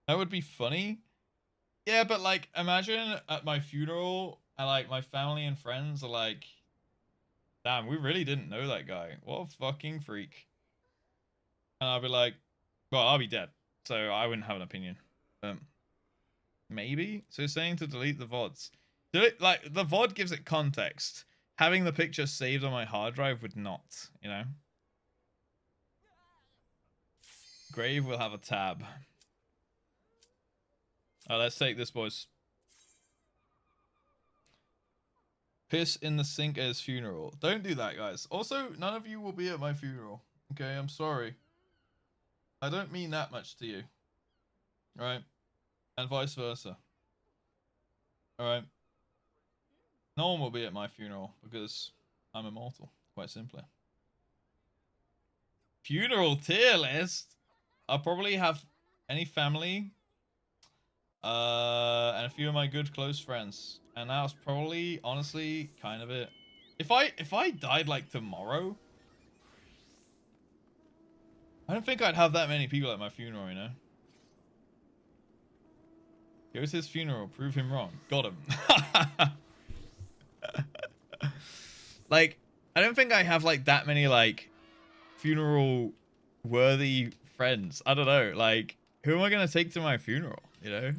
That would be funny. Yeah, but like, imagine at my funeral... And like my family and friends are like, damn, we really didn't know that guy. What a fucking freak. And I'll be like, well, I'll be dead. So I wouldn't have an opinion. Maybe? So saying to delete the VODs. Like, the VOD gives it context. Having the picture saved on my hard drive would not, you know? Grave will have a tab. Let's take this, boys. Piss in the sink at his funeral. Don't do that, guys. Also, none of you will be at my funeral. Okay, I'm sorry. I don't mean that much to you. Alright? And vice versa. Alright? No one will be at my funeral because I'm immortal, quite simply. Funeral tier list? I'll probably have any family and a few of my good close friends. And that was probably, honestly, kind of it. If I died like tomorrow, I don't think I'd have that many people at my funeral, you know? Go to his funeral, prove him wrong. Got him. Like, I don't think I have, like, that many, like, funeral-worthy friends. I don't know. Like, who am I going to take to my funeral, you know?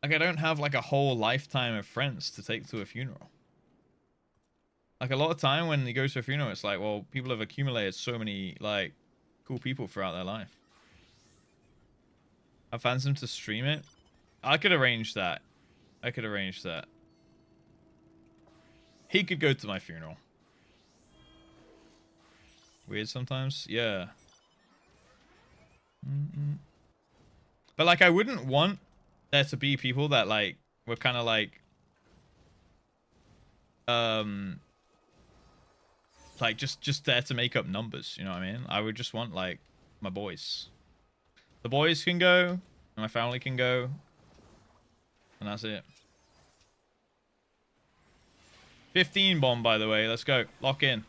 Like, I don't have, like, a whole lifetime of friends to take to a funeral. Like, a lot of time when you go to a funeral, it's like, well, people have accumulated so many, like, cool people throughout their life. I fancy him to stream it. I could arrange that. I could arrange that. He could go to my funeral. Weird sometimes? Yeah. But, like, I wouldn't want there to be people that, like, were kind of, like, just there to make up numbers, you know what I mean? I would just want, like, my boys. The boys can go, and my family can go, and that's it. 15 bomb, by the way. Let's go. Lock in.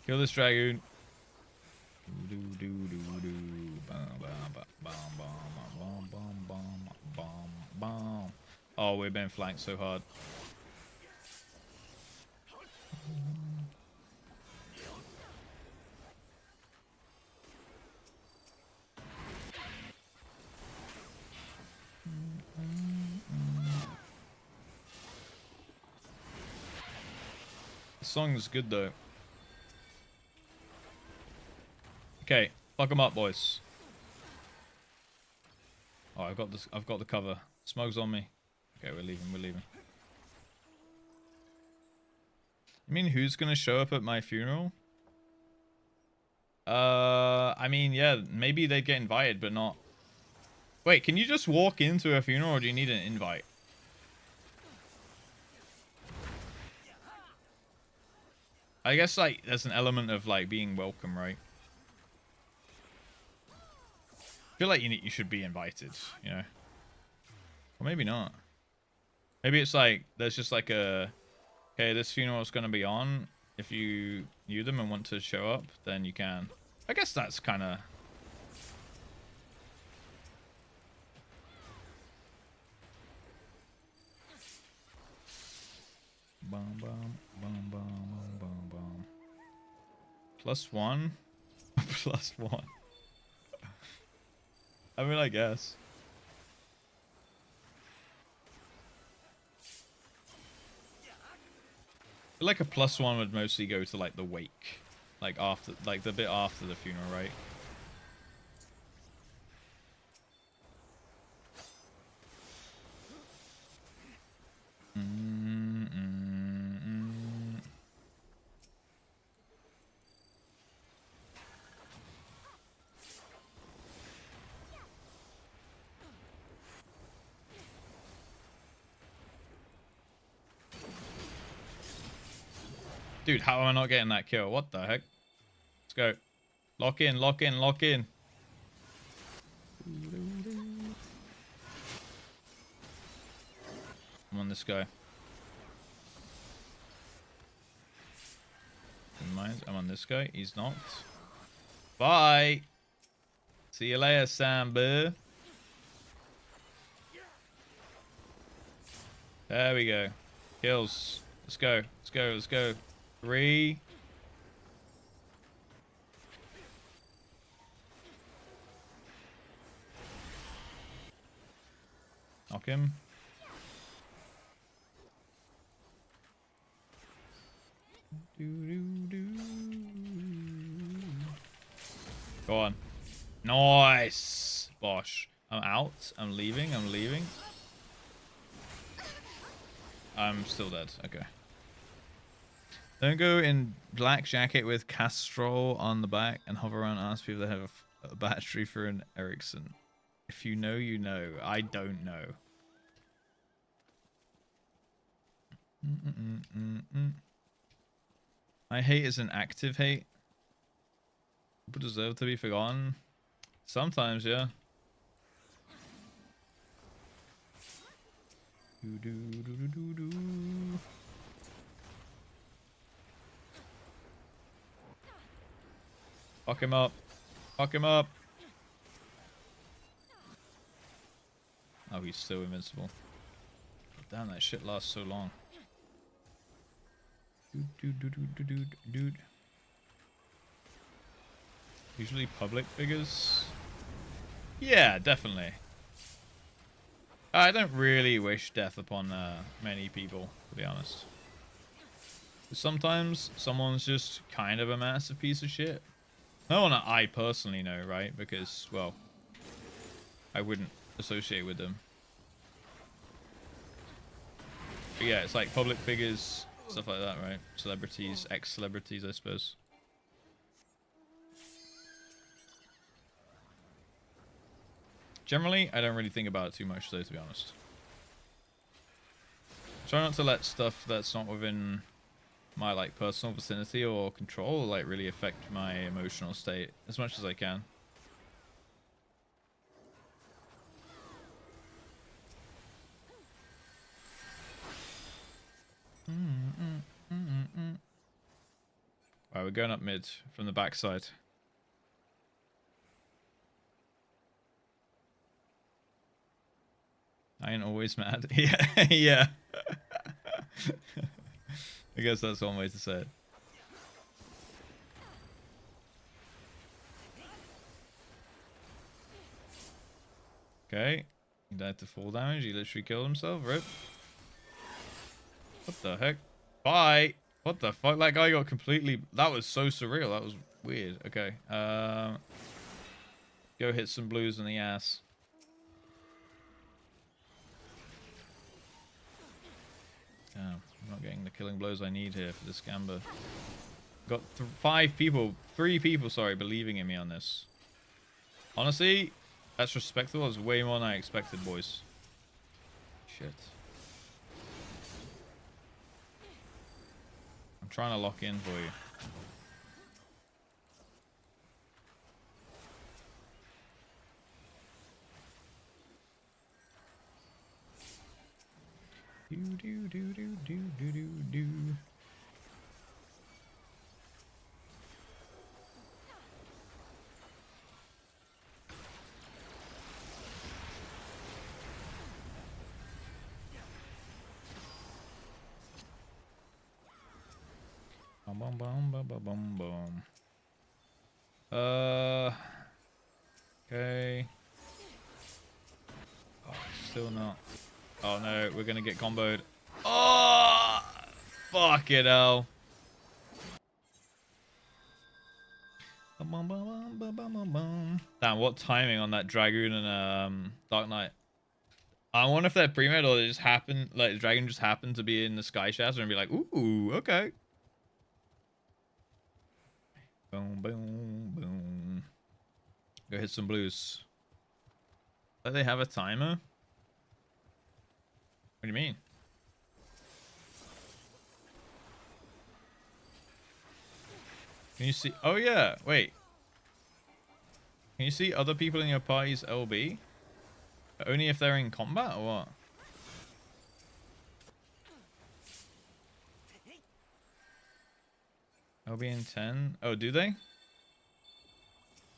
Kill this dragoon. Oh, we're being flanked so hard. The song's good though. Okay, fuck them up, boys. Oh, I've got this. I've got the cover. Smoke's on me. Okay, we're leaving. We're leaving. I mean, who's gonna show up at my funeral? I mean, yeah, maybe they'd get invited, but not. Wait, can you just walk into a funeral, or do you need an invite? I guess, like, there's an element of, like, being welcome, right? I feel like you should be invited, you know? Or maybe not. Maybe it's like, there's just like a... Okay, this funeral is going to be on. If you knew them and want to show up, then you can. I guess that's kind of... Bum, bum, bum, bum, bum, bum. +1? +1. I mean, I guess. I feel like a +1 would mostly go to, like, the wake. Like, after, like, the bit after the funeral, right? Dude, how am I not getting that kill? What the heck? Let's go. Lock in, lock in, lock in. I'm on this guy. Never mind, I'm on this guy. He's knocked. Bye. See you later, Samba. There we go. Kills. Let's go. Let's go. Let's go. 3. Knock him. Go on. Nice. Bosh. I'm out. I'm leaving. I'm leaving. I'm still dead. Okay. Don't go in black jacket with Castrol on the back and hover around and ask people that have a battery for an Ericsson. If you know, you know. I don't know. My hate is an active hate. People deserve to be forgotten. Sometimes, yeah. Do do do do do do. Fuck him up. Fuck him up. Oh, he's still invincible. Damn, that shit lasts so long. Dude. Usually public figures. Yeah, definitely. I don't really wish death upon many people, to be honest. Sometimes someone's just kind of a massive piece of shit. No one I personally know, right? Because, well, I wouldn't associate with them. But yeah, it's like public figures, stuff like that, right? Celebrities, ex-celebrities, I suppose. Generally, I don't really think about it too much, though, to be honest. Try not to let stuff that's not within my like personal vicinity or control like really affect my emotional state as much as I can. Alright, we're going up mid from the backside. I ain't always mad. Yeah, yeah. I guess that's one way to say it. Okay. He died to full damage. He literally killed himself. Rip. What the heck? Bye. What the fuck? That guy got completely... That was so surreal. That was weird. Okay. Go hit some blues in the ass. Damn. I'm not getting the killing blows I need here for this Gamba. Got 3 people, sorry, believing in me on this. Honestly, that's respectable. That's way more than I expected, boys. Shit. I'm trying to lock in for you. Do. Bum bum bum bum bum bum. Okay. Oh, still not. Oh no, we're gonna get comboed. Oh, fuck it, hell. Damn, what timing on that Dragoon and Dark Knight. I wonder if they're pre-made or they just happened, like the Dragon just happened to be in the Sky Shaft and be like, ooh, okay. Boom, boom, boom. Go hit some blues. Do they have a timer? What do you mean? Can you see? Oh yeah, wait. Can you see other people in your party's LB? Only if they're in combat or what? LB in 10? Oh, do they?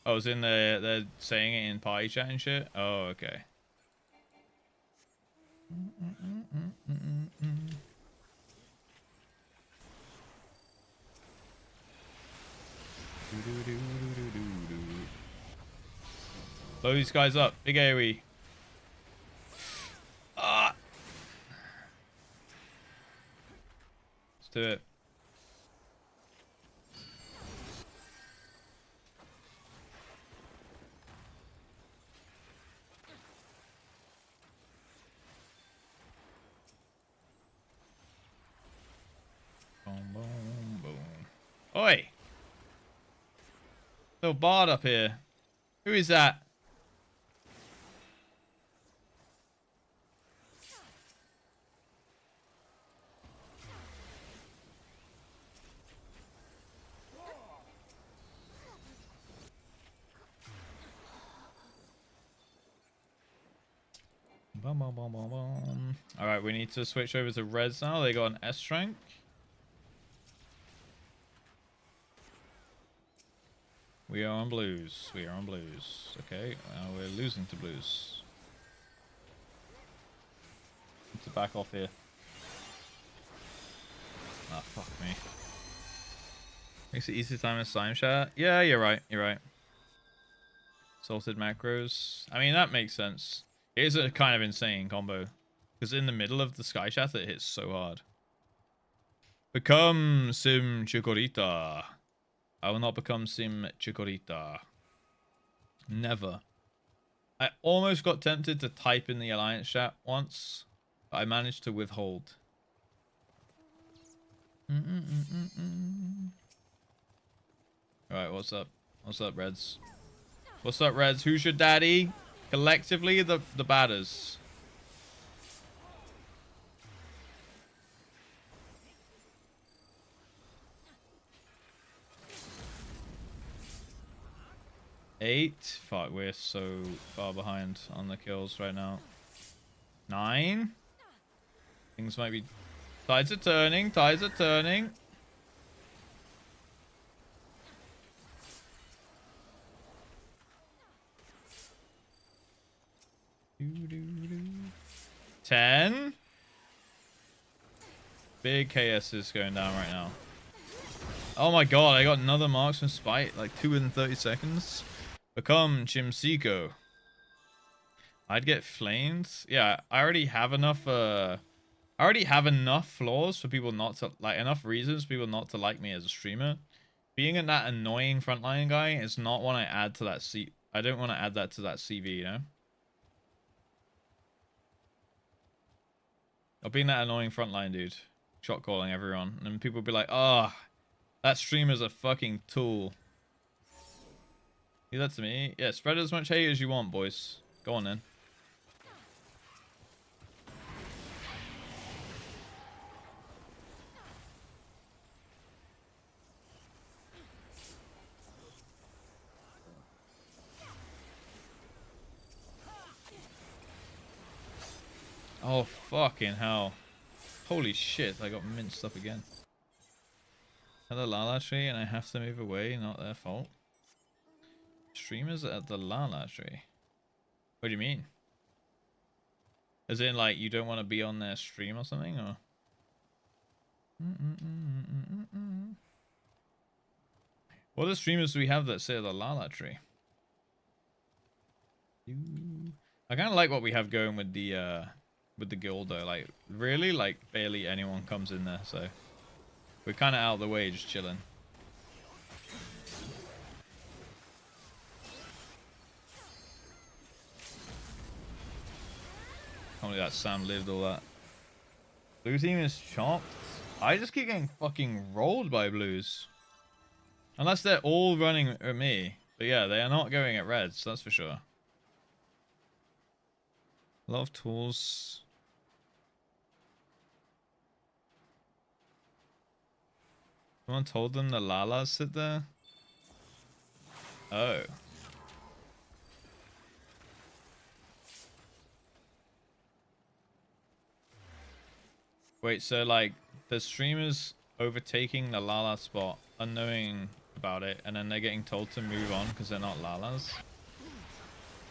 Oh, it's in they're saying it in party chat and shit? Oh, okay. Blow these guys up. Big AoE. Ah! Let's do it. Boom, boom, boom. Oi! Little bard up here. Who is that? Bum, bum, bum, bum, bum. All right, we need to switch over to reds now. They got an S rank. We are on blues. We are on blues. Okay, we're losing to blues. Need to back off here. Ah, fuck me. Makes it easy to time a slime shot. Yeah, you're right. You're right. Salted macros. I mean, that makes sense. It is a kind of insane combo. Because in the middle of the sky shatter, it hits so hard. Become Sim Chikorita. I will not become Sim Chikorita. Never. I almost got tempted to type in the alliance chat once, but I managed to withhold. Alright, what's up? What's up, Reds? What's up, Reds? Who's your daddy? Collectively, the batters. Eight. Fuck, we're so far behind on the kills right now. 9. Things might be... Tides are turning. Tides are turning. Doo-doo-doo. 10. Big KS is going down right now. Oh my god, I got another marksman spite, like 2 in 30 seconds. Become Chimsiko. I'd get flamed. Yeah, I already have enough flaws for people not to like, enough reasons for people not to like me as a streamer. Being that annoying frontline guy is not what I add to that I don't want to add that to that CV, you know? Or being that annoying frontline dude. Shot calling everyone. And people be like, oh, that streamer's a fucking tool. Leave that to me. Yeah, spread as much hate as you want, boys. Go on then. Oh, fucking hell. Holy shit, I got minced up again. At the Lala tree and I have to move away, not their fault. Streamers at the Lala tree? What do you mean? As in, like, you don't want to be on their stream or something, or? What other streamers do we have that say the Lala tree? I kind of like what we have going with the guild though. Like, really, like, barely anyone comes in there, so we're kind of out of the way, just chilling. Can't believe that Sam lived all that. Blue team is chopped. I just keep getting fucking rolled by blues. Unless they're all running at me. But yeah, they are not going at reds, that's for sure. A lot of tools. Someone told them the Lalas sit there? Oh. Wait, so like the streamers overtaking the Lala spot, unknowing about it, and then they're getting told to move on because they're not Lalas?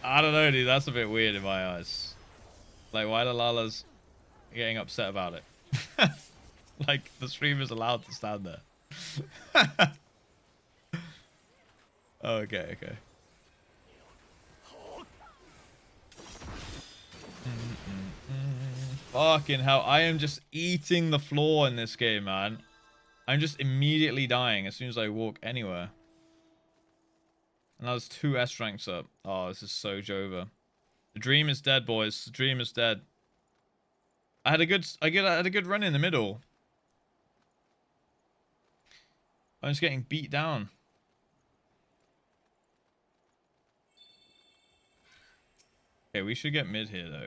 I don't know, dude. That's a bit weird in my eyes. Like, why are the Lalas getting upset about it? Like, the streamer's allowed to stand there. Okay, okay. Fucking hell, I am just eating the floor in this game, man. I'm just immediately dying as soon as I walk anywhere. And that was 2 S ranks up. Oh, this is so Jova. The dream is dead, boys. The dream is dead. I had a good run in the middle. I'm just getting beat down. Okay, we should get mid here, though.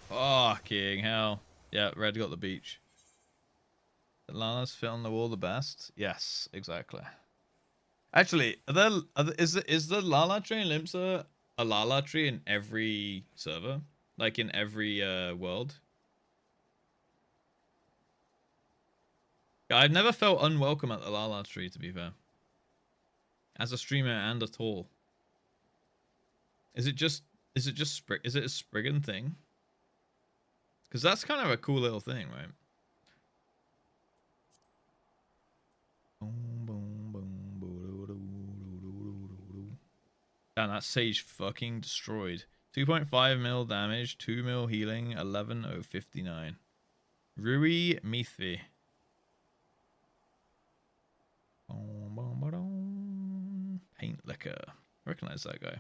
Fucking hell. Yeah, red got the beach. The Lala's fit on the wall the best? Yes, exactly. Actually, is the Lala tree in Limsa a Lala tree in every server? Like in every world? Yeah, I've never felt unwelcome at the Lala tree, to be fair. As a streamer and at all. Is it a Spriggan thing? Because that's kind of a cool little thing, right? Damn, that sage fucking destroyed. 2.5 mil damage, 2 mil healing, 11,059. Rui Mithi. Paint liquor. Recognize that guy.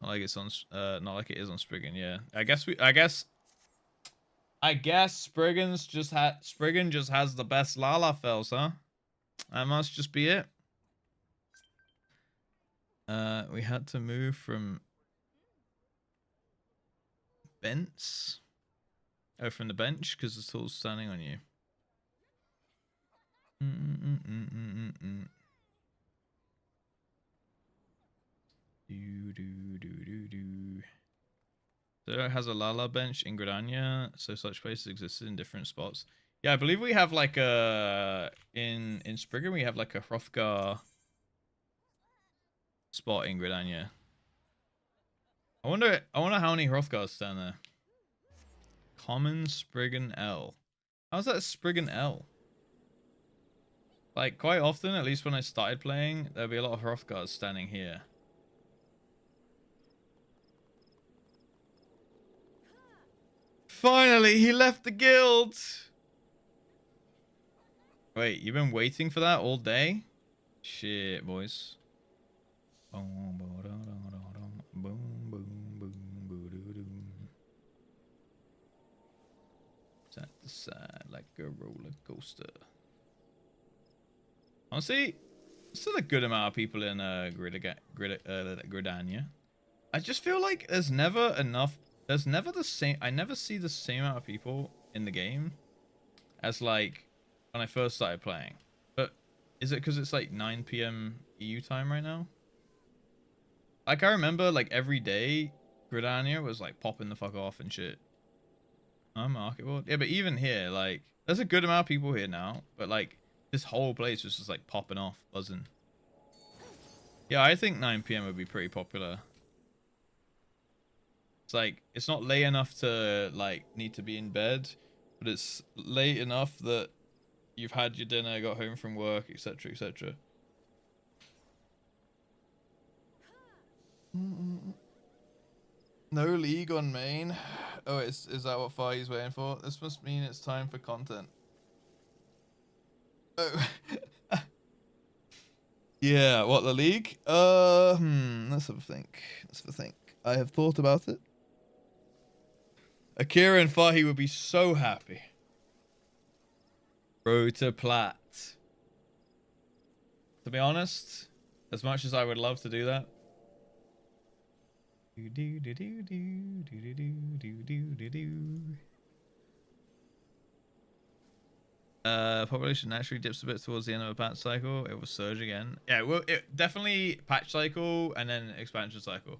Not like it's on not like it is on Spriggan, yeah. I guess Spriggan just has the best Lala fells, huh? That must just be it. We had to move from bench. Oh, from the bench because the tool's standing on you. So it has a Lala bench in Gridania, so such places existed in different spots. Yeah, I believe we have like a in Spriggan we have like a Hrothgar spot in Gridania. I wonder how many Hrothgars stand there. Common Spriggan L. How's that Spriggan L? Like quite often, at least when I started playing, there'd be a lot of Hrothgars standing here. Finally, he left the guild! Wait, you've been waiting for that all day? Shit, boys. Side to side like a roller coaster. Honestly, still a good amount of people in Gridania. I just feel like there's never enough. There's never the same. I never see the same amount of people in the game as like when I first started playing. But is it because it's like 9 p.m. EU time right now? Like I remember like every day Gridania was like popping the fuck off and shit. Oh, market board. Yeah, but even here, like there's a good amount of people here now, but like this whole place was just like popping off, buzzing. Yeah, I think 9 p.m. would be pretty popular. It's like it's not late enough to like need to be in bed, but it's late enough that you've had your dinner, got home from work, etc., etc. No league on main. Oh, is that what Fire's waiting for? This must mean it's time for content. Oh. Yeah, what, the league? Let's have a think. I have thought about it. Akira and Fahi would be so happy. Road to Plat. To be honest, as much as I would love to do that. Population naturally dips a bit towards the end of a patch cycle. It will surge again. Yeah, well, it definitely patch cycle and then expansion cycle.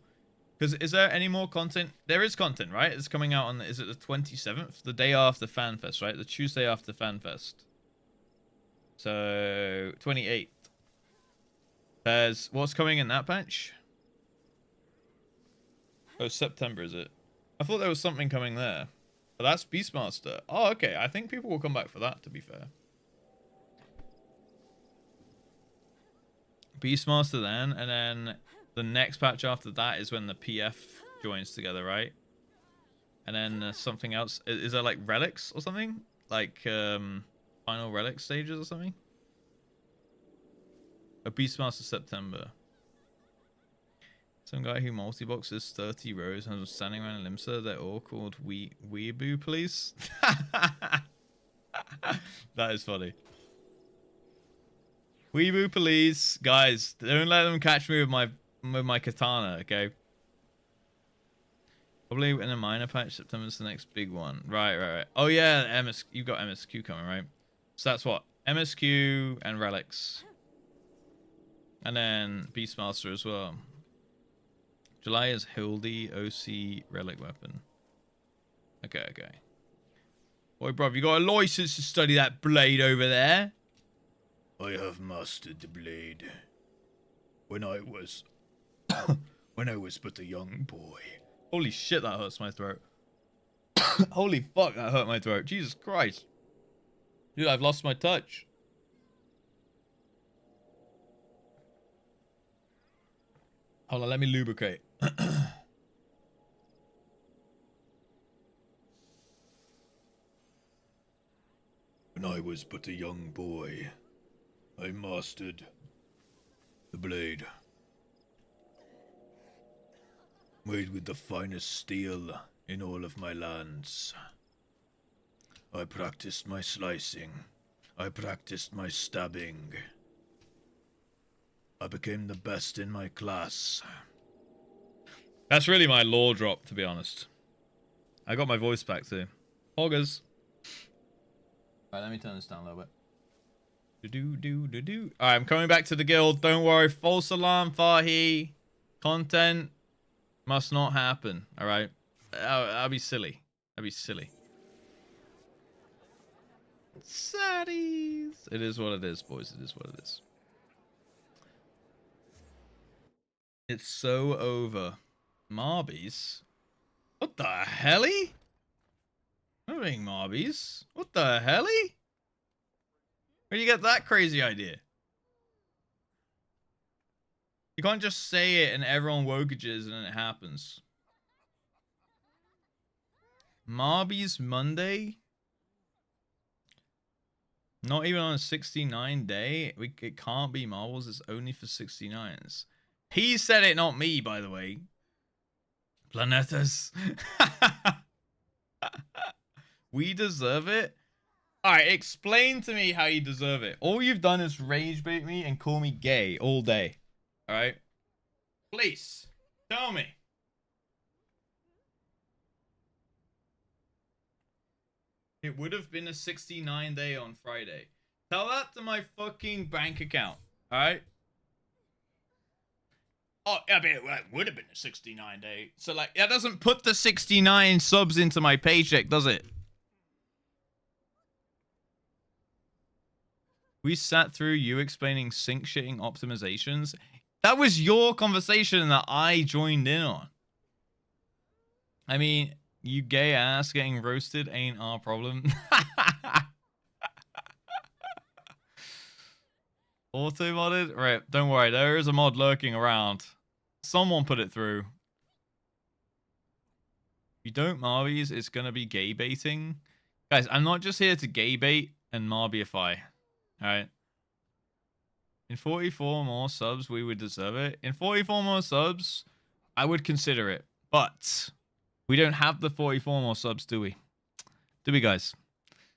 Because is there any more content? There is content, right? It's coming out on, is it the 27th? The day after FanFest, right? The Tuesday after FanFest. So, 28th. There's, what's coming in that patch? Oh, September, is it? I thought there was something coming there. But that's Beastmaster. Oh, okay. I think people will come back for that, to be fair. Beastmaster then, and then the next patch after that is when the PF joins together, right? And then something else. Is there like relics or something? Like final relic stages or something? A Beastmaster September. Some guy who multi-boxes 30 rows and was standing around in Limsa. They're all called Weeaboo Police. That is funny. Weeaboo Police. Guys, don't let them catch me with my with my katana, okay? Probably in a minor patch. September's the next big one. Right. Oh yeah, MS. You've got MSQ coming, right? So that's what MSQ and relics, and then Beastmaster as well. July is Hildy OC relic weapon. Okay. Boy, bruv, you got a license to study that blade over there? I have mastered the blade. When I was but a young boy. Holy shit, that hurts my throat. Holy fuck, that hurt my throat. Jesus Christ. Dude, I've lost my touch. Hold on, let me lubricate. When I was but a young boy, I mastered the blade. Made with the finest steel in all of my lands. I practiced my slicing. I practiced my stabbing. I became the best in my class. That's really my lore drop, to be honest. I got my voice back too. Hoggers. Alright, let me turn this down a little bit. Alright, I'm coming back to the guild. Don't worry. False alarm, Fahi. Content must not happen. Alright? I'll be silly. I'll be silly. Saddies. It is what it is, boys. It is what it is. It's so over. Marbies? What the helly? I'm not being Marbies. What the helly? Where do you get that crazy idea? You can't just say it and everyone wokages and it happens. Marbies Monday? Not even on a 69 day? It can't be marbles. It's only for 69s. He said it, not me, by the way. Planetas. We deserve it? Alright, explain to me how you deserve it. All you've done is rage bait me and call me gay all day. Alright? Please, tell me. It would have been a 69 day on Friday. Tell that to my fucking bank account. Alright? Oh, I mean, it would have been a 69 day. So, like, that doesn't put the 69 subs into my paycheck, does it? We sat through you explaining sync shitting optimizations. That was your conversation that I joined in on. I mean, you gay ass getting roasted ain't our problem. Auto-modded? Right, don't worry. There is a mod lurking around. Someone put it through. If you don't Marbies, it's going to be gay baiting. Guys, I'm not just here to gay bait and Marbiify. Alright? In 44 more subs, we would deserve it. In 44 more subs, I would consider it. But we don't have the 44 more subs, do we? Do we, guys?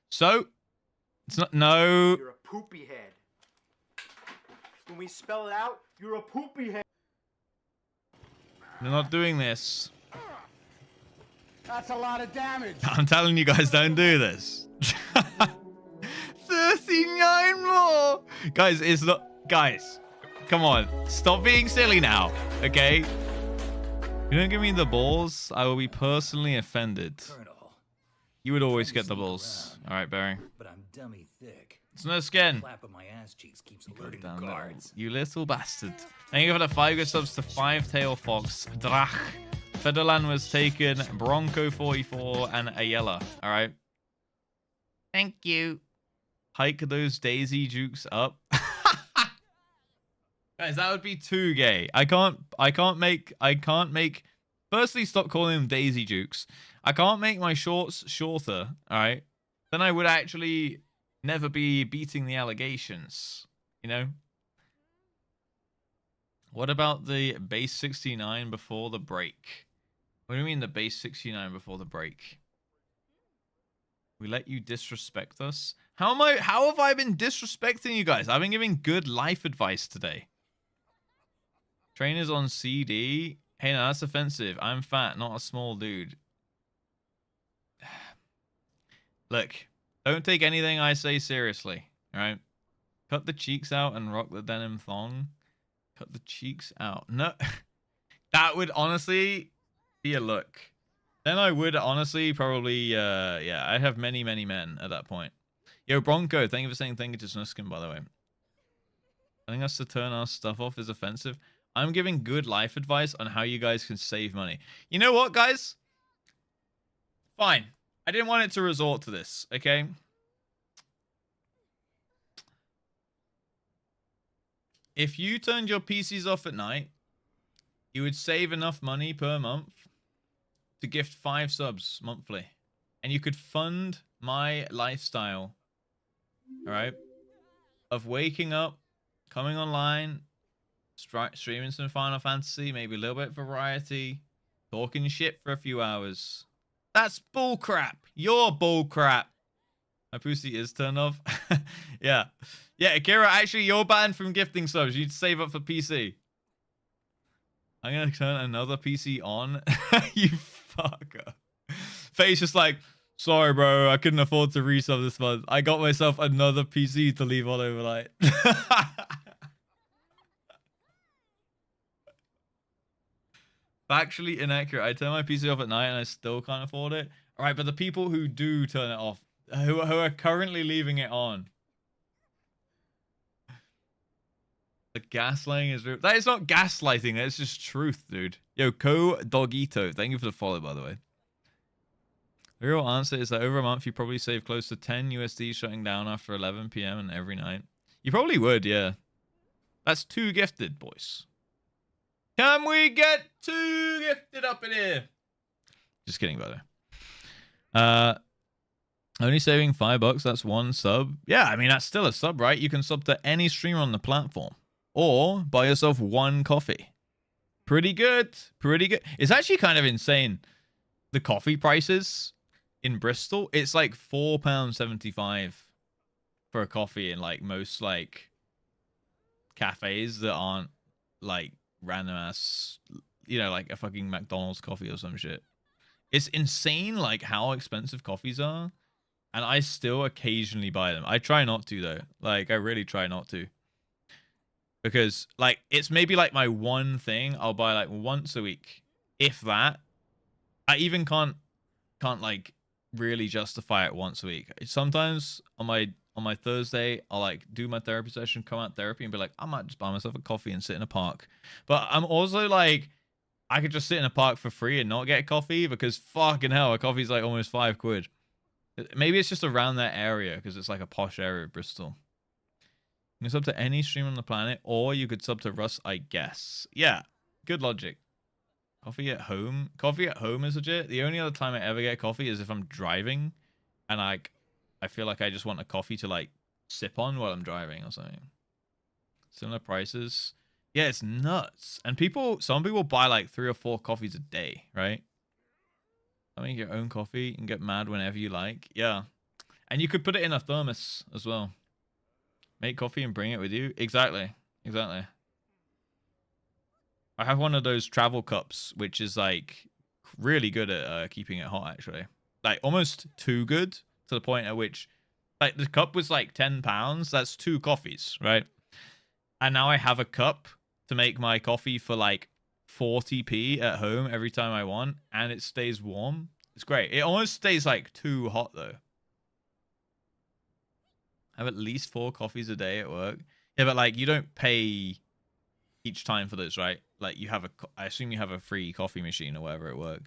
So, it's not... No. You're a poopy head. When we spell it out, you're a poopy head. We're not doing this. That's a lot of damage. I'm telling you guys, don't do this. 39 more! Guys, it's not... Guys, come on. Stop being silly now, okay? If you don't give me the balls, I will be personally offended. Colonel, You would always get the balls. Alright, Barry. but I'm dummy thick. It's no skin. Clap of my ass cheeks keeps alerting the Down there. guards. You little bastard. Thank you for the 5 good subs to 5-Tail Fox, Drach, Federland was taken, Bronco 44, and Ayala. Alright. Thank you. Hike those Daisy Jukes up. Guys, that would be too gay. I can't make firstly, stop calling them Daisy Jukes. I can't make my shorts shorter, alright? Then I would actually never be beating the allegations, you know? What about the base 69 before the break? What do you mean the base 69 before the break? We let you disrespect us? How have I been disrespecting you guys? I've been giving good life advice today. Trainers on CD. Hey, no, that's offensive. I'm fat, not a small dude. Look, don't take anything I say seriously, alright? Cut the cheeks out and rock the denim thong. Cut the cheeks out. No, that would honestly be a look. Then I would honestly probably, yeah, I'd have many, many men at that point. Yo, Bronco, thank you for saying thank you to Snuskin, by the way. Telling us to turn our stuff off is offensive. I'm giving good life advice on how you guys can save money. You know what, guys? Fine. I didn't want it to resort to this, okay? If you turned your PCs off at night, you would save enough money per month to gift 5 subs monthly. And you could fund my lifestyle, all right, of waking up, coming online, streaming some Final Fantasy, maybe a little bit of variety, talking shit for a few hours. That's bullcrap. You're bullcrap. My pussy is turned off. Yeah. Yeah, Akira, actually, you're banned from gifting subs. You'd save up for PC. I'm going to turn another PC on. You fucker. Faye's just like, sorry, bro. I couldn't afford to resub this month. I got myself another PC to leave on overnight. Factually inaccurate. I turn my PC off at night and I still can't afford it. All right, but the people who do turn it off, who are currently leaving it on. The gaslighting is real. That is not gaslighting. That's just truth, dude. Yo, Ko Dogito. Thank you for the follow, by the way. The real answer is that over a month, you probably save close to 10 USD shutting down after 11 p.m. and every night. You probably would, yeah. That's 2 gifted, boys. Can we get 2 gifted up in here? Just kidding, by the way. Only saving $5, that's 1 sub. Yeah, I mean, that's still a sub, right? You can sub to any streamer on the platform. Or buy yourself 1 coffee. Pretty good. Pretty good. It's actually kind of insane. The coffee prices in Bristol, it's like £4.75 for a coffee in like most like cafes that aren't like random ass, you know, like a fucking McDonald's coffee or some shit. It's insane like how expensive coffees are, and I still occasionally buy them. I try not to though. Like I really try not to, because like it's maybe like my one thing I'll buy like once a week, if that. I even can't like really justify it once a week. Sometimes on my Thursday, I'll like do my therapy session, come out therapy, and be like, I might just buy myself a coffee and sit in a park. But I'm also like, I could just sit in a park for free and not get coffee, because fucking hell, a coffee's like almost £5. Maybe it's just around that area because it's like a posh area of Bristol. You can sub to any stream on the planet, or you could sub to Russ, I guess. Yeah, good logic. Coffee at home? Coffee at home is legit. The only other time I ever get coffee is if I'm driving and I feel like I just want a coffee to like sip on while I'm driving or something. Similar prices. Yeah, it's nuts. And some people buy like 3 or 4 coffees a day, right? I mean, your own coffee and get mad whenever you like. Yeah. And you could put it in a thermos as well. Make coffee and bring it with you. Exactly. Exactly. I have one of those travel cups, which is like really good at keeping it hot, actually. Like almost too good, to the point at which like the cup was like £10. That's 2 coffees, right? And now I have a cup to make my coffee for like 40p at home every time I want, and it stays warm. It's great. It almost stays like too hot though. I have at least 4 coffees a day at work. Yeah, but like you don't pay each time for those, right? Like you have I assume you have a free coffee machine or whatever at work,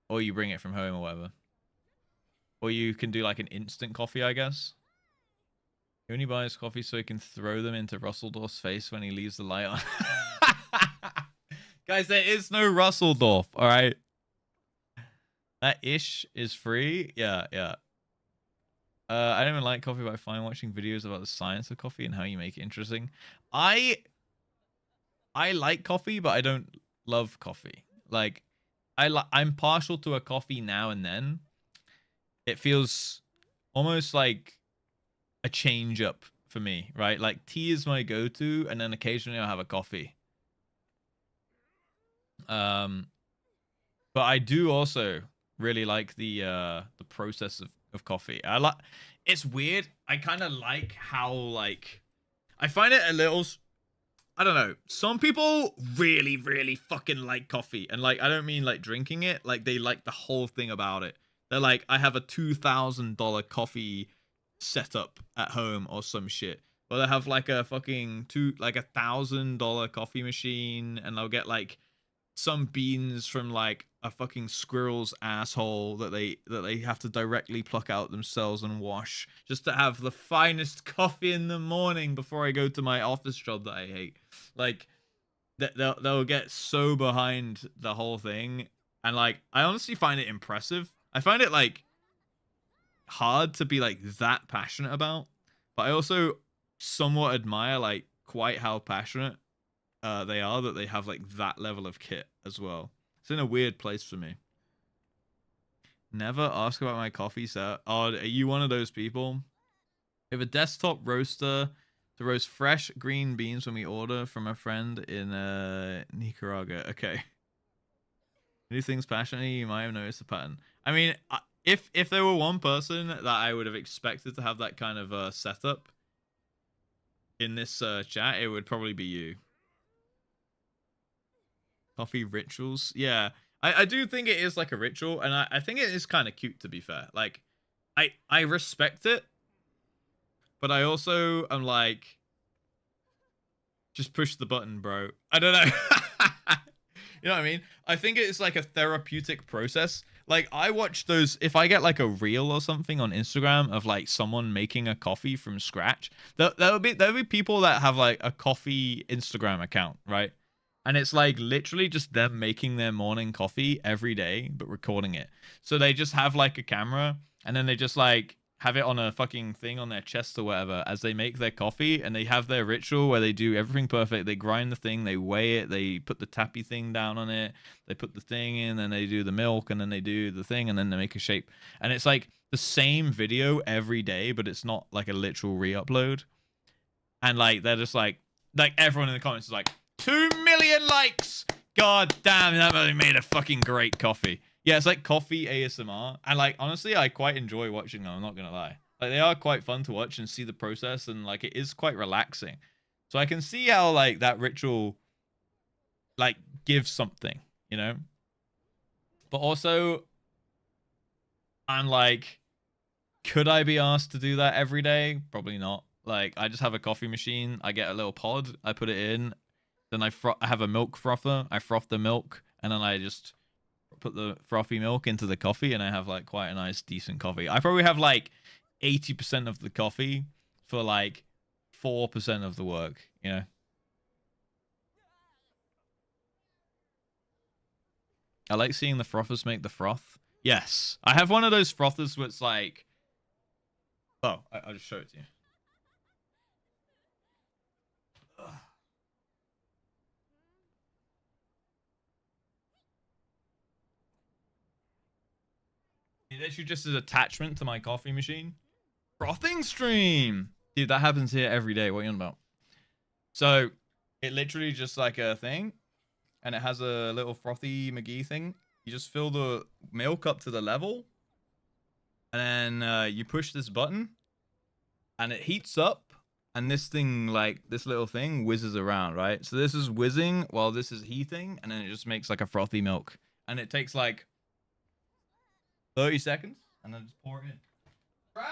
or you bring it from home or whatever, or you can do like an instant coffee, I guess. He only buys coffee so he can throw them into Russeldorf's face when he leaves the light on. Guys, there is no Russeldorf, all right? That ish is free. Yeah, yeah. I don't even like coffee, but I find watching videos about the science of coffee and how you make it interesting. I like coffee, but I don't love coffee. Like, I'm partial to a coffee now and then. It feels almost like a change up for me, right? Like tea is my go-to, and then occasionally I'll have a coffee. But I do also really like the process of coffee. It's weird. I kind of like how like I find it a little. I don't know. Some people really, really fucking like coffee, and like I don't mean like drinking it. Like they like the whole thing about it. They're like, I have a $2,000 coffee setup at home or some shit. Or they have like a fucking $1,000 coffee machine, and they'll get like some beans from like a fucking squirrel's asshole that they have to directly pluck out themselves and wash just to have the finest coffee in the morning before I go to my office job that I hate. Like they'll get so behind the whole thing, and like I honestly find it impressive. I find it like hard to be like that passionate about, but I also somewhat admire like quite how passionate they are that they have like that level of kit as well. It's in a weird place for me. Never ask about my coffee set. Oh, are you one of those people? We have a desktop roaster to roast fresh green beans when we order from a friend in Nicaragua. Okay. Do things passionately, you might have noticed a pattern. I mean, if there were one person that I would have expected to have that kind of setup in this chat, it would probably be you. Coffee rituals. Yeah, I do think it is like a ritual, and I think it is kind of cute, to be fair. Like, I respect it, but I also am like, just push the button, bro. I don't know. You know what I mean? I think it's like a therapeutic process. Like I watch those, if I get like a reel or something on Instagram of like someone making a coffee from scratch, there'll be people that have like a coffee Instagram account, right? And it's like literally just them making their morning coffee every day, but recording it. So they just have like a camera, and then they just like have it on a fucking thing on their chest or whatever as they make their coffee, and they have their ritual where they do everything perfect. They grind the thing, they weigh it, they put the tappy thing down on it, they put the thing in, then they do the milk, and then they do the thing, and then they make a shape. And it's like the same video every day, but it's not like a literal re-upload. And like they're just like everyone in the comments is like, 2 million likes! God damn, that really made a fucking great coffee. Yeah, it's like coffee ASMR. And like, honestly, I quite enjoy watching them, I'm not gonna lie. Like, they are quite fun to watch and see the process, and like, it is quite relaxing. So I can see how like that ritual like gives something, you know? But also, I'm like, could I be asked to do that every day? Probably not. Like, I just have a coffee machine, I get a little pod, I put it in, then I have a milk frother, I froth the milk, and then I just put the frothy milk into the coffee, and I have like quite a nice decent coffee. I probably have like 80% of the coffee for like 4% of the work, you know? I like seeing the frothers make the froth. Yes, I have one of those frothers where it's like, oh, I'll just show it to you. It literally just is attachment to my coffee machine. Frothing stream! Dude, that happens here every day. What are you on about? So, it literally just like a thing, and it has a little frothy McGee thing. You just fill the milk up to the level, and then you push this button, and it heats up, and this thing, like, this little thing whizzes around, right? So this is whizzing while this is heating, and then it just makes like a frothy milk. And it takes like 30 seconds, and then just pour it in. Trash!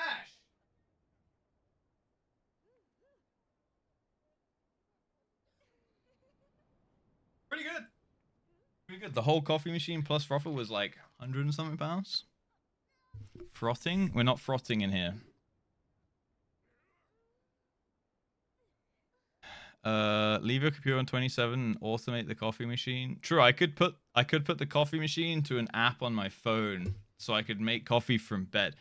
Pretty good. Pretty good. The whole coffee machine plus frother was like 100 and something pounds. Frothing? We're not frothing in here. Leave your computer on 27 and automate the coffee machine. True, I could put the coffee machine to an app on my phone, so I could make coffee from bed.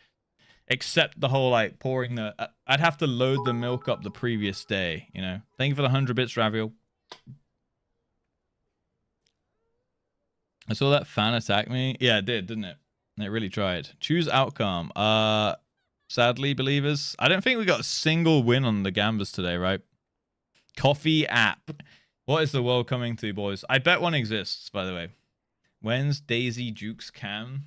Except the whole like pouring the, I'd have to load the milk up the previous day, you know. Thank you for the 100 bits, Raviel. I saw that fan attack me. Yeah, it did, didn't it? It really tried. Choose outcome. Sadly, believers. I don't think we got a single win on the Gambas today, right? Coffee app. What is the world coming to, boys? I bet one exists, by the way. When's Daisy Duke's cam?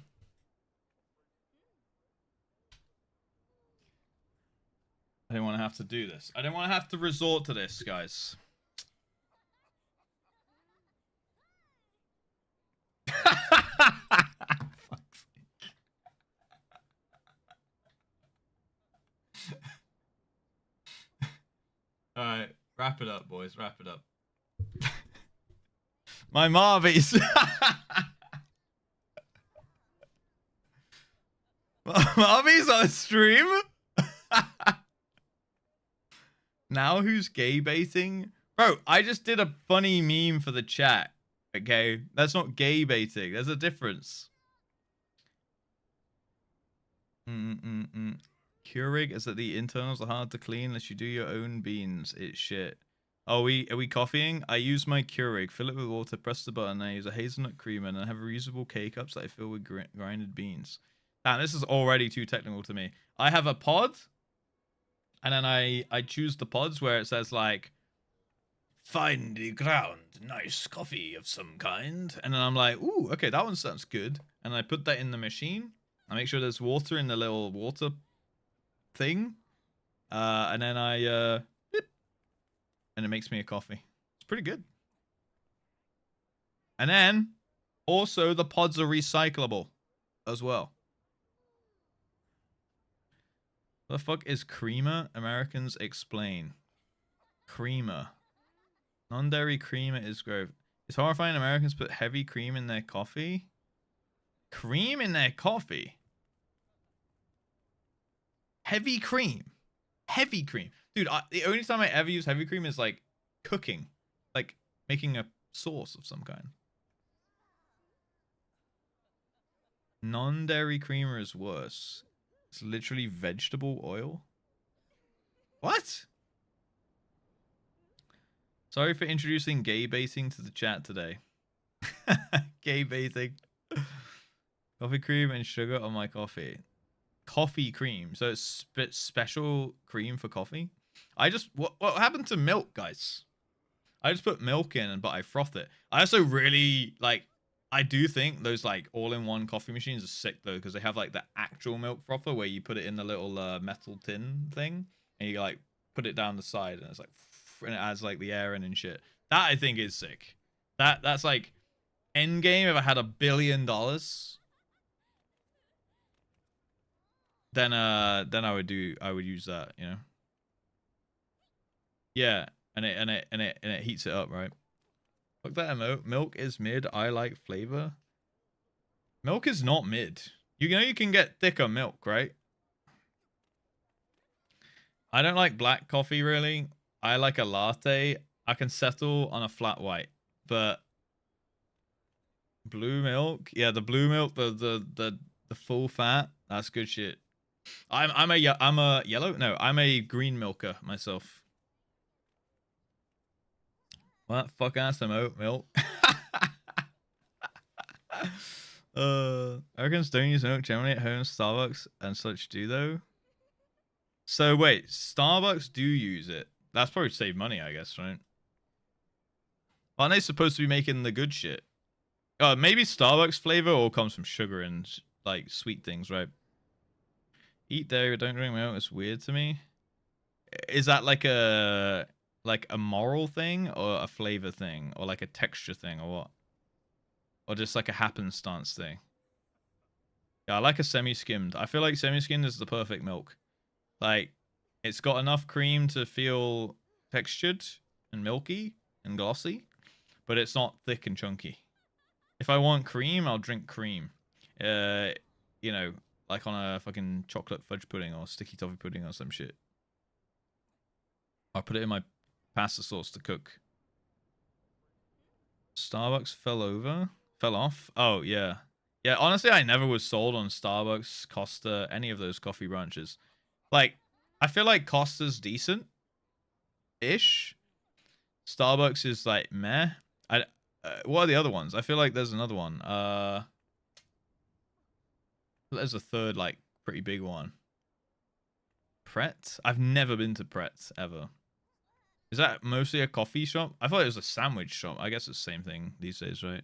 I don't want to have to do this. I don't want to have to resort to this, guys. All right, wrap it up, boys. Wrap it up. My Marvies. Marvies on stream? Now who's gay baiting? Bro, I just did a funny meme for the chat. Okay, that's not gay baiting. There's a difference. Keurig is that the internals are hard to clean unless you do your own beans. It's shit. Are we coffeeing? I use my Keurig, fill it with water, press the button, I use a hazelnut creamer, and I have reusable K-cups that I fill with grinded beans. Damn, this is already too technical to me. I have a pod, and then I choose the pods where it says like, finely ground, nice coffee of some kind. And then I'm like, ooh, okay, that one sounds good. And I put that in the machine. I make sure there's water in the little water thing. And then I, and it makes me a coffee. It's pretty good. And then, also, the pods are recyclable as well. What the fuck is creamer? Americans explain. Creamer. Non-dairy creamer is growth. It's horrifying Americans put heavy cream in their coffee. Cream in their coffee? Heavy cream. Heavy cream. Dude, the only time I ever use heavy cream is like cooking. Like making a sauce of some kind. Non-dairy creamer is worse. It's literally vegetable oil. What? Sorry for introducing gay baiting to the chat today. Gay baiting. Coffee cream and sugar on my coffee. Coffee cream. So it's special cream for coffee. What happened to milk, guys? I just put milk in, but I froth it. I also really like. I do think those like all-in-one coffee machines are sick though, because they have like the actual milk frother where you put it in the little metal tin thing and you like put it down the side and it's like, and it adds like the air in and shit. That I think is sick. That's like end game. If I had $1 billion, then I would use that, you know. Yeah, and it heats it up, right? Fuck that emote. Milk is mid. I like flavor. Milk is not mid. You know you can get thicker milk, right? I don't like black coffee really. I like a latte. I can settle on a flat white, but blue milk, yeah, the blue milk, the full fat, that's good shit. I'm a yellow. No, I'm a green milker myself. What fuck ass emote milk? Americans don't use milk generally at home. Starbucks and such do though. So wait, Starbucks do use it. That's probably to save money, I guess, right? Aren't they supposed to be making the good shit? Maybe Starbucks flavor all comes from sugar and like sweet things, right? Eat dairy, don't drink milk. It's weird to me. Is that like a moral thing or a flavor thing or like a texture thing or what? Or just like a happenstance thing? Yeah, I like a semi-skimmed. I feel like semi-skimmed is the perfect milk. Like, it's got enough cream to feel textured and milky and glossy, but it's not thick and chunky. If I want cream, I'll drink cream. You know, like on a fucking chocolate fudge pudding or sticky toffee pudding or some shit. I'll put it in my pasta sauce to cook. Starbucks fell off. Oh yeah, yeah. Honestly, I never was sold on Starbucks, Costa, any of those coffee branches. Like, I feel like Costa's decent ish. Starbucks is like meh. What are the other ones? I feel like there's another one. There's a third like pretty big one. Pret? I've never been to Pret ever. Is that mostly a coffee shop? I thought it was a sandwich shop. I guess it's the same thing these days, right?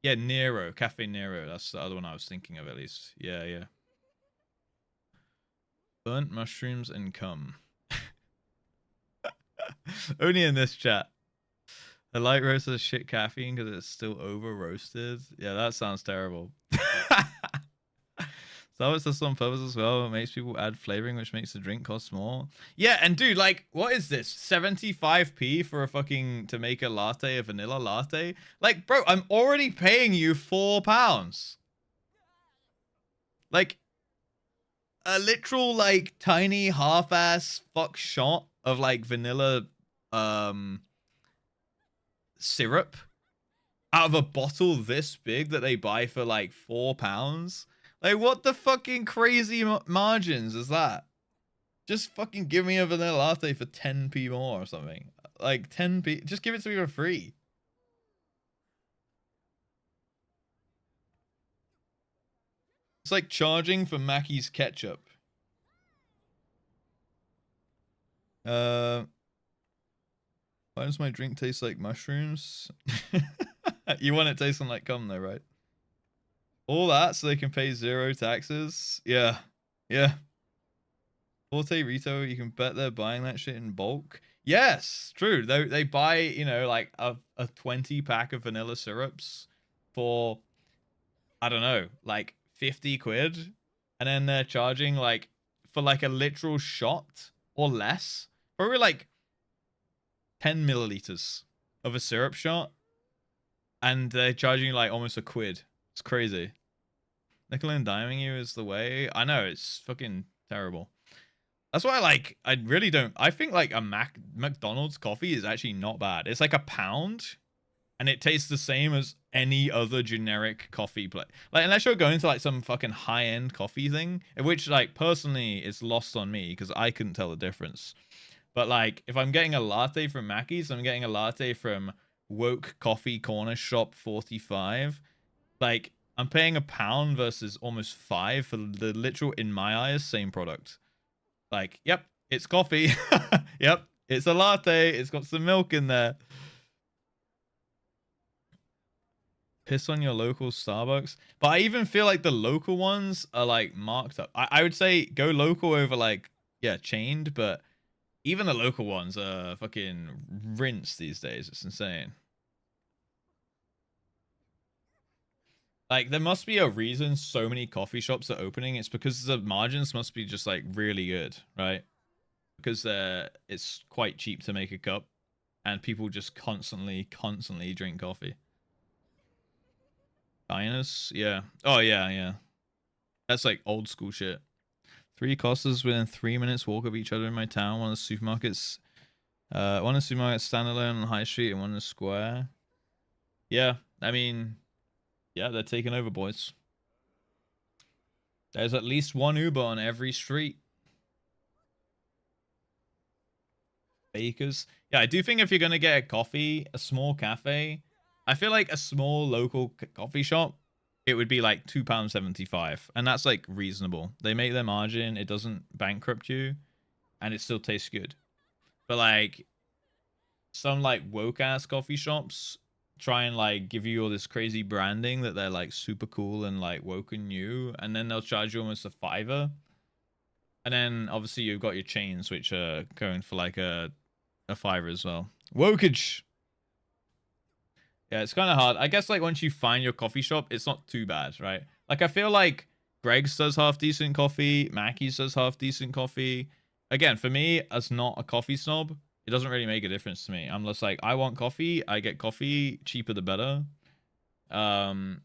Yeah, Nero. Cafe Nero. That's the other one I was thinking of, at least. Yeah, yeah. Burnt mushrooms and cum. Only in this chat. A light roast has shit caffeine because it's still over roasted. Yeah, that sounds terrible. So it's just on purpose as well. It makes people add flavoring, which makes the drink cost more. Yeah, and dude, like, what is this? 75p for a fucking to make a latte, a vanilla latte? Like, bro, I'm already paying you £4. Like, a literal, like, tiny half-ass fuck shot of like vanilla syrup out of a bottle this big that they buy for like £4. Like, what the fucking crazy margins is that? Just fucking give me a vanilla latte for 10p more or something. Like 10p, just give it to me for free. It's like charging for Mackey's ketchup. Why does my drink taste like mushrooms? You want it tasting like cum though, right? All that so they can pay 0 taxes? Yeah. Yeah. Forte Rito, you can bet they're buying that shit in bulk. Yes, true. They buy, you know, like a 20 pack of vanilla syrups for, I don't know, like 50 quid. And then they're charging like for like a literal shot or less. Probably like 10 milliliters of a syrup shot. And they're charging like almost a quid. It's crazy. Nickel and diming you is the way. I know, it's fucking terrible. That's why I really don't. I think like a McDonald's coffee is actually not bad. It's like £1 and it tastes the same as any other generic coffee place. Like, unless you're going to like some fucking high-end coffee thing, which like personally is lost on me because I couldn't tell the difference. But like, if I'm getting a latte from Mackey's, I'm getting a latte from Woke Coffee Corner Shop 45. Like, I'm paying £1 versus almost 5 for the literal, in my eyes, same product. Like, yep, it's coffee. Yep, it's a latte. It's got some milk in there. Piss on your local Starbucks. But I even feel like the local ones are like marked up. I would say go local over like, yeah, chained, but even the local ones are fucking rinsed these days. It's insane. Like, there must be a reason so many coffee shops are opening. It's because the margins must be just like really good, right? Because it's quite cheap to make a cup and people just constantly drink coffee. Diners? Yeah. Oh, yeah, yeah. That's like old school shit. 3 Costas within 3 minutes walk of each other in my town. One of the supermarkets. One of the supermarkets standalone on the high street and one in the square. Yeah, I mean, yeah, they're taking over, boys. There's at least one Uber on every street. Bakers. Yeah, I do think if you're going to get a coffee, a small cafe, I feel like a small local coffee shop, it would be like £2.75. And that's like reasonable. They make their margin. It doesn't bankrupt you. And it still tastes good. But like some like woke ass coffee shops try and like give you all this crazy branding that they're like super cool and like woke and new. And then they'll charge you almost a £5. And then obviously you've got your chains, which are going for like a £5 as well. Wokage. Yeah, it's kind of hard. I guess like once you find your coffee shop, it's not too bad, right? Like I feel like Greg's does half decent coffee, Mackey's does half decent coffee. Again, for me, as not a coffee snob, it doesn't really make a difference to me. I'm just like, I want coffee, I get coffee, cheaper the better. But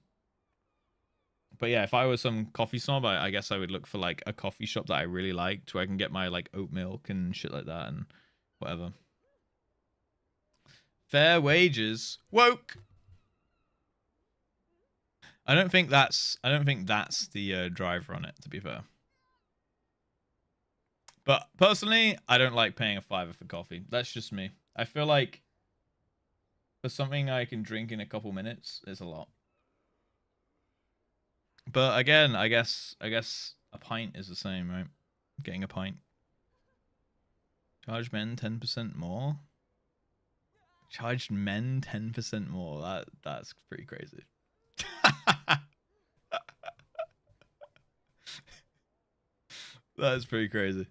yeah, if I was some coffee snob, I guess I would look for like a coffee shop that I really liked where I can get my like oat milk and shit like that and whatever. Fair wages. Woke. I don't think that's the driver on it, to be fair. But personally, I don't like paying a £5 for coffee. That's just me. I feel like for something I can drink in a couple minutes, it's a lot. But again, I guess a pint is the same, right? Getting a pint. Charge men 10% more. Charged men 10% more. That's pretty crazy. That's pretty crazy.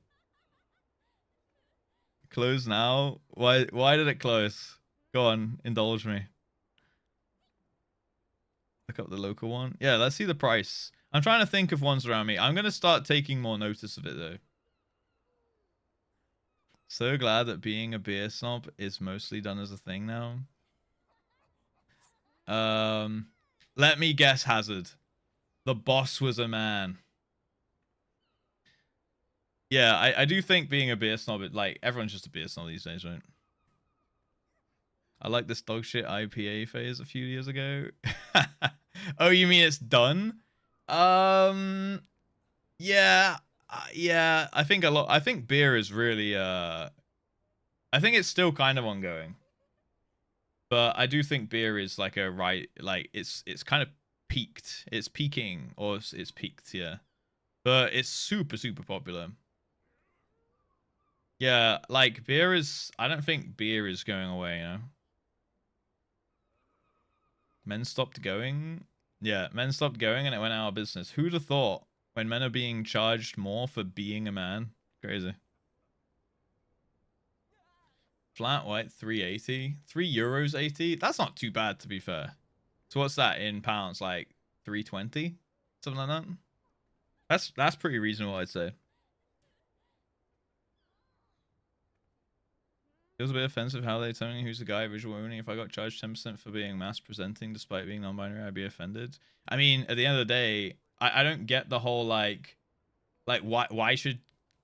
Close now? Why did it close? Go on, indulge me. Look up the local one. Yeah, let's see the price. I'm trying to think of ones around me. I'm going to start taking more notice of it, though. So glad that being a beer snob is mostly done as a thing now. Let me guess, Hazard. The boss was a man. Yeah, I do think being a beer snob, like, everyone's just a beer snob these days, right? I like this dog shit IPA phase a few years ago. Oh, you mean it's done? Yeah. Yeah, I think beer is really, I think it's still kind of ongoing. But I do think beer is like it's kind of peaked. It's peaking, or it's peaked, yeah. But it's super, super popular. Yeah, like beer is, I don't think beer is going away, you know? Men stopped going? Yeah, men stopped going and it went out of business. Who'd have thought when men are being charged more for being a man? Crazy. Flat white 380. €3.80? That's not too bad, to be fair. So what's that in pounds? Like 320? Something like that? That's pretty reasonable, I'd say. It was a bit offensive how they tell me who's the guy visual only. If I got charged 10% for being mass presenting despite being non-binary, I'd be offended. I mean, at the end of the day, I don't get the whole like why should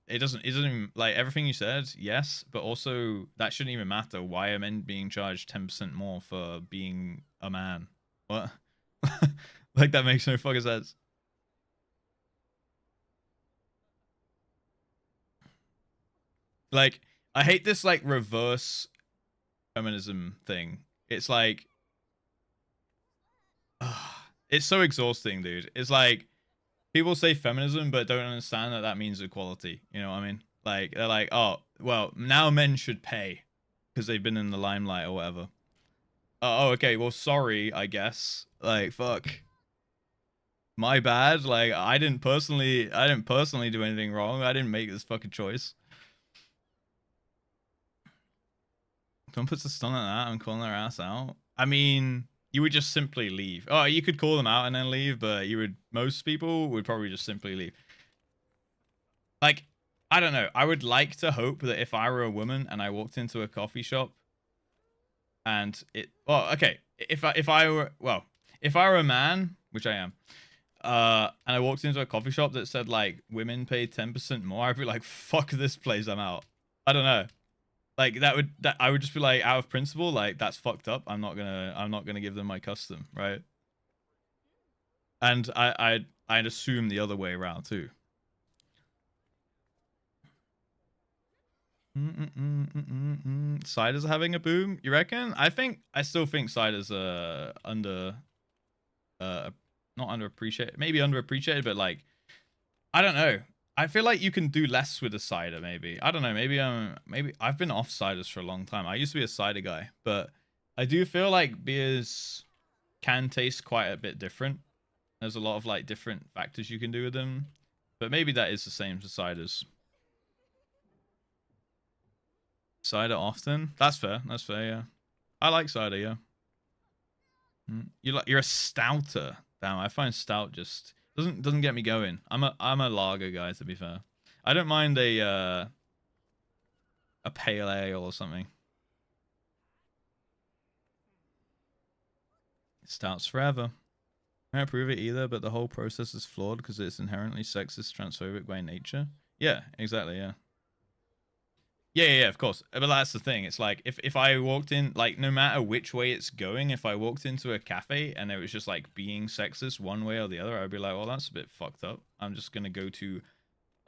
it doesn't even, like, everything you said, yes, but also that shouldn't even matter. Why are men being charged 10% more for being a man? What? Like, that makes no fucking sense. Like, I hate this like reverse feminism thing. It's like, it's so exhausting, dude. It's like people say feminism but don't understand that that means equality. You know what I mean? Like, they're like, oh, well, now men should pay because they've been in the limelight or whatever. Oh, okay. Well, sorry, I guess. Like, fuck. My bad. Like, I didn't personally do anything wrong. I didn't make this fucking choice. Someone puts a stun on that, I'm calling their ass out. I mean, you would just simply leave. Oh, you could call them out and then leave, but most people would probably just simply leave. Like, I don't know. I would like to hope that if I were a woman and I walked into a coffee shop and if I were a man, which I am, and I walked into a coffee shop that said like women pay 10% more, I'd be like, fuck this place, I'm out. I don't know. Like, I would just be like, out of principle, like, that's fucked up. I'm not gonna give them my custom, right? And I'd assume the other way around too. Ciders are having a boom, you reckon? I still think ciders are not underappreciated, maybe underappreciated, but like, I don't know. I feel like you can do less with a cider, maybe. I don't know. Maybe I've been off ciders for a long time. I used to be a cider guy, but I do feel like beers can taste quite a bit different. There's a lot of like different factors you can do with them, but maybe that is the same for ciders. Cider often? That's fair. That's fair. Yeah, I like cider. Yeah. You're a stouter. Damn, I find stout just doesn't get me going. I'm a lager guy, to be fair. I don't mind a pale ale or something. Stouts forever. I don't approve it either, but the whole process is flawed because it's inherently sexist, transphobic by nature. Yeah, exactly. Yeah. Yeah, of course. But that's the thing. It's like if I walked in, like, no matter which way it's going, if I walked into a cafe and it was just like being sexist one way or the other, I'd be like, well, that's a bit fucked up. I'm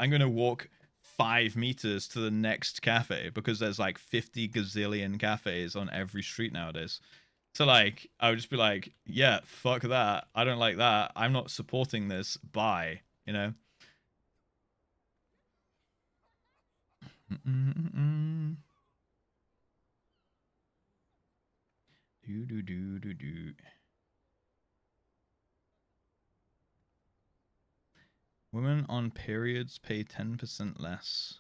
gonna walk 5 meters to the next cafe because there's like 50 gazillion cafes on every street nowadays. So like, I would just be like, yeah, fuck that. I don't like that. I'm not supporting this. Bye. You know? Do. Women on periods pay 10% less.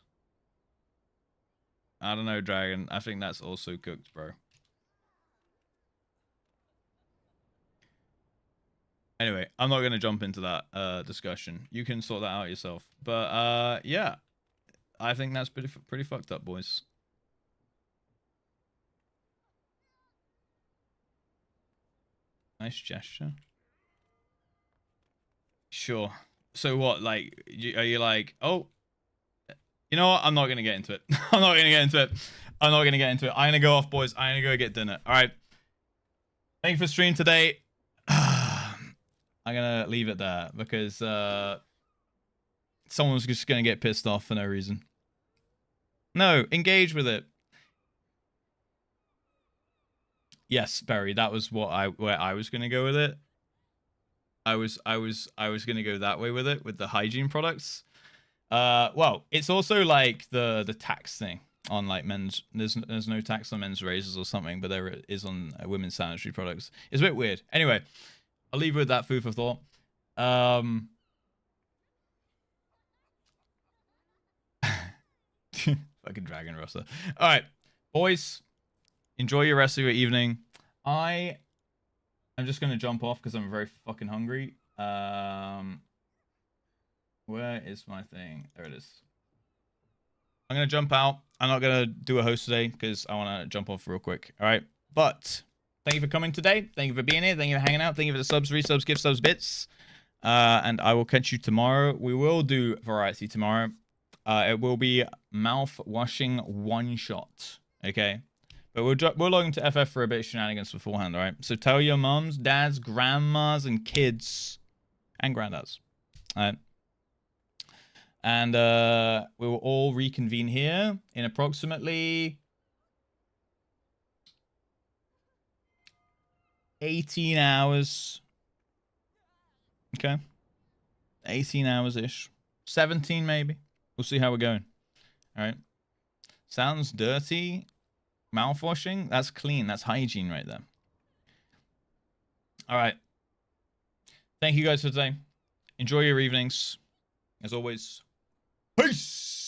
I don't know, Dragon. I think that's also cooked, bro. Anyway, I'm not going to jump into that discussion. You can sort that out yourself. But yeah, I think that's pretty fucked up, boys. Nice gesture. Sure. So what, like, are you like, oh, you know what? I'm not going to get into it. I'm not going to get into it. I'm not going to get into it. I'm going to go off, boys. I'm going to go get dinner. All right. Thank you for stream today. I'm going to leave it there because someone's just going to get pissed off for no reason. No, engage with it. Yes, Barry, that was where I was going to go with it. I was going to go that way with it, with the hygiene products. Well, it's also like the tax thing on like men's. There's no tax on men's razors or something, but there is on women's sanitary products. It's a bit weird. Anyway, I'll leave you with that food for thought. Fucking Dragon Roster. All right, boys, enjoy your rest of your evening. I'm just gonna jump off because I'm very fucking hungry. Where is my thing? There it is. I'm going to jump out. I'm not going to do a host today because I want to jump off real quick. All right. But thank you for coming today. Thank you for being here. Thank you for hanging out. Thank you for the subs, resubs, gift subs, bits. And I will catch you tomorrow. We will do variety tomorrow. It will be mouth washing one shot. Okay. But we'll log into FF for a bit of shenanigans beforehand. All right. So tell your mums, dads, grandmas, and kids and granddads. All right. And we will all reconvene here in approximately 18 hours. Okay. 18 hours-ish. 17 maybe. We'll see how we're going. All right. Sounds dirty. Mouthwashing. That's clean. That's hygiene right there. All right. Thank you guys for today. Enjoy your evenings. As always. Peace!